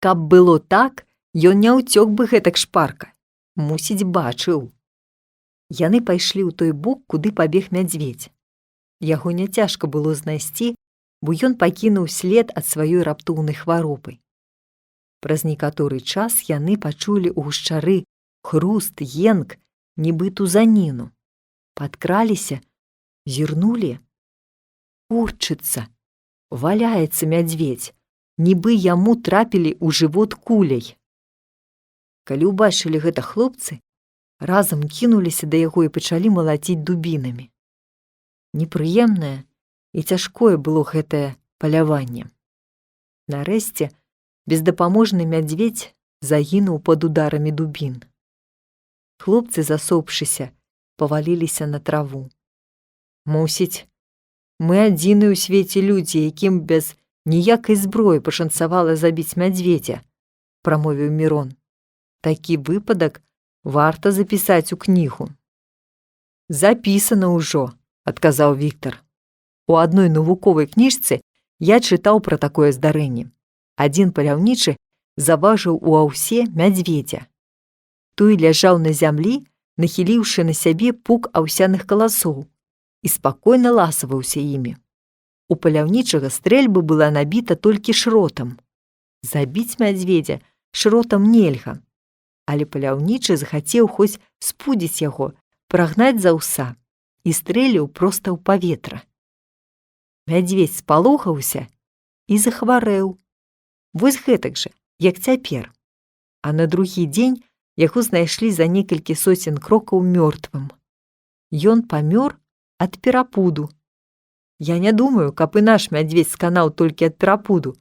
Каб было так, ён не ўцёк бы гэтак шпарка. Мусіць, бачыў. Яны пайшлі ў той бок, куды пабег мядзведзь. Яго няцяжка было знайсці, бо ён пакінуў след ад сваёй раптоўнай хваробы. Праз некаторы час яны пачулі ў гушчары хруст, енк, нібы тузаніну. Падкраліся, зірнулі. Курчыцца, валяецца мядзведзь, нібы яму трапілі ў жывот куляй. Калі ўбачылі гэта хлопцы, разам кінуліся да яго і пачалі малаціць дубінамі. Непрыемнае і цяжкое было гэтае паляванне. Нарэшце, бездапаможны мядзведзь загінуў пад ударамі дубін. Хлопцы, засопшыся, паваліліся на траву. Мусіць, мы адзіныя ў свеце людзі, якім без ніякай зброі пашанцавала забіць мядзведзя, прамовіў Мірон. Такі выпадак варта запісаць у кнігу. Запісана ўжо, адказаў Віктар. У адной навуковай кніжцы я чытаў пра такое здарэнне. Адзін паляўнічы заважыў у аўсе мядзведзя. Той ляжаў на зямлі, нахіліўшы на сябе пук аўсяных каласоў, і спакойна ласаваўся імі. У паляўнічага стрэльба была набіта толькі шротам. Забіць мядзведзя шротам нельга, але паляўнічы захацеў хоць спудзіць яго, прагнаць з аўса і стрэліў проста ў паветра. Мядзведзь спалохаўся і захварэў. Вось гэтак жа, як цяпер. А на другі дзень яго знайшлі за некалькі соцень крокаў мёртвым. Ён памёр ад перапуду. Я не думаю, каб і наш мядзведзь сканаў толькі ад перапуду,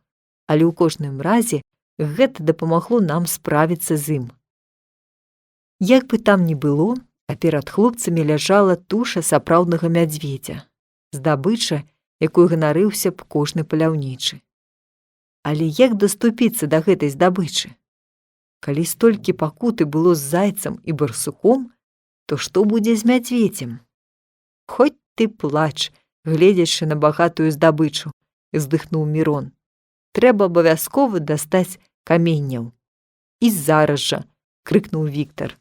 але ў кожным разе гэта дапамагло нам справіцца з ім. Як бы там ні было, а перад хлопцамі ляжала туша сапраўднага мядзведзя, здабыча, якой ганарыўся б кожны паляўнічы. Але як даступіцца да гэтай здабычы? Калі столькі пакуты было з зайцам і барсуком, то што будзе з мядзведзем? Хоць ты плач, гледзячы на багатую здабычу, уздыхнуў Мірон. Трэба абавязкова дастаць каменняў. І зараз жа, крыкнуў Віктар.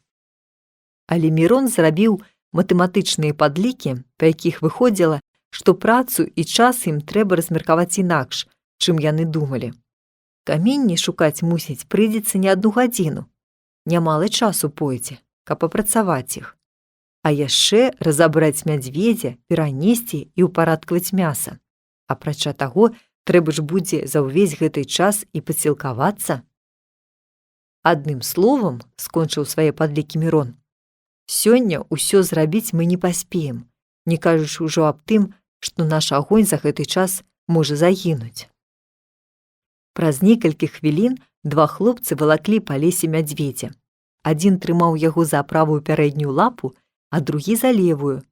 Але Мірон зрабіў матэматычныя падлікі, па якіх выходзіла, што працу і час ім трэба размеркаваць інакш, чым яны думалі. Каменні шукаць, мусіць, прыйдзецца не 1 гадзіну. Нямалы часу пойдзе, каб апрацаваць іх. А яшчэ разабраць мядзведзя, перанесці і ўпарадкаваць мяса. Апрача таго, трэба ж будзе за ўвесь гэты час і пасілкавацца. Адным словам, скончыў свае падлікі Мірон, сёння ўсё зрабіць мы не паспеем, не кажучы ўжо аб тым, што наш агонь за гэты час можа загінуць. Праз некалькі хвілін 2 хлопцы валаклі па лесе мядзведзя. Адзін трымаў яго за правую пярэднюю лапу, а другі за левую,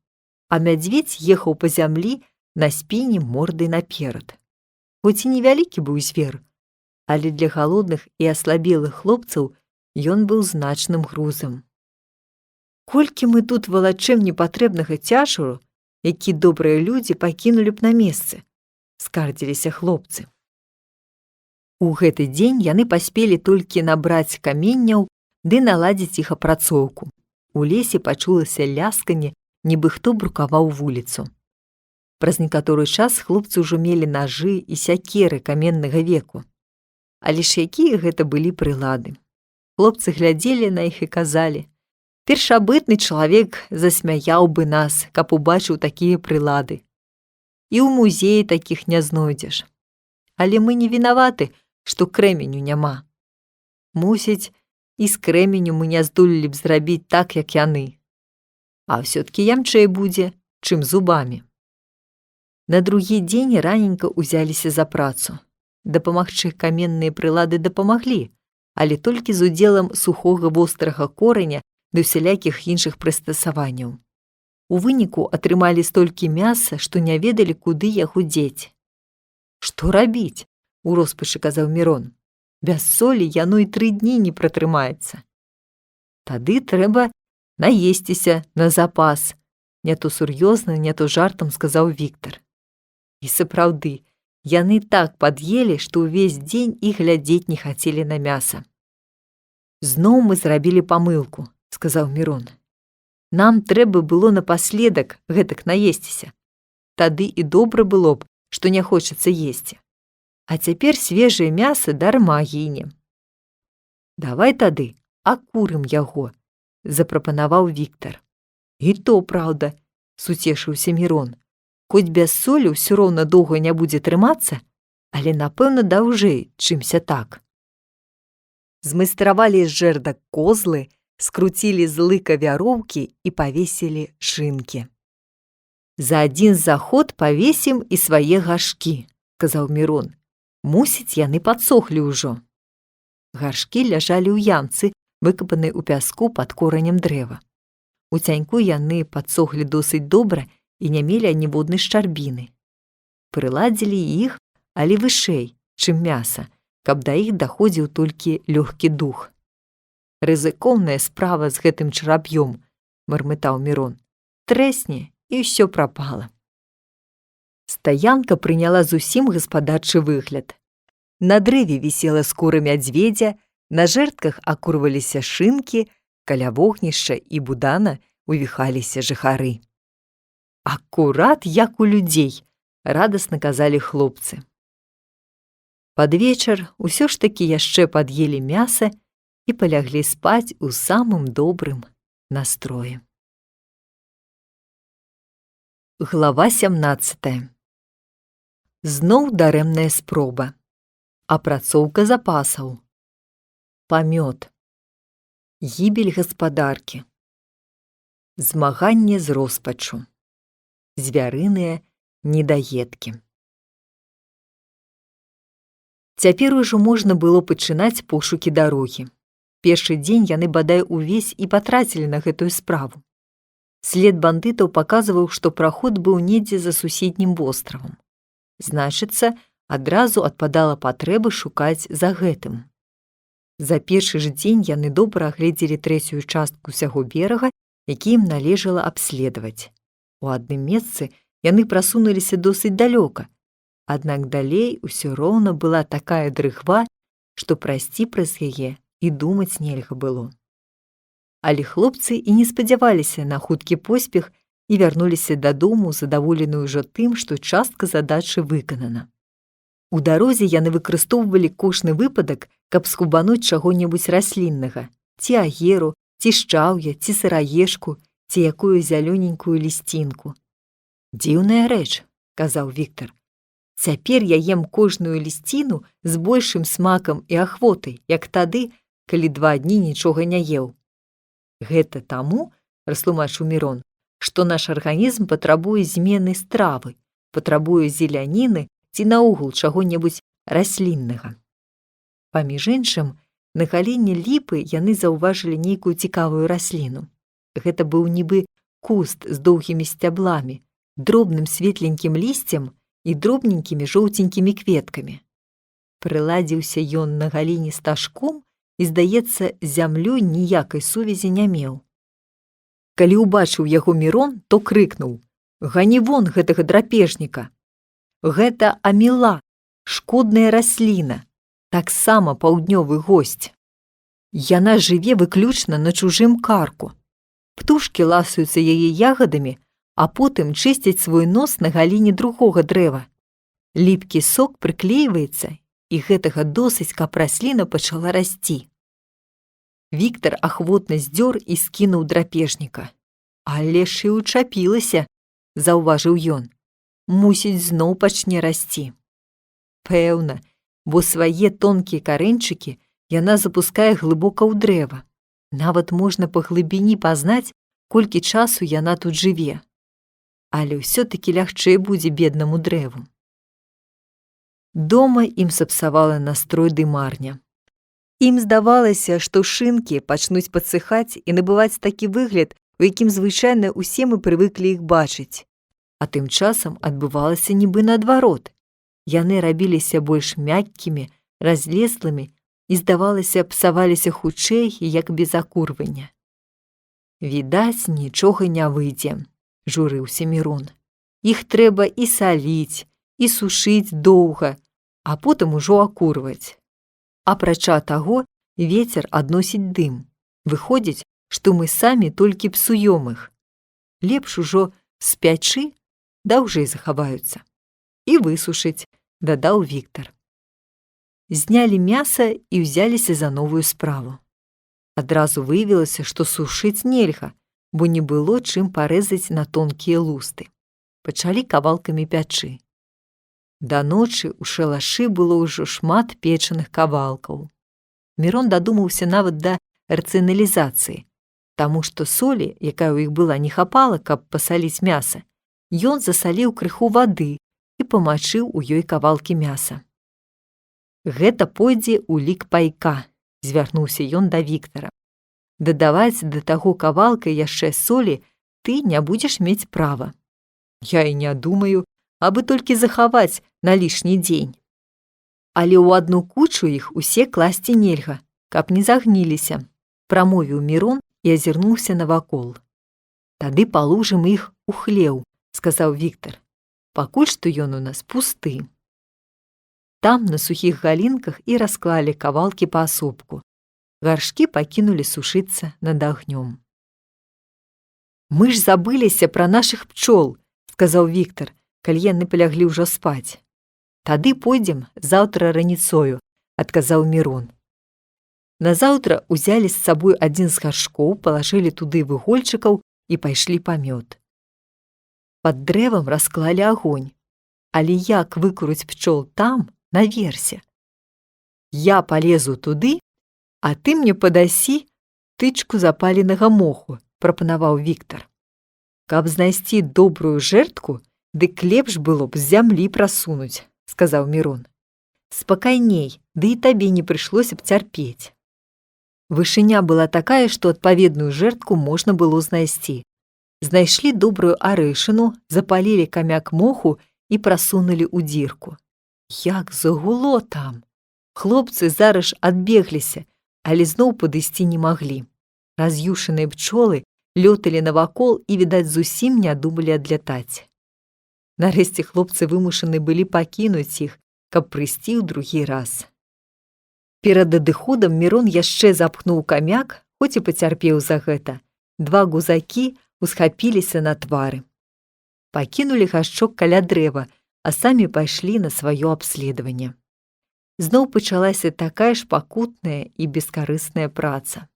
а мядзведзь ехаў па зямлі на спіне мордай наперад. Хоць і невялікі быў звер, але для галодных і аслабелых хлопцаў ён быў значным грузам. Колькі мы тут валачэм непатрэбнага цяжару, які добрыя людзі пакінулі б на месцы, скардзіліся хлопцы. У гэты дзень яны паспелі толькі набраць каменняў ды наладзіць іх апрацоўку. У лесе пачулася лясканне, нібы хто брукаваў вуліцу. Праз некаторы час хлопцы ўжо мелі нажы і сякеры каменнага веку. Але ж якія гэта былі прылады. Хлопцы глядзелі на іх і казалі: першабытны чалавек засмяяў бы нас, каб убачыў такія прылады. І ў музеі такіх не знойдзеш. Але мы не вінаваты, што крэменю няма. Мусіць, і з крэменю мы не здолелі б зрабіць так, як яны. А ўсё-ткі ямчэй будзе, чым зубамі. На другі дзень раненька ўзяліся за працу. Дапамагчы каменныя прылады дапамаглі, але толькі з удзелам сухога вострага кораня ды ўсялякіх іншых прыстасаванняў. У выніку атрымалі столькі мяса, што не ведалі, куды яго дзець. «Што рабіць?» – у роспачы казаў Мірон. «Без солі яно і 3 дні не пратрымаецца». «Тады трэба наесціся на запас», – не то сур'ёзна, не то жартам сказаў Віктар. І сапраўды, яны так пад'елі, што ўвесь дзень і глядзець не хацелі на мяса. «Зноў мы зрабілі памылку», – сказаў Мірон. «Нам трэба было напаследак гэтак наесціся. Тады і добра было б, што не хочацца есці. А цяпер свежае мяса дарма гіне». «Давай тады акурым яго», – запрапанаваў Віктар. «І то праўда», – суцешыўся Мірон. «Хоць без солі ўсё роўна доўга не будзе трымацца, але, напэўна, даўжэй, чымся так». Змайстравалі з жэрдак козлы, скруцілі з лыка вяроўкі і павесілі шынкі. «За адзін заход павесім і свае гаршкі», – сказаў Мірон. «Мусіць, яны падсохлі ўжо». Гаршкі ляжалі ў ямцы, выкапанай у пяску пад коранем дрэва. У цяньку яны падсохлі досыць добра і не мелі аніводнай шчарбіны. Прыладзілі іх, але вышэй, чым мяса, каб да іх даходзіў толькі лёгкі дух. «Рызыкоўная справа з гэтым чарап'ём», – мармытаў Мірон. «Трэсне, і ўсё прапала». Стаянка прыняла зусім гаспадарчы выгляд. На дрэве вісела скура мядзведзя, на жэрдках акурваліся шынкі, каля вогнішча і будана увіхаліся жыхары. «Акурат як у людзей», – радасна казалі хлопцы. Пад вечар усё ж такі яшчэ пад'елі мяса і паляглі спаць у самым добрым настроі. Глава 17. Зноў дарэмная спроба. Апрацоўка запасаў. Памёт. Гібель гаспадаркі. Змаганне з роспаччу. Звярыныя недаедкі. Цяпер ужо можна было пачынаць пошукі дарогі. Першы дзень яны бадай увесь і патрацілі на гэтую справу. След бандытаў паказваў, што праход быў недзе за суседнім востравам. Значыцца, адразу адпадала патрэба шукаць за гэтым. За першы ж дзень яны добра агледзелі 3-ю частку ўсяго берага, які ім належала абследаваць. У адным месцы яны прасунуліся досыць далёка, аднак далей усё роўна была такая дрыгва, што прайсці праз яе і думаць нельга было. Але хлопцы і не спадзяваліся на хуткі поспех і вярнуліся дадому, задаволеныя ўжо тым, што частка задачы выканана. У дарозе яны выкарыстоўвалі кожны выпадак, каб скубануць чаго-небудзь расліннага, ці агеру, ці шчаўя, ці сыраежку, ці якую зялёненькую лісцінку. «Дзіўная рэч», – казаў Віктар. «Цяпер я ем кожную лісціну з большым смакам і ахвотай, як тады, калі 2 дні нічога не еў». «Гэта таму, – растлумачыў Мірон, – што наш арганізм патрабуе змены стравы, патрабуе зеляніны ці наогул чаго-небудзь расліннага». Паміж іншым, на галіне ліпы яны заўважылі нейкую цікавую расліну. Гэта быў нібы куст з доўгімі сцябламі, дробным светленькім лісцем і дробненькімі жоўценькімі кветкамі. Прыладзіўся ён на галіне стажком і, здаецца, з зямлёй ніякай сувязі не меў. Калі ўбачыў яго Мірон, то крыкнуў: «Гані вон гэтага драпежніка! Гэта аміла, шкодная расліна, таксама паўднёвы госць. Яна жыве выключна на чужым карку. Птушкі ласуюцца яе ягадамі, а потым чысцяць свой нос на галіне другога дрэва. Ліпкі сок прыклейваецца, і гэтага досыць, каб расліна пачала расці». Віктар ахвотна здзёр і скінуў драпежніка. «Але ж і ўчапілася», – заўважыў ён. «Мусіць, зноў пачне расці». Пэўна, бо свае тонкія карэньчыкі яна запускае глыбока ў дрэва. Нават можна па глыбіні пазнаць, колькі часу яна тут жыве. Але ўсё-такі лягчэй будзе беднаму дрэву. Дома ім сапсавала настрой дымарня. Ім здавалася, што шынкі пачнуць падсыхаць і набываць такі выгляд, у якім звычайна ўсе мы прывыклі іх бачыць. А тым часам адбывалася нібы наадварот. Яны рабіліся больш мяккімі, разлезлымі і, здавалася, псаваліся хутчэй, як без акурвання. «Відаць, нічога не выйдзе», – журыўся Мірон. «Іх трэба і саліць, і сушыць доўга, а потым ужо акурваць. Апрача таго, вецер адносіць дым. Выходзіць, што мы самі толькі псуём іх. Лепш ужо спячы, даўжэй захаваюцца. І высушыць», – дадаў Віктар. Знялі мяса і ўзяліся за новую справу. Адразу выявілася, што сушыць нельга, бо не было чым парэзаць на тонкія лусты. Пачалі кавалкамі пячы. Да ночы ў шалашы было ўжо шмат печаных кавалкаў. Мірон дадумаўся нават да рацыяналізацыі, таму што солі, якая ў іх была, не хапала, каб пасаліць мяса. Ён засаліў крыху вады і памачыў у ёй кавалкі мяса. «Гэта пойдзе ў лік пайка», – звярнуўся ён да Віктара. «Дадаваць да таго кавалка яшчэ солі ты не будзеш мець права. Я і не думаю, абы толькі захаваць на лішні дзень. Але ў адну кучу іх усе класці нельга, каб не загніліся», – прамовіў Мірон і азірнуўся навакол. «Тады палужым іх у хлеў», – сказаў Віктар. «Пакуль што ён у нас пусты». Там на сухіх галінках і расклалі кавалкі паасобку. Гаршкі пакінулі сушыцца над агнём. «Мы ж забыліся пра нашых пчол», – сказаў Віктар, калі яны паляглі ўжо спаць. «Тады пойдзем заўтра раніцою», – адказаў Мірон. Назаўтра узялі з сабой адзін з гаршкоў, палажылі туды выгольчыкаў і пайшлі па мёд. Пад дрэвам расклалі агонь. Але як выкурыць пчол там, наверсе? «Я палезу туды, а ты мне падасі тычку запаленага моху», – прапанаваў Віктар. «Каб знайсці добрую жэрдку, дык лепш было б з зямлі прасунуць», – сказаў Мірон. «Спакайней, ды і табе не прыйшлося б цярпець». Вышыня была такая, што адпаведную жэрдку можна было знайсці. Знайшлі добрую арэшыну, запалілі камяк моху і прасунулі ў дзірку. Як загуло там! Хлопцы зараз адбегліся, але зноў падысці не маглі. Раз'юшаныя пчолы лёталі навакол і, відаць, зусім не думалі адлятаць. Нарэшце хлопцы вымушаны былі пакінуць іх, каб прыйсці ў другі раз. Перад адыходам Мірон яшчэ запхнуў камяк, хоць і пацярпеў за гэта. Два гузакі усхапіліся на твары. Пакінулі гаршчок каля дрэва, а самі пайшлі на сваё абследаванне. Зноў пачалася такая ж пакутная і бескарысная праца.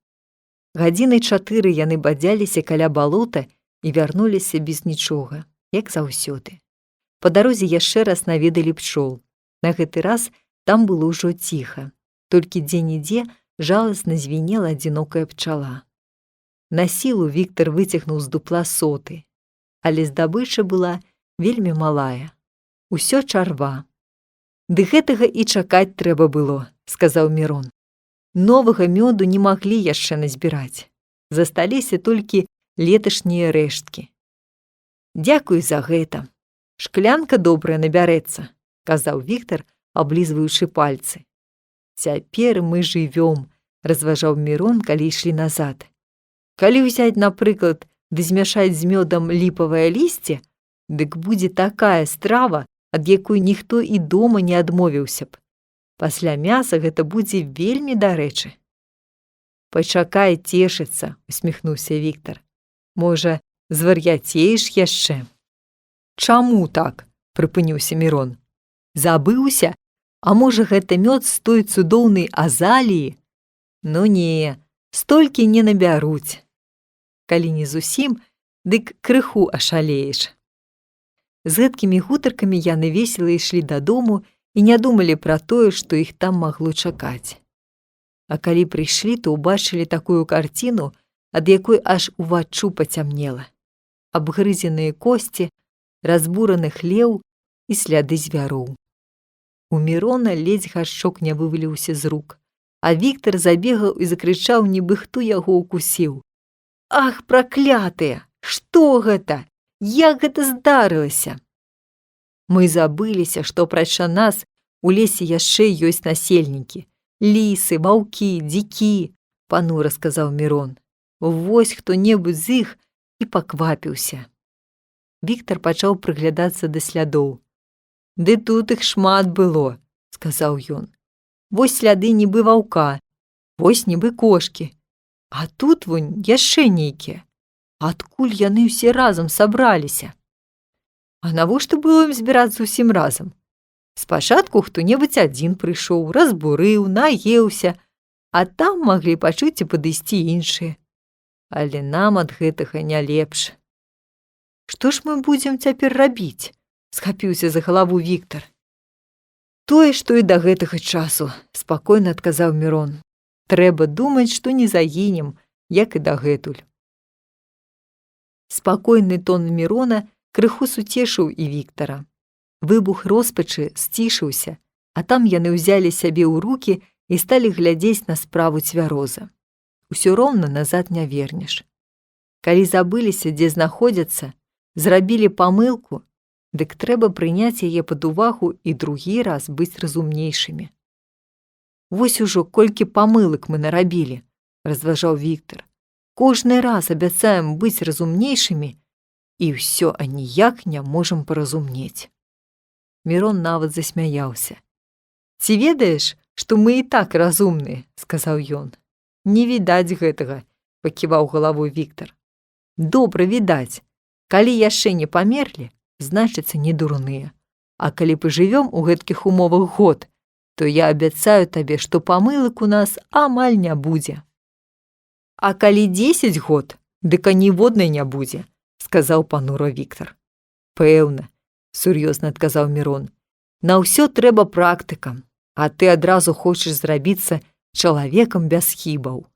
Гадзіны 4 яны бадзяліся каля балота і вярнуліся без нічога, як заўсёды. Па дарозе яшчэ раз наведалі пчол. На гэты раз там было ўжо ціха. Толькі дзе-нідзе жаласна звінела адзінокая пчала. На сілу Віктар выцягнуў з дупла соты, але здабыча была вельмі малая. Усё чарва. «Ды гэтага і чакаць трэба было», – сказаў Мірон. «Новага мёду не маглі яшчэ назбіраць. Засталіся толькі леташнія рэшткі». «Дзякуй за гэта. Шклянка добрая набярэцца», – казаў Віктар, аблізваючы пальцы. «Цяпер мы жывём», – разважаў Мірон, калі ішлі назад. «Калі ўзяць, напрыклад, ды змяшаць з мёдам ліпавае лісце, дык будзе такая страва, ад якой ніхто і дома не адмовіўся б. Пасля мяса гэта будзе вельмі дарэчы». «Пачакай цешыцца», – усміхнуўся Віктар. «Можа, звар'яцееш яшчэ?» «Чаму так?» – прыпыніўся Мірон. «Забыўся? А можа, гэта мёд з той цудоўнай азаліі? Ну не, столькі не набяруць. Калі не зусім, дык крыху ашалееш». З гэткімі гутаркамі яны весела ішлі дадому і не думалі пра тое, што іх там магло чакаць. А калі прыйшлі, то ўбачылі такую карціну, ад якой аж уваччу пацямнела. Абгрызеныя косці, разбураны хлеў і сляды звяроў. У Мірона ледзь гаршчок не вываліўся з рук, а Віктар забегаў і закрычаў, нібы хто яго укусіў. Ах, праклятыя! Што гэта? Як гэта здарылася? Мы забыліся, што прайша нас у лесе яшчэ ёсць насельнікі. Лісы, ваўкі, дзікі, панура сказаў Мірон. Вось хто-небудзь з іх і паквапіўся. Віктар пачаў прыглядацца да слядоў. Ды тут іх шмат было, сказаў ён. Вось сляды нібы ваўка, вось нібы кошкі. А тут вунь яшчэ нейкія. Адкуль яны ўсе разам сабраліся? А навошта было ім збірацца ўсім разам? Спачатку хто-небудзь адзін прыйшоў, разбурыў, наеўся, а там маглі пачуць і падысці іншыя. Але нам ад гэтага не лепш. Што ж мы будзем цяпер рабіць? Схапіўся за галаву Віктар. Тое, што і да гэтага часу, спакойна адказаў Мірон. Трэба думаць, што не загінем, як і дагэтуль. Спакойны тон Мірона крыху суцешыў і Віктара. Выбух роспачы сцішыўся, а там яны ўзялі сябе ў рукі і сталі глядзець на справу цвяроза. Усё роўна назад не вернеш. Калі забыліся, дзе знаходзяцца, зрабілі памылку, дык трэба прыняць яе пад увагу і другі раз быць разумнейшымі. Вось ужо колькі памылак мы нарабілі, разважаў Віктар. Кожны раз абяцаем быць разумнейшымі і ўсё аніяк не можам паразумнець. Мірон нават засмяяўся. Ці ведаеш, што мы і так разумныя, сказаў ён. Не відаць гэтага, паківаў галавой Віктар. Добра відаць. Калі яшчэ не памерлі, значыцца не дурныя. А калі пажывём у гэткіх умовах год, то я абяцаю табе, што памылак у нас амаль не будзе. А калі 10 год, дык аніводнай не будзе, сказаў панура Віктар. Пэўна, сур'ёзна адказаў Мірон. На ўсё трэба практыка, а ты адразу хочаш зрабіцца чалавекам без хібаў.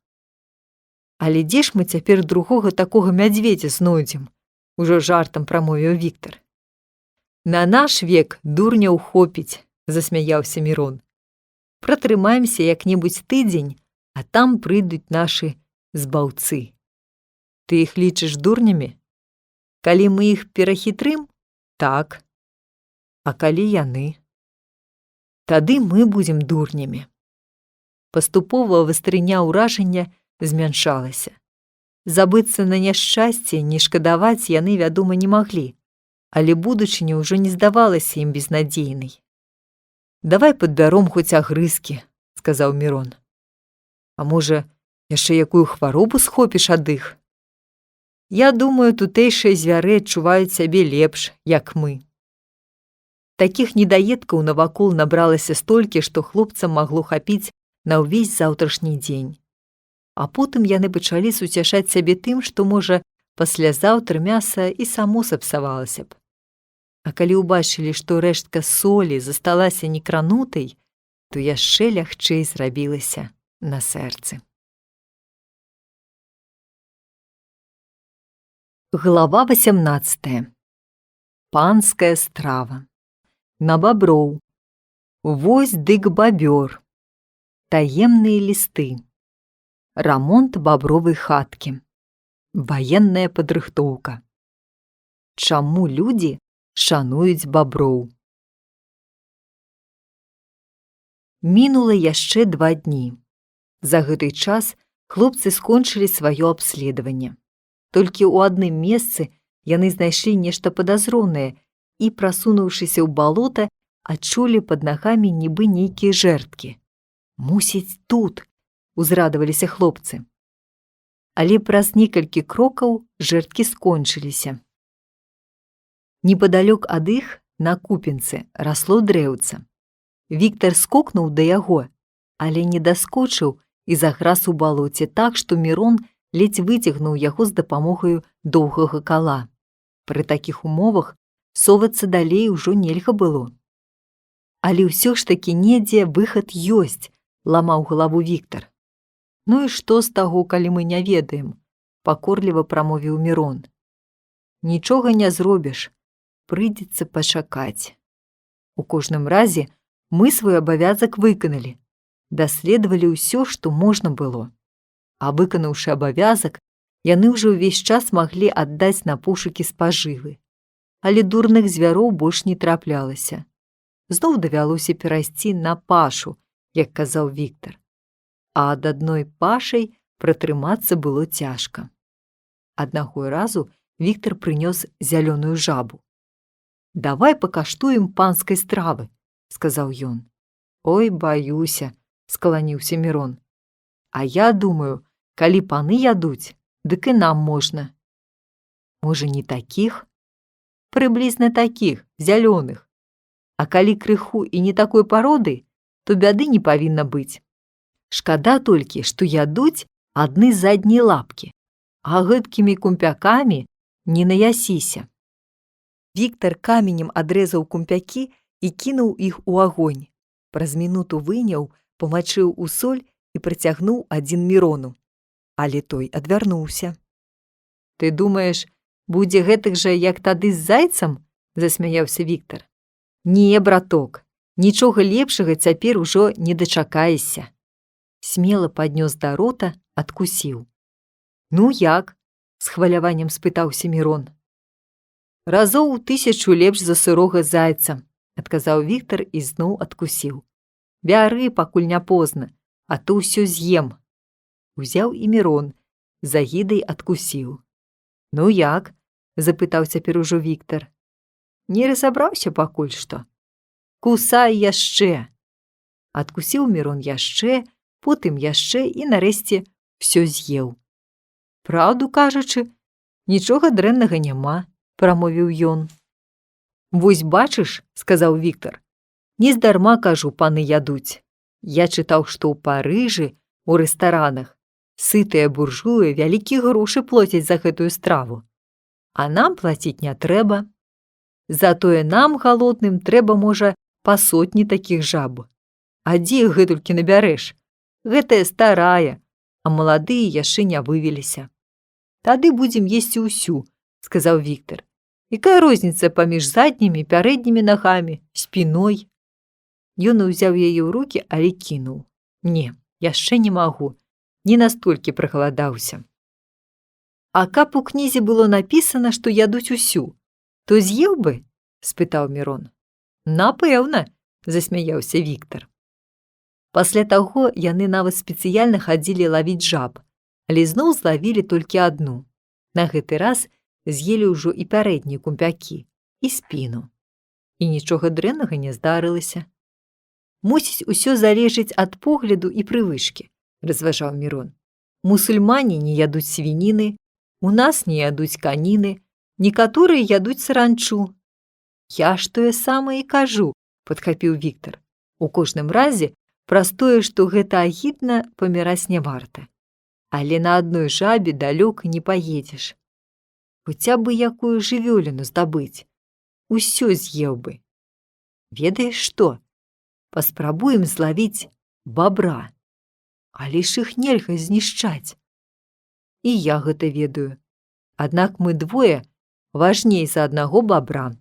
Але дзе ж мы цяпер другога такога мядзведзя знойдзем? Ужо жартам прамовіў Віктар. На наш век дурняў хопіць, засмяяўся Мірон. Пратрымаемся як-небудзь тыдзень, а там прыйдуць нашы збаўцы. Ты іх лічыш дурнямі? Калі мы іх перахітрым? Так. А калі яны? Тады мы будзем дурнямі. Паступова вастрыня ўражання змяншалася. Забыцца на няшчасце, не шкадаваць яны, вядома, не маглі, але будучыня ўжо не здавалася ім безнадзейнай. Давай падбяром хоць агрызкі, сказаў Мірон. А можа, яшчэ якую хваробу схопіш ад іх? Я думаю, тутэйшыя звяры адчуваюць сябе лепш, як мы. Такіх недаедкаў навакол набралася столькі, што хлопцам магло хапіць на ўвесь заўтрашні дзень. А потым яны пачалі суцяшаць сябе тым, што, можа, паслязаўтра мяса і само сапсавалася б. А калі ўбачылі, што рэштка солі засталася некранутай, то яшчэ лягчэй зрабілася на сэрцы. Глава 18. Панская страва. На баброў. Вось дык бабёр. Таемныя лісты. Рамонт бабровай хаткі. Ваенная падрыхтоўка. Чаму людзі шануюць баброў? Мінула яшчэ 2 дні. За гэты час хлопцы скончылі сваё абследаванне. Толькі ў адным месцы яны знайшлі нешта падазронае і, прасунуўшыся ў балота, адчулі пад нагамі нібы нейкія жэрдкі. Мусіць, тут, узрадаваліся хлопцы. Але праз некалькі крокаў жэрдкі скончыліся. Непадалёк ад іх, на купінцы, расло дрэўца. Віктар скокнуў да яго, але не даскочыў і заграз у балоце так, што Мірон ледзь выцягнуў яго з дапамогаю доўгага кала. Пры такіх умовах совацца далей ужо нельга было. Але ўсё ж такі недзе выхад ёсць, ламаў галаву Віктар. Ну і што з таго, калі мы не ведаем, пакорліва прамовіў Мірон. Нічога не зробіш, прыйдзецца пачакаць. У кожным разе мы свой абавязак выканалі, даследавалі ўсё, што можна было. А выканаўшы абавязак, Яны ўжо ўвесь час маглі аддаць на пошукі спажывы. Але дурных звяроў больш не траплялася. Зноў давялося перайсці на пашу, як казаў Віктар. А ад адной пашай пратрымацца было цяжка. Аднаго разу Віктар прынёс зялёную жабу. «Давай пакаштуем панскай стравы», – сказаў ён. «Ой, баюся», – скланіўся Мірон. «А я думаю, калі паны ядуць, дык і нам можна». «Можа, не такіх?» «Прыблізна такіх, зялёных. А калі крыху і не такой пароды, то бяды не павінна быць. Шкада толькі, што ядуць адны заднія лапкі, а гэткімі кумпякамі не наясіся». Віктар каменем адрэзаў кумпякі і кінуў іх у агонь. Праз мінуту выняў, памачыў у соль і працягнуў адзін Мірону. Але той адвярнуўся. «Ты думаеш, будзе гэтак жа, як тады з зайцам?» – засмяяўся Віктар. «Не, браток, нічога лепшага цяпер ужо не дачакаешся». Смела паднёс да рота, адкусіў. «Ну як?» – з хваляваннем спытаўся Мірон. «Разоў 1000 лепш за сырога зайца», – адказаў Віктар і зноў адкусіў. «Бяры, пакуль не позна, а то ўсё з'ем». Узяў і Мірон, з агідай адкусіў. «Ну як?» – запытаў цяпер ужо Віктар. «Не разабраўся пакуль што». «Кусай яшчэ». Адкусіў Мірон яшчэ, потым яшчэ і нарэшце ўсё з'еў. «Праўду кажучы, нічога дрэннага няма», – прамовіў ён. «Вось бачыш», – сказаў Віктар, – «нездарма, кажу, паны ядуць. Я чытаў, што ў Парыжы, у рэстаранах, сытыя буржуі вялікія грошы плоцяць за гэтую страву. А нам плаціць не трэба. Затое нам, галодным, трэба, можа, па 100 такіх жаб. А дзе іх гэтулькі набярэш? Гэтая старая, а маладыя яшчэ не вывеліся». «Тады будзем есці ўсю», – сказаў Віктар. «Якая розніца паміж заднімі, пярэднімі нагамі, спіной?» Ён узяў яе ў рукі, але кінуў. «Не, яшчэ не магу. Не настолькі прагаладаўся». «А каб у кнізе было напісана, што ядуць усю, то з'еў бы?» – спытаў Мірон. «Напэўна», – засмяяўся Віктар. Пасля таго яны нават спецыяльна хадзілі лавіць жаб, але зноў злавілі толькі адну. На гэты раз з'елі ўжо і пярэднія кумпякі, і спіну. І нічога дрэннага не здарылася. «Мусіць, усё залежыць ад погляду і прывычкі», – разважаў Мірон. «Мусульмане не ядуць свініны, у нас не ядуць каніны, некаторыя ядуць саранчу». «Я ж тое самае і кажу», – падхапіў Віктар. «У кожным разе, праз тое, што гэта агідна, паміраць не варта. Але на адной жабе далёка не паедзеш. Хоця бы якую жывёліну здабыць. Усё з'еў бы. Ведаеш што? Паспрабуем злавіць бабра. Але ж іх нельга знішчаць». «І я гэта ведаю. Аднак мы двое важней за аднаго бабра».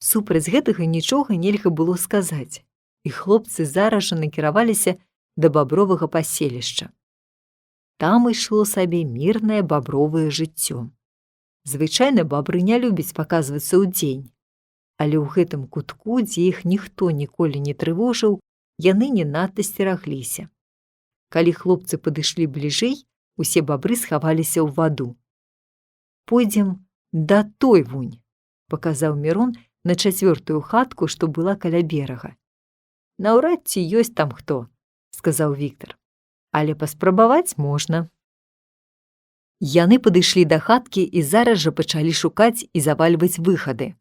Супраць гэтага нічога нельга было сказаць, і хлопцы зараз жа накіраваліся да бабровага паселішча. Там ішло сабе мірнае бабровае жыццё. Звычайна бабры не любяць паказвацца ўдзень, але ў гэтым кутку, дзе іх ніхто ніколі не трывожыў, яны не надта сцерагліся. Калі хлопцы падышлі бліжэй, усе бабры схаваліся ў ваду. «Пойдзем да той вунь», – паказаў Мірон на 4-ю хатку, што была каля берага. «Наўрад ці ёсць там хто», – сказаў Віктар. «Але паспрабаваць можна». Яны падышлі да хаткі і зараз жа пачалі шукаць і завальваць выхады.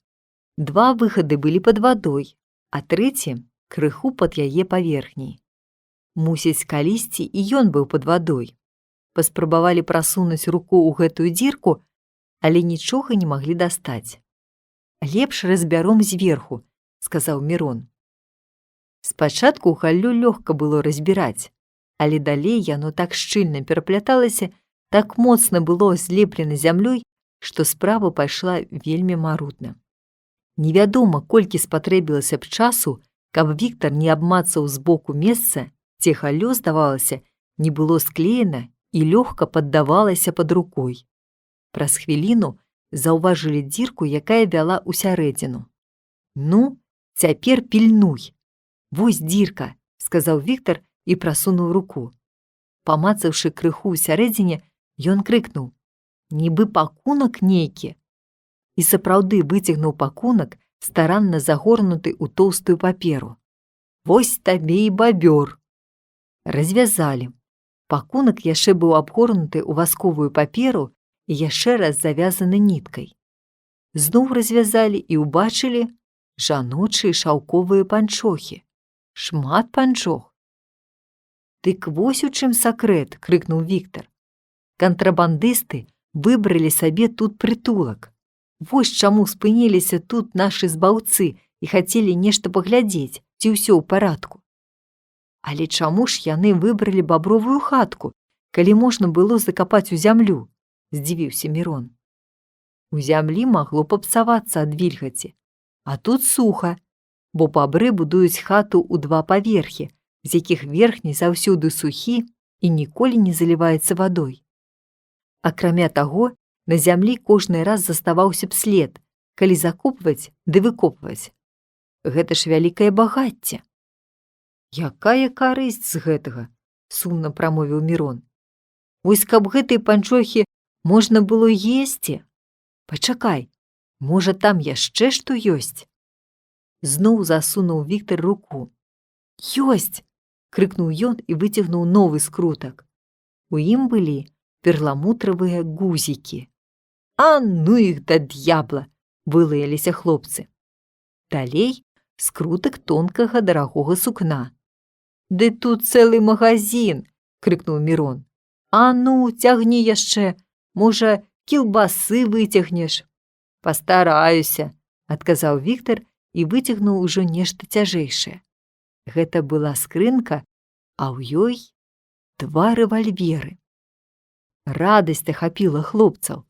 2 выхады былі пад вадой, а 3 крыху пад яе паверхняй. Мусіць, калісьці і ён быў пад вадой. Паспрабавалі прасунуць руку ў гэтую дзірку, але нічога не маглі дастаць. «Лепш разбяром зверху», – сказаў Мірон. Спачатку галлю лёгка было разбіраць, але далей яно так шчыльна перапляталася, так моцна было злеплена зямлёй, што справа пайшла вельмі марудна. Невядома, колькі спатрэбілася б часу, каб Віктар не абмацаў з боку месца, дзе галлё, здавалася, не было склеена і лёгка паддавалася пад рукой. Праз хвіліну заўважылі дзірку, якая вяла ў сярэдзіну. «Ну, цяпер пільнуй! Вось дзірка!» – сказаў Віктар і прасунуў руку. Памацаўшы крыху ў сярэдзіне, ён крыкнуў: «Нібы пакунак нейкі!» І сапраўды выцягнуў пакунак, старанна загорнуты ў тоўстую паперу. «Вось табе і бабёр!» Развязалі. Пакунак яшчэ быў абгорнуты ў васковую паперу і яшчэ раз завязаны ніткай. Зноў развязалі і ўбачылі жаночыя шаўковыя панчохі. Шмат панчох. «Дык вось у чым сакрэт!» – крыкнуў Віктар. «Кантрабандысты выбралі сабе тут прытулак. Вось чаму спыніліся тут нашы збаўцы і хацелі нешта паглядзець, ці ўсё ў парадку. Але чаму ж яны выбралі бабровую хатку, калі можна было закапаць у зямлю?» – здзівіўся Мірон. «У зямлі магло папсавацца ад вільгаці, а тут суха, бо бабры будуюць хату ў 2 паверхі, з якіх верхні заўсёды сухі і ніколі не заліваецца вадой. Акрамя таго, на зямлі кожны раз заставаўся б след, калі закопваць ды выкопваць. Гэта ж вялікае багацце!» «Якая карысць з гэтага?» – сумна прамовіў Мірон. «Вось каб гэтыя панчохі можна было есці? Пачакай, можа, там яшчэ што ёсць?» Зноў засунуў Віктар руку. «Ёсць!» – крыкнуў ён і выцягнуў новы скрутак. У ім былі перламутравыя гузікі. «А ну іх да д'ябла!» – вылаяліся хлопцы. Далей скрутак тонкага дарагога сукна. «Ды тут цэлы магазін!» – крыкнуў Мірон. «А ну, цягні яшчэ, можа, кілбасы выцягнеш?» «Пастараюся!» – адказаў Віктар і выцягнуў ужо нешта цяжэйшае. Гэта была скрынка, а ў ёй 2 рэвальверы. Радасць ахапіла хлопцаў.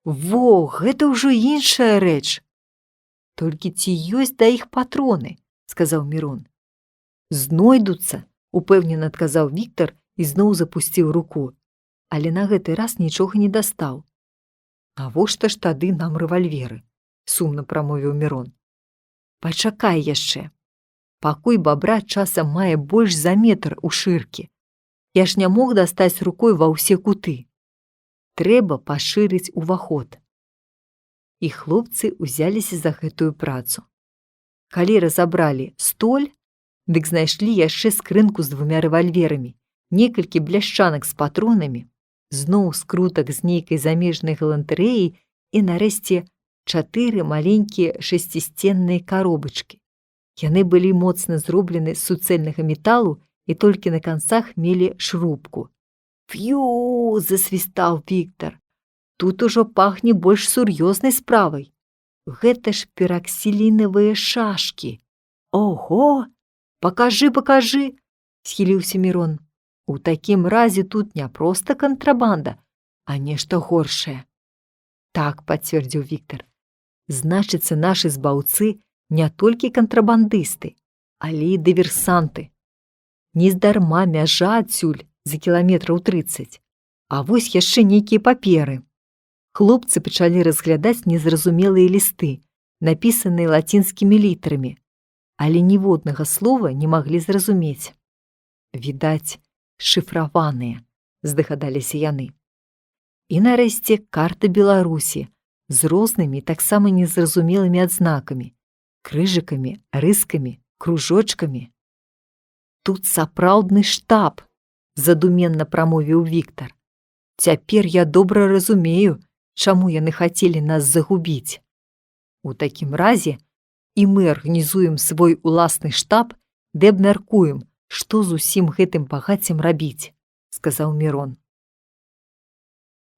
«Во, гэта ўжо іншая рэч!» «Толькі ці ёсць да іх патроны?» – сказаў Мірон. «Знойдуцца!» – упэўнена адказаў Віктар і зноў запусціў руку, але на гэты раз нічога не дастаў. «Навошта ж тады нам рэвальверы?» – сумна прамовіў Мірон. «Пачакай яшчэ. Пакой бабра часам мае больш за метр у шыркі. Я ж не мог дастаць рукой ва ўсе куты. Трэба пашырыць уваход». І хлопцы ўзяліся за гэтую працу. Калі разабралі столь, дык знайшлі яшчэ скрынку з 2 рэвальверамі, некалькі бляшчанак з патронамі, зноў скрутак з нейкай замежнай галантарэяй і, нарэшце, 4 маленькія 6сценныя каробачкі. Яны былі моцна зроблены з суцэльнага металу і толькі на канцах мелі шрубку. «Фью!» – засвістаў Віктар. «Тут ужо пахне больш сур'ёзнай справай. Гэта ж пераксілінавыя шашкі. Ого! Пакажы, пакажы!» – схіліўся Мірон. «У такім разе тут не проста кантрабанда, а нешта горшае». «Так», – пацвердзіў Віктар. «Значыцца, нашы збаўцы не толькі кантрабандысты, але і дыверсанты. Нездарма мяжа адсюль за кіламетраў 30. А вось яшчэ нейкія паперы». Хлопцы пачалі разглядаць незразумелыя лісты, напісаныя лацінскімі літарамі, але ніводнага слова не маглі зразумець. «Відаць, шыфраваныя», – здагадаліся яны. І нарэшце карта Беларусі з рознымі таксама незразумелымі адзнакамі, крыжыкамі, рыскамі, кружочкамі. «Тут сапраўдны штаб», – задуменна прамовіў Віктар. «Цяпер я добра разумею, чаму яны хацелі нас загубіць. У такім разе і мы арганізуем свой уласны штаб ды абмяркуем, што з усім гэтым багаццем рабіць», – сказаў Мірон.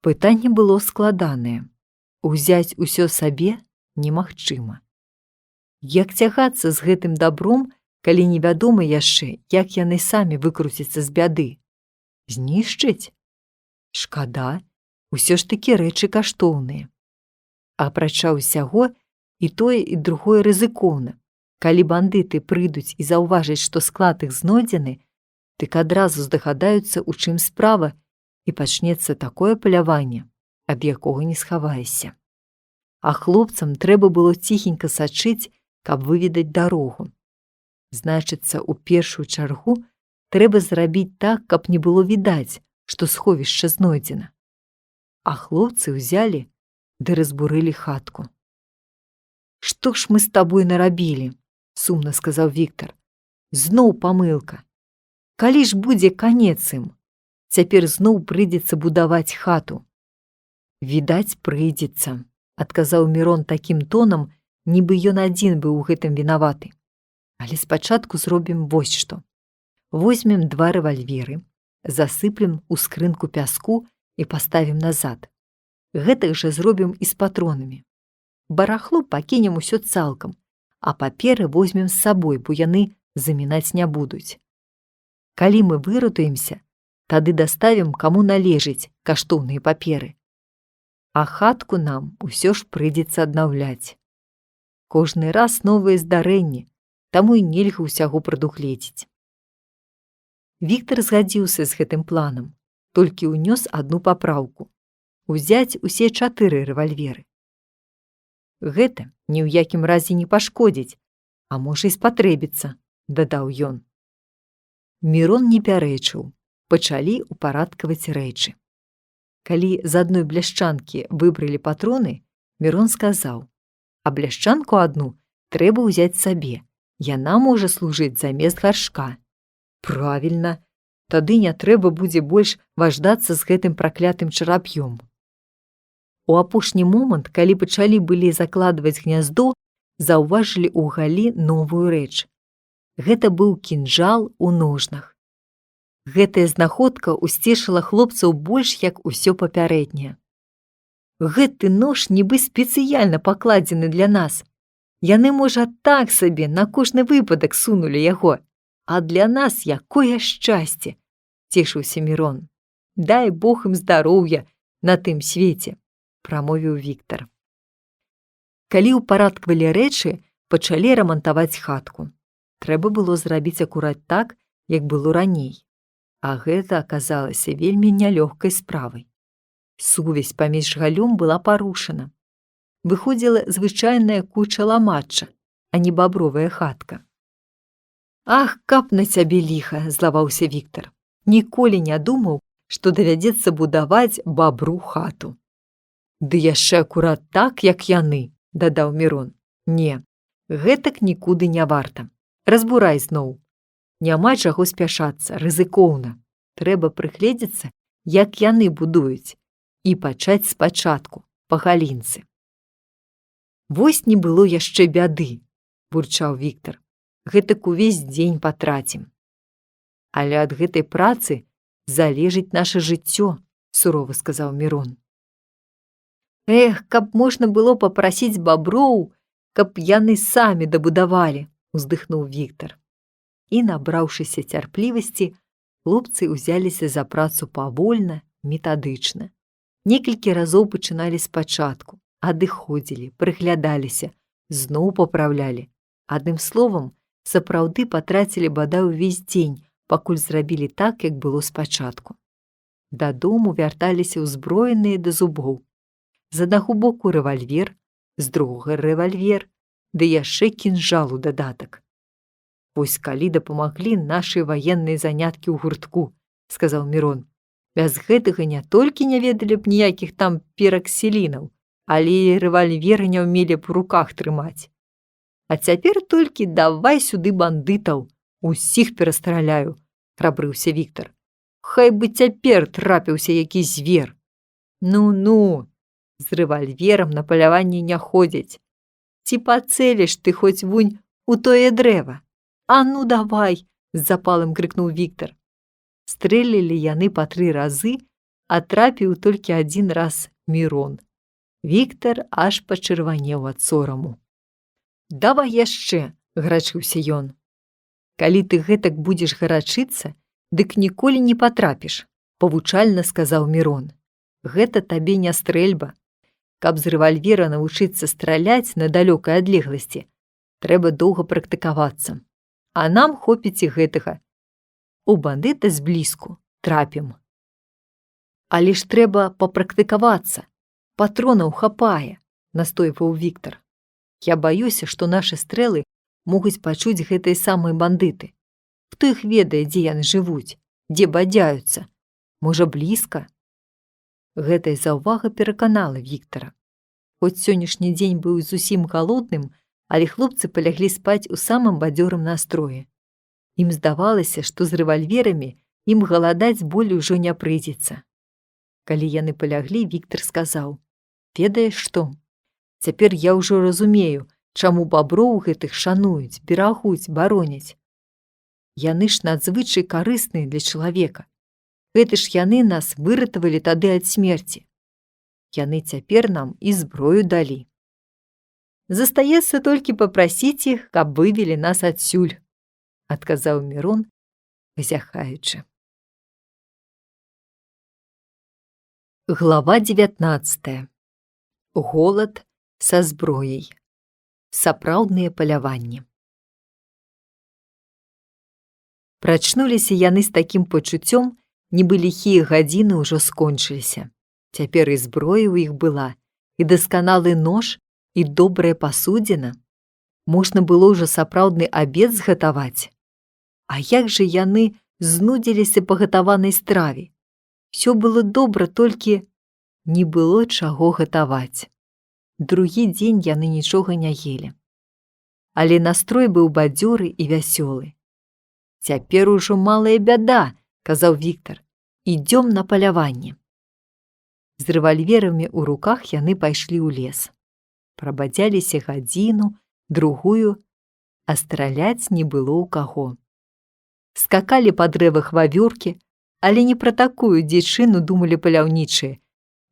Пытанне было складанае. Узяць усё сабе немагчыма. Як цягацца з гэтым дабром, калі невядома яшчэ, як яны самі выкруцяцца з бяды? Знішчыць? Шкада, усё ж такі рэчы каштоўныя. Апрача ўсяго, і тое, і другое рызыкоўна. Калі бандыты прыйдуць і заўважаць, што склад іх знойдзены, дык адразу здагадаюцца, у чым справа, і пачнецца такое паляванне, ад якога не схаваешся. А хлопцам трэба было ціхенька сачыць, каб выведаць дарогу. Значыцца, у першую чаргу трэба зрабіць так, каб не было відаць, што сховішча знойдзена. А хлопцы ўзялі ды разбурылі хатку. «Што ж мы з табой нарабілі?» – сумна сказаў Віктар. «Зноў памылка. Калі ж будзе канец ім? Цяпер зноў прыйдзецца будаваць хату». «Відаць, прыйдзецца», – адказаў Мірон такім тонам, нібы ён адзін быў у гэтым вінаваты. «Але спачатку зробім вось што. Возьмем 2 рэвальверы, засыплем у скрынку пяску і паставім назад. Гэтак жа зробім і з патронамі. Барахло пакінем усё цалкам, а паперы возьмем з сабой, бо яны замінаць не будуць. Калі мы выратуемся, тады даставім, каму належыць каштоўныя паперы. А хатку нам усё ж прыйдзецца аднаўляць. Кожны раз новыя здарэнні, таму і нельга ўсяго прадугледзець». Віктар згадзіўся з гэтым планам, толькі ўнёс адну папраўку – узяць усе 4 рэвальверы. «Гэта ні ў якім разе не пашкодзіць, а можа і спатрэбіцца», – дадаў ён. Мірон не пярэчыў, пачалі ўпарадкаваць рэчы. Калі з адной бляшчанкі выбралі патроны, Мірон сказаў: «А бляшчанку адну трэба ўзяць сабе, яна можа служыць замест гаршка». «Правільна, тады не трэба будзе больш важдацца з гэтым праклятым чарап'ём». У апошні момант, калі пачалі былі закладваць гняздо, заўважылі ў галі новую рэч. Гэта быў кінжал у ножнах. Гэтая знаходка ўсцешыла хлопцаў больш, як усё папярэдняе. «Гэты нож нібы спецыяльна пакладзены для нас. Яны, можа, так сабе на кожны выпадак сунулі яго. А для нас якое шчасце!» – цешыўся Мірон. «Дай Бог ім здароўя на тым свеце», – прамовіў Віктар. Калі ўпарадкавалі рэчы, пачалі рамантаваць хатку. Трэба было зрабіць акурат так, як было раней. А гэта аказалася вельмі нялёгкай справай. Сувязь паміж галлём была парушана. Выходзіла звычайная куча ламачча, а не бабровая хатка. «Ах, каб на цябе ліха!» – злаваўся Віктар. «Ніколі не думаў, што давядзецца будаваць бабру хату». «Ды яшчэ акурат так, як яны», – дадаў Мірон. «Не, гэтак нікуды не варта. Разбурай зноў. Няма чаго спяшацца, рызыкоўна. Трэба прыгледзецца, як яны будуюць, і пачаць спачатку, па галінцы». «Вось не было яшчэ бяды», – бурчаў Віктар. «Гэтак увесь дзень патрацім». «Але ад гэтай працы залежыць наша жыццё», – сурова сказаў Мірон. «Эх, каб можна было папрасіць баброў, каб яны самі дабудавалі», – уздыхнуў Віктар. І, набраўшыся цярплівасці, хлопцы ўзяліся за працу павольна, метадычна. Некалькі разоў пачыналі спачатку, адыходзілі, прыглядаліся, зноў папраўлялі. Адным словам, сапраўды патрацілі бадай увесь дзень, пакуль зрабілі так, як было спачатку. Дадому вярталіся ўзброеныя да зубоў. З аднаго боку рэвальвер, з другога рэвальвер, ды яшчэ кінжал у дадатак. «Вось калі дапамаглі нашы ваенныя заняткі ў гуртку», – сказаў Мірон. «Без гэтага не толькі не ведалі б ніякіх там перакселінаў, але і рэвальверы не ўмелі б у руках трымаць. А цяпер толькі давай сюды бандытаў, усіх перастраляю», – храбрыўся Віктар. «Хай бы цяпер трапіўся які звер. Ну-ну, з рэвальверам на паляванне не ходзяць. Ці пацэліш ты хоць вунь у тое дрэва? А ну давай!» – з запалам крыкнуў Віктар. Стрэлілі яны па 3 разы, а трапіў толькі 1 раз Мірон. Віктар аж пачырванеў ад сораму. «Давай яшчэ!» – гарачыўся ён. «Калі ты гэтак будзеш гарачыцца, дык ніколі не патрапіш», – павучальна сказаў Мірон. «Гэта табе не стрэльба. Каб з рэвальвера навучыцца страляць на далёкай адлегласці, трэба доўга практыкавацца. А нам хопіць і гэтага. У бандыта зблізку трапім». Але ж трэба папрактыкавацца. Патронаў хапае, настойваў Віктар. Я баюся, што нашы стрэлы могуць пачуць гэтыя самыя бандыты. Хто іх ведае, дзе яны жывуць, дзе бадзяюцца? Можа, блізка? Гэтая заўвага пераканала Віктара. Хоць сённяшні дзень быў зусім галодным, але хлопцы паляглі спаць у самым бадзёрым настроі. Ім здавалася, што з рэвальверамі ім галадаць болей ужо не прыйдзецца. Калі яны паляглі, Віктар сказаў: «Ведаеш што? Цяпер я ўжо разумею, чаму баброў гэтых шануюць, берагуць, бароняць. Яны ж надзвычай карысныя для чалавека. Гэты ж яны нас выратавалі тады ад смерці. Яны цяпер нам і зброю далі. Застаецца толькі папрасіць іх, каб вывелі нас адсюль», – адказаў Мірон, зяхаючы. Глава 19. Голад са зброяй. Сапраўдныя паляванні. Прачнуліся яны з такім пачуццём, нібы ліхія гадзіны ўжо скончыліся. Цяпер і зброя ў іх была, і дасканалы нож, і добрая пасудзіна. Можна было ўжо сапраўдны абед згатаваць. А як жа яны знудзіліся па гатаванай страве? Усё было добра, толькі не было чаго гатаваць. Другі дзень яны нічога не елі. Але настрой быў бадзёры і вясёлы. «Цяпер ужо малая бяда», – казаў Віктар. «Ідём на паляванне». З рэвальверамі ў руках яны пайшлі ў лес. Прабадзяліся гадзіну, другую, а страляць не было ў каго. Скакалі па дрэвах вавёркі, але не пра такую дзічыну думалі паляўнічыя.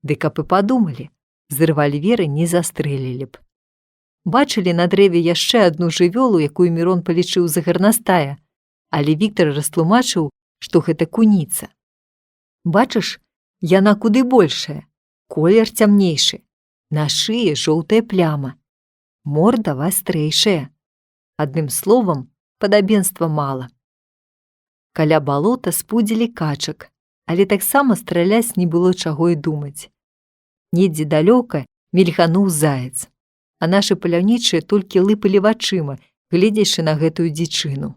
Ды каб і падумалі, з рэвальвера не застрэлілі б. Бачылі на дрэве яшчэ адну жывёлу, якую Мірон палічыў за гарнастая, але Віктар растлумачыў, што гэта куніца. Бачыш, яна куды большая, колер цямнейшы, на шыі жоўтая пляма, морда вастрэйшая. Адным словам, падабенства мала. Каля балота спудзілі качак, але таксама страляць не было чаго і думаць. Недзе далёка мільгануў заяц, а нашы паляўнічыя толькі лыпалі вачыма, гледзячы на гэтую дзічыну.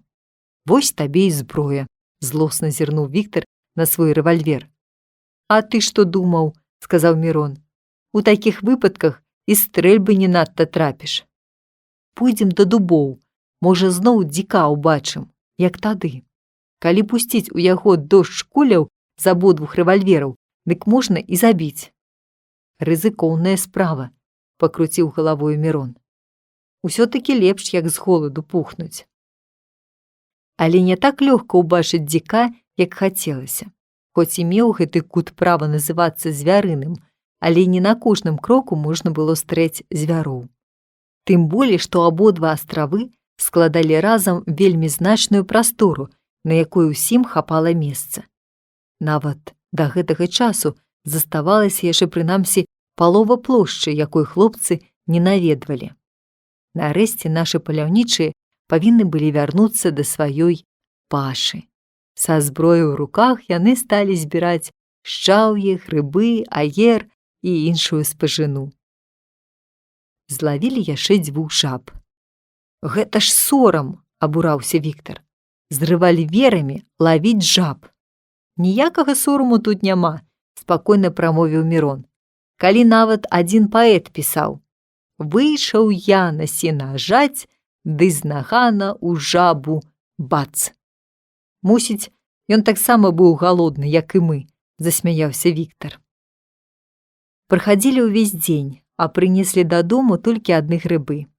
«Вось табе і зброя», – злосна зірнуў Віктар на свой рэвальвер. «А ты што думаў?» – сказаў Мірон. «У такіх выпадках і стрэльбы не надта трапіш. Пойдзем да дубоў, можа, зноў дзіка ўбачым, як тады. Калі пусціць у яго дождж куляў з абодвух рэвальвераў, дык можна і забіць». «Рызыкоўная справа», – пакруціў галавою Мірон. «Усё-такі лепш, як з голаду пухнуць». Але не так лёгка ўбачыць дзіка, як хацелася. Хоць і меў гэты кут права называцца звярыным, але не на кожным кроку можна было стрэць звяроў. Тым болей, што абодва астравы складалі разам вельмі значную прастору, на якой усім хапала месца. Нават да гэтага часу заставалася яшчэ прынамсі палова плошчы, якой хлопцы не наведвалі. Нарэшце нашы паляўнічыя павінны былі вярнуцца да сваёй пашы. Са зброяй у руках яны сталі збіраць шчаўе, грыбы, аер і іншую спажыну. Злавілі яшчэ 2 жаб. «Гэта ж сорам», – абураўся Віктар. «З рэвальверамі лавіць жаб». «Ніякага сораму тут няма», – спакойна прамовіў Мірон. «Калі нават адзін паэт пісаў: «Выйшаў я на сена жаць, ды з нагана ў жабу бац». Мусіць, ён таксама быў галодны, як і мы, засмяяўся Віктар. Прахадзілі ўвесь дзень, а прынеслі дадому толькі адны грыбы.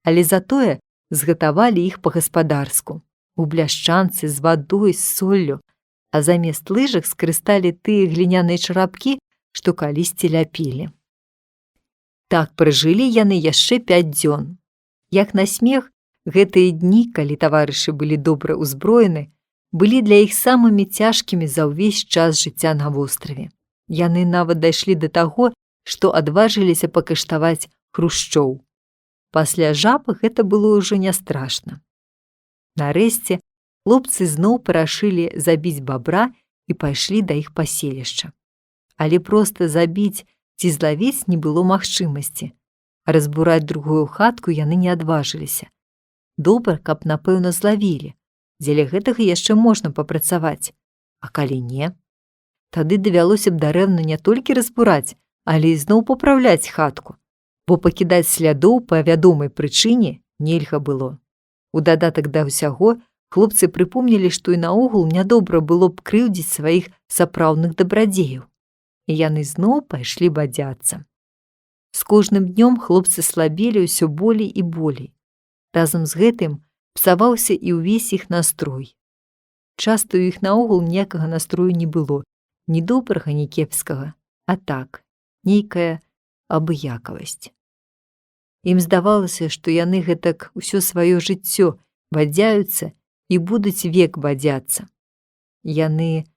Але затое згатавалі іх па-гаспадарску, у бляшчанцы з вадой, з соллю, а замест лыжак скарысталі тыя гліняныя чарапкі, што калісьці ляпілі. Так пражылі яны яшчэ 5 дзён. Як на смех, гэтыя дні, калі таварышы былі добра ўзброены, былі для іх самымі цяжкімі за ўвесь час жыцця на востраве. Яны нават дайшлі да таго, што адважыліся пакаштаваць хрушчоў. Пасля жаб гэта было ўжо не страшна. Нарэшце хлопцы зноў парашылі забіць бабра і пайшлі да іх паселішча. але проста забіць ці злавіць не было магчымасці. Разбураць другую хатку яны не адважыліся. Добра, каб, напэўна, злавілі. Дзеля гэтага яшчэ можна папрацаваць. А калі не, тады давялося б дарэмна не толькі разбураць, але ізноў папраўляць хатку, бо пакідаць слядоў па вядомай прычыне нельга было. У дадатак да ўсяго, хлопцы прыпомнілі, што і наогул нядобра было б крыўдзіць сваіх сапраўдных дабрадзеяў. І яны зноў пайшлі бадзяцца. З кожным днём хлопцы слабелі ўсё болей і болей. Разам з гэтым псаваўся і ўвесь іх настрой. Часта ў іх наогул ніякага настрою не было, ні добрага, ні кепскага, а так, нейкая абыякавасць. Ім здавалася, што яны гэтак усё сваё жыццё бадзяюцца і будуць век бадзяцца. Яны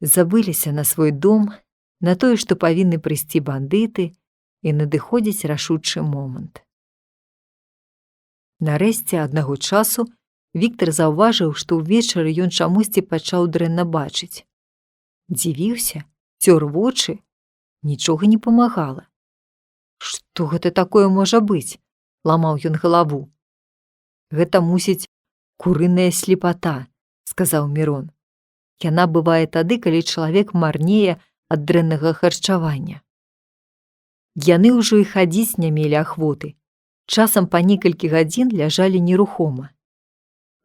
забыліся на свой дом, на тое, што павінны прыйсці бандыты, і надыходзіць рашучы момант. Нарэшце, аднаго часу, Віктар заўважыў, што ўвечары ён чамусьці пачаў дрэнна бачыць. Дзівіўся, цёр вочы, нічога не памагала. Што гэта такое можа быць? Ламаў ён галаву. Гэта, мусіць, курыная слепата, сказаў Мірон. Яна бывае тады, калі чалавек марнее ад дрэннага харчавання. Яны ўжо і хадзіць не мелі ахвоты. Часам па некалькі гадзін ляжалі нерухома.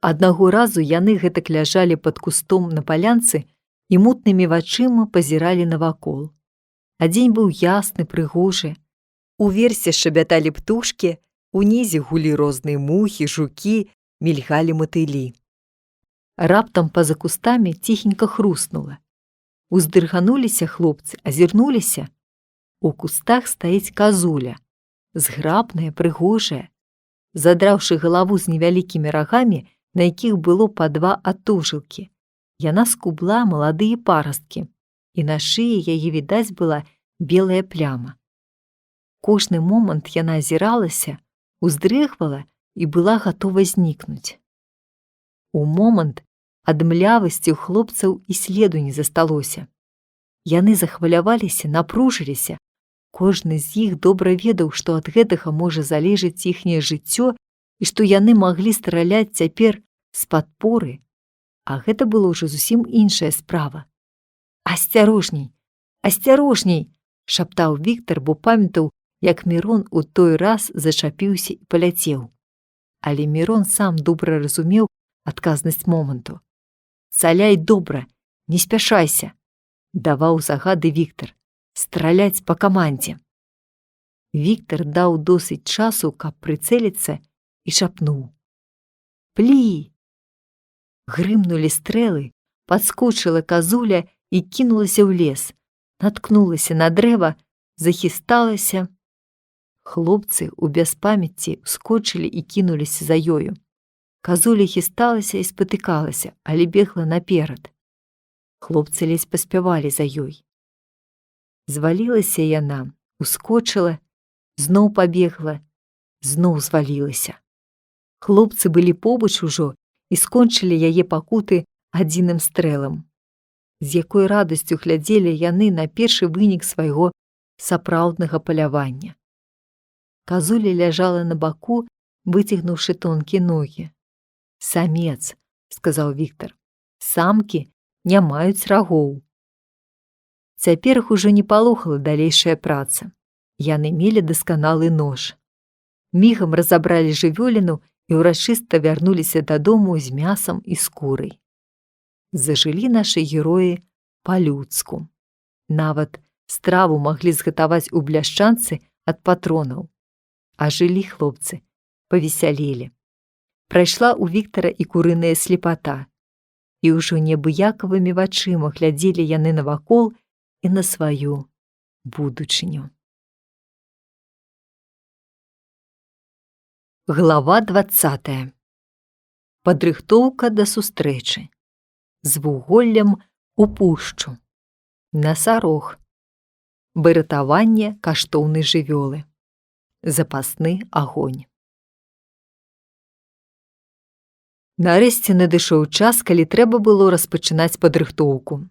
Аднаго разу яны гэтак ляжалі пад кустом на палянцы і мутнымі вачыма пазіралі навакол. А дзень быў ясны, прыгожы. Уверсе шабяталі птушкі, унізе гулі розныя мухі, жукі, мільгалі матылі. Раптам па-за кустамі ціхенька хруснула. Уздыргануліся хлопцы, азірнуліся. У кустах стаіць казуля, зграбная, прыгожая. Задраўшы галаву з невялікімі рагамі, на якіх было па 2 атужылкі, яна скубла маладыя парасткі, і на шыі яе відаць была белая пляма. Кожны момант яна азіралася, уздрыгвала і была гатова знікнуць. У момант ад млявасці ў хлопцаў і следу не засталося. Яны захваляваліся, напружыліся. Кожны з іх добра ведаў, што ад гэтага можа залежыць іхняе жыццё і што яны маглі страляць цяпер з-пад поры, а гэта было ўжо зусім іншая справа. «Асцярожней, асцярожней!» – шаптаў Віктар, бо памятаў, як Мірон у той раз зачапіўся і паляцеў. Але Мірон сам добра разумеў адказнасць моманту. «Цаляй добра, не спяшайся!» – даваў загады Віктар. «Страляць па камандзе!» Віктар даў досыць часу, каб прыцэліцца, і шапнуў. «Плі!» Грымнулі стрэлы, падскочыла казуля і кінулася ў лес, наткнулася на дрэва, захісталася. Хлопцы ў бяспамяцці скочылі і кінуліся за ёю. Казуля хісталася і спатыкалася, але бегла наперад. Хлопцы ледзь паспявалі за ёй. Звалілася яна, ускочыла, зноў пабегла, зноў звалілася. Хлопцы былі побач ужо і скончылі яе пакуты адзіным стрэлам. З якой радасцю глядзелі яны на першы вынік свайго сапраўднага палявання. Казуля ляжала на баку, выцягнуўшы тонкія ногі. «Самец», – сказаў Віктар, – «самкі не маюць рагоў». Цяпер іх ужо не палохала далейшая праца. Яны мелі дасканалы нож. Мігам разабралі жывёліну і ўрачыста вярнуліся дадому з мясам і скурай. Зажылі нашы героі па-людску. Нават страву маглі згатаваць у бляшчанцы ад патронаў. А жылі хлопцы, павесялелі. Прайшла ў Віктара і курыная слепата. І ўжо неабыякавымі вачыма глядзелі яны навакол і на сваю будучыню. Глава 20. Падрыхтоўка да сустрэчы. З вуголлем у пушчу. Насарог. Выратаванне каштоўнай жывёлы. Запасны агонь. Нарэшце надышоў час, калі трэба было распачынаць падрыхтоўку.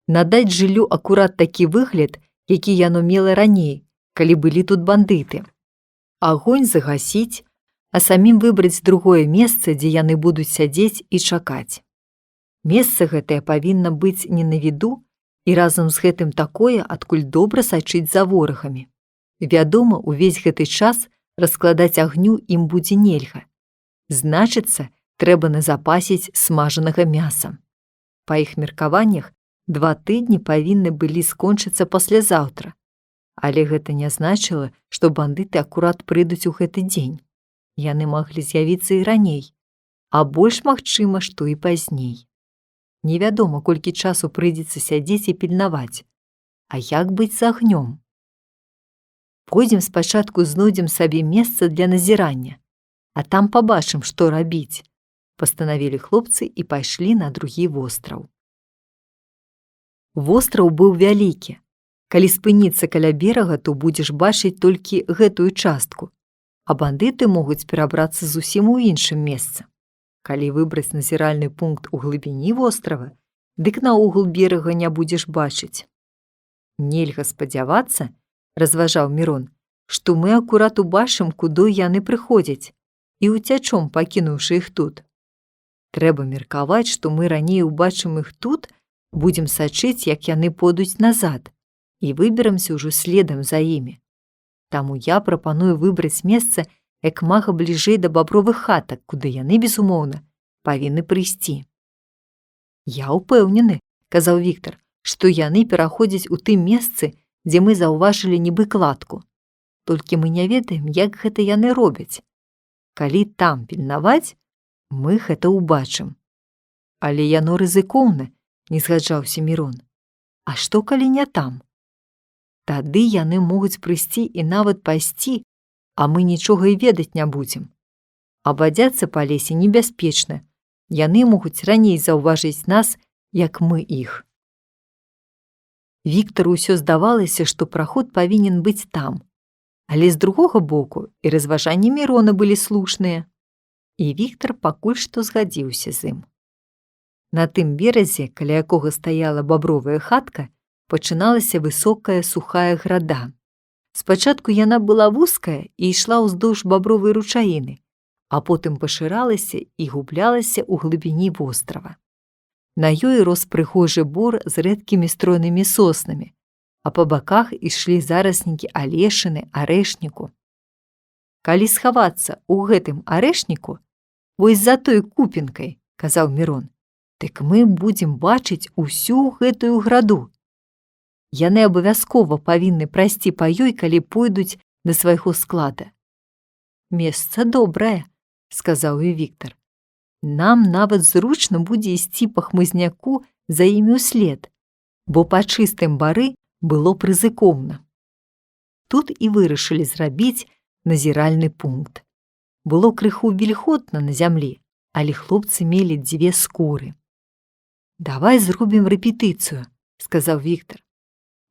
Надаць жыллю акурат такі выгляд, які яно мела раней, калі былі тут бандыты. Агонь загасіць, а самім выбраць другое месца, дзе яны будуць сядзець і чакаць. Месца гэтае павінна быць не на віду і разам з гэтым такое, адкуль добра сачыць за ворагамі. Вядома, увесь гэты час раскладаць агню ім будзе нельга. Значыцца, трэба назапасіць смажанага мяса. Па іх меркаваннях, 2 тыдні павінны былі скончыцца паслязаўтра. Але гэта не значыла, што бандыты акурат прыйдуць у гэты дзень. Яны маглі з'явіцца і раней, а больш магчыма, што і пазней. Невядома, колькі часу прыйдзецца сядзець і пільнаваць. А як быць з агнём? Пойдзем спачатку знойдзем сабе месца для назірання, а там пабачым, што рабіць, пастанавілі хлопцы і пайшлі на другі востраў. Востраў быў вялікі. Калі спыніцца каля берага, то будзеш бачыць толькі гэтую частку, а бандыты могуць перабрацца зусім у іншым месцы. Калі выбраць назіральны пункт у глыбіні вострава, дык наогул берага не будзеш бачыць. Нельга спадзявацца, разважаў Мірон, што мы акурат убачым, куды яны прыходзяць, і уцячом, пакінуўшы іх тут. Трэба меркаваць, што мы раней убачым іх тут, будзем сачыць, як яны пойдуць назад, і выберамся ўжо следам за імі. Таму я прапаную выбраць месца як мага бліжэй да бабровых хатак, куды яны, безумоўна, павінны прыйсці. Я ўпэўнены, казаў Віктар, што яны пераходзяць у тым месцы, дзе мы заўважылі нібы кладку. Толькі мы не ведаем, як гэта яны робяць. Калі там пільнаваць, мы гэта ўбачым. Але яно рызыкоўна, не згаджаўся Мірон. А што, калі не там? Тады яны могуць прыйсці і нават пайсці, а мы нічога і ведаць не будзем. Абадзяцца па лесе небяспечна. Яны могуць раней заўважыць нас, як мы іх. Віктару ўсё здавалася, што праход павінен быць там. Але з другога боку і разважанні Мірона былі слушныя. І Віктар пакуль што згадзіўся з ім. На тым беразе, каля якога стаяла бабровая хатка, пачыналася высокая сухая града. Спачатку яна была вузкая і ішла ўздоўж бабровай ручаіны, а потым пашыралася і гублялася ў глыбіні вострава. На ёй рос прыгожы бор з рэдкімі стройнымі соснамі, а па баках ішлі зараснікі алешыны, арэшніку. Калі схавацца ў гэтым арэшніку, вось за той купінкай, казаў Мірон, дык мы будзем бачыць усю гэтую граду. Яны абавязкова павінны прайсці па ёй, калі пойдуць да свайго склада. Месца добрае, сказаў і Віктар. Нам нават зручна будзе ісці па хмызняку за імі ўслед, бо па чыстым бары было прызыкоўна. Тут і вырашылі зрабіць назіральны пункт. Было крыху вільготна на зямлі, але хлопцы мелі 2 скуры. «Давай зробім рэпетыцыю», – сказаў Віктар.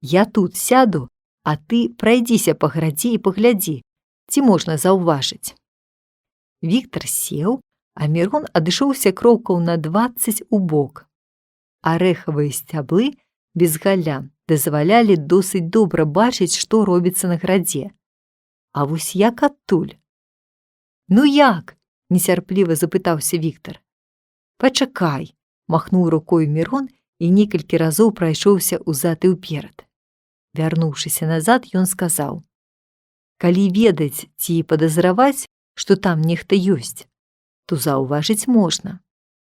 «Я тут сяду, а ты прайдзіся па градзе і паглядзі, ці можна заўважыць». Віктар сеў, а Мірон адышоўся крокаў на 20 у бок. Арэхавыя сцяблы без галля дазвалялі досыць добра бачыць, што робіцца на градзе. А вось як адтуль? «Ну як?» – нецярпліва запытаўся Віктар. «Пачакай», – махнуў рукой Мірон і некалькі разоў прайшоўся ўзад і ўперад. Вярнуўшыся назад, ён сказаў: «Калі ведаць ці падазраваць, што там нехта ёсць, то заўважыць можна.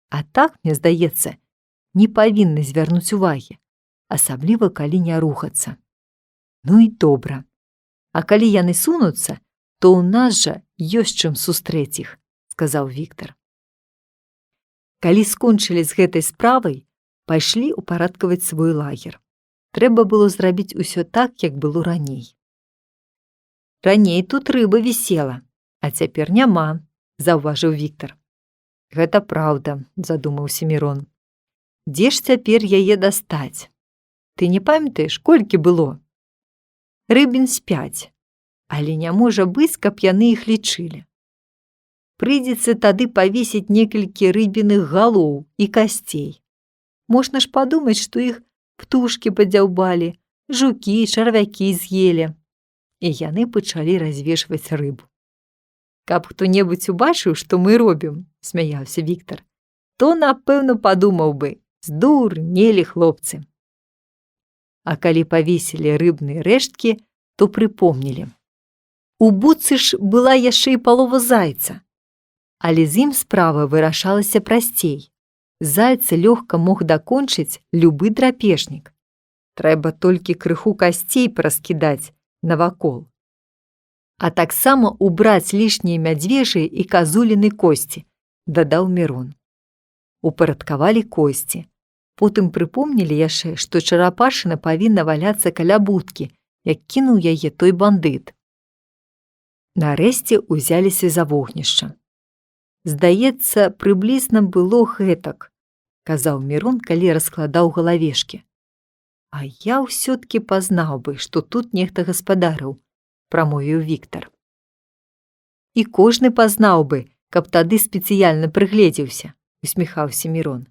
А так, мне здаецца, не павінны звярнуць увагі, асабліва калі не рухацца». «Ну і добра. А калі яны сунуцца, то ў нас жа ёсць чым сустрэць іх», – сказаў Віктар. Калі скончылі з гэтай справай, пайшлі ўпарадкаваць свой лагер. Трэба было зрабіць усё так, як было раней. «Раней тут рыба вісела, а цяпер няма», – заўважыў Віктар. «Гэта праўда», – задумаўся Мірон. «Дзе ж цяпер яе дастаць? Ты не памятаеш, колькі было?» «Рыбін з 5, але не можа быць, каб яны іх лічылі. Прыйдзецца тады павесіць некалькі рыбіных галоў і касцей. Можна ж падумаць, што іх птушкі падзяўбалі, жукі, чарвякі з'елі. І яны пачалі развешваць рыбу. Каб хто-небудзь убачыў, што мы робім, смяяўся Віктар, то, напэўна, падумаў бы, здурнелі хлопцы. А калі павесілі рыбныя рэшткі, то прыпомнілі. У будцы ж была яшчэ і палова зайца. Але з ім справа вырашалася прасцей. Зайца лёгка мог дакончыць любы драпежнік. Трэба толькі крыху касцей праскідаць навакол. А таксама убраць лішнія мядзвежыя і казуліны косці, дадаў Мірон. Упарадкавалі косці. Потым прыпомнілі яшчэ, што чарапашына павінна валяцца каля будкі, як кінуў яе той бандыт. Нарэшце ўзяліся за вогнішча. Здаецца, прыблізна было гэтак, казаў Мірон, калі раскладаў галавешкі. А я ўсё-ткі пазнаў бы, што тут нехта гаспадарыў, прамовіў Віктар. І кожны пазнаў бы, каб тады спецыяльна прыгледзеўся, усміхаўся Мірон.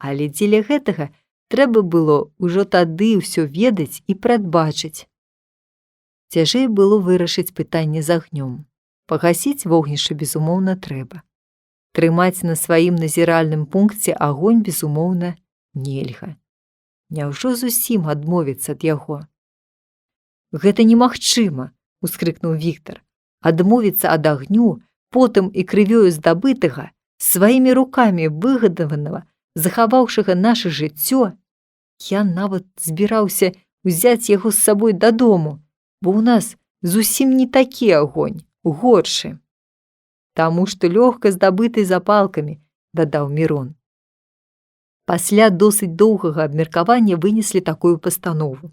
Але дзеля гэтага трэба было ўжо тады ўсё ведаць і прадбачыць. Цяжэй было вырашыць пытанне з агнём. Пагасіць вогнішча, безумоўна, трэба. Трымаць на сваім назіральным пункце агонь, безумоўна, нельга. Няўжо зусім адмовіцца ад яго? Гэта немагчыма, ускрыкнуў Віктар. Адмовіцца ад агню, потым і крывёю здабытага, сваімі рукамі выгадаванага, захаваўшага наша жыццё. Я нават збіраўся ўзяць яго з сабой дадому, бо ў нас зусім не такі агонь, горшы. Таму што лёгка здабыты запалкамі, дадаў Мірон. Пасля досыць доўгага абмеркавання вынеслі такую пастанову.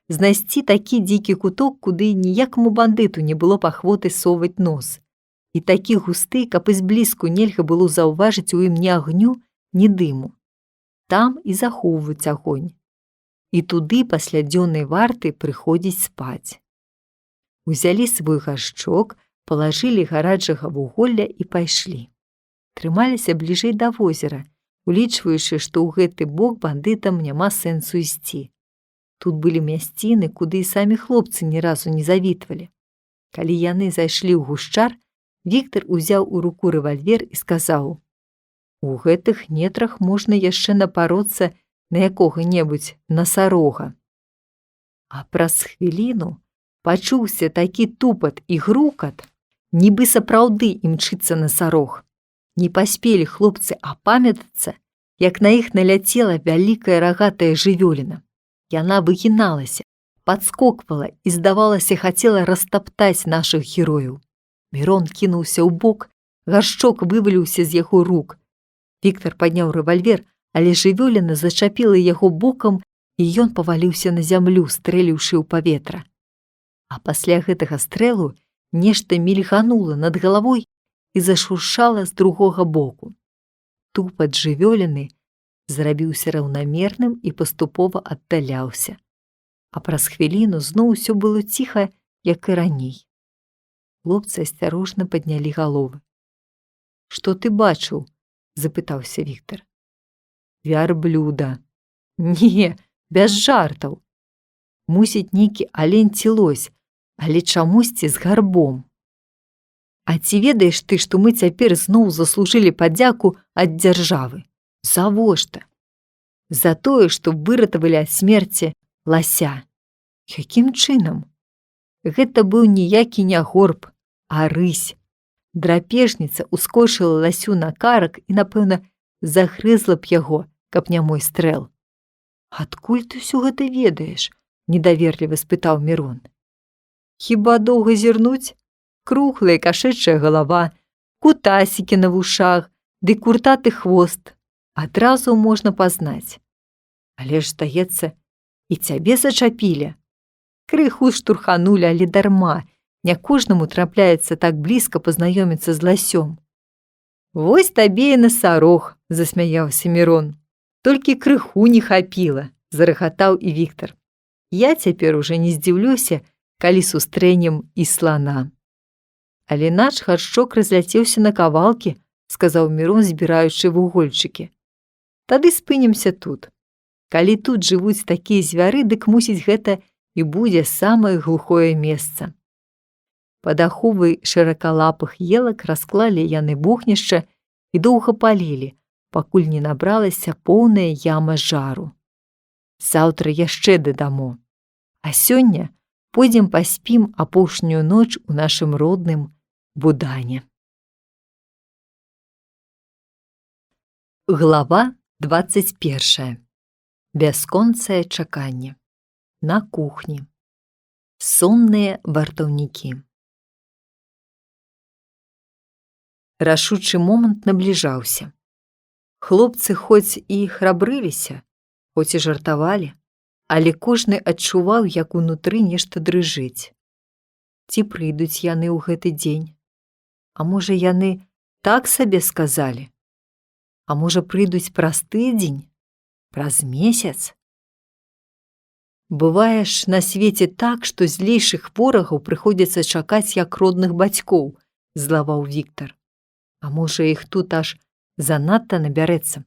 Знайсці такі дзікі куток, куды ніякаму бандыту не было пахвоты соваць нос. І такі густы, каб і зблізку нельга было заўважыць у ім ні агню, ні дыму. Там і захоўваюць агонь. І туды пасля дзённай варты прыходзіць спаць. Узялі свой гаршчок, палажылі гарачага вуголля і пайшлі. Трымаліся бліжэй да возера, улічваючы, што ў гэты бок бандытам няма сэнсу ісці. Тут былі мясціны, куды і самі хлопцы ні разу не завітвалі. Калі яны зайшлі ў гушчар, Віктар узяў у руку рэвальвер і сказаў: «У гэтых нетрах можна яшчэ напароцца на якога-небудзь насарога». А праз хвіліну пачуўся такі тупат і грукат, нібы сапраўды імчыцца насарог. Не паспелі хлопцы апамятацца, як на іх наляцела вялікая рагатая жывёліна. Яна выгіналася, падскоквала і, здавалася, хацела растаптаць нашых герояў. Мірон кінуўся ў бок, гаршчок вываліўся з яго рук. Віктар падняў рэвальвер, але жывёліна зачапіла яго бокам, і ён паваліўся на зямлю, стрэліўшы ў паветра. А пасля гэтага стрэлу нешта мільганула над галавой і зашуршала з другога боку. Тупат жывёліны зрабіўся раўнамерным і паступова аддаляўся. А праз хвіліну зноў усё было ціха, як і раней. Хлопцы асцярожна паднялі галовы. «Што ты бачыў?» – запытаўся Віктар. «Вярблюда». «Не, без жартаў. Мусіць, нейкі алень ці лось, але чамусьці з гарбом. А ці ведаеш ты, што мы цяпер зноў заслужылі падзяку ад дзяржавы? Завошта? За тое, што выратавалі ад смерці лася. Якім чынам? Гэта быў ніякі не горб, а рысь. Драпежніца ускочыла ласю на карак і, напэўна, загрызла б яго, каб не мой стрэл». «Адкуль ты ўсё гэта ведаеш?» – недаверліва спытаў Мірон. «Хіба доўга зірнуць? Круглая кашэчая галава, кутасікі на вушах, ды куртаты хвост. Адразу можна пазнаць. Але ж, здаецца, і цябе зачапілі. Крыху штурханулі, але дарма. Не кожнаму трапляецца так блізка пазнаёміцца з ласём». «Вось табе і насарог», – засмяяўся Мірон. «Толькі крыху не хапіла», – зарагатаў і Віктар. «Я цяпер уже не здзіўлюся, калі сустрэнем і слана». «Але наш гаршчок разляцеўся на кавалкі», – сказаў Мірон, збіраючы вугольчыкі. «Тады спынімся тут. Калі тут жывуць такія звяры, дык мусіць гэта і будзе самае глухое месца. Пад аховай шыракалапых елак расклалі яны вогнішча і доўга палілі, пакуль не набралася поўная яма жару. Заўтра яшчэ дадамо. А сёння пойдзем паспім апошнюю ноч у нашым родным Будане. Глава 21. Бясконцае чаканне. На кухні. Сонныя вартаўнікі. Рашучы момант набліжаўся. Хлопцы хоць і храбрыліся, хоць і жартавалі, але кожны адчуваў, як унутры нешта дрыжыць. Ці прыйдуць яны ў гэты дзень? А можа, яны так сабе сказалі? А можа, прыйдуць праз тыдзень? Праз месяц? Бывае ж на свеце так, што злейшых ворагаў прыходзіцца чакаць як родных бацькоў, злаваў Віктар. А можа, іх тут аж занадта набярэцца?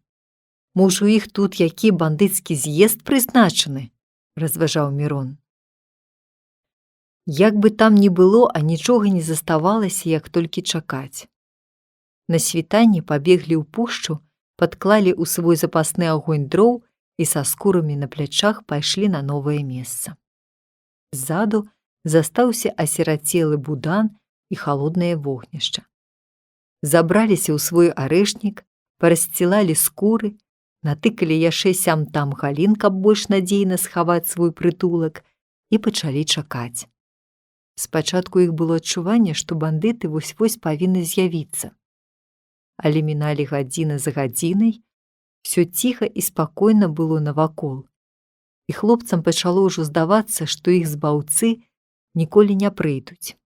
Можа, у іх тут які бандыцкі з'езд прызначаны? Разважаў Мірон. Як бы там ні было, а нічога не заставалася, як толькі чакаць. На світанні пабеглі ў пушчу, падклалі ў свой запасны агонь дроў і са скурамі на плячах пайшлі на новае месца. Ззаду застаўся асірацелы будан і халоднае вогнішча. Забраліся ў свой арэшнік, парасцілалі скуры, натыкалі яшчэ сям-там галін, каб больш надзейна схаваць свой прытулак, і пачалі чакаць. Спачатку іх было адчуванне, што бандыты вось-вось павінны з'явіцца. Але міналі гадзіна за гадзінай, всё ціха і спакойна было навакол, і хлопцам пачало ўжо здавацца, што іх збаўцы ніколі не прыйдуць.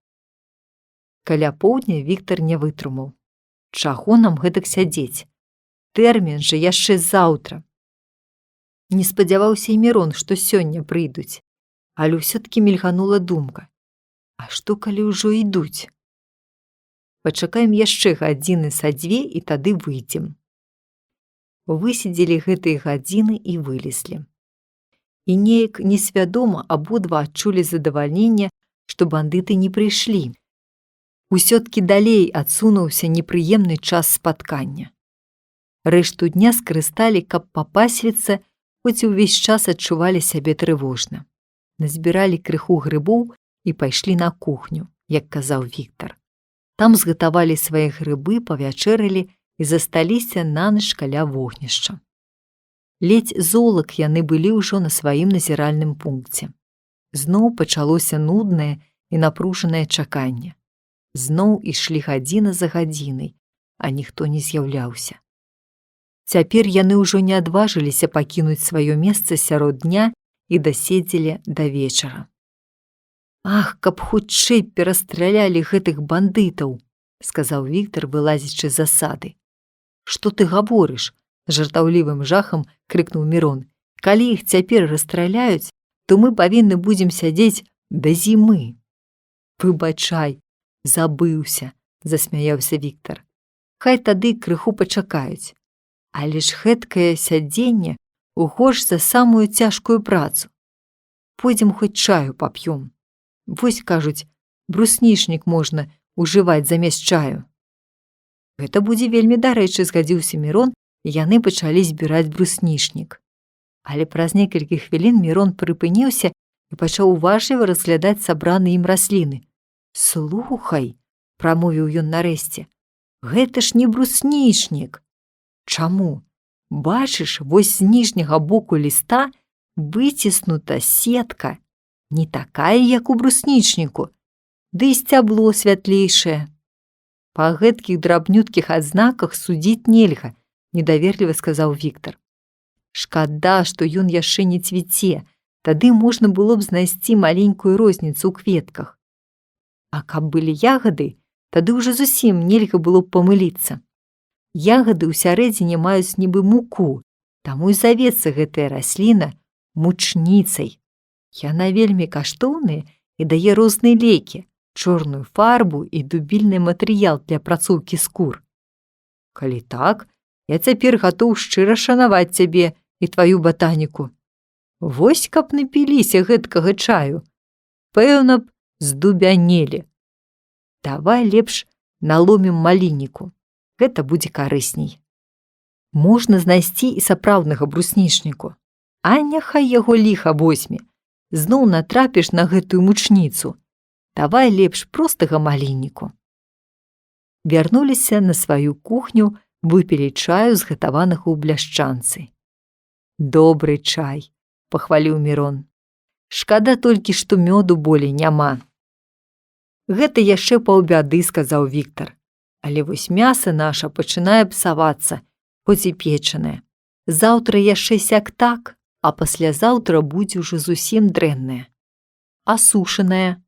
Каля поўдня Віктар не вытрымаў. Чаго нам гэтак сядзець? Тэрмін жа яшчэ заўтра. Не спадзяваўся і Мірон, што сёння прыйдуць, але ўсё-ткі мільганула думка. А што, калі ўжо ідуць? Пачакаем яшчэ гадзіны са дзве і тады выйдзем. Высидзелі гэтыя гадзіны і вылезлі. І неяк несвядома абодва адчулі задавальненне, што бандыты не прыйшлі. Усё-ткі далей адсунуўся непрыемны час спаткання. Рэшту дня скарысталі, каб папасвіцца, хоць увесь час адчувалі сябе трывожна. Назбіралі крыху грыбоў і пайшлі на кухню, як казаў Віктар. Там згатавалі свае грыбы, павячэралі і засталіся на ноч каля вогнішча. Ледзь золак яны былі ўжо на сваім назіральным пункце. Зноў пачалося нуднае і напружанае чаканне. Зноў ішлі гадзіна за гадзінай, а ніхто не з'яўляўся. Цяпер яны ўжо не адважыліся пакінуць сваё месца сярод дня і даседзелі да вечара. «Ах, каб хутчэй перастралялі гэтых бандытаў!» – сказаў Віктар, вылазячы з засады. «Што ты гаворыш?» – жартаўлівым жахам крыкнуў Мірон. «Калі іх цяпер расстраляюць, то мы павінны будзем сядзець да зімы». «Выбачай, забыўся», – засмяяўся Віктар. «Хай тады крыху пачакаюць. Але ж гэткае сядзенне горш за самую цяжкую працу. Пойдзем хоць чаю пап'ём. Вось, кажуць, бруснічнік можна ужываць замест чаю». «Гэта будзе вельмі дарэчы», – згадзіўся Мірон, і яны пачалі збіраць бруснічнік. Але праз некалькі хвілін Мірон прыпыніўся і пачаў уважліва разглядаць сабраныя ім расліны. «Слухай», – прамовіў ён нарэшце, – «гэта ж не бруснічнік». «Чаму? Бачыш, вось з ніжняга боку ліста выціснута сетка, не такая, як у бруснічніку, ды і сцябло святлейшае». «Па гэткіх драбнюткіх адзнаках судзіць нельга», – недаверліва сказаў Віктар. «Шкада, што ён яшчэ не цвіце, тады можна было б знайсці маленькую розніцу ў кветках. А каб былі ягады, тады ўжо зусім нельга было б памыліцца. Ягады ўсярэдзіне маюць нібы муку, таму і завецца гэтая расліна мучніцай. Яна вельмі каштоўная і дае розныя лекі, чорную фарбу і дубільны матэрыял для апрацоўкі скур. Калі так, я цяпер гатоў шчыра шанаваць цябе і тваю батаніку. Вось каб напіліся гэткага чаю, пэўна б здубянелі. Давай лепш наломім малінніку, гэта будзе карысней. Можна знайсці і сапраўднага бруснічніку, а няхай яго ліха возьме, зноў натрапіш на гэтую мучніцу. Давай лепш простага малінніку. Вярнуліся на сваю кухню, выпілі чаю, згатаванага ў бляшчанцы. Добры чай, пахваліў Мірон. Шкада толькі, што мёду болей няма. Гэта яшчэ паўбяды, сказаў Віктар. Але вось мяса наша пачынае псавацца, хоць і печанае. Заўтра яшчэ сяк так, а паслязаўтра будзе ўжо зусім дрэннае. А сушанае?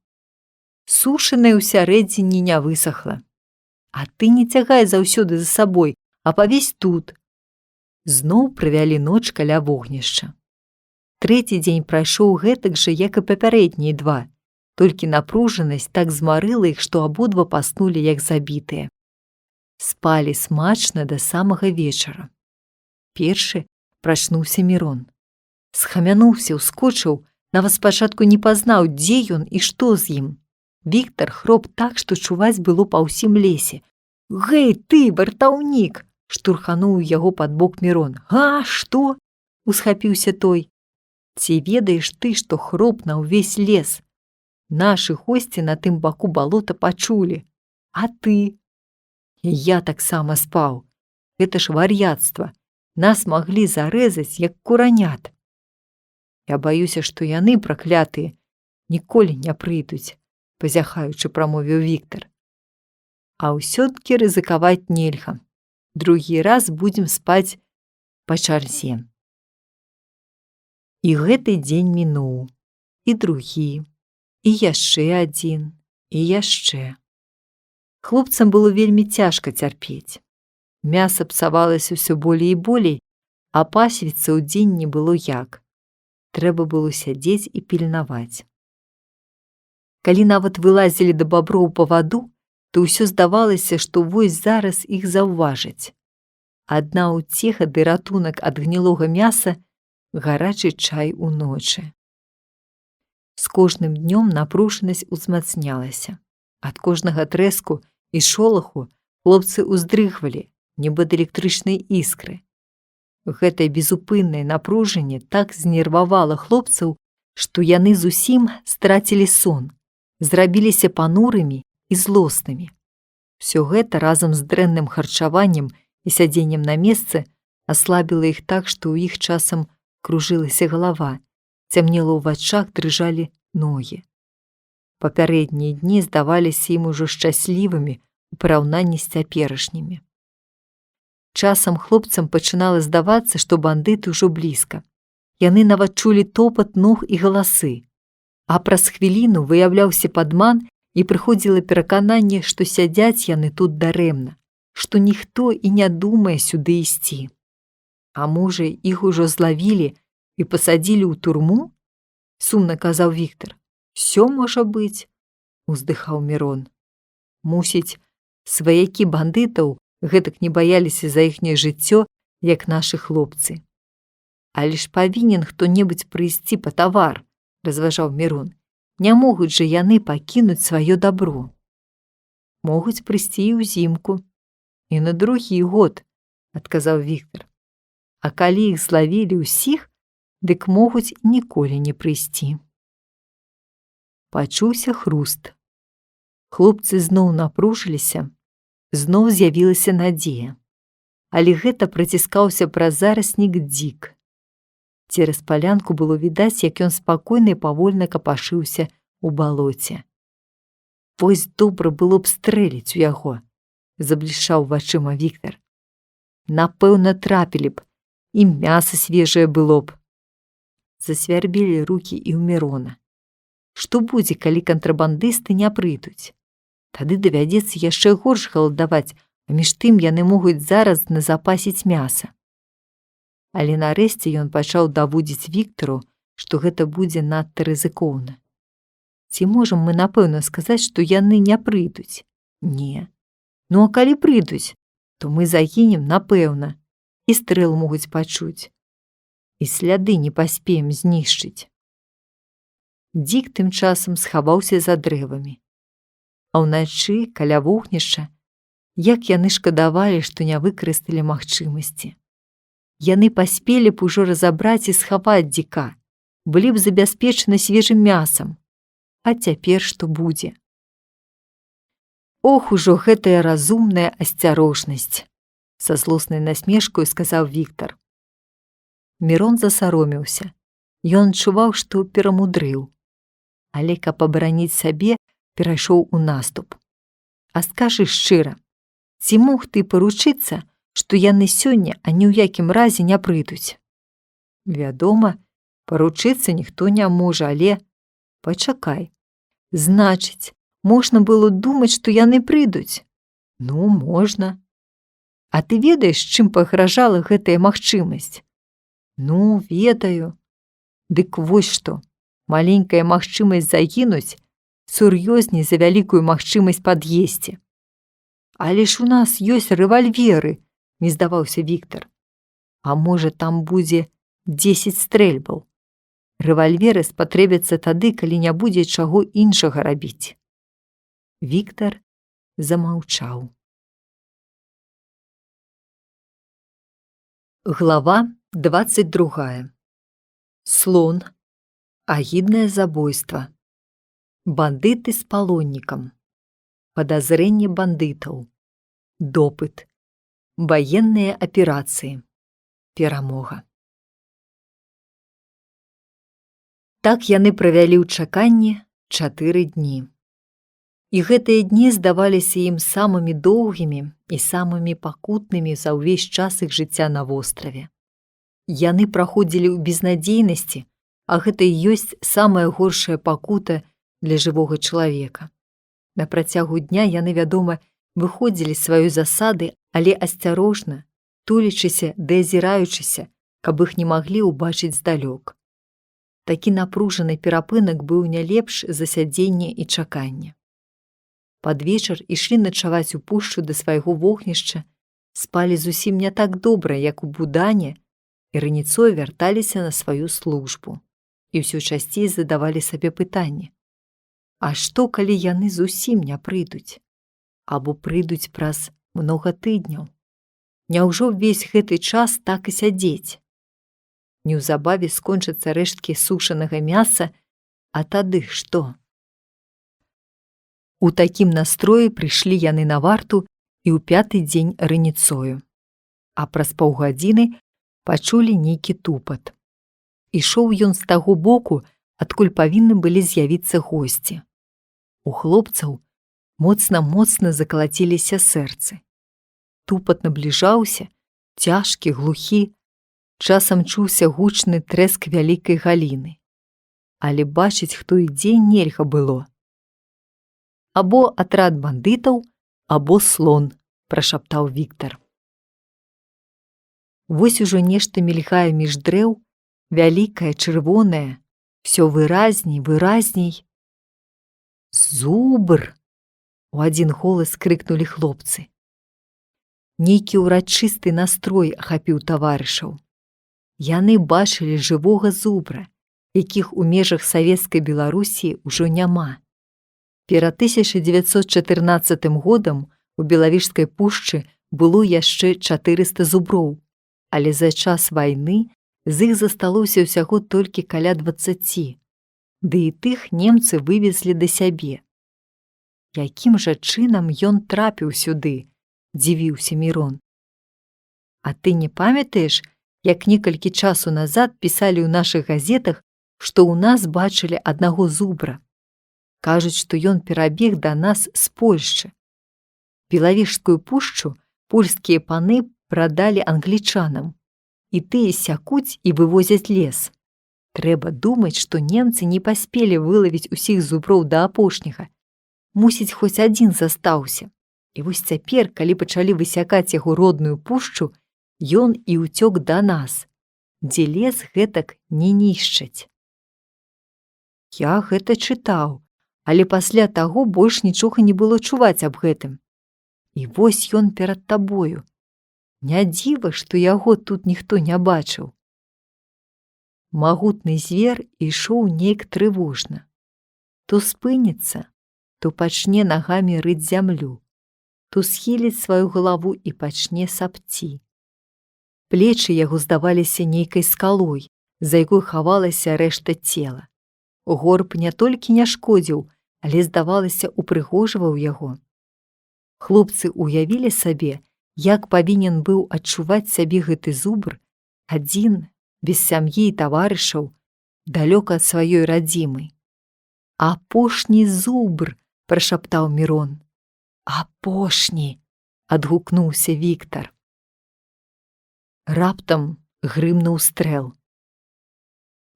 Сушанае ўсярэдзіне не высахла. А ты не цягай заўсёды за сабой, а павесь тут. Зноў правялі ноч каля вогнішча. Трэці дзень прайшоў гэтак жа, як і папярэднія два, толькі напружанасць так змарыла іх, што абодва паснулі як забітыя. Спалі смачна да самага вечара. Першы прачнуўся Мірон. Схамянуўся, ускочыў, нават спачатку не пазнаў, дзе ён і што з ім. Віктар хроп так, што чуваць было па ўсім лесе. «Гэй, ты, вартаўнік!» – штурхануў яго пад бок Мірон. «А, што?» – усхапіўся той. «Ці ведаеш ты, што хроп на ўвесь лес? Нашы госці на тым баку балота пачулі. А ты?» «Я таксама спаў. Гэта ж вар'яцтва. Нас маглі зарэзаць, як куранят. Я баюся, што яны, праклятыя, ніколі не прыйдуць», – пазяхаючы прамовіў Віктар. «А ўсё-ткі рызыкаваць нельга. Другі раз будзем спаць па чарзе». І гэты дзень мінуў, і другі, і яшчэ адзін, і яшчэ. Хлопцам было вельмі цяжка цярпець. Мяса псавалася ўсё болей і болей, а пасвіцца ў дзень не было як. Трэба было сядзець і пільнаваць. Калі нават вылазілі да баброў па ваду, то ўсё здавалася, што вось зараз іх заўважаць. Адна ўцеха ды ратунак ад гнілога мяса – гарачы чай уночы. З кожным днём напружанасць узмацнялася. Ад кожнага трэску і шолаху хлопцы ўздрыгвалі, нібы ад электрычнай іскры. Гэтае безупыннае напружанне так знервавала хлопцаў, што яны зусім страцілі сон, зрабіліся панурымі і злоснымі. Всё гэта разам з дрэнным харчаваннем і сядзеннем на месцы аслабіла іх так, што ў іх часам кружылася галава, цямнела ў вачах, дрыжалі ногі. Папярэднія дні здаваліся ім ужо шчаслівымі у параўнанні з цяперашнімі. Часам хлопцам пачынала здавацца, што бандыты ўжо блізка. Яны нават чулі топат ног і галасы. А праз хвіліну выяўляўся падман і прыходзіла перакананне, што сядзяць яны тут дарэмна, што ніхто і не думае сюды ісці. А можа, іх ужо злавілі і пасадзілі ў турму? Сумна казаў Віктар. «Всё можа быць», – уздыхаў Мірон. «Мусіць, сваякі бандытаў гэтак не баяліся за іхняе жыццё, як нашы хлопцы». «Але ж павінен хто-небудзь прыйсці па тавар», – разважаў Мірон. «Не могуць жа яны пакінуць сваё дабро». «Могуць прыйсці і ўзімку, і на другі год», – адказаў Віктар. «А калі іх злавілі ўсіх, дык могуць і ніколі не прыйсці». Пачуўся хруст. Хлопцы зноў напружыліся, зноў з'явілася надзея. Але гэта праціскаўся праз зараснік дзік. Цераз палянку было відаць, як ён спакойна і павольна капашыўся ў балоце. «Вось добра было б стрэліць у яго», – заблішчаў вачыма Віктар. «Напэўна, трапілі б, і мяса свежае было б». Засвярбелі рукі і ў Мірона. Што будзе, калі кантрабандысты не прыйдуць? Тады давядзецца яшчэ горш галадаваць, а між тым яны могуць зараз назапасіць мяса. Але нарэшце ён пачаў даводзіць Віктару, што гэта будзе надта рызыкоўна. Ці можам мы напэўна сказаць, што яны не прыйдуць? Не. Ну а калі прыйдуць, то мы загінем напэўна, і стрэл могуць пачуць. і сляды не паспеем знішчыць. Дзік тым часам схаваўся за дрэвамі. А ўначы каля вогнішча, як яны шкадавалі, што не выкарысталі магчымасці. Яны паспелі б ужо разабраць і схаваць дзіка, былі б забяспечаны свежым мясам. А цяпер што будзе? Ох, ужо гэтая разумная асцярожнасць, са злоснай насмешкаю сказаў Віктар. Мірон засаромеўся. Ён адчуваў, што перамудрыў. Але каб абараніць сабе, перайшоў у наступ. А скажы шчыра, ці мог ты паручыцца, што яны сёння ані ў якім разе не прыйдуць? Вядома, паручыцца ніхто не можа, але... Пачакай. Значыць, можна было думаць, што яны прыйдуць? Ну, можна. А ты ведаеш, чым пагражала гэтая магчымасць? Ну, ведаю. Дык вось што, маленькая магчымасць загінуць сур'ёзней за вялікую магчымасць пад'есці. Але ж у нас ёсць рэвальверы, не здаваўся Віктар. А можа, там будзе 10 стрэльбаў. Рэвальверы спатрэбяцца тады, калі не будзе чаго іншага рабіць. Віктар замаўчаў. Глава 22. Слон. Агіднае забойства. Бандыты з палоннікам. Падазрэнне бандытаў. Допыт. Ваенныя аперацыі. Перамога. Так яны правялі ў чаканні 4 дні. І гэтыя дні здаваліся ім самымі доўгімі і самымі пакутнымі за ўвесь час іх жыцця на востраве. Яны праходзілі ў безнадзейнасці, а гэта і ёсць самая горшая пакута для жывога чалавека. На працягу дня яны, вядома, выходзілі з сваёй засады, але асцярожна, тулячыся ды азіраючыся, каб іх не маглі ўбачыць здалёк. Такі напружаны перапынак быў не лепш за сядзенне і чаканне. Пад вечар ішлі начаваць у пушчу да свайго вогнішча, спалі зусім не так добра, як у Будане, і раніцой вярталіся на сваю службу. І ўсё часцей задавалі сабе пытанне. А што, калі яны зусім не прыйдуць? Або прыйдуць праз многа тыдняў? Няўжо ўвесь гэты час так і сядзець? Неўзабаве скончацца рэшткі сушанага мяса, а тады што? У такім настроі прыйшлі яны на варту і ў 5-ты дзень раніцою. А праз паўгадзіны пачулі нейкі тупат. Ішоў ён з таго боку, адкуль павінны былі з'явіцца госці. У хлопцаў моцна-моцна закалаціліся сэрцы. Тупат набліжаўся, цяжкі, глухі, часам чуўся гучны трэск вялікай галіны. Але бачыць, хто ідзе, нельга было. Або атрад бандытаў, або слон, прашаптаў Віктар. Вось ужо нешта мільгае між дрэў, вялікае, чырвонае, всё выразней, выразней. Зубр! У адзін голас крыкнулі хлопцы. Нейкі ўрачысты настрой ахапіў таварышаў. Яны бачылі жывога зубра, якіх у межах Савецкай Беларусі ўжо няма. Перад 1914 годам у Белавіжскай пушчы было яшчэ 400 зуброў, але за час вайны з іх засталося ўсяго толькі каля 20, ды і тых немцы вывезлі да сябе. Якім жа чынам ён трапіў сюды, дзівіўся Мірон. А ты не памятаеш, як некалькі часу назад пісалі ў нашых газетах, што ў нас бачылі аднаго зубра. Кажуць, што ён перабег да нас з Польшчы. Белавіжскую пушчу польскія паны прадалі англічанам, і тыя сякуць і вывозяць лес. Трэба думаць, што немцы не паспелі вылавіць усіх зуброў да апошняга. Мусіць, хоць адзін застаўся. І вось цяпер, калі пачалі высякаць яго родную пушчу, ён і ўцёк да нас, дзе лес гэтак не нішчаць. Я гэта чытаў, але пасля таго больш нічога не было чуваць аб гэтым. І вось ён перад табою. Не дзіва, што яго тут ніхто не бачыў. Магутны звер ішоў нейк трывожна. То спыніцца, то пачне нагамі рыць зямлю, то схіліць сваю галаву і пачне сапці. Плечы яго здаваліся нейкай скалой, за якой хавалася рэшта цела. Горб не толькі не шкодзіў, але, здавалася, упрыгожваў яго. Хлопцы ўявілі сабе, як павінен быў адчуваць сябе гэты зубр, адзін, без сям'і і таварышаў, далёка ад сваёй радзімы. «Апошні зубр!» – прашаптаў Мірон. «Апошні!» – адгукнуўся Віктар. Раптам грымнуў стрэл.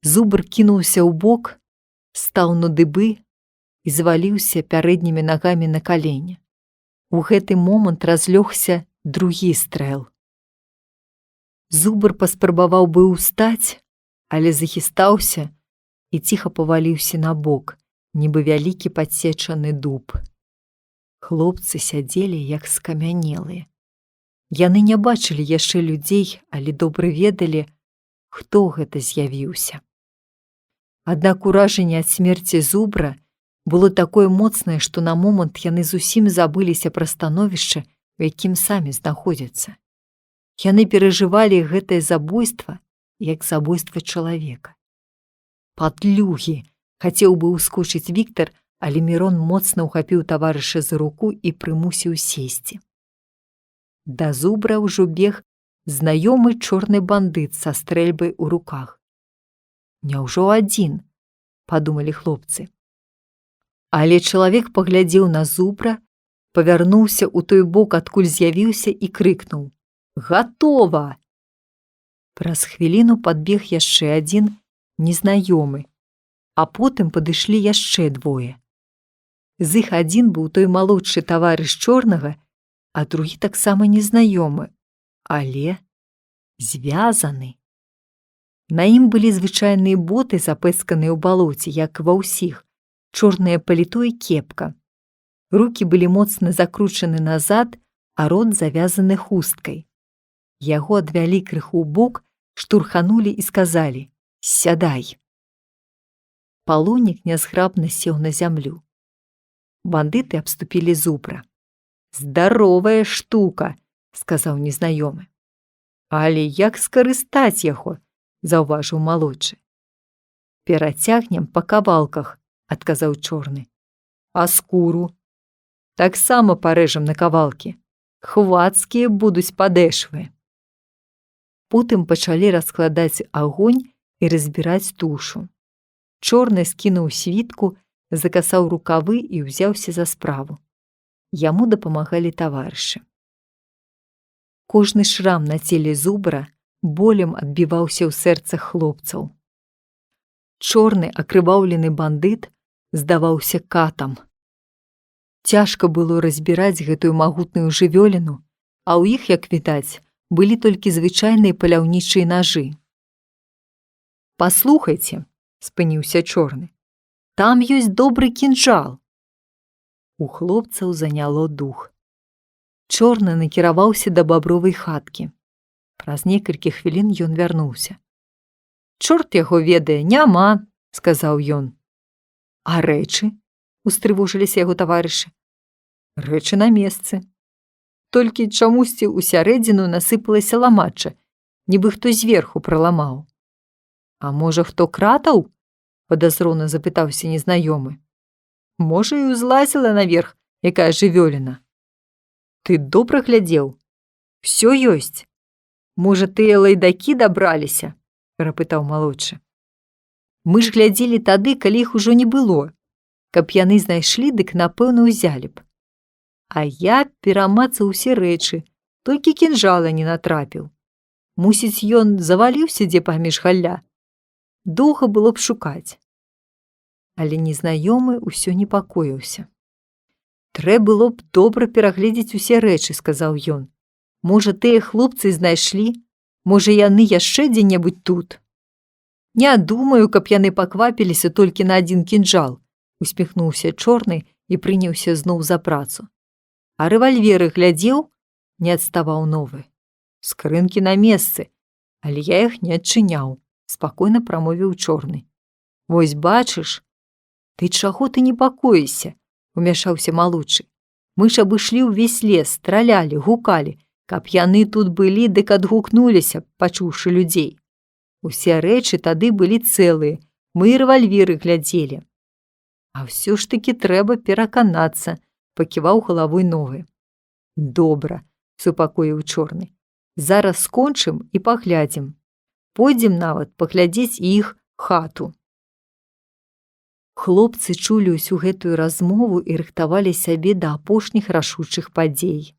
Зубр кінуўся ўбок, стаў на дыбы і зваліўся пярэднімі нагамі на калені. У гэты момант разлёгся другі стрэл. Зубр паспрабаваў бы ўстаць, але захістаўся і ціха паваліўся на бок, нібы вялікі падсечаны дуб. Хлопцы сядзелі як скамянелыя. Яны не бачылі яшчэ людзей, але добра ведалі, хто гэта з'явіўся. Аднак уражанне ад смерці зубра было такое моцнае, што на момант яны зусім забыліся пра становішча, у якім самі знаходзяцца. Яны перажывалі гэтае забойства як забойства чалавека. «Падлюгі!» – хацеў бы ўскочыць Віктар, але Мірон моцна ўхапіў таварыша за руку і прымусіў сесці. Да зубра ўжо бег знаёмы чорны бандыт са стрэльбай у руках. «Няўжо адзін?» – падумалі хлопцы. Але чалавек паглядзеў на зубра, павярнуўся ў той бок, адкуль з'явіўся, і крыкнуў: «Гатова!» Праз хвіліну падбег яшчэ адзін незнаёмы, а потым падышлі яшчэ двое. З іх адзін быў той малодшы таварыш чорнага, а другі таксама незнаёмы, але звязаны. На ім былі звычайныя боты, запэцканыя ў балоце, як ва ўсіх, чорнае паліто і кепка. Рукі былі моцна закручаны назад, а рот завязаны хусткай. Яго адвялі крыху ў бок, штурханулі і сказалі: «Сядай!» Палоннік нязграбна сеў на зямлю. Бандыты абступілі зубра. «Здаровая штука!» – сказаў незнаёмы. «Але як скарыстаць яго?» – заўважыў малодшы. «Перацягнем па кавалках», – адказаў чорны. «А скуру?» «Таксама парэжам на кавалкі. Хвацкія будуць падэшвы». Потым пачалі раскладаць агонь і разбіраць тушу. Чорны скінуў світку, закасаў рукавы і ўзяўся за справу. Яму дапамагалі таварышы. Кожны шрам на целе зубра болем адбіваўся ў сэрцах хлопцаў. Чорны акрываўлены бандыт здаваўся катам. Цяжка было разбіраць гэтую магутную жывёліну, а ў іх, як відаць, былі толькі звычайныя паляўнічыя нажы. «Паслухайце», – спыніўся чорны, – «там ёсць добры кінжал». У хлопцаў заняло дух. Чорны накіраваўся да бабровай хаткі. Праз некалькі хвілін ён вярнуўся. «Чорт яго ведае, няма», – сказаў ён. «А рэчы?» – устрывожыліся яго таварышы. «Рэчы на месцы. Толькі чамусьці ўсярэдзіну насыпалася ламачча, нібы хто зверху праламаў». «А можа, хто кратаў?» – падазрона запытаўся незнаёмы. «Можа, і ўзлазіла наверх якая жывёліна». «Ты добра глядзеў? Всё ёсць. Можа, тыя лайдакі дабраліся?» – перапытаў малодшы. «Мы ж глядзелі тады, калі іх ужо не было. Каб яны знайшлі, дык, напэўна, узялі б. А я перамацаў усе рэчы, толькі кінжала не натрапіў. Мусіць, ён заваліўся дзе паміж галля. Доўга было б шукаць». Але незнаёмы ўсё непакоіўся. «Трэ было б добра перагледзець усе рэчы», – сказаў ён. «Можа, тыя хлопцы знайшлі? Можа, яны яшчэ дзе-небудзь тут?» «Не думаю, каб яны паквапіліся толькі на адзін кінжал», – усміхнуўся чорны і прыняўся зноў за працу. «А рэвальверы глядзеў?» – не адставаў новы. «Скрынкі на месцы, але я іх не адчыняў», спакойна прамовіў чорны. Вось бачыш, ты чаго ты непакоішся, умяшаўся малодшы. Мы ж абышлі ўвесь лес, стралялі, гукалі, каб яны тут былі, дык адгукнуліся, пачуўшы людзей. Усе рэчы тады былі цэлыя, мы і рэвальверы глядзелі. А ўсё ж такі трэба пераканацца, паківаў галавой новы. Добра, супакоіў чорны. Зараз скончым і паглядзім. Пойдзем нават паглядзець іх хату. Хлопцы чулі ўсю гэтую размову і рыхтавалі сябе да апошніх рашучых падзей.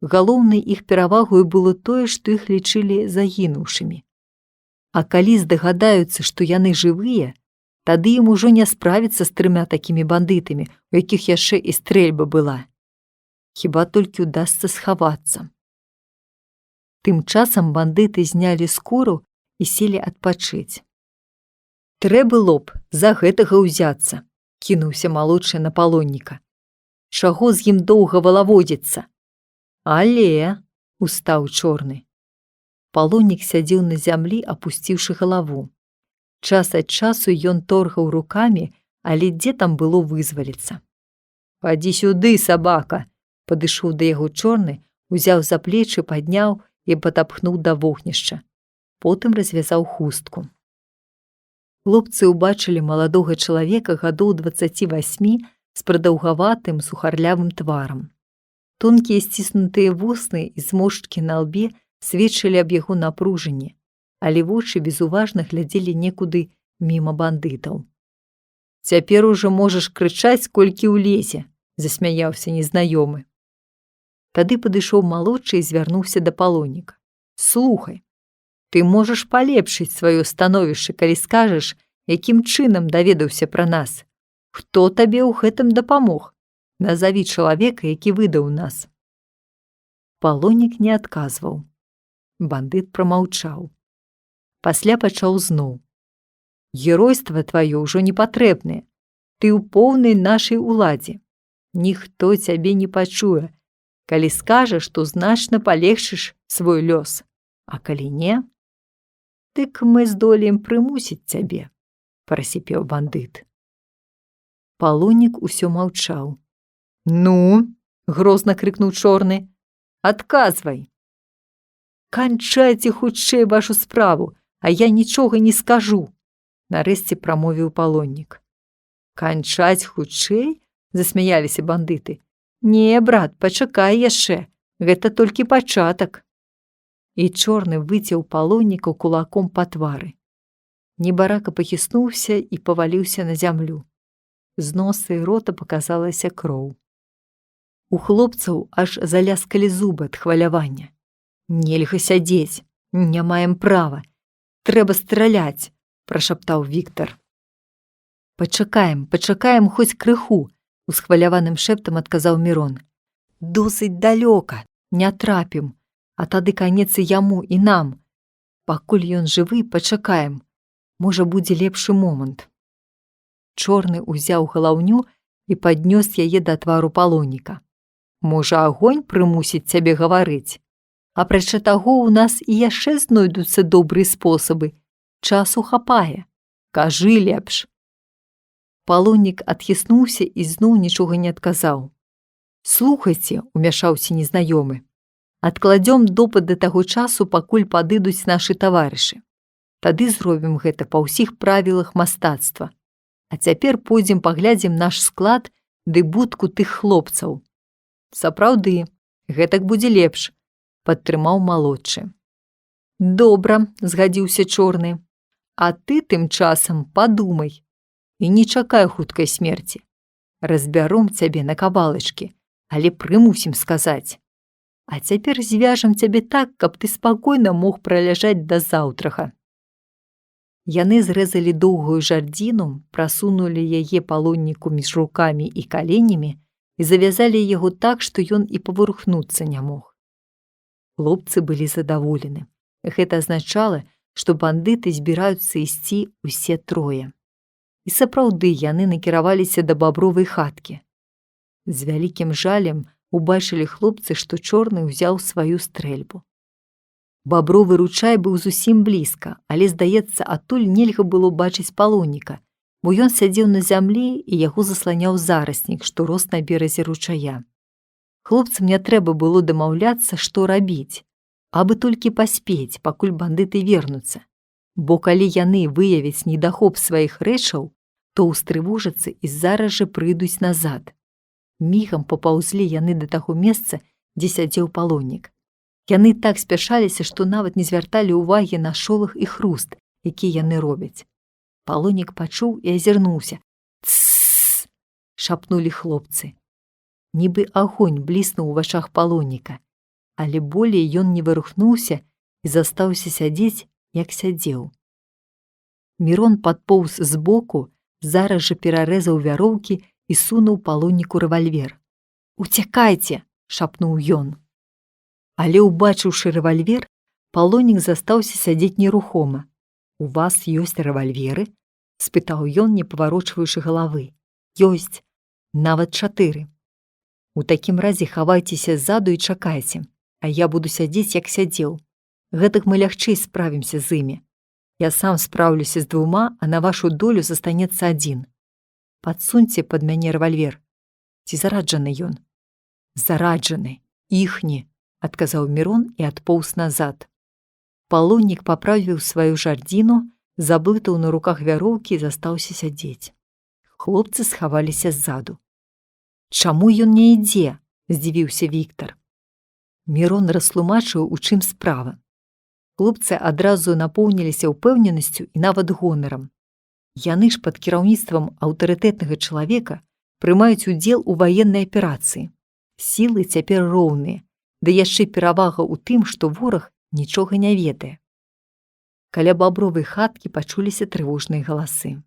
Галоўнай іх перавагою было тое, што іх лічылі загінуўшымі. А калі здагадаюцца, што яны жывыя, тады ім ужо не справіцца з 3 такімі бандытамі, у якіх яшчэ і стрэльба была. Хіба толькі ўдасца схавацца. Тым часам бандыты знялі скуру і селі адпачыць. Трэ было б за гэтага ўзяцца, кінуўся малодшы на палонніка. Чаго з ім доўга валаводзіцца? Але, устаў чорны. Палоннік сядзеў на зямлі, апусціўшы галаву. Час ад часу ён торгаў рукамі, але дзе там было вызваліцца. Падзі сюды, сабака, падышоў да яго чорны, узяў за плечы, падняў і патапхнуў да вогнішча. Потым развязаў хустку. Хлопцы ўбачылі маладога чалавека гадоў 28 з прадаўгаватым сухарлявым тварам. Тонкія сціснутыя вусны і зморшчкі на лбе сведчылі аб яго напружанні, але вочы безуважна глядзелі некуды міма бандытаў. Цяпер ужо можаш крычаць, колькі ўлезе, засмяяўся незнаёмы. Тады падышоў малодшы і звярнуўся да палонніка. Слухай, ты можаш палепшыць сваё становішча, калі скажаш, якім чынам даведаўся пра нас. Хто табе ў гэтым дапамог? Назаві чалавека, які выдаў нас. Палоннік не адказваў. Бандыт прамаўчаў. Пасля пачаў зноў. Геройства тваё ўжо не патрэбнае. Ты ў поўнай нашай уладзе. Ніхто цябе не пачуе, калі скажа, што значна палегчыш свой лёс. А калі не, дык мы здолеем прымусіць цябе, прасіпеў бандыт. Палоннік усё маўчаў. Ну, грозна крыкнуў чорны, адказвай. Канчайце хутчэй вашу справу, а я нічога не скажу, нарэшце прамовіў палоннік. Канчаць хутчэй? Засмяяліся бандыты. Не, брат, пачакай яшчэ, гэта толькі пачатак. І чорны выцеў палонніка кулаком па твары. Небарака пахіснуўся і паваліўся на зямлю. З носа і рота паказалася кроў. У хлопцаў аж заляскалі зубы ад хвалявання. Нельга сядзець, не маем права. Трэба страляць, прашаптаў Віктар. Пачакаем хоць крыху, усхваляваным шэптам адказаў Мірон. Досыць далёка, не трапім, а тады канец і яму, і нам. Пакуль ён жывы, пачакаем. Можа, будзе лепшы момант. Чорны ўзяў галаўню і паднёс яе да твару палонніка. Можа, агонь прымусіць цябе гаварыць? Апрача таго, у нас і яшчэ знойдуцца добрыя спосабы. Часу хапае. Кажы лепш. Палоннік адхіснуўся і зноў нічога не адказаў. Слухайце, умяшаўся незнаёмы. Адкладзём допыт да таго часу, пакуль падыдуць нашы таварышы. Тады зробім гэта па ўсіх правілах мастацтва. А цяпер пойдзем паглядзім наш склад ды будку тых хлопцаў. Сапраўды, гэтак будзе лепш, падтрымаў малодшы. Добра, згадзіўся чорны. А ты тым часам падумай і не чакай хуткай смерці. Разбяром цябе на кавалачкі, але прымусім сказаць. А цяпер звяжам цябе так, каб ты спакойна мог праляжаць да заўтрага. Яны зрэзалі доўгую жардзіну, прасунулі яе палонніку між рукамі і каленямі і завязалі яго так, што ён і паварухнуцца не мог. Хлопцы былі задаволены. Гэта азначала, што бандыты збіраюцца ісці ўсе трое. І сапраўды яны накіраваліся да бабровай хаткі. З вялікім жалем убачылі хлопцы, што чорны ўзяў сваю стрэльбу. Бабровы ручай быў зусім блізка, але, здаецца, адтуль нельга было бачыць палонніка, бо ён сядзеў на зямлі і яго засланяў зараснік, што рос на беразе ручая. Хлопцам не трэба было дамаўляцца, што рабіць, абы толькі паспець, пакуль бандыты вернуцца, бо калі яны выявяць недахоп сваіх рэчаў, то ўстрывожацца і зараз жа прыйдуць назад. Мігам папаўзлі яны да таго месца, дзе сядзеў палоннік. Яны так спяшаліся, што нават не звярталі ўвагі на шолах і хруст, які яны робяць. Палоннік пачуў і азірнуўся. «Тссс!» – шапнулі хлопцы. Нібы агонь бліснуў у вачах палонніка, але болей ён не вырухнуўся і застаўся сядзець, як сядзеў. Мірон падпоўз збоку, зараз жа перарэзаў вяроўкі і сунуў палонніку рэвальвер. «Уцякайце!» – шапнуў ён. Але, убачыўшы рэвальвер, палоннік застаўся сядзець нерухома. «У вас ёсць рэвальверы?» – спытаў ён, не паварочваючы галавы. «Ёсць, нават 4. У такім разе хавайцеся ззаду і чакайце, а я буду сядзець, як сядзеў. Гэтак мы лягчэй справімся з імі. Я сам спраўлюся з 2, а на вашу долю застанецца 1. Падсуньце пад мяне рэвальвер. Ці зараджаны ён?» «Зараджаны, іхні», – адказаў Мірон і адпоўз назад. Палоннік паправіў сваю жардзіну, заблытаў на руках вяроўкі і застаўся сядзець. Хлопцы схаваліся ззаду. «Чаму ён не ідзе?» – здзівіўся Віктар. Мірон растлумачыў, у чым справа. Хлопцы адразу напоўніліся ўпэўненасцю і нават гонарам. Яны ж пад кіраўніцтвам аўтарытэтнага чалавека прымаюць удзел у ваеннай аперацыі. Сілы цяпер роўныя, ды яшчэ перавага ў тым, што вораг нічога не ведае. Каля бабровай хаткі пачуліся трывожныя галасы.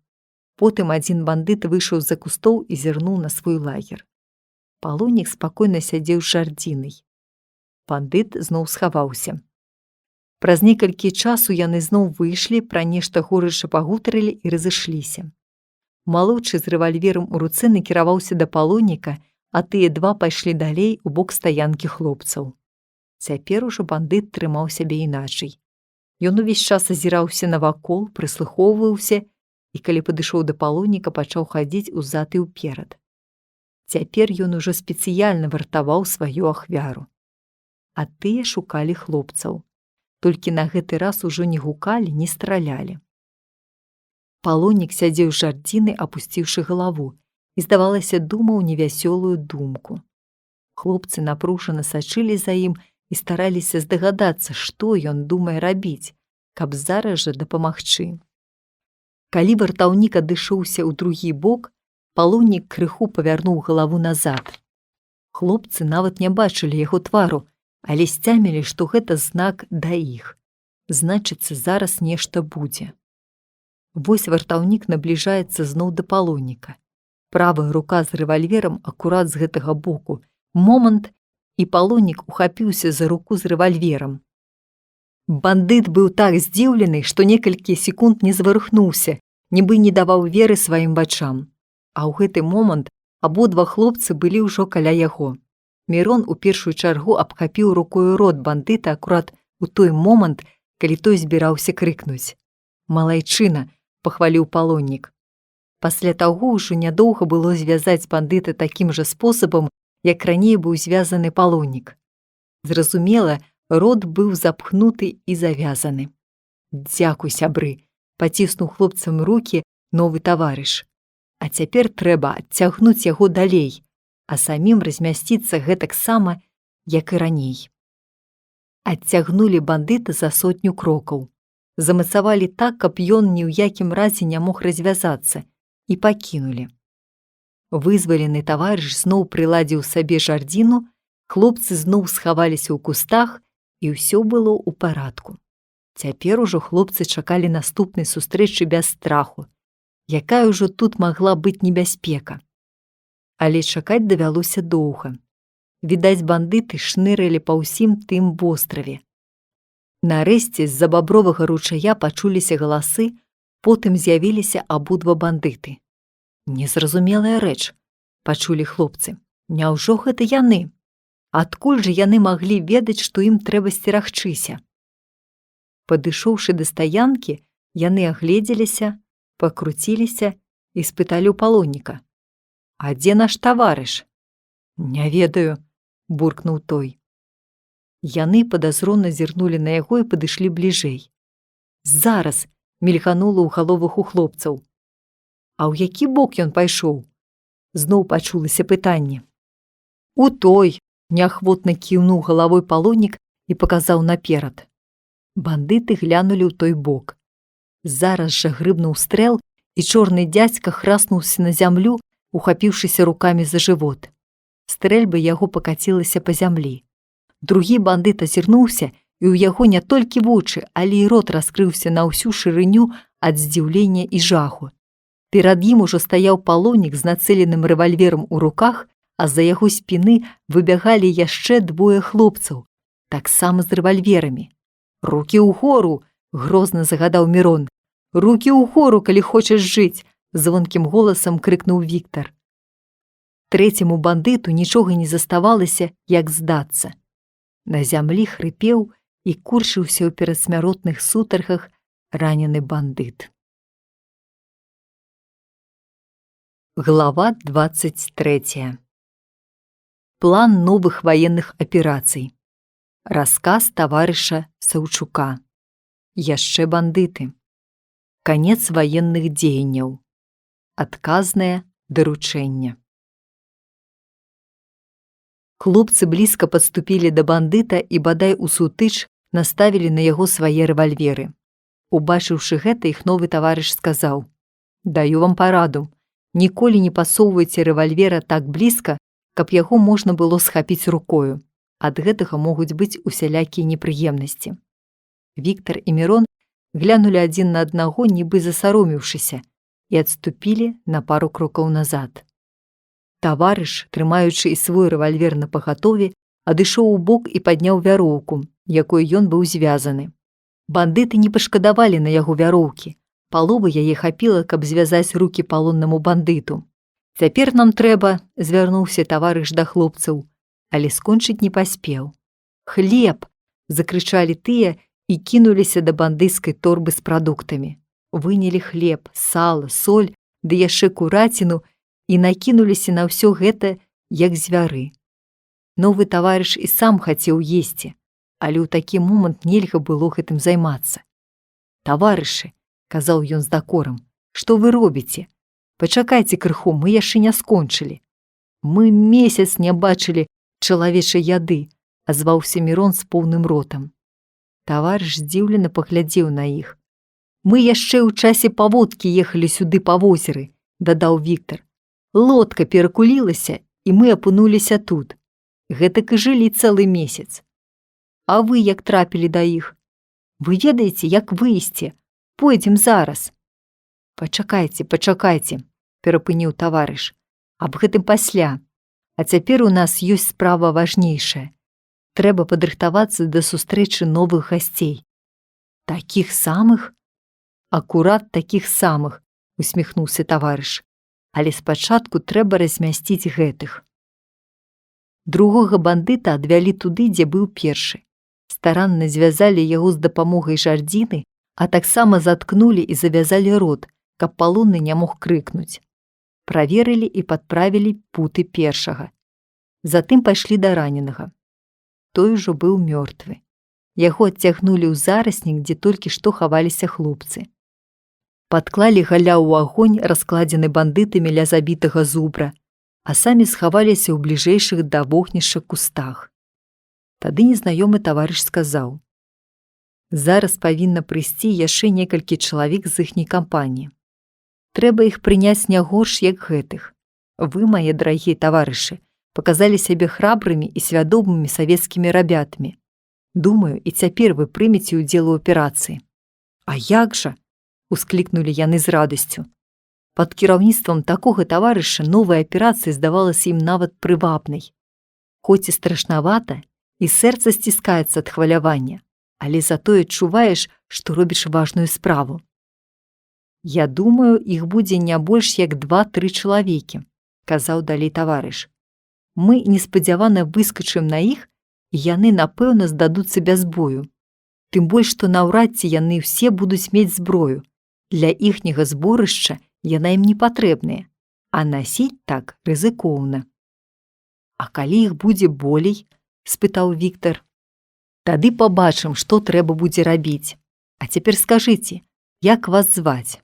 Потым адзін бандыт выйшаў з-за кустоў і зірнуў на свой лагер. Палоннік спакойна сядзеў з жардзінай. Бандыт зноў схаваўся. Праз некалькі часу яны зноў выйшлі, пра нешта горача пагутарылі і разышліся. Малодшы з рэвальверам у руцэ накіраваўся да палонніка, а тыя 2 пайшлі далей у бок стаянкі хлопцаў. Цяпер ужо бандыт трымаў сябе іначай. Ён увесь час азіраўся навакол, прыслухоўваўся і, калі падышоў да палонніка, пачаў хадзіць узад і ўперад. Цяпер ён ужо спецыяльна вартаваў сваю ахвяру. А тыя шукалі хлопцаў. Толькі на гэты раз ужо не гукалі, не стралялі. Палоннік сядзеў з жардзіны, апусціўшы галаву, і, здавалася, думаў невясёлую думку. Хлопцы напружана сачылі за ім і стараліся здагадацца, што ён думае рабіць, каб зараз жа дапамагчы. Калі вартаўнік адышоўся ў другі бок, палоннік крыху павярнуў галаву назад. Хлопцы нават не бачылі яго твару, але сцямілі, што гэта знак да іх. Значыцца, зараз нешта будзе. Вось вартаўнік набліжаецца зноў да палонніка. Правая рука з рэвальверам акурат з гэтага боку. Момант, і палоннік ухапіўся за руку з рэвальверам. Бандыт быў так здзіўлены, што некалькі секунд не зварухнуўся, нібы не даваў веры сваім вачам. А ў гэты момант абодва хлопцы былі ўжо каля яго. Мірон у першую чаргу абхапіў рукою рот бандыта акурат у той момант, калі той збіраўся крыкнуць. «Малайчына!» – пахваліў палоннік. Пасля таго ўжо нядоўга было звязаць бандыта такім жа спосабам, як раней быў звязаны палоннік. Зразумела, рот быў запхнуты і завязаны. «Дзякуй, сябры!» – паціснуў хлопцам рукі новы таварыш. «А цяпер трэба адцягнуць яго далей, а самім размясціцца гэтаксама, як і раней». Адцягнулі бандыта за 100 крокаў. Замацавалі так, каб ён ні ў якім разе не мог развязацца, і пакінулі. Вызвалены таварыш зноў прыладзіў сабе жардзіну, хлопцы зноў схаваліся ў кустах, і ўсё было ў парадку. Цяпер ужо хлопцы чакалі наступнай сустрэчы без страху. Якая ўжо тут магла быць небяспека? Але чакаць давялося доўга. Відаць, бандыты шнырылі па ўсім тым востраве. Нарэшце з-за бабровага ручая пачуліся галасы, потым з'явіліся абодва бандыты. «Незразумелая рэч», – пачулі хлопцы. «Няўжо гэта яны? Адкуль жа яны маглі ведаць, што ім трэба сцерагчыся?» Падышоўшы да стаянкі, яны агледзеліся, пакруціліся і спыталі ў палонніка: «А дзе наш таварыш?» «Не ведаю», – буркнуў той. Яны падазрона зірнулі на яго і падышлі бліжэй. «Зараз!» – мільганула ў галовах у хлопцаў. «А ў які бок ён пайшоў?» Зноў пачулася пытанне. «У той!» – неахвотна кіўнуў галавой палоннік і паказаў наперад. Бандыты глянулі ў той бок. Зараз жа грыбнуў стрэл, і чорны дзядзька храснуўся на зямлю, ухапіўшыся рукамі за жывот. Стрэльба яго пакацілася па зямлі. Другі бандыт азірнуўся, і ў яго не толькі вочы, але і рот раскрыўся на ўсю шырыню ад здзіўлення і жаху. Перад ім ужо стаяў палоннік з нацэленым рэвальверам у руках, а з-за яго спіны выбягалі яшчэ двое хлопцаў, таксама з рэвальверамі. «Рукі ўгору!» – грозна загадаў Мірон. «Рукі ўгору, калі хочаш жыць!» – звонкім голасам крыкнуў Віктар. Трэцяму бандыту нічога не заставалася, як здацца. На зямлі хрыпеў і курчыўся ў перадсмяротных сутаргах ранены бандыт. Глава 23. План новых военных аперацый. Расказ таварыша Саўчука. Яшчэ бандыты. Канец военных дзеянняў. Адказнае даручэнне. Хлопцы блізка падступілі да бандыта і бадай у сутыч наставілі на яго свае рэвальверы. Убачыўшы гэта, іх новы таварыш сказаў: «Даю вам параду. Ніколі не пасоўвайце рэвальвера так блізка, каб яго можна было схапіць рукою. Ад гэтага могуць быць усялякія непрыемнасці». Віктар і Мірон глянулі адзін на аднаго, нібы засаромеўшыся, і адступілі на пару крокаў назад. Таварыш, трымаючы і свой рэвальвер напагатове, адышоў у бок і падняў вяроўку, якой ён быў звязаны. Бандыты не пашкадавалі на яго вяроўкі. Палова яе хапіла, каб звязаць рукі палоннаму бандыту. «Цяпер нам трэба», – звярнуўся таварыш да хлопцаў, але скончыць не паспеў. «Хлеб!» – закрычалі тыя і кінуліся да бандыцкай торбы з прадуктамі. Вынялі хлеб, сала, соль, ды яшчэ кураціну і накінуліся на ўсё гэта, як звяры. Новы таварыш і сам хацеў есці, але ў такі момант нельга было гэтым займацца. «Таварышы», – казаў ён з дакорам, – «што вы робіце? Пачакайце крыху, мы яшчэ не скончылі». «Мы месяц не бачылі чалавечай яды», – азваўся Мірон з поўным ротам. Таварыш здзіўлена паглядзеў на іх. «Мы яшчэ ў часе паводкі ехалі сюды па возеры», – дадаў Віктар. «Лодка перакулілася, і мы апынуліся тут. Гэтак і жылі цэлы месяц. А вы як трапілі да іх? Вы ведаеце, як выйсці? Пойдзем зараз». «Пачакайце, пачакайце», – перапыніў таварыш. «Аб гэтым пасля. А цяпер у нас ёсць справа важнейшая. Трэба падрыхтавацца да сустрэчы новых гасцей». «Такіх самых?» «Акурат такіх самых», – усміхнуўся таварыш. «Але спачатку трэба размясціць гэтых». Другога бандыта адвялі туды, дзе быў першы. Старанна звязалі яго з дапамогай жардзіны, а таксама заткнулі і завязалі рот, каб палонны не мог крыкнуць. Праверылі і падправілі путы першага. Затым пайшлі да раненага. Той ужо быў мёртвы. Яго адцягнулі ў зараснік, дзе толькі што хаваліся хлопцы. Падклалі галя ў агонь, раскладзены бандытамі ля забітага зубра, а самі схаваліся ў бліжэйшых да вогнішча кустах. Тады незнаёмы таварыш сказаў: «Зараз павінна прыйсці яшчэ некалькі чалавек з іхняй кампаніі. Трэба іх прыняць не горш, як гэтых. Вы, мае дарагія таварышы, паказалі сябе храбрымі і свядомымі савецкімі рабятамі. Думаю, і цяпер вы прымеце ўдзел у аперацыі». «А як жа?» – усклікнулі яны з радасцю. Пад кіраўніцтвам такога таварыша новая аперацыя здавалася ім нават прывабнай. Хоць і страшнавата, і сэрца сціскаецца ад хвалявання, але затое адчуваеш, што робіш важную справу. «Я думаю, іх будзе не больш як 2-3 чалавекі», – казаў далей таварыш. «Мы неспадзявана выскачым на іх, і яны, напэўна, здадуцца без бою. Тым больш, што наўрад ці яны ўсе будуць мець зброю. Для іхняга зборышча яна ім не патрэбная, а насіць так рызыкоўна. А калі іх будзе болей? Спытаў Віктар. Тады пабачым, што трэба будзе рабіць. А цяпер скажыце, як вас зваць?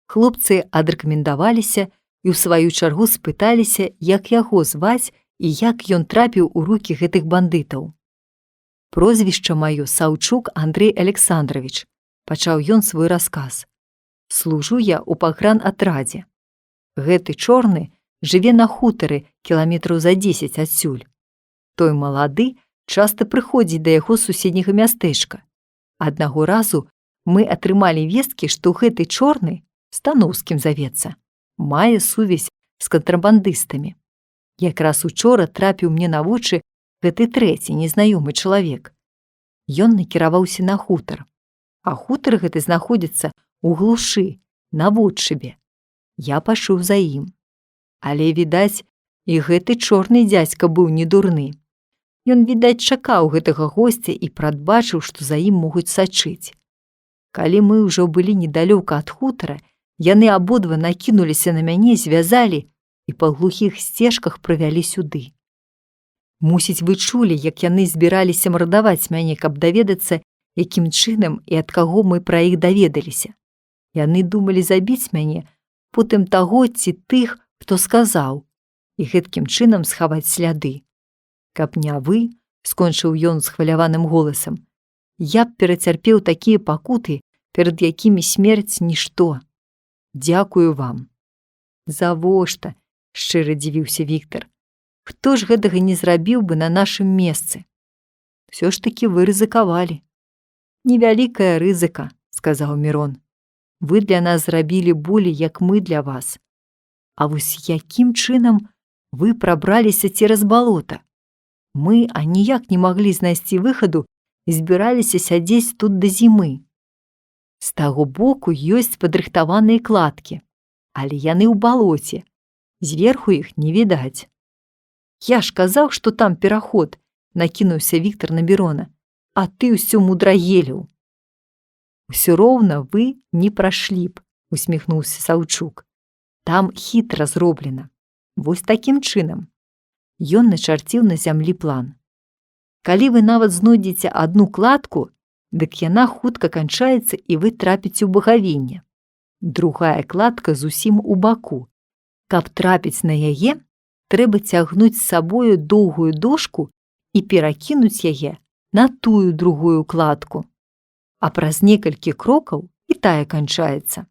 Хлопцы адрэкамендаваліся і ў сваю чаргу спыталіся, як яго зваць і як ён трапіў у рукі гэтых бандытаў. Прозвішча маё Саўчук Андрэй Александрович, пачаў ён свой расказ. Служу я ў пагранатрадзе. Гэты чорны жыве на хутары кіламетраў за 10 адсюль. Той малады часта прыходзіць да яго суседняга мястэчка. Аднаго разу мы атрымалі весткі, што гэты чорны, Становскім завецца, мае сувязь з кантрабандыстамі. Якраз учора трапіў мне на вочы гэты трэці незнаёмы чалавек. Ён накіраваўся на хутар, а хутар гэты знаходзіцца ў глушы, на водшыбе. Я пайшоў за ім. Але, відаць, і гэты чорны дзядзька быў не дурны. Ён, відаць, чакаў гэтага госця і прадбачыў, што за ім могуць сачыць. Калі мы ўжо былі недалёка ад хутара, яны абодва накінуліся на мяне, звязалі і па глухіх сцежках правялі сюды. Мусіць, вы чулі, як яны збіраліся мардаваць мяне, каб даведацца, якім чынам і ад каго мы пра іх даведаліся. Яны думалі забіць мяне, потым таго ці тых, хто сказаў, і гэткім чынам схаваць сляды. Каб не вы, скончыў ён з хваляваным голасам, я б перацярпеў такія пакуты, перад якімі смерць нішто. Дзякую вам. Завошта? Шчыра дзівіўся Віктар. Хто ж гэтага не зрабіў бы на нашым месцы? Усё ж такі вы рызыкавалі. Невялікая рызыка, сказаў Мірон. Вы для нас зрабілі болей, як мы для вас. А вось якім чынам вы прабраліся цераз балота? Мы аніяк не маглі знайсці выхаду і збіраліся сядзець тут да зімы. З таго боку ёсць падрыхтаваныя кладкі, але яны ў балоце, зверху іх не відаць. Я ж казаў, што там пераход, накінуўся Віктар на Мірона, а ты ўсё мудрагеліў. Усё роўна вы не прашлі б, усміхнуўся Саўчук. Там хітра зроблена. Вось такім чынам. Ён начарціў на зямлі план. Калі вы нават знойдзеце адну кладку, дык яна хутка канчаецца і вы трапіце ў багавінне. Другая кладка зусім у баку. Каб трапіць на яе, трэба цягнуць з сабою доўгую дошку і перакінуць яе на тую другую кладку. А праз некалькі крокаў і тая канчаецца.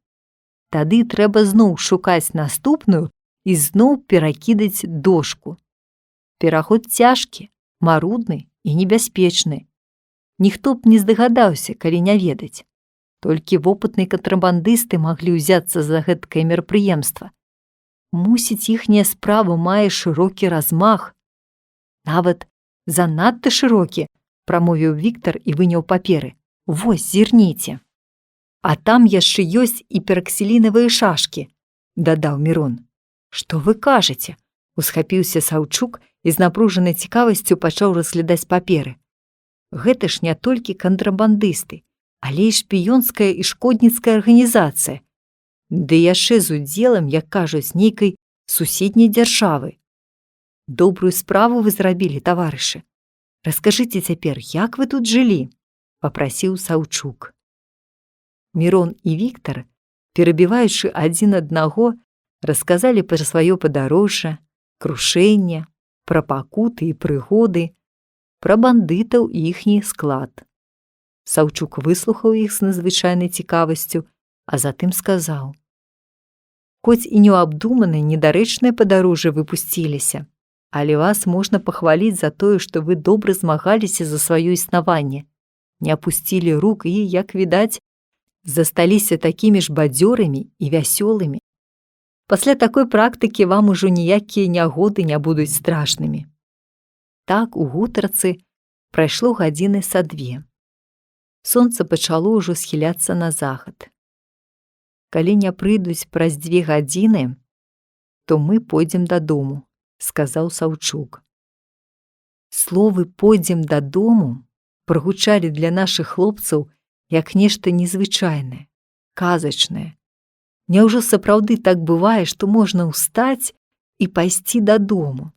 Тады трэба зноў шукаць наступную і зноў перакідаць дошку. Пераход цяжкі, марудны і небяспечны. Ніхто б не здагадаўся, калі не ведаць. Толькі вопытныя кантрабандысты маглі ўзяцца за гэткае мерапрыемства. Мусіць, іхняя справа мае шырокі размах. Нават занадта шырокі, прамовіў Віктар і выняў паперы. Вось, зірніце. А там яшчэ ёсць і пераксілінавыя шашкі, дадаў Мірон. Што вы кажаце? Усхапіўся Саўчук і з напружанай цікавасцю пачаў разглядаць паперы. Гэта ж не толькі кантрабандысты, але і шпіёнская і шкодніцкая арганізацыя. Ды яшчэ з удзелам, як кажуць, нейкай суседняй дзяржавы. Добрую справу вы зрабілі, таварышы. Раскажыце цяпер, як вы тут жылі? Папрасіў Саўчук. Мірон і Віктар, перабіваючы адзін аднаго, расказалі пра сваё падарожжа, крушэнне, пра пакуты і прыгоды, пра бандытаў і іхні склад. Саўчук выслухаў іх з надзвычайнай цікавасцю, а затым сказаў. Хоць і неабдуманыя, недарэчныя падарожжы выпусціліся, але вас можна пахваліць за тое, што вы добра змагаліся за сваё існаванне, не апусцілі рук і, як відаць, засталіся такімі ж бадзёрымі і вясёлымі. Пасля такой практыкі вам ужо ніякія нягоды не будуць страшнымі. Так у гутарцы прайшло гадзіны са 2. Сонца пачало ўжо схіляцца на захад. Калі не прыйдуць праз 2 гадзіны, то мы пойдзем дадому, сказаў Саўчук. Словы «пойдзем дадому» прагучалі для нашых хлопцаў як нешта незвычайнае, казачнае. Няўжо сапраўды так бывае, што можна ўстаць і пайсці дадому?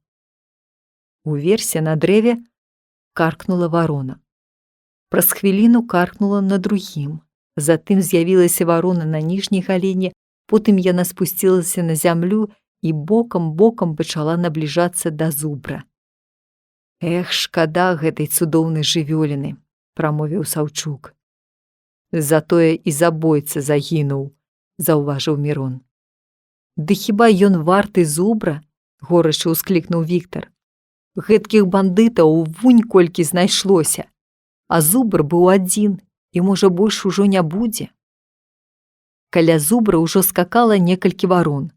Уверсе на дрэве каркнула варона. Праз хвіліну каркнула на другім. Затым з'явілася варона на ніжняй галіне, потым яна спусцілася на зямлю і бокам пачала набліжацца да зубра. «Эх, шкада гэтай цудоўнай жывёліны», – прамовіў Саўчук. «Затое і забойца загінуў», – заўважыў Мірон. «Ды хіба ён варты зубра?» – горача ўсклікнуў Віктар. «Гэткіх бандытаў вунь колькі знайшлося, а зубр быў адзін, і, можа, больш ужо не будзе». Каля зубра ўжо скакала некалькі варон.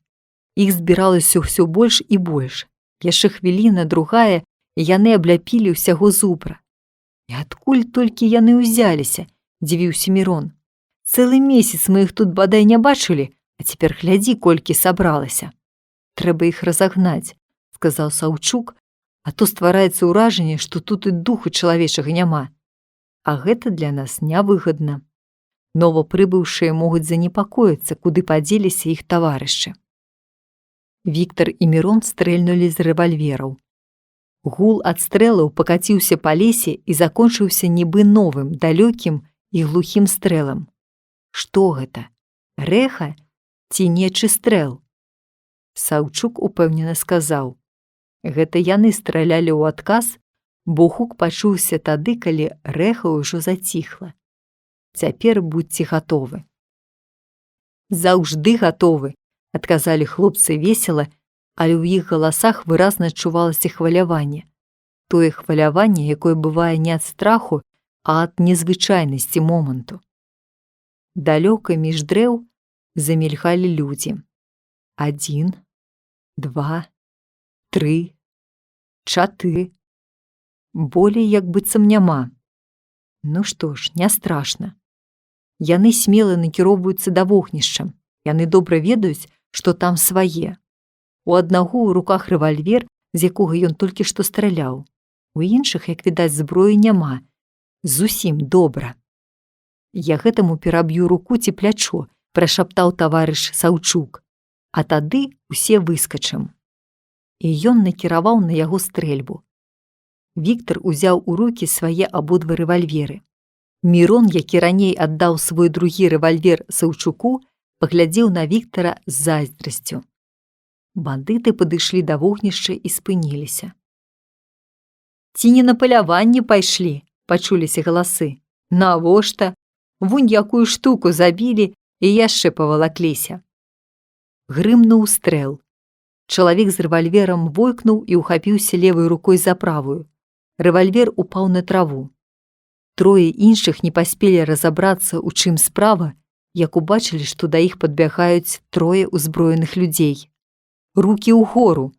Іх збіралася ўсё больш і больш. Яшчэ хвіліна, другая, і яны абляпілі ўсяго зубра. «І адкуль толькі яны ўзяліся?» – дзівіўся Мірон. «Цэлы месяц мы іх тут бадай не бачылі, а цяпер глядзі, колькі сабралася. Трэба іх разагнаць», – сказаў Саўчук, «а то ствараецца ўражанне, што тут і духу чалавечага няма. А гэта для нас нявыгадна. Новапрыбыўшыя могуць занепакоіцца, куды падзеліся іх таварышы». Віктар і Мірон стрэльнулі з рэвальвераў. Гул ад стрэлаў пакаціўся па лесе і закончыўся нібы новым, далёкім і глухім стрэлам. Што гэта? Рэха ці нечы стрэл? Саўчук упэўнена сказаў. Гэта яны стралялі ў адказ, бо гук пачуўся тады, калі рэха ўжо заціхла. Цяпер будзьце гатовы. «Заўжды гатовы», – адказалі хлопцы весела, але ў іх галасах выразна адчувалася хваляванне. Тое хваляванне, якое бывае не ад страху, а ад незвычайнасці моманту. Далёка між дрэў замільгалі людзі. 1, 2, 3, 4. Болей як быццам няма. Ну што ж, не страшна. Яны смела накіроўваюцца да вогнішча. Яны добра ведаюць, што там свае. У аднаго ў руках рэвальвер, з якога ён толькі што страляў. У іншых, як відаць, зброі няма. Зусім добра. «Я гэтаму пераб'ю руку ці плячо», – прашаптаў таварыш Саўчук. «А тады усе выскачым». І ён накіраваў на яго стрэльбу. Віктар узяў у рукі свае абодва рэвальверы. Мірон, які раней аддаў свой другі рэвальвер Саўчуку, паглядзеў на Віктара з зайздрасцю. Бандыты падышлі да вогнішча і спыніліся. «Ці не на паляванне пайшлі?» – пачуліся галасы. «Навошта? Вунь якую штуку забілі і яшчэ павалакліся». Грымнуў стрэл. Чалавек з рэвальверам войкнуў і ўхапіўся левай рукой за правую. Рэвальвер упаў на траву. Трое іншых не паспелі разабрацца, у чым справа, як убачылі, што да іх падбягаюць трое ўзброеных людзей. Рукі ўгору.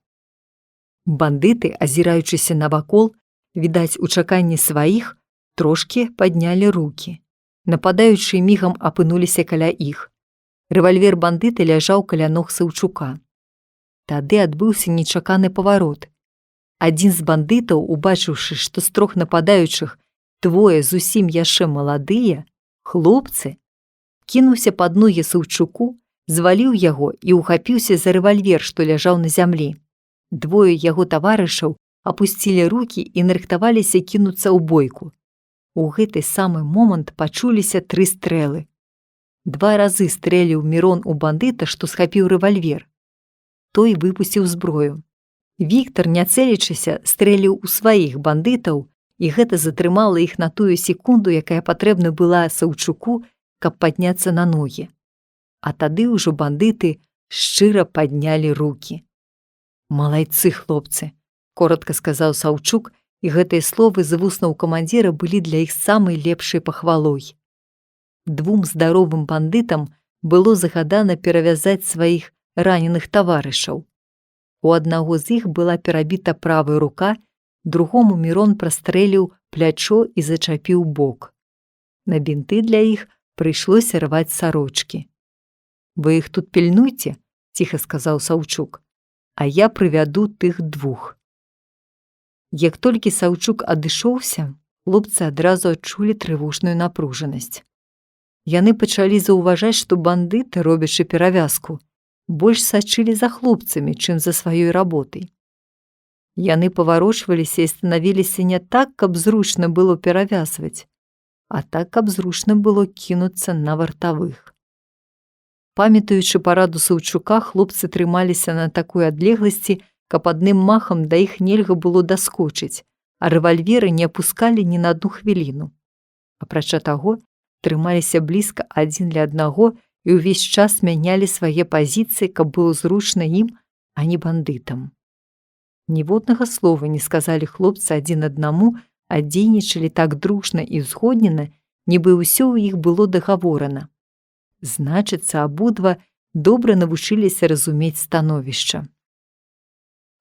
Бандыты, азіраючыся навакол, відаць, у чаканні сваіх, трошкі паднялі рукі. Нападаючыя мігам апынуліся каля іх. Рэвальвер бандыта ляжаў каля ног Саўчука. Тады адбыўся нечаканы паварот. Адзін з бандытаў, убачыўшы, што з трох нападаючых двое зусім яшчэ маладыя, хлопцы, кінуўся пад ногі Саўчуку, зваліў яго і ўхапіўся за рэвальвер, што ляжаў на зямлі. Двое яго таварышаў апусцілі рукі і нарыхтаваліся кінуцца ў бойку. У гэты самы момант пачуліся 3 стрэлы. 2 разы стрэліў Мірон у бандыта, што схапіў рэвальвер. Той выпусціў зброю. Віктар, не цэлячыся, стрэліў у сваіх бандытаў, і гэта затрымала іх на тую секунду, якая патрэбна была Саўчуку, каб падняцца на ногі. А тады ўжо бандыты шчыра паднялі рукі. «Малайцы, хлопцы», – коротка сказаў Саўчук, і гэтыя словы з вуснаў камандзіра былі для іх самай лепшай пахвалой. 2 здаровым бандытам было загадана перавязаць сваіх раненых таварышаў. У аднаго з іх была перабіта правая рука, другому Мірон прастрэліў плячо і зачапіў бок. На бінты для іх прыйшлося рваць сарочкі. «Вы іх тут пільнуйце», – ціха сказаў Саўчук, – «а я прывяду тых 2». Як толькі Саўчук адышоўся, Хлопцы адразу адчулі трывожную напружанасць. Яны пачалі заўважаць, што бандыты, робячы перавязку, больш сачылі за хлопцамі, чым за сваёй работай. Яны паварочваліся і станавіліся не так, каб зручна было перавязваць, а так, каб зручна было кінуцца на вартавых. Памятаючы параду Саўчука, хлопцы трымаліся на такой адлегласці, каб адным махам да іх нельга было даскочыць, а рэвальверы не апускалі ні на адну хвіліну. Апрача таго, трымаліся блізка адзін ля аднаго і ўвесь час мянялі свае пазіцыі, каб было зручна ім, а не бандытам. Ніводнага слова не сказалі хлопцы адзін аднаму, а дзейнічалі так дружна і ўзгоднена, нібы ўсё ў іх было дагаворана. Значыцца, абодва добра навучыліся разумець становішча.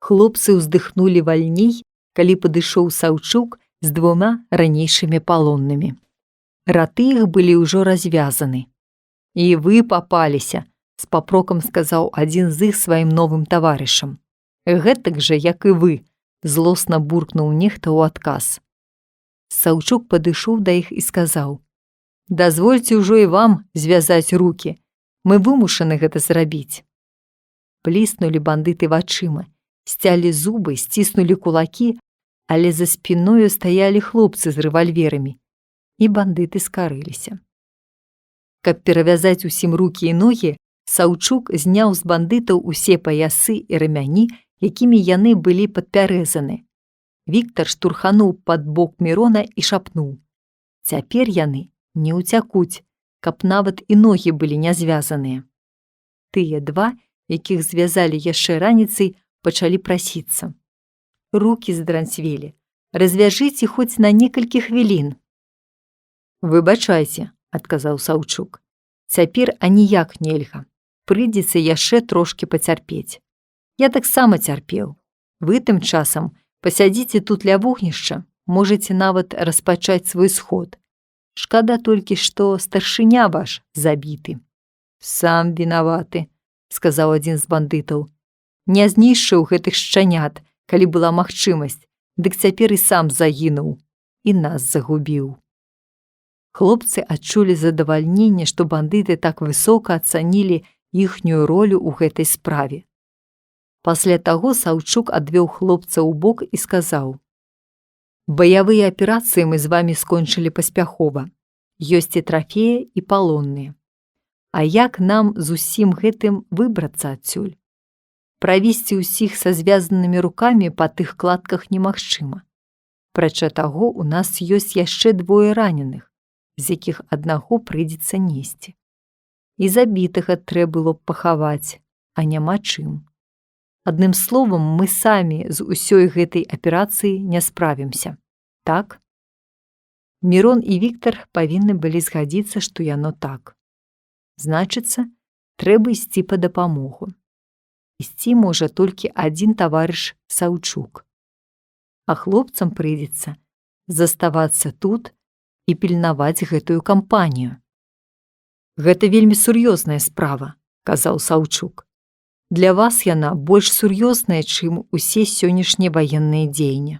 Хлопцы ўздыхнулі вальней, калі падышоў Саўчук з двума ранейшымі палоннымі. Раты іх былі ўжо развязаны. «І вы папаліся», – з папрокам сказаў адзін з іх сваім новым таварышам. «Гэтак жа, як і вы», – злосна буркнуў нехта ў адказ. Саўчук падышоў да іх і сказаў: «Дазвольце ўжо і вам звязаць рукі. Мы вымушаны гэта зрабіць». Бліснулі бандыты вачыма, сцялі зубы, сціснулі кулакі, але за спіною стаялі хлопцы з рэвальверамі, і бандыты скарыліся. Каб перавязаць усім рукі і ногі, Саўчук зняў з бандытаў усе паясы і рамяні, якімі яны былі падпярэзаны. Віктар штурхануў пад бок Мірона і шапнуў: «Цяпер яны не ўцякуць, каб нават і ногі былі не звязаныя». Тыя два, якіх звязалі яшчэ раніцай, пачалі прасіцца: «Рукі здранцвелі, развяжыце хоць на некалькі хвілін». «Выбачайце», – адказаў Саўчук, – «цяпер аніяк нельга. Прыйдзецца яшчэ трошкі пацярпець. Я таксама цярпеў. Вы тым часам пасядзіце тут ля вогнішча, можаце нават распачаць свой сход. Шкада толькі, што старшыня ваш забіты». «Сам вінаваты», – сказаў адзін з бандытаў. «Не знішчыў гэтых шчанят, калі была магчымасць, дык цяпер і сам загінуў, і нас загубіў». Хлопцы адчулі задавальненне, што бандыты так высока ацанілі іхнюю ролю ў гэтай справе. Пасля таго Саўчук адвёў хлопца ў бок і сказаў: «Баявыя аперацыі мы з вамі скончылі паспяхова. Ёсць і трафеі, і палонныя. А як нам з усім гэтым выбрацца адсюль? Правесці ўсіх са звязанымі рукамі па тых кладках немагчыма. Прача таго, у нас ёсць яшчэ двое раненых, з якіх аднаго прыйдзецца несці. І забітага трэ было б пахаваць, а няма чым. Адным словам, мы самі з усёй гэтай аперацыі не справімся. Так?» Мірон і Віктар павінны былі згадзіцца, што яно так. Значыцца, трэба ісці па дапамогу. Ісці можа толькі адзін таварыш Саўчук. А хлопцам прыйдзецца заставацца тут і пільнаваць гэтую кампанію. «Гэта вельмі сур'ёзная справа», – казаў Саўчук. «Для вас яна больш сур'ёзная, чым усе сённяшнія ваенныя дзеянні.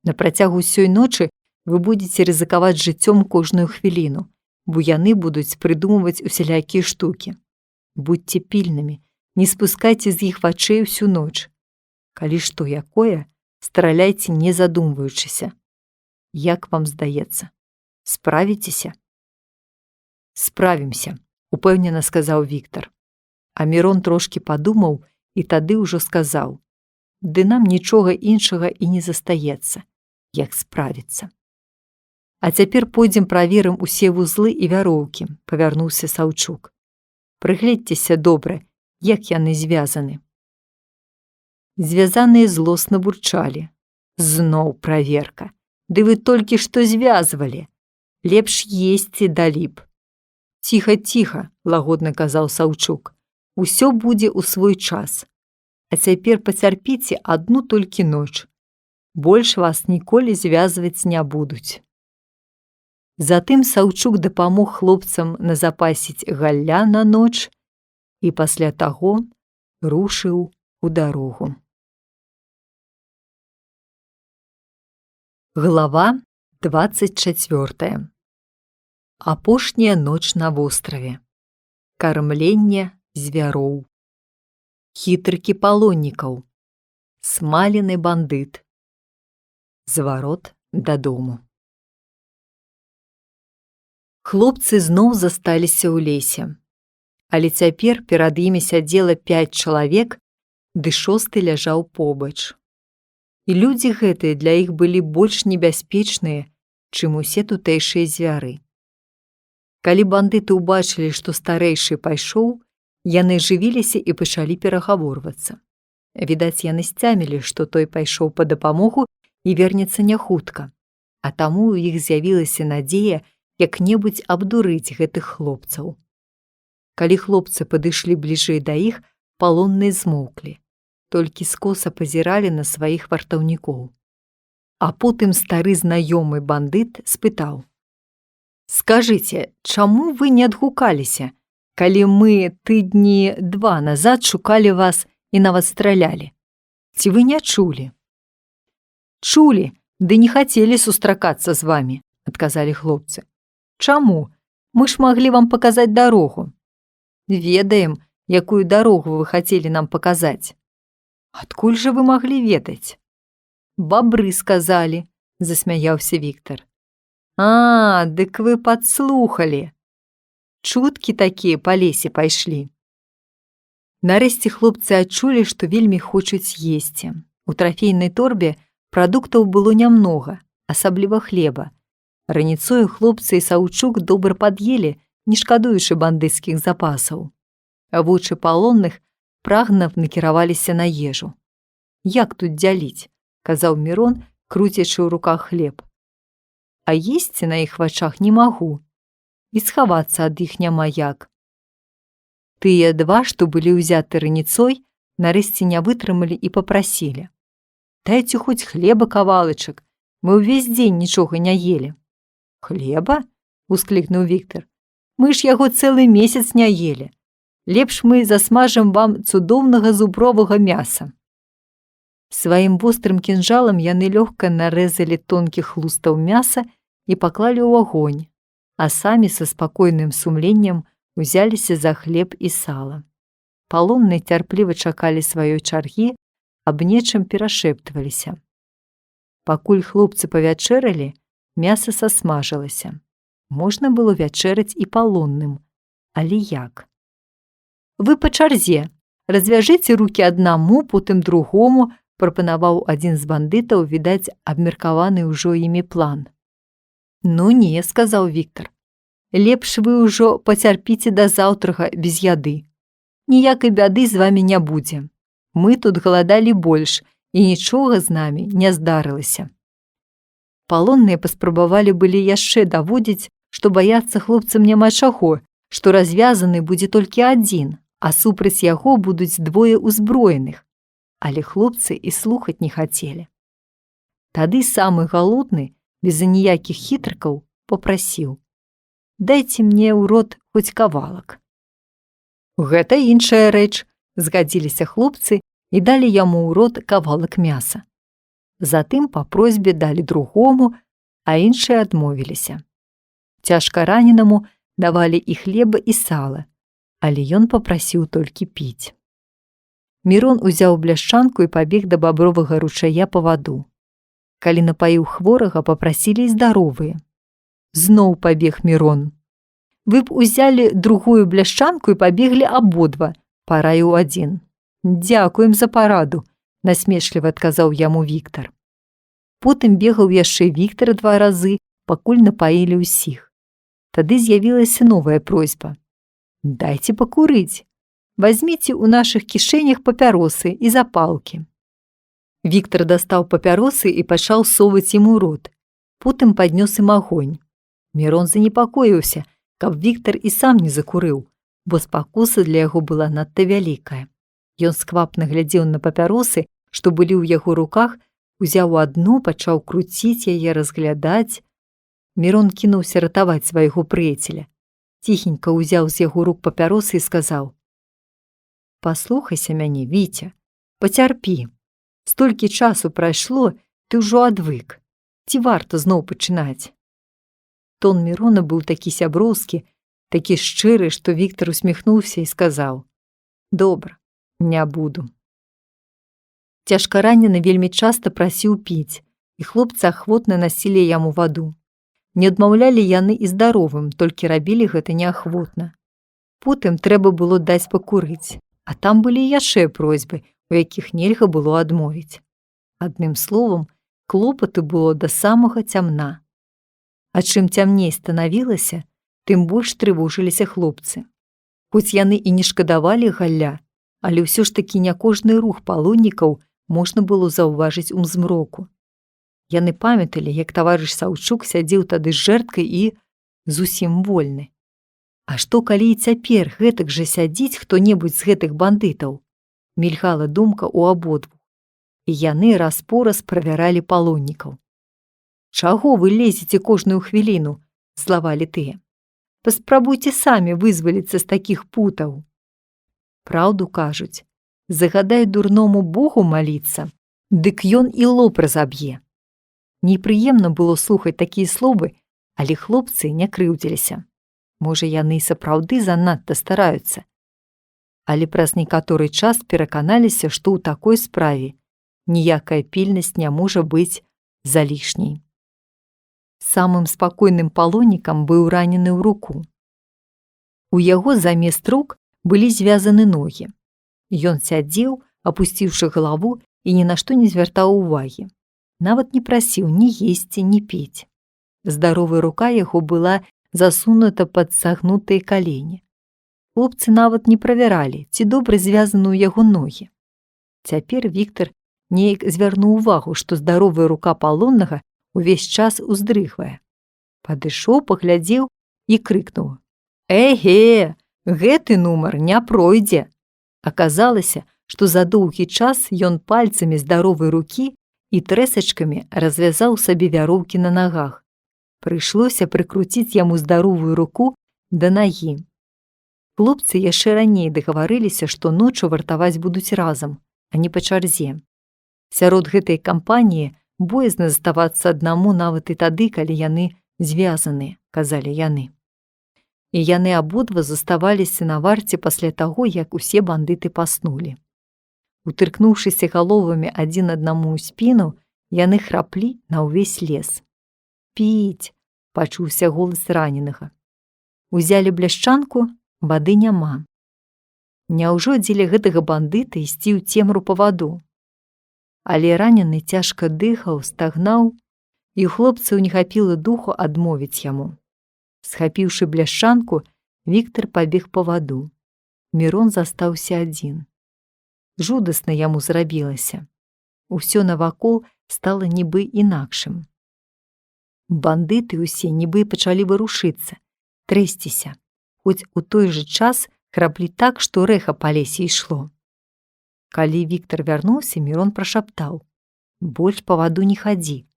На працягу ўсёй ночы вы будзеце рызыкаваць жыццём кожную хвіліну, бо яны будуць прыдумваць усялякія штукі. Будьце пільнымі, не спускайце з іх вачэй усю ноч. Калі што якое, страляйце не задумваючыся. Як вам здаецца, справіцеся?» «Справімся», – упэўнена сказаў Віктар. А Мірон трошкі падумаў і тады ўжо сказаў: «Ды нам нічога іншага і не застаецца, як справіцца». «А цяпер пойдзем праверым усе вузлы і вяроўкі», – павярнуўся Саўчук. «Прыгледзьцеся добра, як яны звязаны». Звязаныя злосна бурчалі: «Зноў праверка! Ды вы толькі што звязвалі! Лепш есці далі б». «Ціха, ціха», – лагодна казаў Саўчук. «Усё будзе ў свой час. А цяпер пацярпіце адну толькі ноч. Больш вас ніколі звязваць не будуць». Затым Саўчук дапамог хлопцам назапасіць галля на ноч і пасля таго рушыў у дарогу. Глава 24. Апошняя ноч на востраве. Кармленне звяроў. Хітрыкі палоннікаў. Смалены бандыт. Зварот дадому. Хлопцы зноў засталіся ў лесе. Але цяпер перад імі сядзела 5 чалавек, ды 6 ляжаў побач. І людзі гэтыя для іх былі больш небяспечныя, чым усе тутэйшыя звяры. Калі бандыты ўбачылі, што старэйшы пайшоў, яны жывіліся і пачалі перагаворвацца. Відаць, яны сцямілі, што той пайшоў па дапамогу і вернецца няхутка, а таму ў іх з'явілася надзея як-небудзь абдурыць гэтых хлопцаў. Калі хлопцы падышлі бліжэй да іх, палонныя змоўклі, толькі скоса пазіралі на сваіх вартаўнікоў. А потым стары знаёмы бандыт спытаў: «Скажыце, чаму вы не адгукаліся, калі мы тыдні 2 назад шукалі вас і нават стралялі? Ці вы не чулі?» «Чулі, ды не хацелі сустракацца з вамі», – адказалі хлопцы. «Чаму? Мы ж маглі вам паказаць дарогу». «Ведаем, якую дарогу вы хацелі нам паказаць». «Адкуль жа вы маглі ведаць?» «Бабры сказалі», – засмяяўся Віктар. «А, дык вы падслухалі. Чуткі такія па лесе пайшлі». Нарэшце хлопцы адчулі, што вельмі хочуць есці. У трафейнай торбе прадуктаў было нямнога, асабліва хлеба. Раніцою хлопцы і Саўчук добра пад'елі, не шкадуючы бандыцкіх запасаў. А вочы палонных прагна накіраваліся на ежу. «Як тут дзяліць?» – казаў Мірон, круцячы ў руках хлеб. «А есці на іх вачах не магу, і схавацца ад іх няма як». Тыя 2, што былі ўзяты раніцой, нарэшце не вытрымалі і папрасілі: «Дайце хоць хлеба кавалачак, мы ўвесь дзень нічога не елі». «Хлеба?» – усклікнуў Віктар. «Мы ж яго цэлы месяц не елі. Лепш мы засмажым вам цудоўнага зубровага мяса». Сваім вострым кінжалам яны лёгка нарэзалі тонкіх хлустаў мяса і паклалі ў агонь, а самі са спакойным сумленнем узяліся за хлеб і сала. Палонныя цярпліва чакалі сваёй чаргі, аб нечым перашэптваліся. Пакуль хлопцы павячэралі, мяса сасмажылася. Можна было вячэраць і палонным, але як? «Вы па чарзе, развяжыце рукі аднаму, потым другому», – прапанаваў адзін з бандытаў, відаць, абмеркаваны ўжо імі план. «Ну не», – сказаў Віктар. «Лепш вы ўжо пацярпіце да заўтрага без яды. Ніякай бяды з вамі не будзе. Мы тут галадалі больш, і нічога з намі не здарылася». Палонныя паспрабавалі былі яшчэ даводзіць, што баяцца хлопцам няма чаго, што развязаны будзе толькі адзін, а супраць яго будуць 2 ўзброеных. Але хлопцы і слухаць не хацелі. Тады самы галодны, без аніякіх хітрыкаў, папрасіў: «Дайце мне ў рот хоць кавалак». «Гэта іншая рэч», – згадзіліся хлопцы і далі яму ў рот кавалак мяса. Затым па просьбе далі другому, а іншыя адмовіліся. Цяжка раненаму давалі і хлеба, і сала, але ён папрасіў толькі піць. Мірон узяў бляшчанку і пабег да бабровага ручая па ваду. Калі напаіў хворага, папрасілі і здаровыя. Зноў пабег Мірон. «Вы б узялі другую бляшчанку і пабеглі абодва», – параіў адзін. «Дзякуем за параду», – насмешліва адказаў яму Віктар. Потым бегаў яшчэ Віктар 2 разы, пакуль напаілі ўсіх. Тады з'явілася новая просьба: «Дайце пакурыць. Вазьміце ў нашых кішэнях папяросы і запалкі». Віктар дастаў папяросы і пачаў соваць ім у рот. Потым паднёс ім агонь. Мірон занепакоіўся, каб Віктар і сам не закурыў, бо спакуса для яго была надта вялікая. Ён сквапна глядзеў на папяросы, што былі ў яго руках, узяў адну, пачаў круціць яе, разглядаць. Мірон кінуўся ратаваць свайго прыяцеля. Ціхенька ўзяў з яго рук папяросы і сказаў: «Паслухайся мяне, Віця, пацярпі. Столькі часу прайшло, ты ўжо адвык. Ці варта зноў пачынаць? Тон Мірона быў такі сяброўскі, такі шчыры, што Віктар усміхнуўся і сказаў: «Добра, не буду». Цяжкаранены вельмі часта прасіў піць, і хлопцы ахвотна насілі яму ваду. Не адмаўлялі яны і здаровым, толькі рабілі гэта неахвотна. Потым трэба было даць пакурыць, а там былі яшчэ просьбы, у якіх нельга было адмовіць. Адным словам, клопату было да самага цямна. А чым цямней станавілася, тым больш трывожыліся хлопцы. Хоць яны і не шкадавалі галля, але ўсё ж такі не кожны рух палоннікаў можна было заўважыць у змроку. Яны памяталі, як таварыш Саўчук сядзеў тады з жэрдкай і зусім вольны. А што калі і цяпер гэтак жа сядзіць хто-небудзь з гэтых бандытаў? Мільгала думка ў абодвух. І яны раз-пораз правяралі палоннікаў. «Чаго вы лезеце кожную хвіліну?» – злавалі тыя. «Паспрабуйце самі вызваліцца з такіх путаў». Праўду кажуць, загадай дурному Богу маліцца, дык ён і лоб разаб'е. Непрыемна было слухаць такія словы, але хлопцы не крыўдзіліся. Можа, яны і сапраўды занадта стараюцца. Але праз некаторы час пераканаліся, што ў такой справе ніякая пільнасць не можа быць залішняй. Самым спакойным палоннікам быў ранены ў руку. У яго замест рук былі звязаны ногі. Ён сядзеў, апусціўшы галаву, і ні на што не звяртаў увагі. Нават не прасіў ні есці, ні піць. Здаровая рука яго была засунута пад сагнутыя калені. Хлопцы нават не правяралі, ці добра звязаны ў яго ногі. Цяпер Віктар неяк звярнуў увагу, што здаровая рука палоннага увесь час уздрыгвае. Падышоў, паглядзеў і крыкнуў: «Эге, гэты нумар не пройдзе!» Аказалася, што за доўгі час ён пальцамі здаровай рукі і трэсачкамі развязаў сабе вяроўкі на нагах. Прыйшлося прыкруціць яму здаровую руку да нагі. Хлопцы яшчэ раней дагаварыліся, што ноччу вартаваць будуць разам, а не па чарзе. Сярод гэтай кампаніі боязна заставацца аднаму нават і тады, калі яны звязаны, казалі яны. І яны абодва заставаліся на варце пасля таго, як усе бандыты паснулі. Утыркнуўшыся галовамі адзін аднаму ў спіну, яны храплі на ўвесь лес. «Піць!» – пачуўся голас раненага. Узялі бляшчанку, вады няма. Няўжо дзеля гэтага бандыта ісці ў цемру па ваду? Але ранены цяжка дыхаў, стагнаў, і ў хлопцаў не хапіла духу адмовіць яму. Схапіўшы бляшчанку, Віктар пабег па ваду. Мірон застаўся адзін. Жудасна яму зрабілася. Усё навакол стала нібы інакшым. Бандыты ўсе нібы пачалі варушыцца, трэсціся, хоць у той жа час храплі так, што рэха па лесе ішло. Калі Віктар вярнуўся, Мірон прашаптаў: «Больш па ваду не хадзі.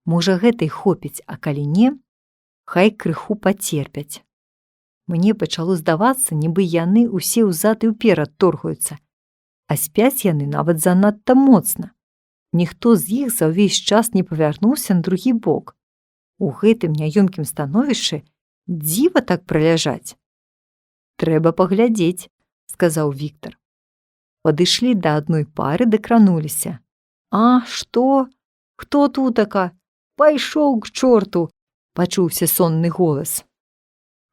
Можа, гэтай хопіць, а калі не, хай крыху пацерпяць». Мне пачало здавацца, нібы яны ўсе ўзад і ўперад торгаюцца, а спяць яны нават занадта моцна. Ніхто з іх за ўвесь час не павярнуўся на другі бок. У гэтым няёмкім становішчы дзіва так праляжаць. «Трэба паглядзець», – сказаў Віктар. Падышлі да адной пары, дакрануліся. «А, што? Хто тутака? Пайшоў к чорту!» – пачуўся сонны голас.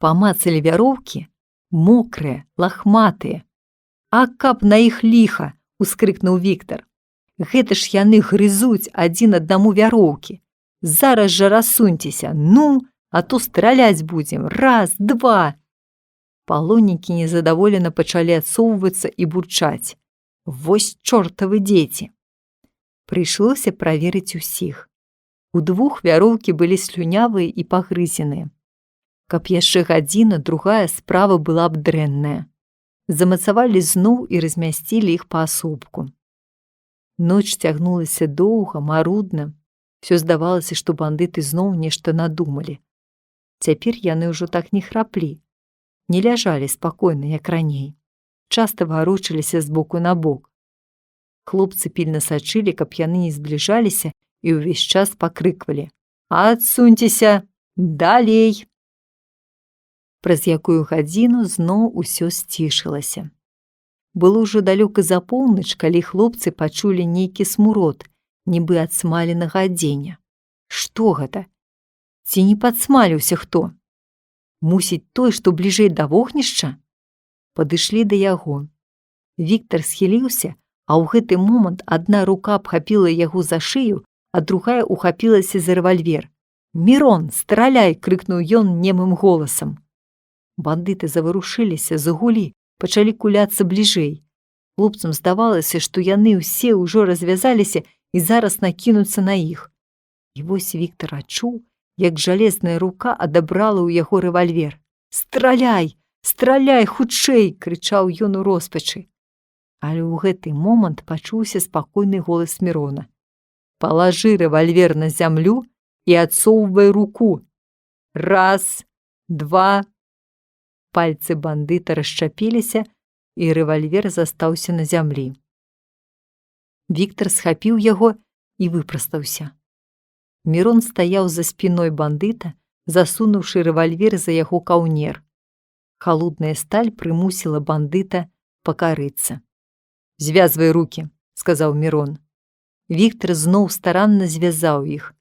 Памацалі вяроўкі, мокрыя, лахматыя. «А каб на іх ліха!» – ускрыкнуў Віктар. «Гэта ж яны грызуць адзін аднаму вяроўкі. Зараз жа рассуньцеся, ну, а то страляць будзем. Раз, два!» Палоннікі незадаволена пачалі адсоўвацца і бурчаць: «Вось чортавы дзеці!» Прыйшлося праверыць усіх. У двух вяроўкі былі слюнявыя і пагрызеныя. Каб яшчэ гадзіна, другая справа была б дрэнная. Замацавалі зноў і размясцілі іх паасобку. Ноч цягнулася доўга, марудна. Всё здавалася, што бандыты зноў нешта надумалі. Цяпер яны ўжо так не храплі, не ляжалі спакойна, як раней. Часта варочаліся з боку на бок. Хлопцы пільна сачылі, каб яны не збліжаліся, і ўвесь час пакрыквалі: Адсуньцеся! Далей! Праз якую гадзіну зноў усё сцішылася. Было ўжо далёка за поўнач, калі хлопцы пачулі нейкі смурод, нібы ад смаленага адзення. Што гэта? Ці не падсмаліўся хто? Мусіць, той, што бліжэй да вогнішча? Падышлі да яго. Віктар схіліўся, а ў гэты момант адна рука абхапіла яго за шыю, а другая ухапілася за рэвальвер. «Мірон, страляй!» – крыкнуў ён немым голасам. Бандыты заварушыліся, загулі, пачалі куляцца бліжэй. Хлопцам здавалася, што яны ўсе ўжо развязаліся і зараз накінуцца на іх. І вось Віктар адчуў, як жалезная рука адабрала ў яго рэвальвер. «Страляй! Страляй хутчэй!» – крычаў ён у роспачы. Але ў гэты момант пачуўся спакойны голас Мірона. «Палажы рэвальвер на зямлю і адсоўвай руку. Раз, два...» Пальцы бандыта расчапіліся, і рэвальвер застаўся на зямлі. Віктар схапіў яго і выпрастаўся. Мірон стаяў за спіной бандыта, засунуўшы рэвальвер за яго каўнер. Халодная сталь прымусіла бандыта пакарыцца. «Звязвай рукі», – сказаў Мірон. Віктар зноў старанна звязаў іх.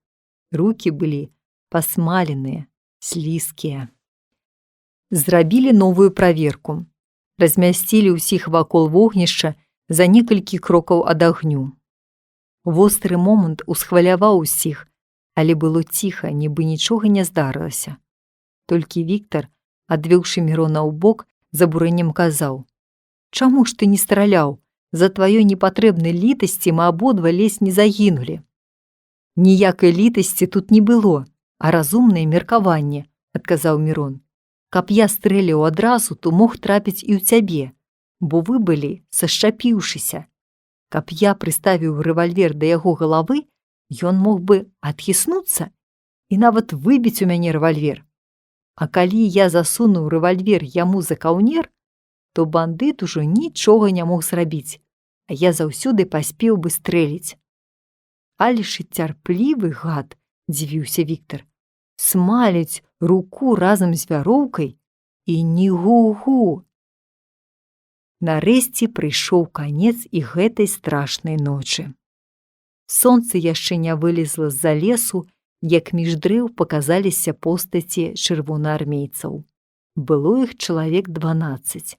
Рукі былі пасмаленыя, слізкія. Зрабілі новую праверку. Размясцілі ўсіх вакол вогнішча за некалькі крокаў ад агню. Востры момант усхваляваў усіх, але было ціха, нібы нічога не здарылася. Толькі Віктар, адвёўшы Мірона ў бок, з абурэннем казаў: «Чаму ж ты не страляў? За тваёй непатрэбнай літасці мы абодва ледзь не загінулі». «Ніякай літасці тут не было, а разумнае меркаванне», – адказаў Мірон. «Каб я стрэліў адразу, то мог трапіць і ў цябе, бо вы былі сашчапіўшыся. Каб я прыставіў рэвальвер да яго галавы, ён мог бы адхіснуцца і нават выбіць у мяне рэвальвер. А калі я засунуў рэвальвер яму за каўнер, то бандыт ужо нічога не мог зрабіць, а я заўсёды паспеў бы стрэліць». «Але ж і цярплівы гад», – дзівіўся Віктар. «Смаліць руку разам з вяроўкай і ні гу-гу». Нарэшце прыйшоў канец і гэтай страшнай ночы. Сонца яшчэ не вылезла з-за лесу, як між дрэў паказаліся постаці чырвонаармейцаў. Было іх чалавек 12.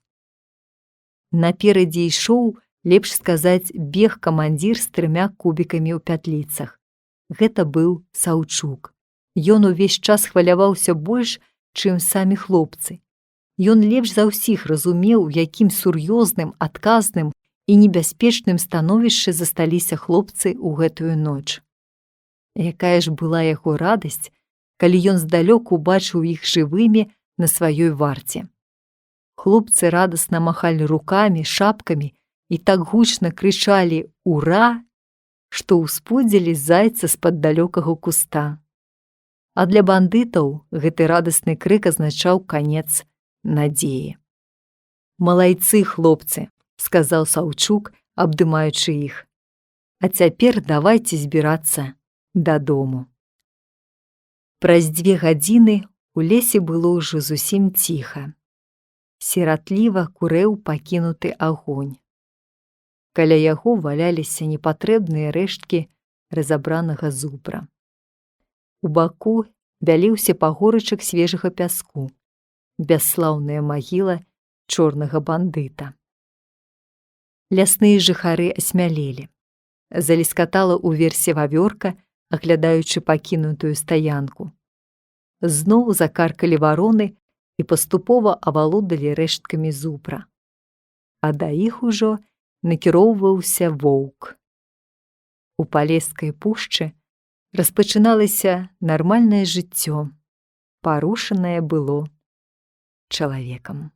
Наперадзе ішоў, лепш сказаць, бег камандзір з 3 кубікамі ў пятліцах. Гэта быў Саўчук. Ён увесь час хваляваўся больш, чым самі хлопцы. Ён лепш за ўсіх разумеў, якім сур'ёзным, адказным і небяспечным становішчы засталіся хлопцы ў гэтую ноч. Якая ж была яго радасць, калі ён здалёк убачыў іх жывымі на сваёй варце. Хлопцы радасна махалі рукамі, шапкамі і так гучна крычалі «Ура!», што ўспудзілі зайца з-пад далёкага куста. А для бандытаў гэты радасны крык азначаў канец надзеі. «Малайцы, хлопцы», – сказаў Саўчук, абдымаючы іх. «А цяпер давайце збірацца дадому». Праз 2 гадзіны у лесе было ўжо зусім ціха. Сіратліва курэў пакінуты агонь. Каля яго валяліся непатрэбныя рэшткі разабранага зубра. У баку вяліўся пагорачак свежага пяску, бясслаўная магіла чорнага бандыта. Лясныя жыхары асмялелі. Заліскатала ўверсе вавёрка, аглядаючы пакінутую стаянку. Зноў закаркалі вароны і паступова авалодалі рэшткамі зубра. А да іх ужо накіроўваўся воўк. У палескай пушчы распачыналася нармальнае жыццё, парушанае было чалавекам.